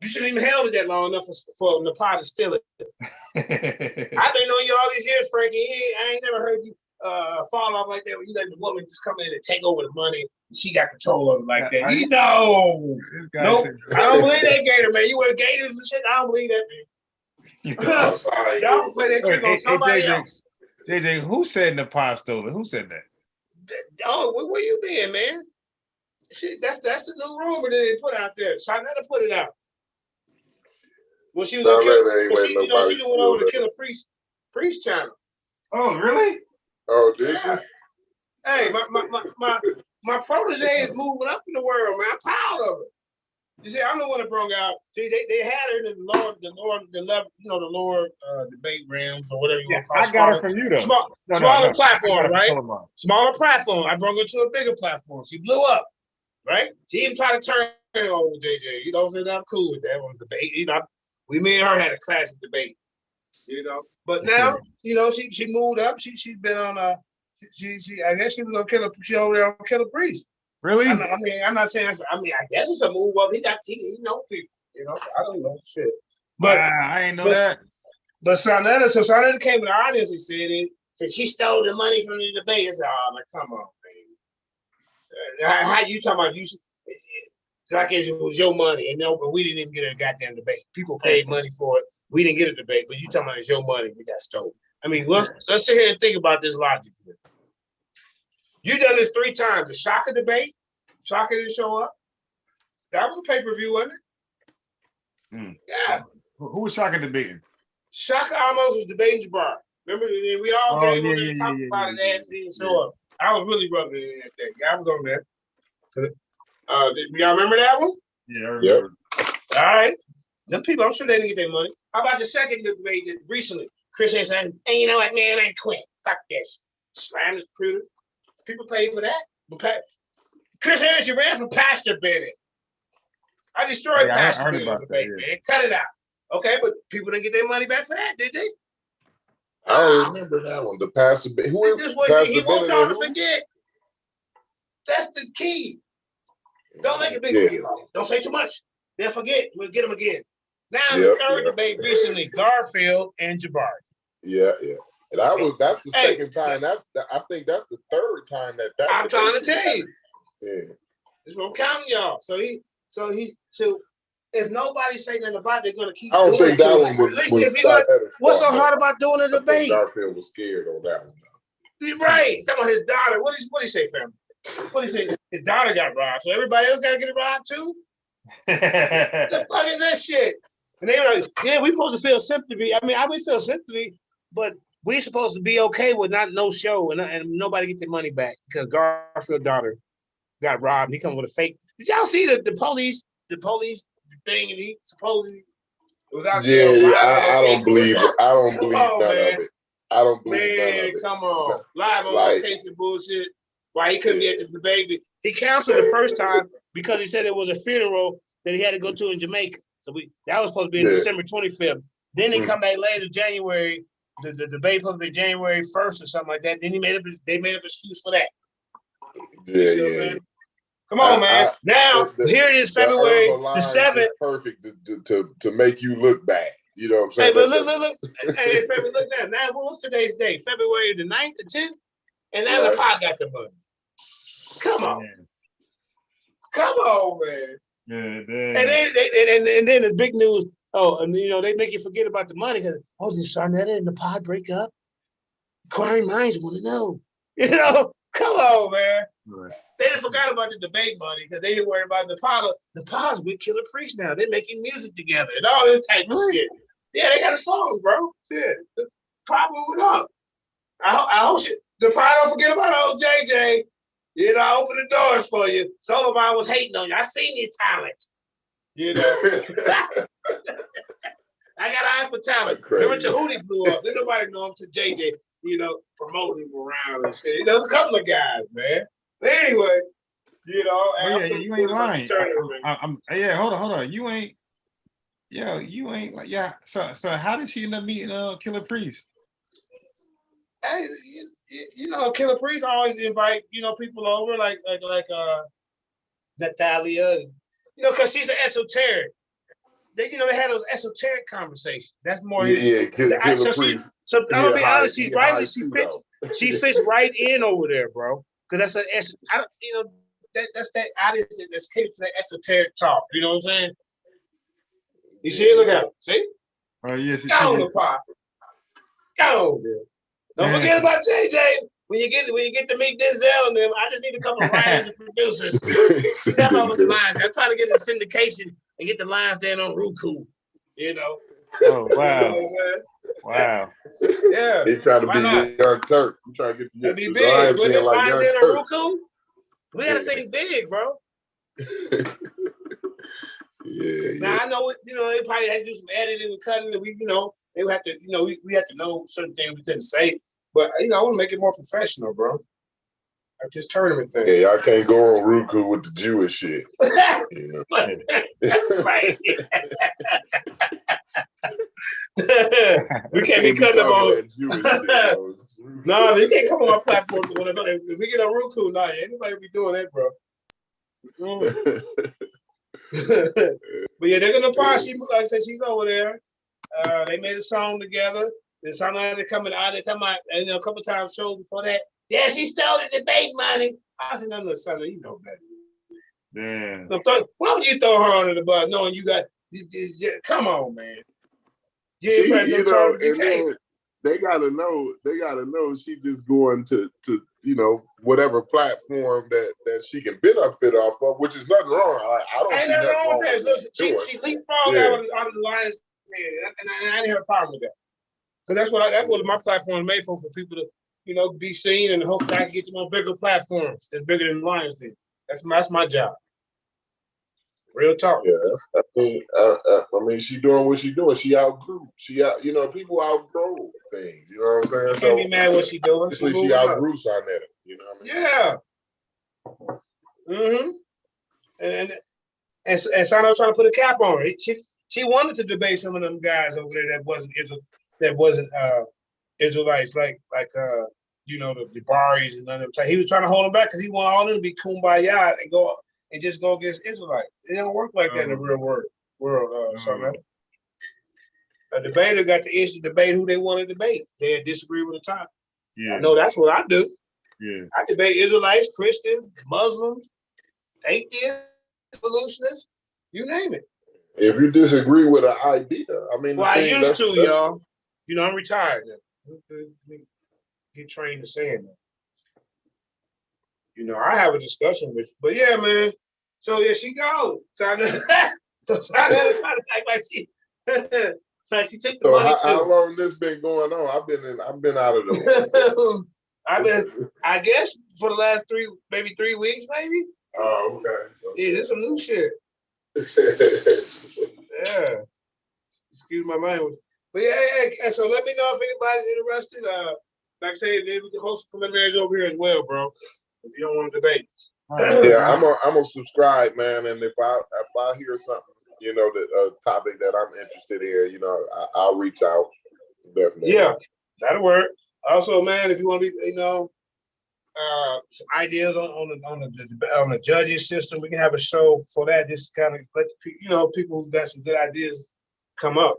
You shouldn't even held it that long enough for the pot to steal it. I've been knowing you all these years, Frankie. I ain't never heard you fall off like that when you let the woman just come in and take over the money and she got control of it like that. You know. Nope. I don't believe that, Gator, man. You wear Gators and shit. I don't believe that, man. Y'all play that trick on somebody else. JJ, who said Nepal stole it? Who said that? Oh, where you been, man? Shit, that's the new rumor that they put out there. Sarnetta put it out. When she was on she went over to Killer Priest channel. Oh, really? Oh, did she? Hey, my protege is moving up in the world, man. I'm proud of her. You see, I'm the one that brought out. See, they had her in the lower debate realms or whatever you want to call it. I got her from you though. Smaller platform, right? Smaller platform. I brought her to a bigger platform. She blew up, right? She even tried to turn over JJ. You know what I'm saying? I'm cool with that on the debate. You know, me and her had a classic debate. You know, but now you know she moved up. She's been on she I guess she was on over there on Killer Priest. Really? I'm not saying that's, I guess it's a move up. He know people, you know. I don't know shit. But I ain't know that. But Sarnetta came to the audience and said she stole the money from the debate. I said, oh, like, come on, man. How you talking about you like it was your money and no, but we didn't even get a goddamn debate. People paid money for it. We didn't get a debate, but you talking about it's your money we got stolen. I mean, let's sit here and think about this logic. You done this 3 times. The Shaka debate, Shaka didn't show up. That was a pay-per-view, wasn't it? Yeah. Who was Shaka debating? Shaka almost was debating Jabbar. Remember, we all came on there and talked about his ass. He didn't show up. I was really rubbing it in that day. I was on there. Y'all remember that one? Yeah, I remember. All right. Them people, I'm sure they didn't get their money. How about the second debate that recently? Chris had said, hey, you know what, man, I quit. Fuck this. Slam his computer. People paid for that. Chris Harris, you ran for Pastor Bennett. I destroyed Pastor Bennett debate, man. Cut it out. Okay, but people didn't get their money back for that, did they? I don't remember that one. The Pastor Bennett. Who is Pastor he wants y'all to forget. That's the key. Don't make a big deal. Don't say too much. They'll forget. We'll get them again. Now the third debate recently, Garfield and Jabari. Yeah. And that's the second time. I think that's the third time that. I'm trying to tell you. Yeah. That's what I'm counting y'all. So if nobody say nothing about it, they're gonna keep I don't doing think it. that To one was, listen, if you're shot gonna, at his what's so fault, hard though. about doing a I think debate? Garfield was scared on that one. Right. Talking about his daughter. What did he say, family? What did he say? His daughter got robbed, so everybody else gotta get robbed too? What the fuck is that shit? And they were like, yeah, we supposed to feel sympathy. I mean, I would feel sympathy, but we supposed to be okay with not no show and nobody get their money back because Garfield's daughter got robbed. He come with a fake. Did y'all see the police thing, and he supposedly was out there Yeah, live I on don't believe Facebook? it. I don't Come believe on, none man. of it. I don't believe none Man, of it. come on. Live on Like- location bullshit. Why he couldn't be at Yeah. the debate. He canceled the first time because he said it was a funeral that he had to go to in Jamaica. So that was supposed to be in Yeah. December 25th. Then they Mm. come back later, January. The debate supposed to be January 1st or something like that. Then they made up an excuse for that. Yeah, You see what I'm yeah. saying? Come on, man. Now, here it is, February the 7th. Perfect to make you look bad. You know what I'm saying? Hey, but look. Hey, February, look now. Now, what's today's date? February the 9th, the 10th? And now the pot got the money. Come on. Man. Come on, man. Yeah, And then the big news, and they make you forget about the money because, did Sarnetta and the pod break up? Inquiring minds want to know. Come on, man. Right. They done forgot about the debate money because they didn't worry about the pod. The pod's with Killer Priest now. They're making music together and all this type of shit. Yeah, they got a song, bro. Shit. The pod moving up. I hope the pod don't forget about old JJ. I open the doors for you. Solomon was hating on you. I seen your talent. I got eyes for talent. Remember Tahuti blew up. Then nobody know him to JJ, promoting him around and shit. There's a couple of guys, man. But anyway, you ain't lying. Hold on. You ain't like, so how did she end up meeting Killer Priest? Hey, Killer Priest always invite, people over like Natalia, because she's an esoteric. They had those esoteric conversations. That's more. Killer Priest. So I'm gonna be honest. She fits right in over there, bro. Because that's that's that audience that's catered to that esoteric talk. You know what I'm saying? You see it? Look at it. See? Oh yes. Go on the pop. Go on there. Don't forget about JJ. When you get to meet Denzel and them, I just need a couple of writers and producers. Come up with the lines. I'm trying to get the syndication and get the lines down on Roku. Oh wow. You know what I'm saying? Wow. Yeah. He trying to be Young Turk. He trying to get the be big. When the lines in on Roku, we gotta think big, bro. Yeah. Now I know they probably had to do some editing and cutting. And they would have to, we have to know certain things we couldn't say. But I want to make it more professional, bro. Like this tournament thing. Yeah, y'all can't go on Roku with the Jewish shit. Right. We can't be cutting them on. No, you can't come on my platform. If we get on Roku, anybody be doing that, bro. But yeah, they're gonna party. Like I said, she's over there. They made a song together. The song they're coming out. They come out, and a couple times shows before that. Yeah, she stole the debate money. I said, no, son, you know better. Damn. Why would you throw her under the bus knowing you got? Come on, man. They gotta know she just going to whatever platform that she can benefit off of, which is nothing wrong. I don't see nothing wrong with that. She leapfrogged out of the Lions, and I didn't have a problem with that. Because that's what my platform is made for people to be seen, and hopefully I can get them on bigger platforms. That's bigger than the Lions did. That's my job. Real talk. Yeah, I mean, she doing what she doing. She outgrew. People outgrow things. You know what I'm saying? You can't be mad what she doing. She outgrew Sarnetta. You know what I Yeah. mean? And Sarnetta trying to put a cap on it. She wanted to debate some of them guys over there that wasn't Israelites, like the Baris and none of them. He was trying to hold them back because he wanted all of them to be kumbaya and just go against Israelites. It don't work like that in the real world. A debater got the issue to debate who they want to debate. They disagree with the topic. Yeah. I know that's what I do. Yeah. I debate Israelites, Christians, Muslims, atheists, evolutionists, you name it. If you disagree with an idea, I mean, Well, I used to, y'all. You know, I'm retired now. Get trained to saying that. You know, I have a discussion with you. But yeah, man. So yeah, she go. So I trying to act like she like she took the money too. How long this been going on? I've been out of the I guess for the last 3 weeks, maybe. Oh, okay. Yeah, this some new shit. Yeah. Excuse my language. But yeah, so let me know if anybody's interested. Like I said, we can host preliminaries over here as well, bro. If you don't want to debate. Yeah, I'm gonna subscribe, man. And if I hear something, you know, a topic that I'm interested in, you know, I'll reach out. Definitely. Yeah, that'll work. Also, man, if you want to be, you know, some ideas on the judging system, we can have a show for that. Just to kind of let people who got some good ideas come up.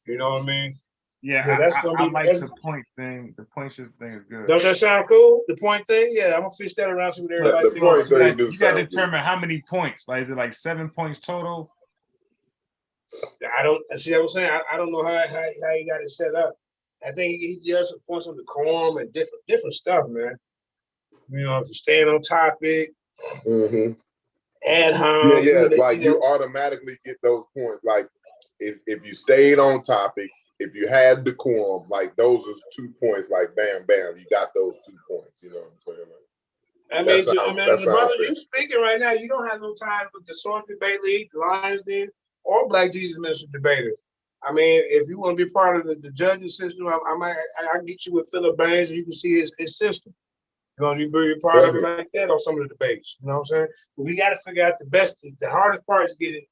You know what I mean? Yeah, that's I like the point thing. The point system thing is good. Don't that sound cool? The point thing? Yeah, I'm gonna fish that around, see what everybody thinks. You got to determine how many points. Like, is it like 7 points total? I don't see what I'm saying. I don't know how he got it set up. I think he just points on the decorum and different stuff, man. You know, if you staying on topic, ad hom. Yeah, like you automatically get those points. Like if you stayed on topic, if you had decorum, like those are 2 points. Like bam, bam, you got those 2 points. You know what I'm saying? The brother you speaking right now, you don't have no time with the Source Debate League, the Lions Den, or Black Jesus Minister debaters. I mean, if you want to be part of the judging system, I get you with Philip Baines, and you can see his system. You know, you be a part of it like that on some of the debates. You know what I'm saying? But we got to figure out the hardest part is getting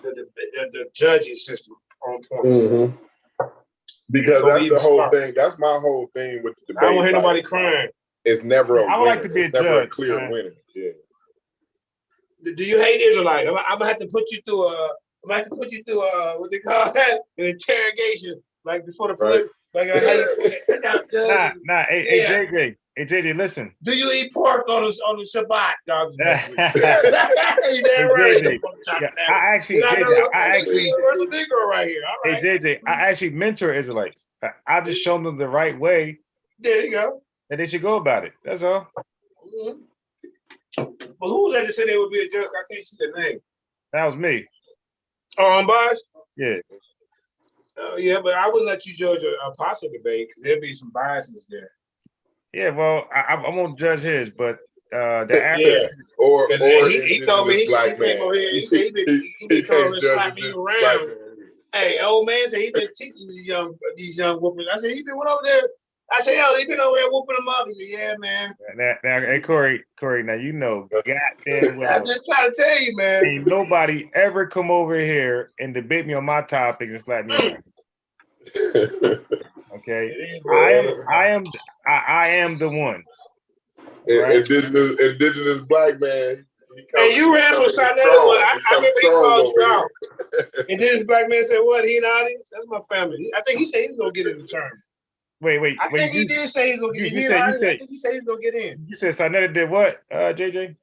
the judging system on point. Because that's the whole thing. That's my whole thing with the debate. I don't hear nobody crying. It's never a winner. I would like to be a judge. A clear winner. Yeah. Do you hate Israelites? I'm gonna have to put you through what they call that, an interrogation, like before the police. Like how you Nah. Hey, JJ, listen. Do you eat pork on the Shabbat, dog? You damn right. I actually, where's the Negro right here? All right. Hey, JJ, I actually mentor Israelites. I just show them the right way. There you go. And they should go about it. That's all. Well, who was that that said they would be a judge? I can't see the name. That was me. Oh, unbiased? Yeah. Yeah, but I wouldn't let you judge an apostle debate because there'd be some biases there. Yeah, well, I won't judge his, but or he told me he came over here. He said he been coming and slapping you around. Hey, old man said he been teaching these young whoopers. I said he been went over there. I said, he been over there whooping them up. He said, yeah, man. Now, hey, Corey, now you know, goddamn well. I'm just trying to tell you, man. Ain't nobody ever come over here and debate me on my topic and slap me around. Okay, I am the one. Right? Indigenous black man. Hey, you ran for Sinetta. I remember he called you out. Indigenous black man said, "What? He in the audience? That's my family." I think he said he was gonna get in the term. Wait. I think he did say he was gonna get in. I think he said he was gonna get in. You said Sinetta did what, JJ?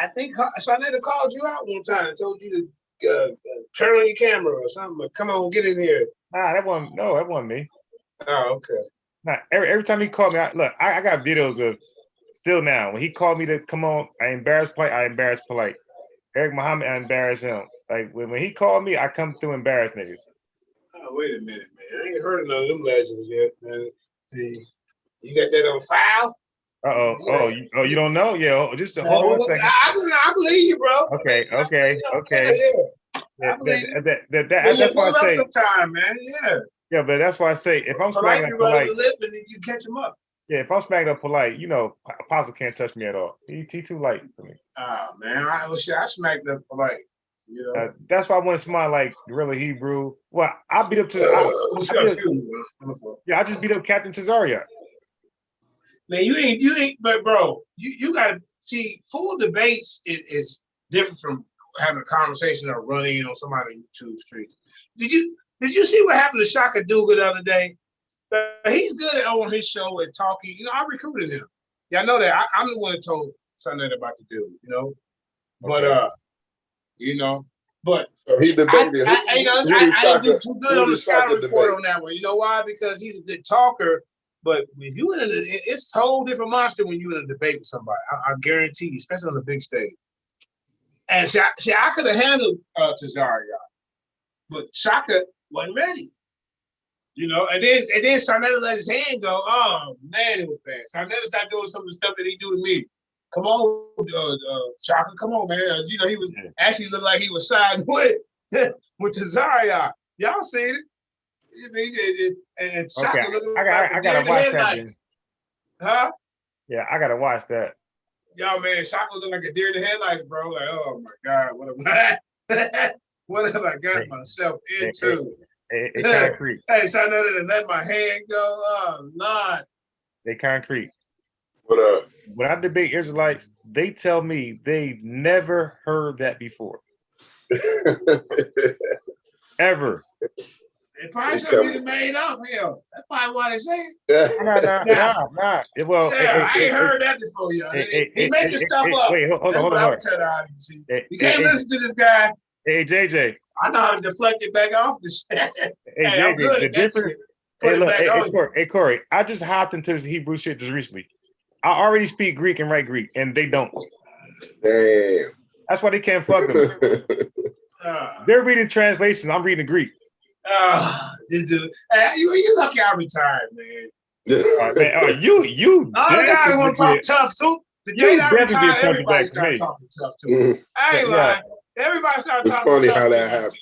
I think Sinetta called you out one time, told you to turn on your camera or something. Come on, get in here. Nah, that wasn't me. Oh, okay. Nah, every time he called me, I got videos of still now. When he called me to come on, I embarrassed polite. Eric Muhammad, I embarrassed him. Like when he called me, I come through embarrassed niggas. Oh, wait a minute, man. I ain't heard of none of them legends yet. You got that on file? Oh, you don't know? Yeah, just hold on a second. I believe you, bro. Okay. Yeah. That's why I say sometime, man. Yeah. Yeah, but that's why I say if I'm smacking up polite, you catch him up. Yeah, if I'm smacking up polite, Apostle can't touch me at all. He too light for me. Oh man, I smacked up polite. That's why I want to smile like Gorilla Hebrew. Well, I beat up I just beat up Captain Cesario. Man, you ain't, but bro, you gotta see full debates is different from having a conversation or running on somebody on YouTube streets. Did you see what happened to Shaka Duga the other day? He's good on his show and talking. I recruited him. Yeah, I know that. I'm the one that told Sunday about to do. But you know, but So he debated. I didn't do too good on the scouting report on that one. You know why? Because he's a good talker. But if you it's a whole different monster when you're in a debate with somebody. I guarantee you, especially on the big stage. And see, I could have handled Tazarian, but Shaka wasn't ready. You know, and then Sarnetta let his hand go. Oh man, it was bad. Sarnetta started doing some of the stuff that he do to me. Come on, Shaka, come on, man. You know, he was actually looked like he was siding with Tazarian. Y'all seen it? I mean, and Shaka I gotta watch that. Huh? Yeah, I gotta watch that. Yo, man, Shaka looked like a deer in the headlights, bro. Like, oh my God, what have I got myself into? It concrete. Hey, so I know that let my hand go. Oh, Lord. They concrete. What up? When I debate Israelites, they tell me they've never heard that before. Ever. It probably should be made up. Hell, that's probably why they say it. Nah. Well, I ain't heard that before, y'all. He making stuff up. Wait, hold on. You can't listen to this guy. Hey, JJ. I know how to deflect it back off the shit. Hey, JJ, the difference. Hey, Corey, I just hopped into this Hebrew shit just recently. I already speak Greek and write Greek, and they don't. Damn. That's why they can't fuck them. They're reading translations. I'm reading Greek. This dude. Hey, you lucky I retired, man. You. Other guys want to talk tough too. The day I retired, everybody started talking tough too. I ain't lying. Everybody started talking tough. It's funny how that happened.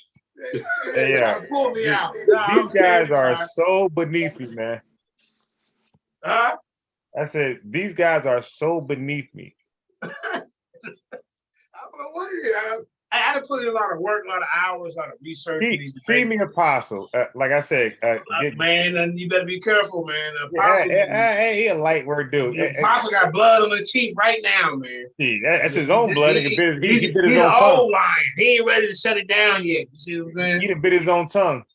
They trying to pull me out. These guys are so beneath me, man. Huh? I said, these guys are so beneath me. I don't know what it is. I had to put in a lot of work, a lot of hours, a lot of research. Feed me Apostle. Like I said, man, and you better be careful, man. Apostle, he a light word dude. Apostle got blood on his teeth right now, man. That's his own blood. He bit his He's own an tongue. old lion. He ain't ready to shut it down yet. You see what I'm saying? He done bit his own tongue.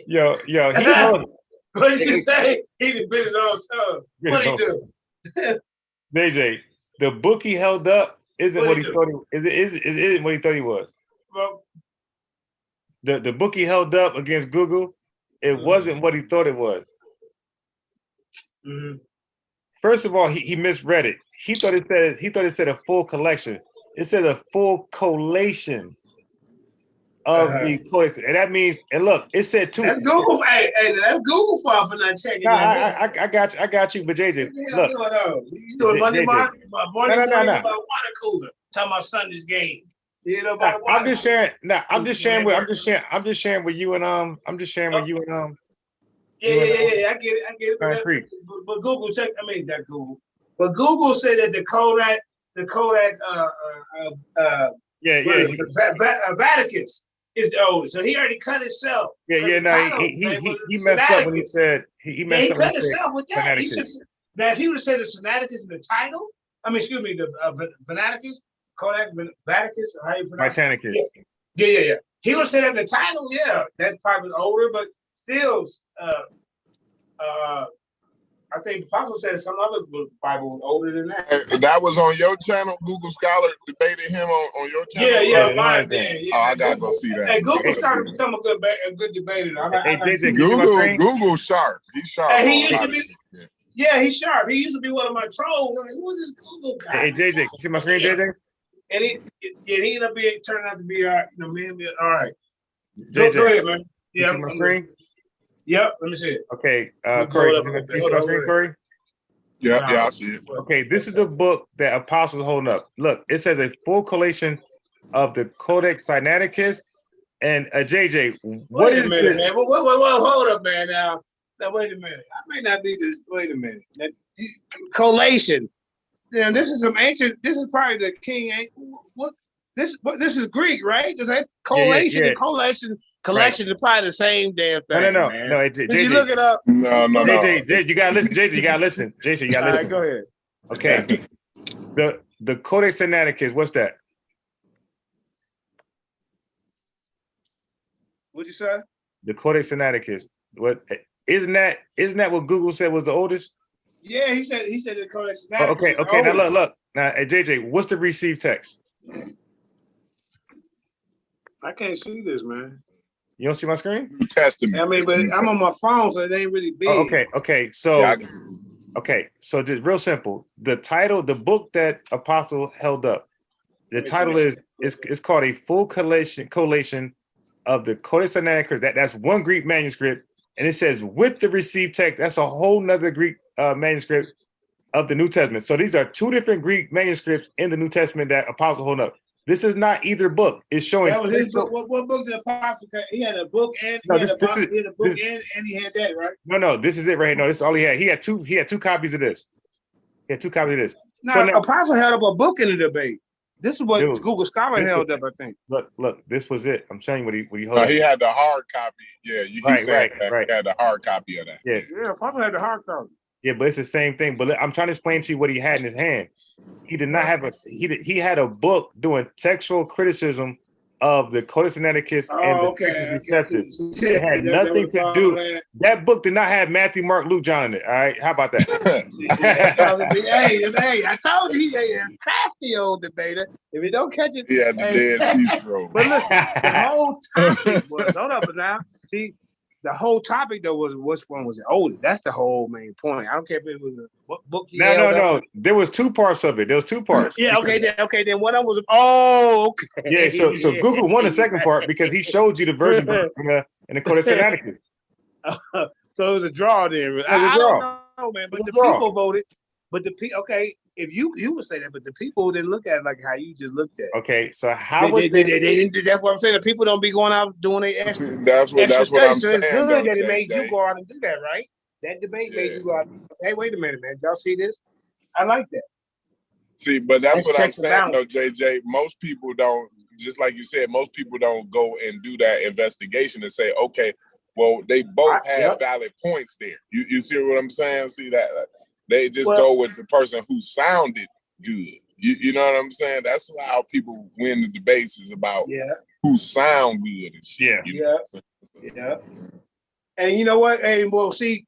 Yo, what did you say? He done bit his own tongue. What he do? DJ, the book he held up isn't what he thought isn't what he thought he was. Well, the book he held up against Google, it wasn't what he thought it was. Mm-hmm. First of all, he misread it. He thought it said a full collection. It said a full collation of the codex, and that means, and look, it said two. That's Google. Hey, that's Google fault for not checking. I got you, but JJ, look, you doing morning about water cooler. Talking about Sunday's game. You know about I'm just sharing. I'm just sharing with you and I'm just sharing with you and Yeah, I get it. But Google check. I mean, that Google. But Google said that the Kodak, Vaticanus is the oldest. So he already cut himself. He messed up when he said he messed up. He cut himself with that. Now, if he would have said the Sinaiticus in the title, the Vaticanus, Kodak Vaticanus, how you pronounce it? Yeah. He would have said that in the title. Yeah, that's probably older, but still, I think the Apostle said some other Bible was older than that. That was on your channel. Google Scholar debated him on your channel. Yeah, mine then. Yeah. Oh, I gotta go see that. Hey, Google started to become a good debater. Google sharp. He's sharp. Hey, he used to be. Yeah, he's sharp. He used to be one of my trolls. I mean, who was this Google guy? Hey, JJ, can you see my screen, JJ? And he ended up turning out to be all right. JJ, go ahead, man. Yeah, you see my screen? Yep, let me see it. Okay, Corey, you see my screen, Corey? Yeah, I see it. Okay, this is the book that Apostle's holding up. Look, it says a full collation of the Codex Sinaiticus. And JJ, what is minute, this? Man. Hold up, man. Now, wait a minute. I may not be this. Wait a minute. Collation. Yeah, this is some ancient. This is probably the king. What? This is Greek, right? Is that collation and collation? Collection is probably the same damn thing. No. Did you look it up? No. JJ, you gotta listen. JJ, you gotta listen. Jason, you gotta listen. All right, go ahead. Okay. The Codex Sinaiticus, what's that? What'd you say? The Codex Sinaiticus. What isn't that what Google said was the oldest? Yeah, he said the Codex Oh, Sinaiticus. okay. Now look. Now, hey, JJ, what's the received text? I can't see this, man. You don't see my screen? New Testament. I mean, It's but the New I'm on my phone, so it ain't really big. Oh, okay. So Yeah, so just real simple. The title, the book that Apostle held up, the title is called a full collation of the Codex Sinaiticus. That's one Greek manuscript, and it says with the received text. That's a whole nother Greek manuscript of the New Testament. So these are two different Greek manuscripts in the New Testament that Apostle hold up. This is not either book. It's showing. That was his book. What book did Apostle? He had a book and No, he had a book this- and he had that, right? No, this is it right here. No, this is all he had. He had two copies of this. He had two copies of this. No, So now- Apostle held up a book in the debate. This is what Dude, Google Scholar this held is- up, I think. Look, this was it. I'm telling you what he held No, up. he had the hard copy. Yeah, he Right, said that right. he had the hard copy of that. Yeah, Yeah, Apostle had the hard copy. yeah, but it's the same thing. But I'm trying to explain to you what he had in his hand. He did not have he had a book doing textual criticism of the Codex Sinaiticus and the Textus Receptus. It had nothing to do. That book did not have Matthew, Mark, Luke, John in it. All right, how about that? Hey, I told you he's a crafty old debater. If you don't catch it, He had the Dead Sea Scrolls. But listen, the whole topic was hold up now. See, the whole topic though was which one was the oldest. That's the whole main point. I don't care if it was a book. No. There was two parts of it. There was two parts. Yeah, okay, then one of them was okay. Yeah, so Google won the second part because he showed you the virgin birth and the Codex Sinaiticus. So it was a draw then. I don't know, man. But the people voted. But the people, okay, if you would say that, but the people didn't look at it like how you just looked at it. Okay, so how they didn't. That's what I'm saying. The people don't be going out doing their extra. That's what I'm study. So saying. it's good though, that it made JJ. you go out and do that, right? That debate made you go out. Hey, wait a minute, man. Y'all see this? I like that. See, but that's Let's what I'm check the saying, though, balance. JJ. Most people don't, just like you said, most people don't go and do that investigation and say, okay, well, they both have valid points there. You see what I'm saying? See that they just go with the person who sounded good. You know what I'm saying? That's how people win the debates, is about who sound good and shit. Yeah. And you know what? Hey, well, see,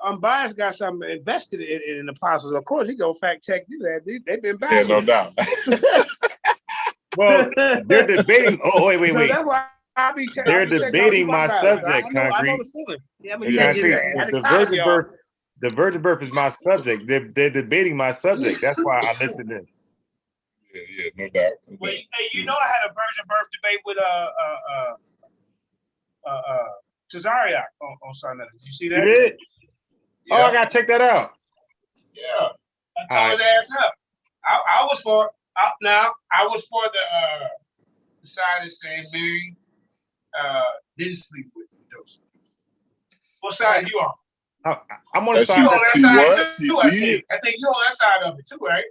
Unbiased got something invested in Apostles. Of course, he go fact check you that. They've been back. Yeah, no doubt. Well, they're debating. Oh, wait. So that's why I be They're debating my subject, I know Concrete. the feeling. Yeah, I mean, yeah, The virgin birth is my subject. They're debating my subject. That's why I listened in. Yeah, no doubt. Well, hey, you know, I had a virgin birth debate with Cesariak on Sunday. Did you see that? You did? Yeah. Oh, I gotta check that out. Yeah, I told his ass up. I was for the side that's saying Mary didn't sleep with Joseph. What side are you on? I'm on the She side. I think you're on that side of it too, right?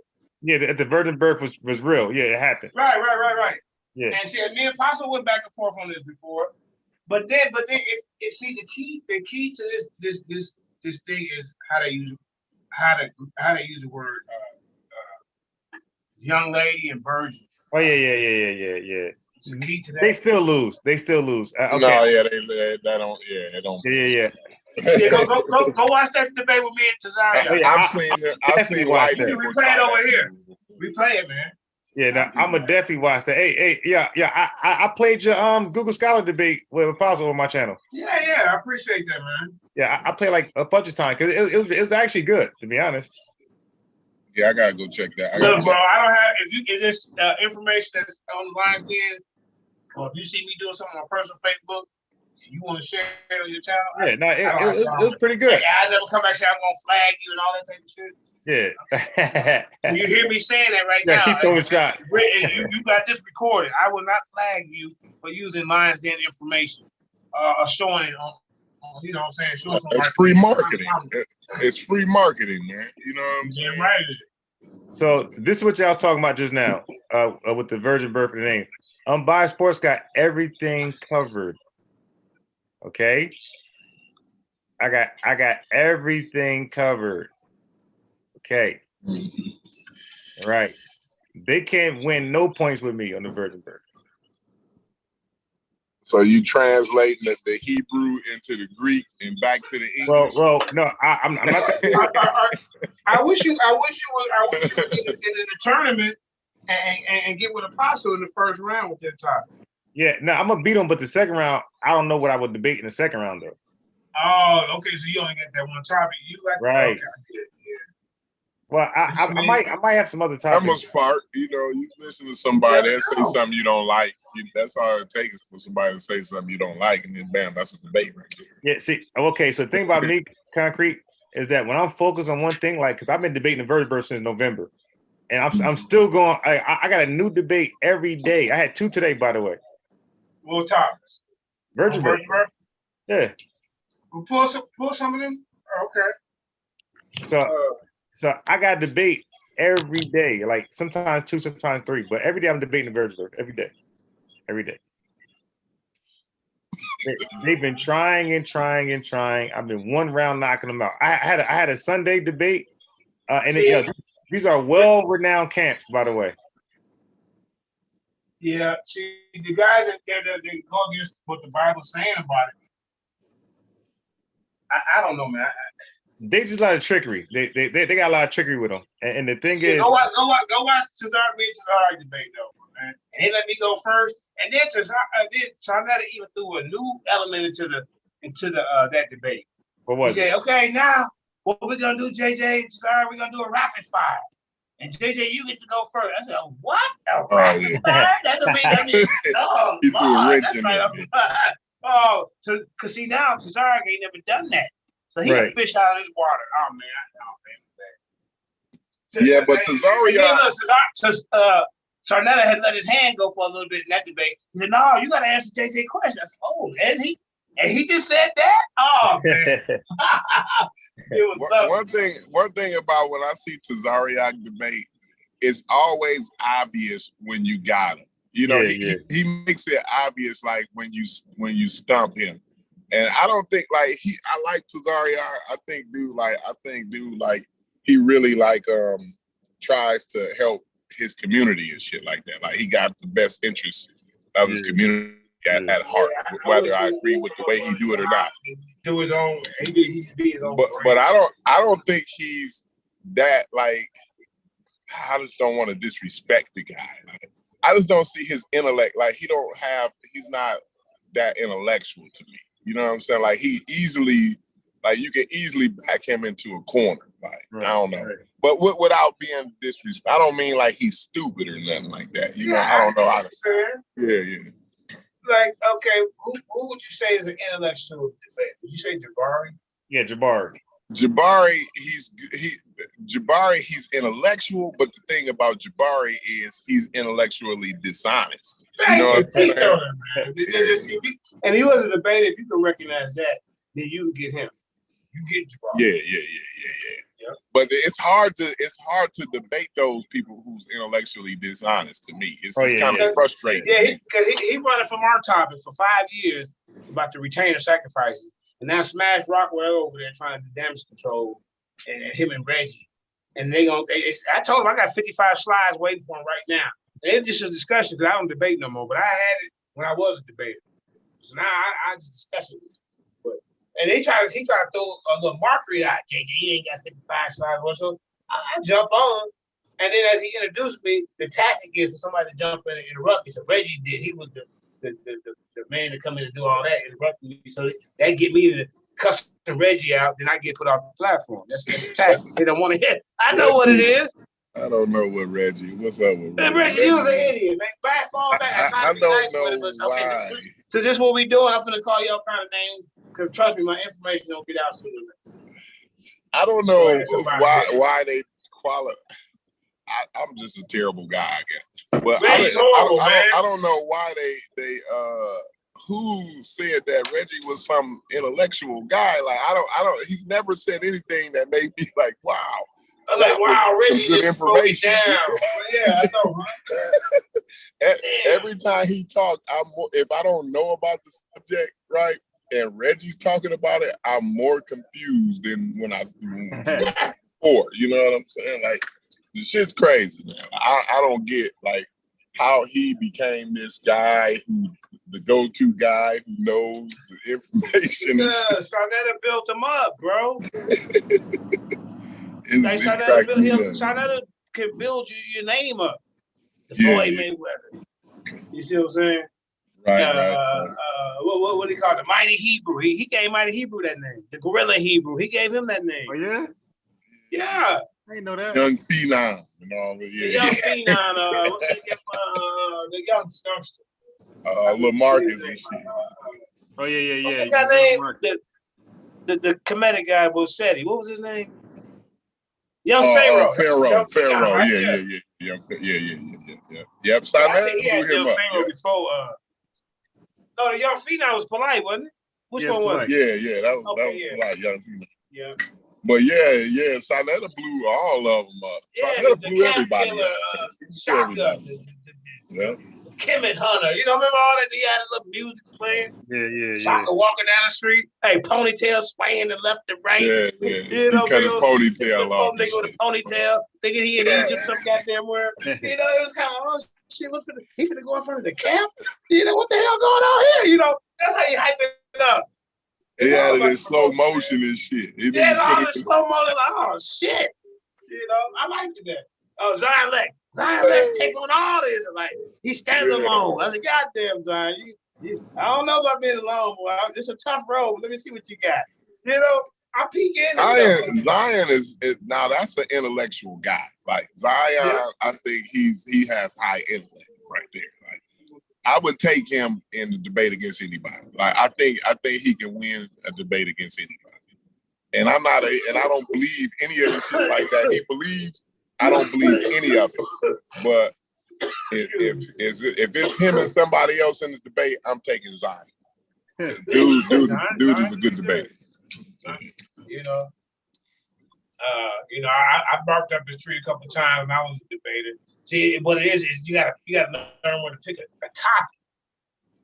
Yeah, the virgin birth was real. Yeah, it happened. Right. Yeah. And see, me and Apostle went back and forth on this before, but then, if see the key to this thing is how to use the word young lady and virgin. Oh yeah. It's the key to that. They still lose. Okay. No, yeah, they don't. Yeah, it don't. Yeah. Yeah, go watch that debate with me and Tazaria. I've seen watch white that. people We play it try over that here. shit. We play it, man. Yeah, now, I'm gonna definitely watch that. Hey, I played your Google Scholar debate with Apostle on my channel. Yeah, I appreciate that, man. Yeah, I played like a bunch of times because it was actually good, to be honest. Yeah, I gotta go check that. Look, bro, I don't have if this information that's on the Lions Den, or if you see me doing something on my personal Facebook, and you want to share it on your channel. Yeah, it was pretty good. Like, I never come back and say I'm gonna flag you and all that type of shit. Yeah. You hear me saying that right Yeah, now. he throwing shots. You got this recorded. I will not flag you for using Lions Den information or showing it on you know what I'm saying? Showing some It's free marketing. It's free marketing, man. You know what I'm saying? Right. So this is what y'all talking about just now with the virgin birth and the name. Unbiased Sports got everything covered. Okay, I got everything covered. Okay, all right. They can't win no points with me on the virgin birth. So you translating the Hebrew into the Greek and back to the English? Well, no, I'm not. I wish you would get in the tournament and get with Apostle in the first round with that topic. Yeah, no, I'm gonna beat him, but the second round, I don't know what I would debate in the second round though. Oh, okay. So you only get that one topic. You got right. Okay, yeah. Well, I might have some other topics. I'm a spark. You know, you listen to somebody that say something you don't like. That's all it takes for somebody to say something you don't like, and then bam, that's a debate right there. Yeah. See, okay. So the thing about me, Concrete, is that when I'm focused on one thing, like, because I've been debating the vertebrae since November, and I'm still going. I got a new debate every day. I had 2 today, by the way. What topics? Vertebrae. Yeah. We'll pull some of them. Okay. So I got debate every day, like sometimes 2, sometimes 3, but every day I'm debating the vertebrae. Every day. They've been trying. I've been one round knocking them out. I had a Sunday debate, and these are well-renowned camps, by the way. Yeah, see, the guys that they go against what the Bible's saying about it. I don't know, man. They just a lot of trickery. They got a lot of trickery with them. And the thing is, go watch Cesar debate though, man. And they let me go first, and then Sarnetta even threw a new element into that debate. What was he said, okay, now what we're gonna do, JJ and Cesar, we're gonna do a rapid fire. And JJ, you get to go first. I said, what? A rapid fire? That mean, oh, he threw a wrench in Oh, so because see now Cesar ain't never done that. So he a fish out of his water. Oh man, yeah, but Cesario. Sarnetta had let his hand go for a little bit in that debate. He said, "No, you got to answer JJ question." I said, "Oh, and he just said that." Oh man, it was one thing about when I see Tazariak debate, it's always obvious when you got him. You know, he makes it obvious like when you stump him. And I don't think I like Cesario. I think dude he really tries to help his community and shit like that. Like he got the best interest of his community at heart, whether I agree with the way he do it or not. Do his own. He be his own. But I don't think he's that like. I just don't want to disrespect the guy. I just don't see his intellect. Like he's not that intellectual to me. You know what I'm saying? Like you can easily back him into a corner. Like I don't know, but without being disrespectful. I don't mean like he's stupid or nothing like that. You know, I don't know how to say. Yeah. Like, okay, who would you say is an intellectual debate? Would you say Jabari? Yeah, Jabari. Jabari, he's intellectual, but the thing about Jabari is he's intellectually dishonest. You know what I'm saying? And he was a debater. If you can recognize that, then you can get him. You get Jabari. Yeah. But it's hard to debate those people who's intellectually dishonest to me. It's kind of frustrating. Yeah, because he running from our topic for 5 years about the retainer sacrifices. And now Smash Rockwell over there trying to do damage control, and him and Reggie. And I told him I got 55 slides waiting for him right now. And it's just a discussion because I don't debate no more, but I had it when I was a debater. So now I just discuss it. And he tried to throw a little markery out. JJ, you ain't got 55 slides. So I jump on. And then as he introduced me, the tactic is for somebody to jump in and interrupt me. So Reggie did. He was the man to come in and do all that, interrupting me. So that get me to cuss Reggie out, then I get put off the platform. That's the tactic. They don't want to hear. I know what it is. I don't know what Reggie. What's up with Reggie? Reggie, he was an idiot, man. Fall back. I don't know why. So just what we doing, I'm finna call y'all kind of names because trust me, my information don't get out soon enough. I don't know why they qualify. I'm just a terrible guy, I guess. But I don't know why they who said that Reggie was some intellectual guy. Like I don't he's never said anything that made me like, wow. Reggie good information. Yeah, I know. Every time he talked, if I don't know about the subject, right, and Reggie's talking about it, I'm more confused than when I was before. You know what I'm saying? Like, the shit's crazy, man. I don't get like how he became this guy who the go-to guy who knows the information. Yeah, Sarnetta built him up, bro. Like Sarnetta can build you your name up. The Floyd Mayweather. You see what I'm saying? Right. What do you call it? The Mighty Hebrew. He gave Mighty Hebrew that name. The Gorilla Hebrew. He gave him that name. Oh yeah? Yeah. I didn't know that. Young Phenom and all that. The young Phenom. What's that? The young youngster. LaMarcus and shit. Oh yeah. What's that guy name? The comedic guy, Bosetti. What was his name? Young Pharaoh. Pharaoh. Yeah. Yep. So I think he had Young Pharaoh before. No, the Young Phenom was polite, wasn't it? Which one was it? Yeah. That was polite, Young Phenom. Yeah. But yeah, Sarnetta blew all of them up. Sarnetta blew everybody killer, up. Shaka, the Kemet Hunter. You know, remember all that? He had a little music playing. Yeah. Shaka walking down the street. Hey, ponytail swaying to left and right. Yeah. You know, he cut his ponytail off. Nigga with a ponytail, thinking he in Egypt some goddamn where. You know, it was kind of, oh shit, he finna go in front of the camp? You know, what the hell going on here? You know, that's how you hype it up. He had it in slow motion and shit. All the slow motion, like, oh shit. You know, I liked it that. Oh, Zion Lex take on all this. Like, he stands alone. I said, goddamn, Zion, I don't know about being alone, boy. It's a tough road. Let me see what you got. You know, I peek in. Zion is now that's an intellectual guy. Like Zion, I think he has high intellect right there. Like I would take him in the debate against anybody. Like I think he can win a debate against anybody. And I don't believe any of the shit like that he believes. I don't believe any of it. But if it's him and somebody else in the debate, I'm taking Zion. Dude is a good debate. You know, I barked up this tree a couple of times when I was a debater. See, what it is you gotta learn when to pick a topic.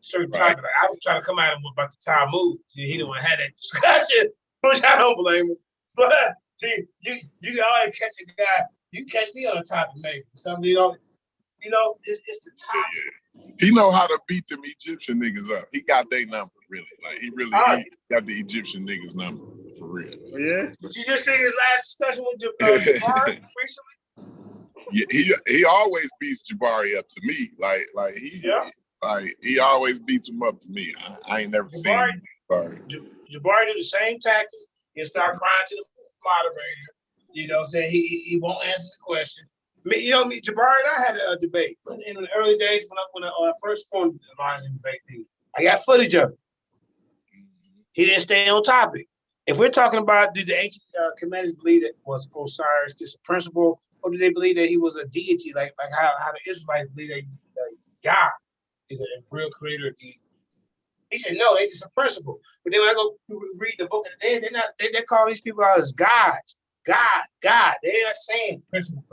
Certain topic. Like, I was trying to come at him about the Talmud. See, he didn't want to have that discussion, which I don't blame him. But see, you can always catch a guy. You can catch me on a topic, maybe. Something it's the topic. He know how to beat them Egyptian niggas up. He got their number, really. Like he got the Egyptian niggas number for real. Yeah. Did you just see his last discussion with Jabari recently? Yeah, he always beats Jabari up to me. Like he always beats him up to me. I ain't never seen him. Jabari do the same tactics. He'll start crying to the moderator. You know what I'm saying? He won't answer the question. You know, Jabari and I had a debate in the early days when I first formed the Lions debate team. I got footage of it. He didn't stay on topic. If we're talking about, do the ancient Kemetic believe that was Osiris just a principle, or do they believe that he was a deity, like how the Israelites believe that Yah is a real creator of deity? He said, no, they just a principle. But then when I go read the book of the day, they call these people out as gods. God. They're not saying principle.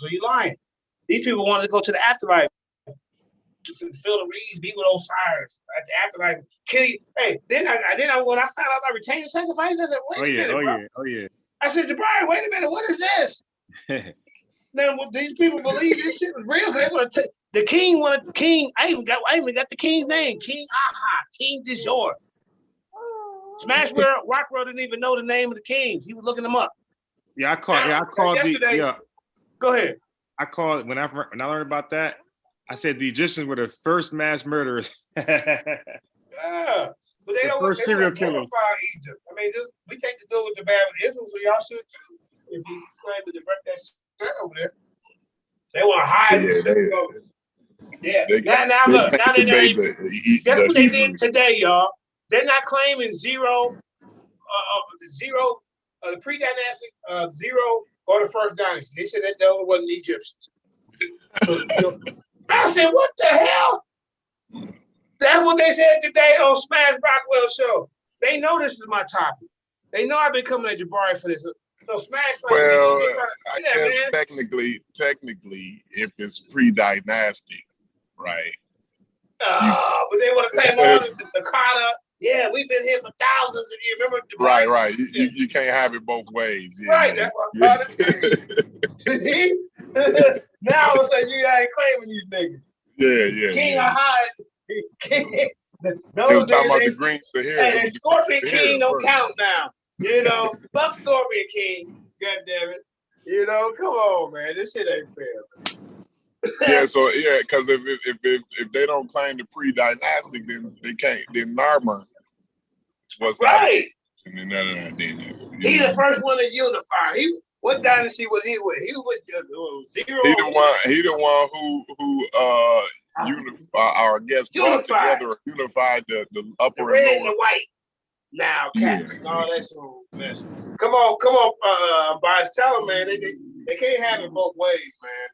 You're lying. These people wanted to go to the afterlife to fulfill the reeds, be with Osiris at the afterlife, kill you. Hey, then I when I found out about retaining sacrifice, I said, wait a minute, bro. I said, Jabari, wait a minute, what is this? Then these people believe this shit was real. They want to the king. I even got the king's name, King Aha, King Dijor. Rockwell didn't even know the name of the kings. He was looking them up. I called yesterday. Go ahead. I called when I learned about that. I said the Egyptians were the first mass murderers. But they don't first serial killer. Egypt. I mean, we take the good with the bad with Israel, so y'all should too. If you claim to direct that shit over there, they want to hide the shit. Now look. Guess what they did today, y'all? They're not claiming zero, the pre-dynastic, zero, or the first dynasty. They said that those wasn't the Egyptians. I said, what the hell? That's what they said today on Smash Rockwell show. They know this is my topic. They know I've been coming at Jabari for this. So Smash. Well, I guess technically, if it's pre-dynastic, right? But they want to claim all the Carter. Yeah, we've been here for thousands of years. Remember? Jabari? Right. You can't have it both ways. Yeah, right. That's what I'm trying to tell you. Now all of a sudden you ain't claiming these niggas. Yeah. King Aha They Those was talking niggas about the ain't. green, the hair. And It was the Scorpion green King hair don't first. count now. You know, fuck Scorpion King. God damn it. You know, come on, man. This shit ain't fair. Yeah, so yeah, because if they don't claim the pre-dynastic, then they can't. Then Narmer was Right. not. And none of that did it. He the first one to unify. What dynasty was he with? He was with zero. He the one. He the one who unify, or I guess brought together, unified the upper the red and and lower. the white. Now, cats. Yeah. No, that's so mess. Come on, Bias. Tell them, man. They can't have it both ways, man.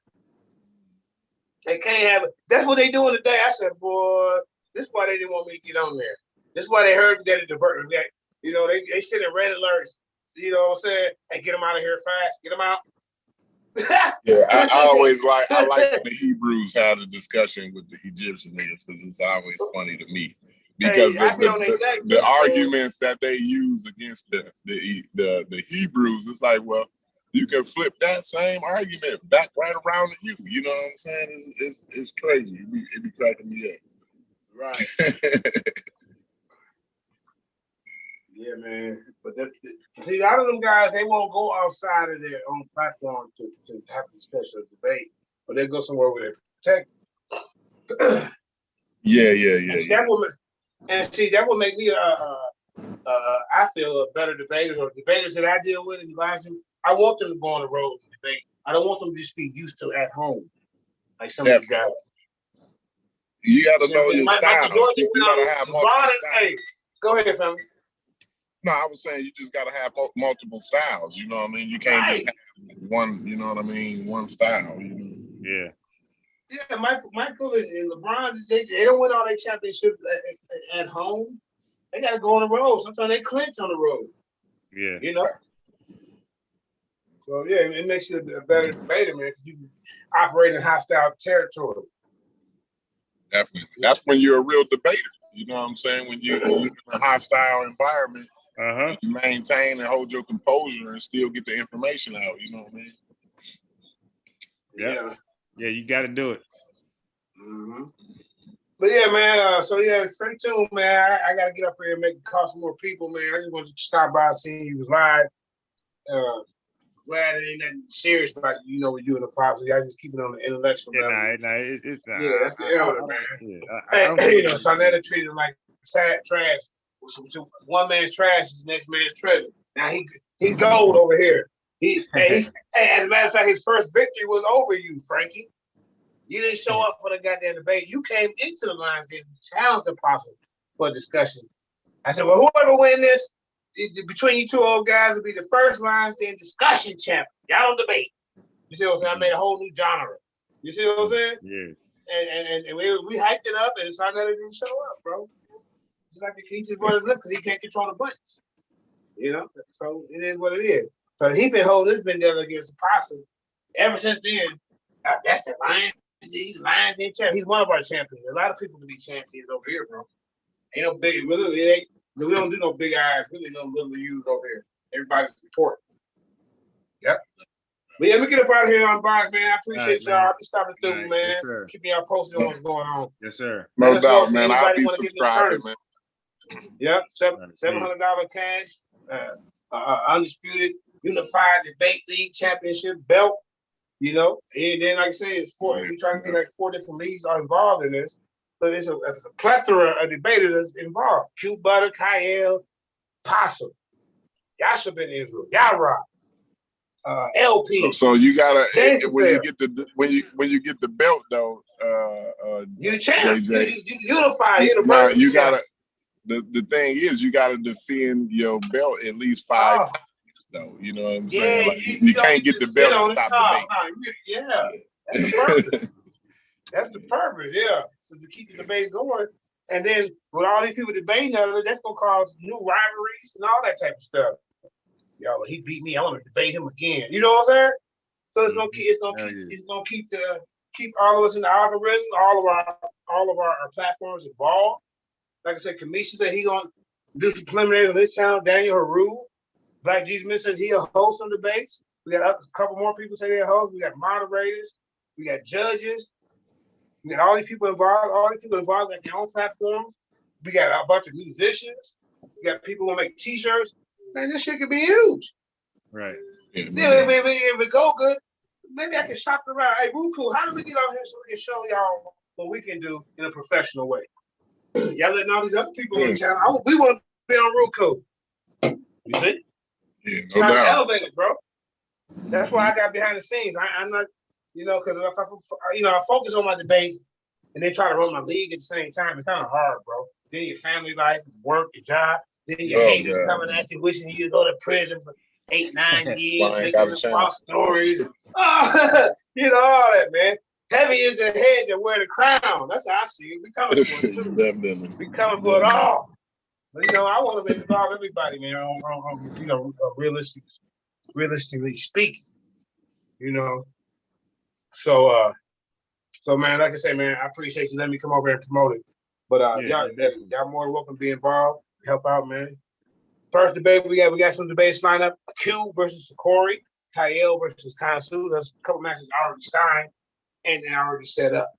They can't have it. That's what they doing today. I said, boy, this is why they didn't want me to get on there. This is why they heard that it diverted. You know, they send in red alerts. You know what I'm saying? Hey, get them out of here fast. Get them out. Yeah, I like when the Hebrews had a discussion with the Egyptian niggas because it's always funny to me. Because the arguments that they use against the Hebrews, it's like, well, you can flip that same argument back right around to you. You know what I'm saying? It's crazy. It be cracking me up. Right. Yeah, man. But see, a lot of them guys, they won't go outside of their own platform to have a discussion or debate, but they go somewhere where they're protected. Yeah. That would make me I feel a better debaters or debaters that I deal with in Lansing. I want them to go on the road and debate. I don't want them to just be used to at home, like some of these guys. You got to know your style. You got to have multiple styles. Hey, go ahead, fam. No, I was saying you just got to have multiple styles. You know what I mean? You can't just have one. You know what I mean? One style. You know? Yeah. Yeah, Michael and LeBron, they don't win all their championships at home. They got to go on the road. Sometimes they clinch on the road. Yeah. You know? So, yeah, it makes you a better debater, man, because you can operate in hostile territory. Definitely. That's when you're a real debater. You know what I'm saying? When you're in a hostile environment, you maintain and hold your composure and still get the information out. You know what I mean? Yeah, you got to do it. Mm-hmm. But yeah, man. So yeah, stay tuned, man. I gotta get up here and make it cost more people, man. I just wanted to stop by, seeing you was live. Glad it ain't nothing serious about with you and the pops. I just keep it on the intellectual level. It's not. Yeah, that's the elder, man. Yeah, Sarnetta treated him like trash. So one man's trash is the next man's treasure. Now he gold over here. As a matter of fact, his first victory was over you, Frankie. You didn't show up for the goddamn debate. You came into the Lions Den and challenged the apostle for a discussion. I said, well, whoever win this, between you two old guys, will be the first Lions Den discussion champion. Y'all don't debate. You see what I'm saying? I made a whole new genre. You see what I'm saying? Yeah. And we hyped it up, and Sarnetta didn't show up, bro. Just like he just brought his lip because he can't control the buttons. You know? So it is what it is. So he been holding this vendetta against the posse ever since then. That's the Lions Den champion. He's one of our champions. A lot of people can be champions over here, bro. Ain't no big, we don't do no big eyes, really no little U's over here. Everybody's important. Yep. But yeah, let me get up out of here on Bonds, man. I appreciate y'all. I'll be stopping through, man. Yes, sir. Keeping y'all posted on what's going on. Yes, sir. No doubt, man. I'll be subscribing, man. Yep, $700 cash, undisputed unified debate league championship belt. You know, and then like I said, it's we trying to get like 4 different leagues are involved in this. But it's a plethora of debaters that's involved. Q Butter, Kyle, Possum, Yasha Ben Israel, Yara, LP. So you gotta when you get the belt though, you the champ. JJ, you unify. You gotta. The thing is, you gotta defend your belt at least 5 times. Though, you know what I'm saying? Like, you can't get the belt and stop debating. Yeah, that's the purpose. That's the purpose, yeah. So to keep the debates going. And then with all these people debating other, that's gonna cause new rivalries and all that type of stuff. Yo, he beat me. I want to debate him again. You know what I'm saying? So it's gonna keep all of us in the algorithm, all of our platforms involved. Like I said, Kamisha said he gonna do some preliminaries on this channel. Daniel Haru, Black Jesus says he'll host some debates. We got a couple more people say they'll host. We got moderators. We got judges. We got all these people involved got their own platforms. We got a bunch of musicians. We got people who make t-shirts. Man, this shit could be huge. Right. Yeah, Yeah, if it go good, maybe I can shop it around. Hey, Roku, how do we get out here so we can show y'all what we can do in a professional way? Y'all letting all these other people on the channel. We want to be on Roku. You see? yeah, no Trying to doubt. elevate it, bro. That's why I got behind the scenes. I'm not, because if I focus on my debates and then try to run my league at the same time, it's kind of hard, bro. Then your family life, work, your job, then your haters coming at you, wishing you to go to prison for 8-9 years, making false stories. All that, man. Heavy is the head that wear the crown. That's how I see it. We coming for it too. Definitely. We coming for it all. But I want to involve everybody, man. On realistically speaking, So, man, like I say, man, I appreciate you letting me come over and promote it. But y'all more than welcome to be involved, help out, man. First debate we got some debates lined up. Q versus Corey, Kyle versus Kansu. There's a couple matches already signed and they already set up.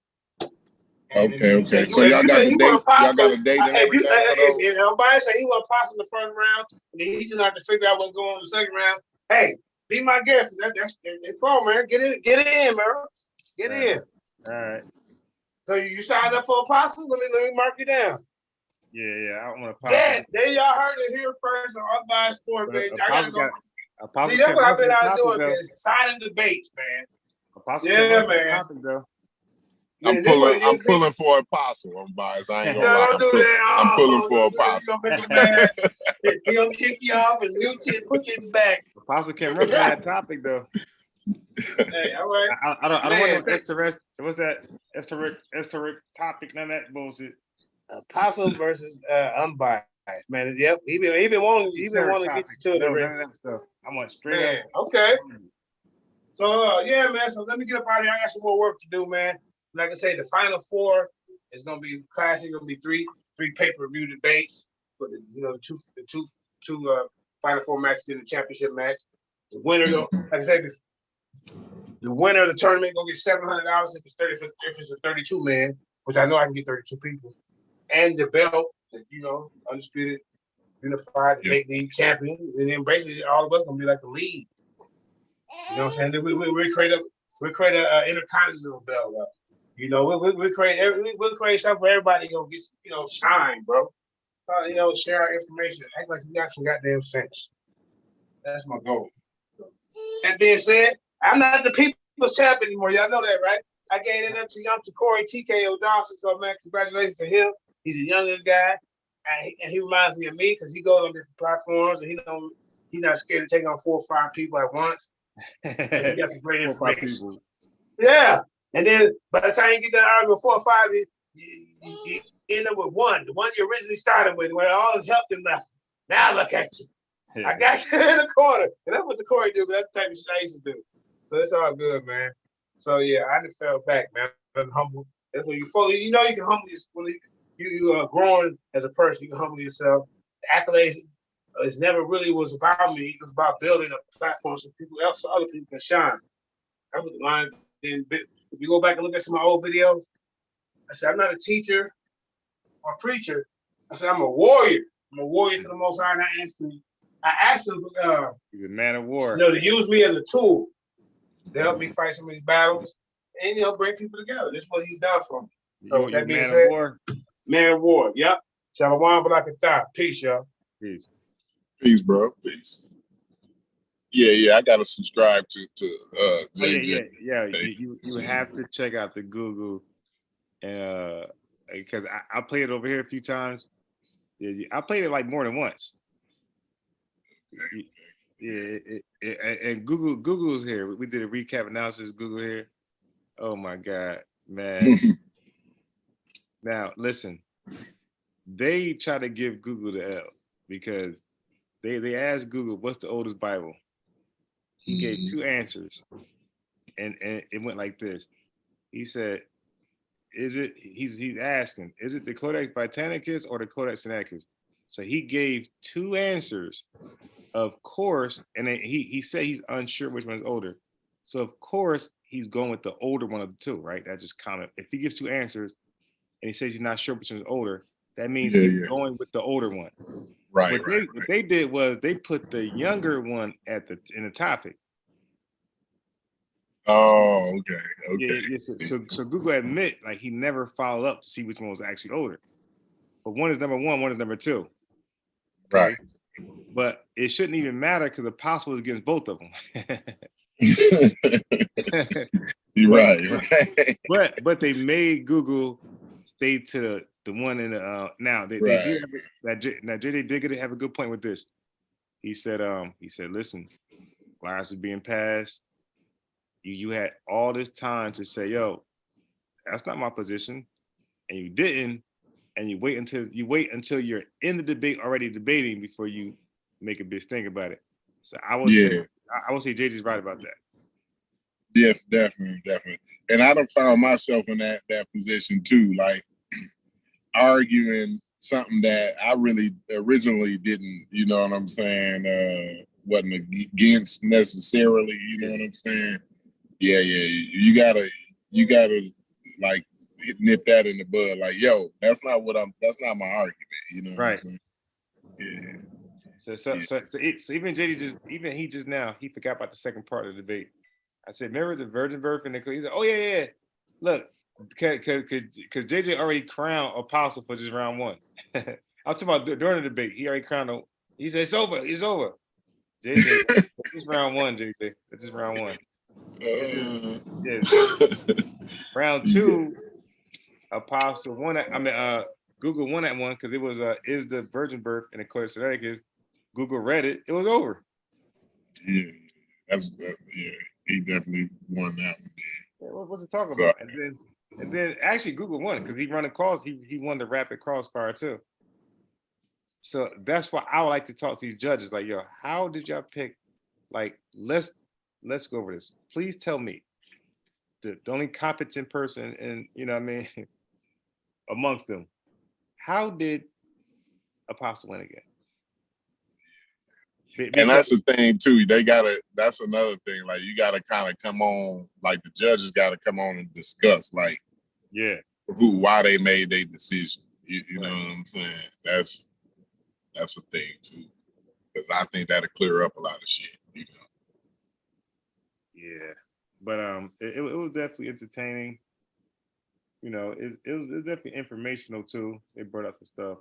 Okay. So y'all got the date. Y'all got a date and everything. If nobody say he want to pop in the first round, and then he just have to figure out what's going on in the second round. Hey, be my guest. That's fun, man. Get in, man. Get in. All right. So you signed up for Apostle? Let me mark you down. Yeah. I want to pop. Yeah, there y'all heard it here first on Unbiased Sport, man. I gotta go. Apostle, see, that's what I've been out doing, man. Signing debates, man. Apostle, man. Topic, though. I'm pulling for Apostle. I'm biased. I ain't gonna lie. I'm pulling for Apostle. He gonna kick you off and mute you and put you back. Apostle can't run that topic though. Hey, all right. I don't want no extra. What's that? Extra topic? None of that bullshit. Apostle versus unbiased, man. Yep, he been wanting to get you to it already. None of that stuff. I want straight up. Okay. So man. So let me get up out of here. I got some more work to do, man. Like I say, the final four is gonna be classic. Gonna be three pay-per-view debates for the two final four matches in the championship match. The winner, like I said, the winner of the tournament gonna get $700 if it's a 32 man, which I know I can get 32 people, and the belt, undisputed, unified debate league champion, and then basically all of us gonna be like the lead. You know what I'm saying? Then we create a intercontinental belt. We'll create something for everybody. Get shine, bro. Share our information. Act like you got some goddamn sense. That's my goal. That being said, I'm not the people's champ anymore. Y'all know that, right? I gave it up to young Corey TKO Dawson. So man, congratulations to him. He's a younger guy, and he reminds me of me because he goes on different platforms and he's not scared to take on 4 or 5 people at once. He got some great information. Yeah. And then by the time you get that argument 4 or 5, you end up with one, the one you originally started with, where all his help and left. Now look at you. Yeah. I got you in the corner. And that's what the Corey do, but that's the type of shit I used to do. So it's all good, man. So yeah, I just fell back, man. I'm humble. That's when you fully, you can humble yourself. When you are growing as a person, you can humble yourself. The accolades never really was about me. It was about building a platform so other people can shine. That was the lines. If you go back and look at some of my old videos, I said, I'm not a teacher or preacher. I said, I'm a warrior. I'm a warrior for the Most High. And I asked him, he's a man of war. To use me as a tool to help me fight some of these battles and, bring people together. This is what he's done for me. So that being said, man of war. Yep. Shalom Barakatah. Peace, y'all. Peace, bro. Peace. Yeah, I gotta subscribe to JJ. Yeah. You have to check out the Google, because I played it over here a few times. Yeah, I played it like more than once. Yeah, and Google's here. We did a recap analysis. Google here. Oh my God, man. Now listen, they try to give Google the L because they asked Google, "What's the oldest Bible?" He gave 2 answers, and it went like this. He said, he's asking, is it the Codex Vaticanus or the Codex Sinaiticus? So he gave 2 answers, of course, and then he said he's unsure which one's older. So of course, he's going with the older one of the two, right? That just comment. If he gives two answers and he says he's not sure which one's older, that means he's going with the older one. Right, What they did was they put the younger one in the topic. Oh, okay. Yeah. So Google admit like he never followed up to see which one was actually older. But one is number one is number two. Right. But it shouldn't even matter because the Apostle was against both of them. You're right. But they made Google stay to the one in the now they did now JJ did have a good point with this. He said listen, lives are being passed. You had all this time to say, yo, that's not my position, and you didn't, and you wait until you're in the debate already debating before you make a big thing about it. So I would say JJ's right about that. Yes, definitely. And I done found myself in that position too, like arguing something that I really originally didn't, you know what I'm saying, wasn't against necessarily, you know what I'm saying? Yeah. You gotta like nip that in the bud, like, yo, that's not my argument, you know what I'm saying? Yeah. So even JD he just now he forgot about the second part of the debate. I said, remember the virgin birth and the he said, oh yeah. Look, because JJ already crowned Apostle for just round one. I'm talking about during the debate. He already crowned him. He said it's over. JJ, this round one, JJ. This is round one. Round two, Apostle won that. Google won that one because it was is the virgin birth and the Cordis Google read it. It was over. Yeah, he definitely won that one. Yeah, what's it talking about? And then actually Google won it because he run the calls. He won the rapid crossfire too. So that's why I would like to talk to these judges. Like, yo, how did y'all pick? Like, let's go over this. Please tell me the only competent person, and you know what I mean, amongst them. How did Apostle win again? And that's the thing too. That's another thing. Like, you gotta kind of come on, like the judges gotta come on and discuss, like, why they made their decision. You know what I'm saying? That's a thing too. Because I think that'll clear up a lot of shit, you know. Yeah. But it was definitely entertaining. You know, it was definitely informational too. They brought up some stuff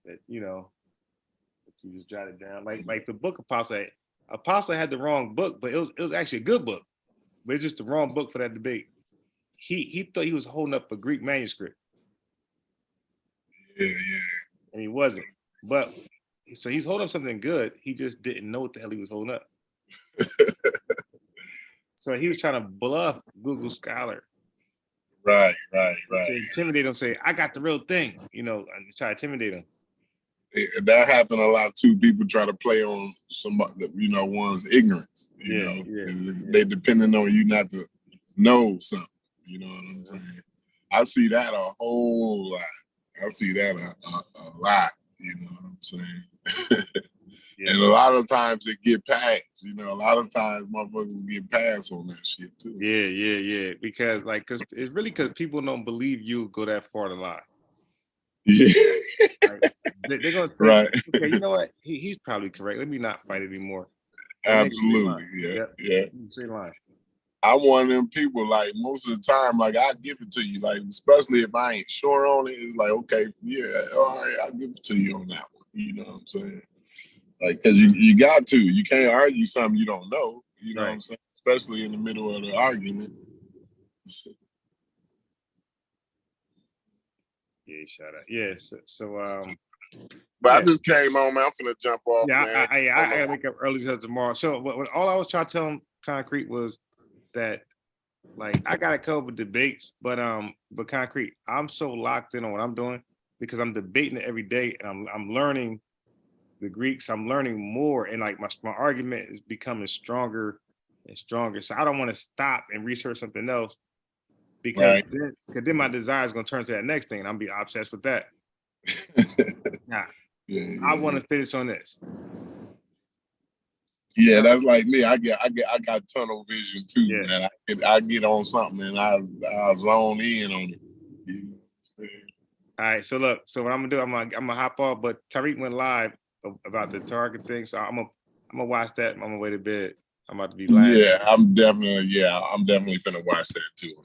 that, you know, that you just jotted down. Like the book Apostle had the wrong book, but it was actually a good book. But it's just the wrong book for that debate. He thought he was holding up a Greek manuscript. Yeah. And he wasn't. But so he's holding up something good. He just didn't know what the hell he was holding up. So he was trying to bluff Google Scholar. Right. To intimidate him, say, I got the real thing, you know, and try to intimidate him. That happened a lot too. People try to play on somebody, you know, one's ignorance. You know, they depending on you not to know something. You know what I'm saying? I see that a whole lot. I see that a lot. You know what I'm saying? And a lot of times it get passed. You know, a lot of times motherfuckers get passed on that shit too. Yeah. Because it's really because people don't believe you go that far to lie. Yeah. Right? They're gonna think, right. Okay, you know what? He's probably correct. Let me not fight anymore. Absolutely. Yeah. Straight line. I'm one of them people, like, most of the time, like, I give it to you, like, especially if I ain't sure on it, it's like, okay, yeah, all right, I'll give it to you on that one. You know what I'm saying? Like, because you got to. You can't argue something you don't know. You know what I'm saying? Especially in the middle of the argument. Yeah, shout out. Yeah, so but I just came on, man. I'm finna jump off. Yeah, man. I gotta wake up early till tomorrow. So what all I was trying to tell him, Concrete, was that, like, I got a couple of debates, but Concrete, I'm so locked in on what I'm doing because I'm debating it every day, and I'm learning the Greeks. I'm learning more, and like my argument is becoming stronger and stronger. So I don't want to stop and research something else because then my desire is gonna turn to that next thing, and I'm be obsessed with that. Nah, I want to finish on this. Yeah, that's like me. I got tunnel vision too, Yeah. man. I get on something and I zone in on it. You know what I'm saying? All right, so look, so what I'm gonna do, I'm gonna hop off, but Tariq went live about the target thing, so I'm gonna watch that. I'm on my way to bed. I'm about to be live. Yeah, I'm definitely finna watch that too.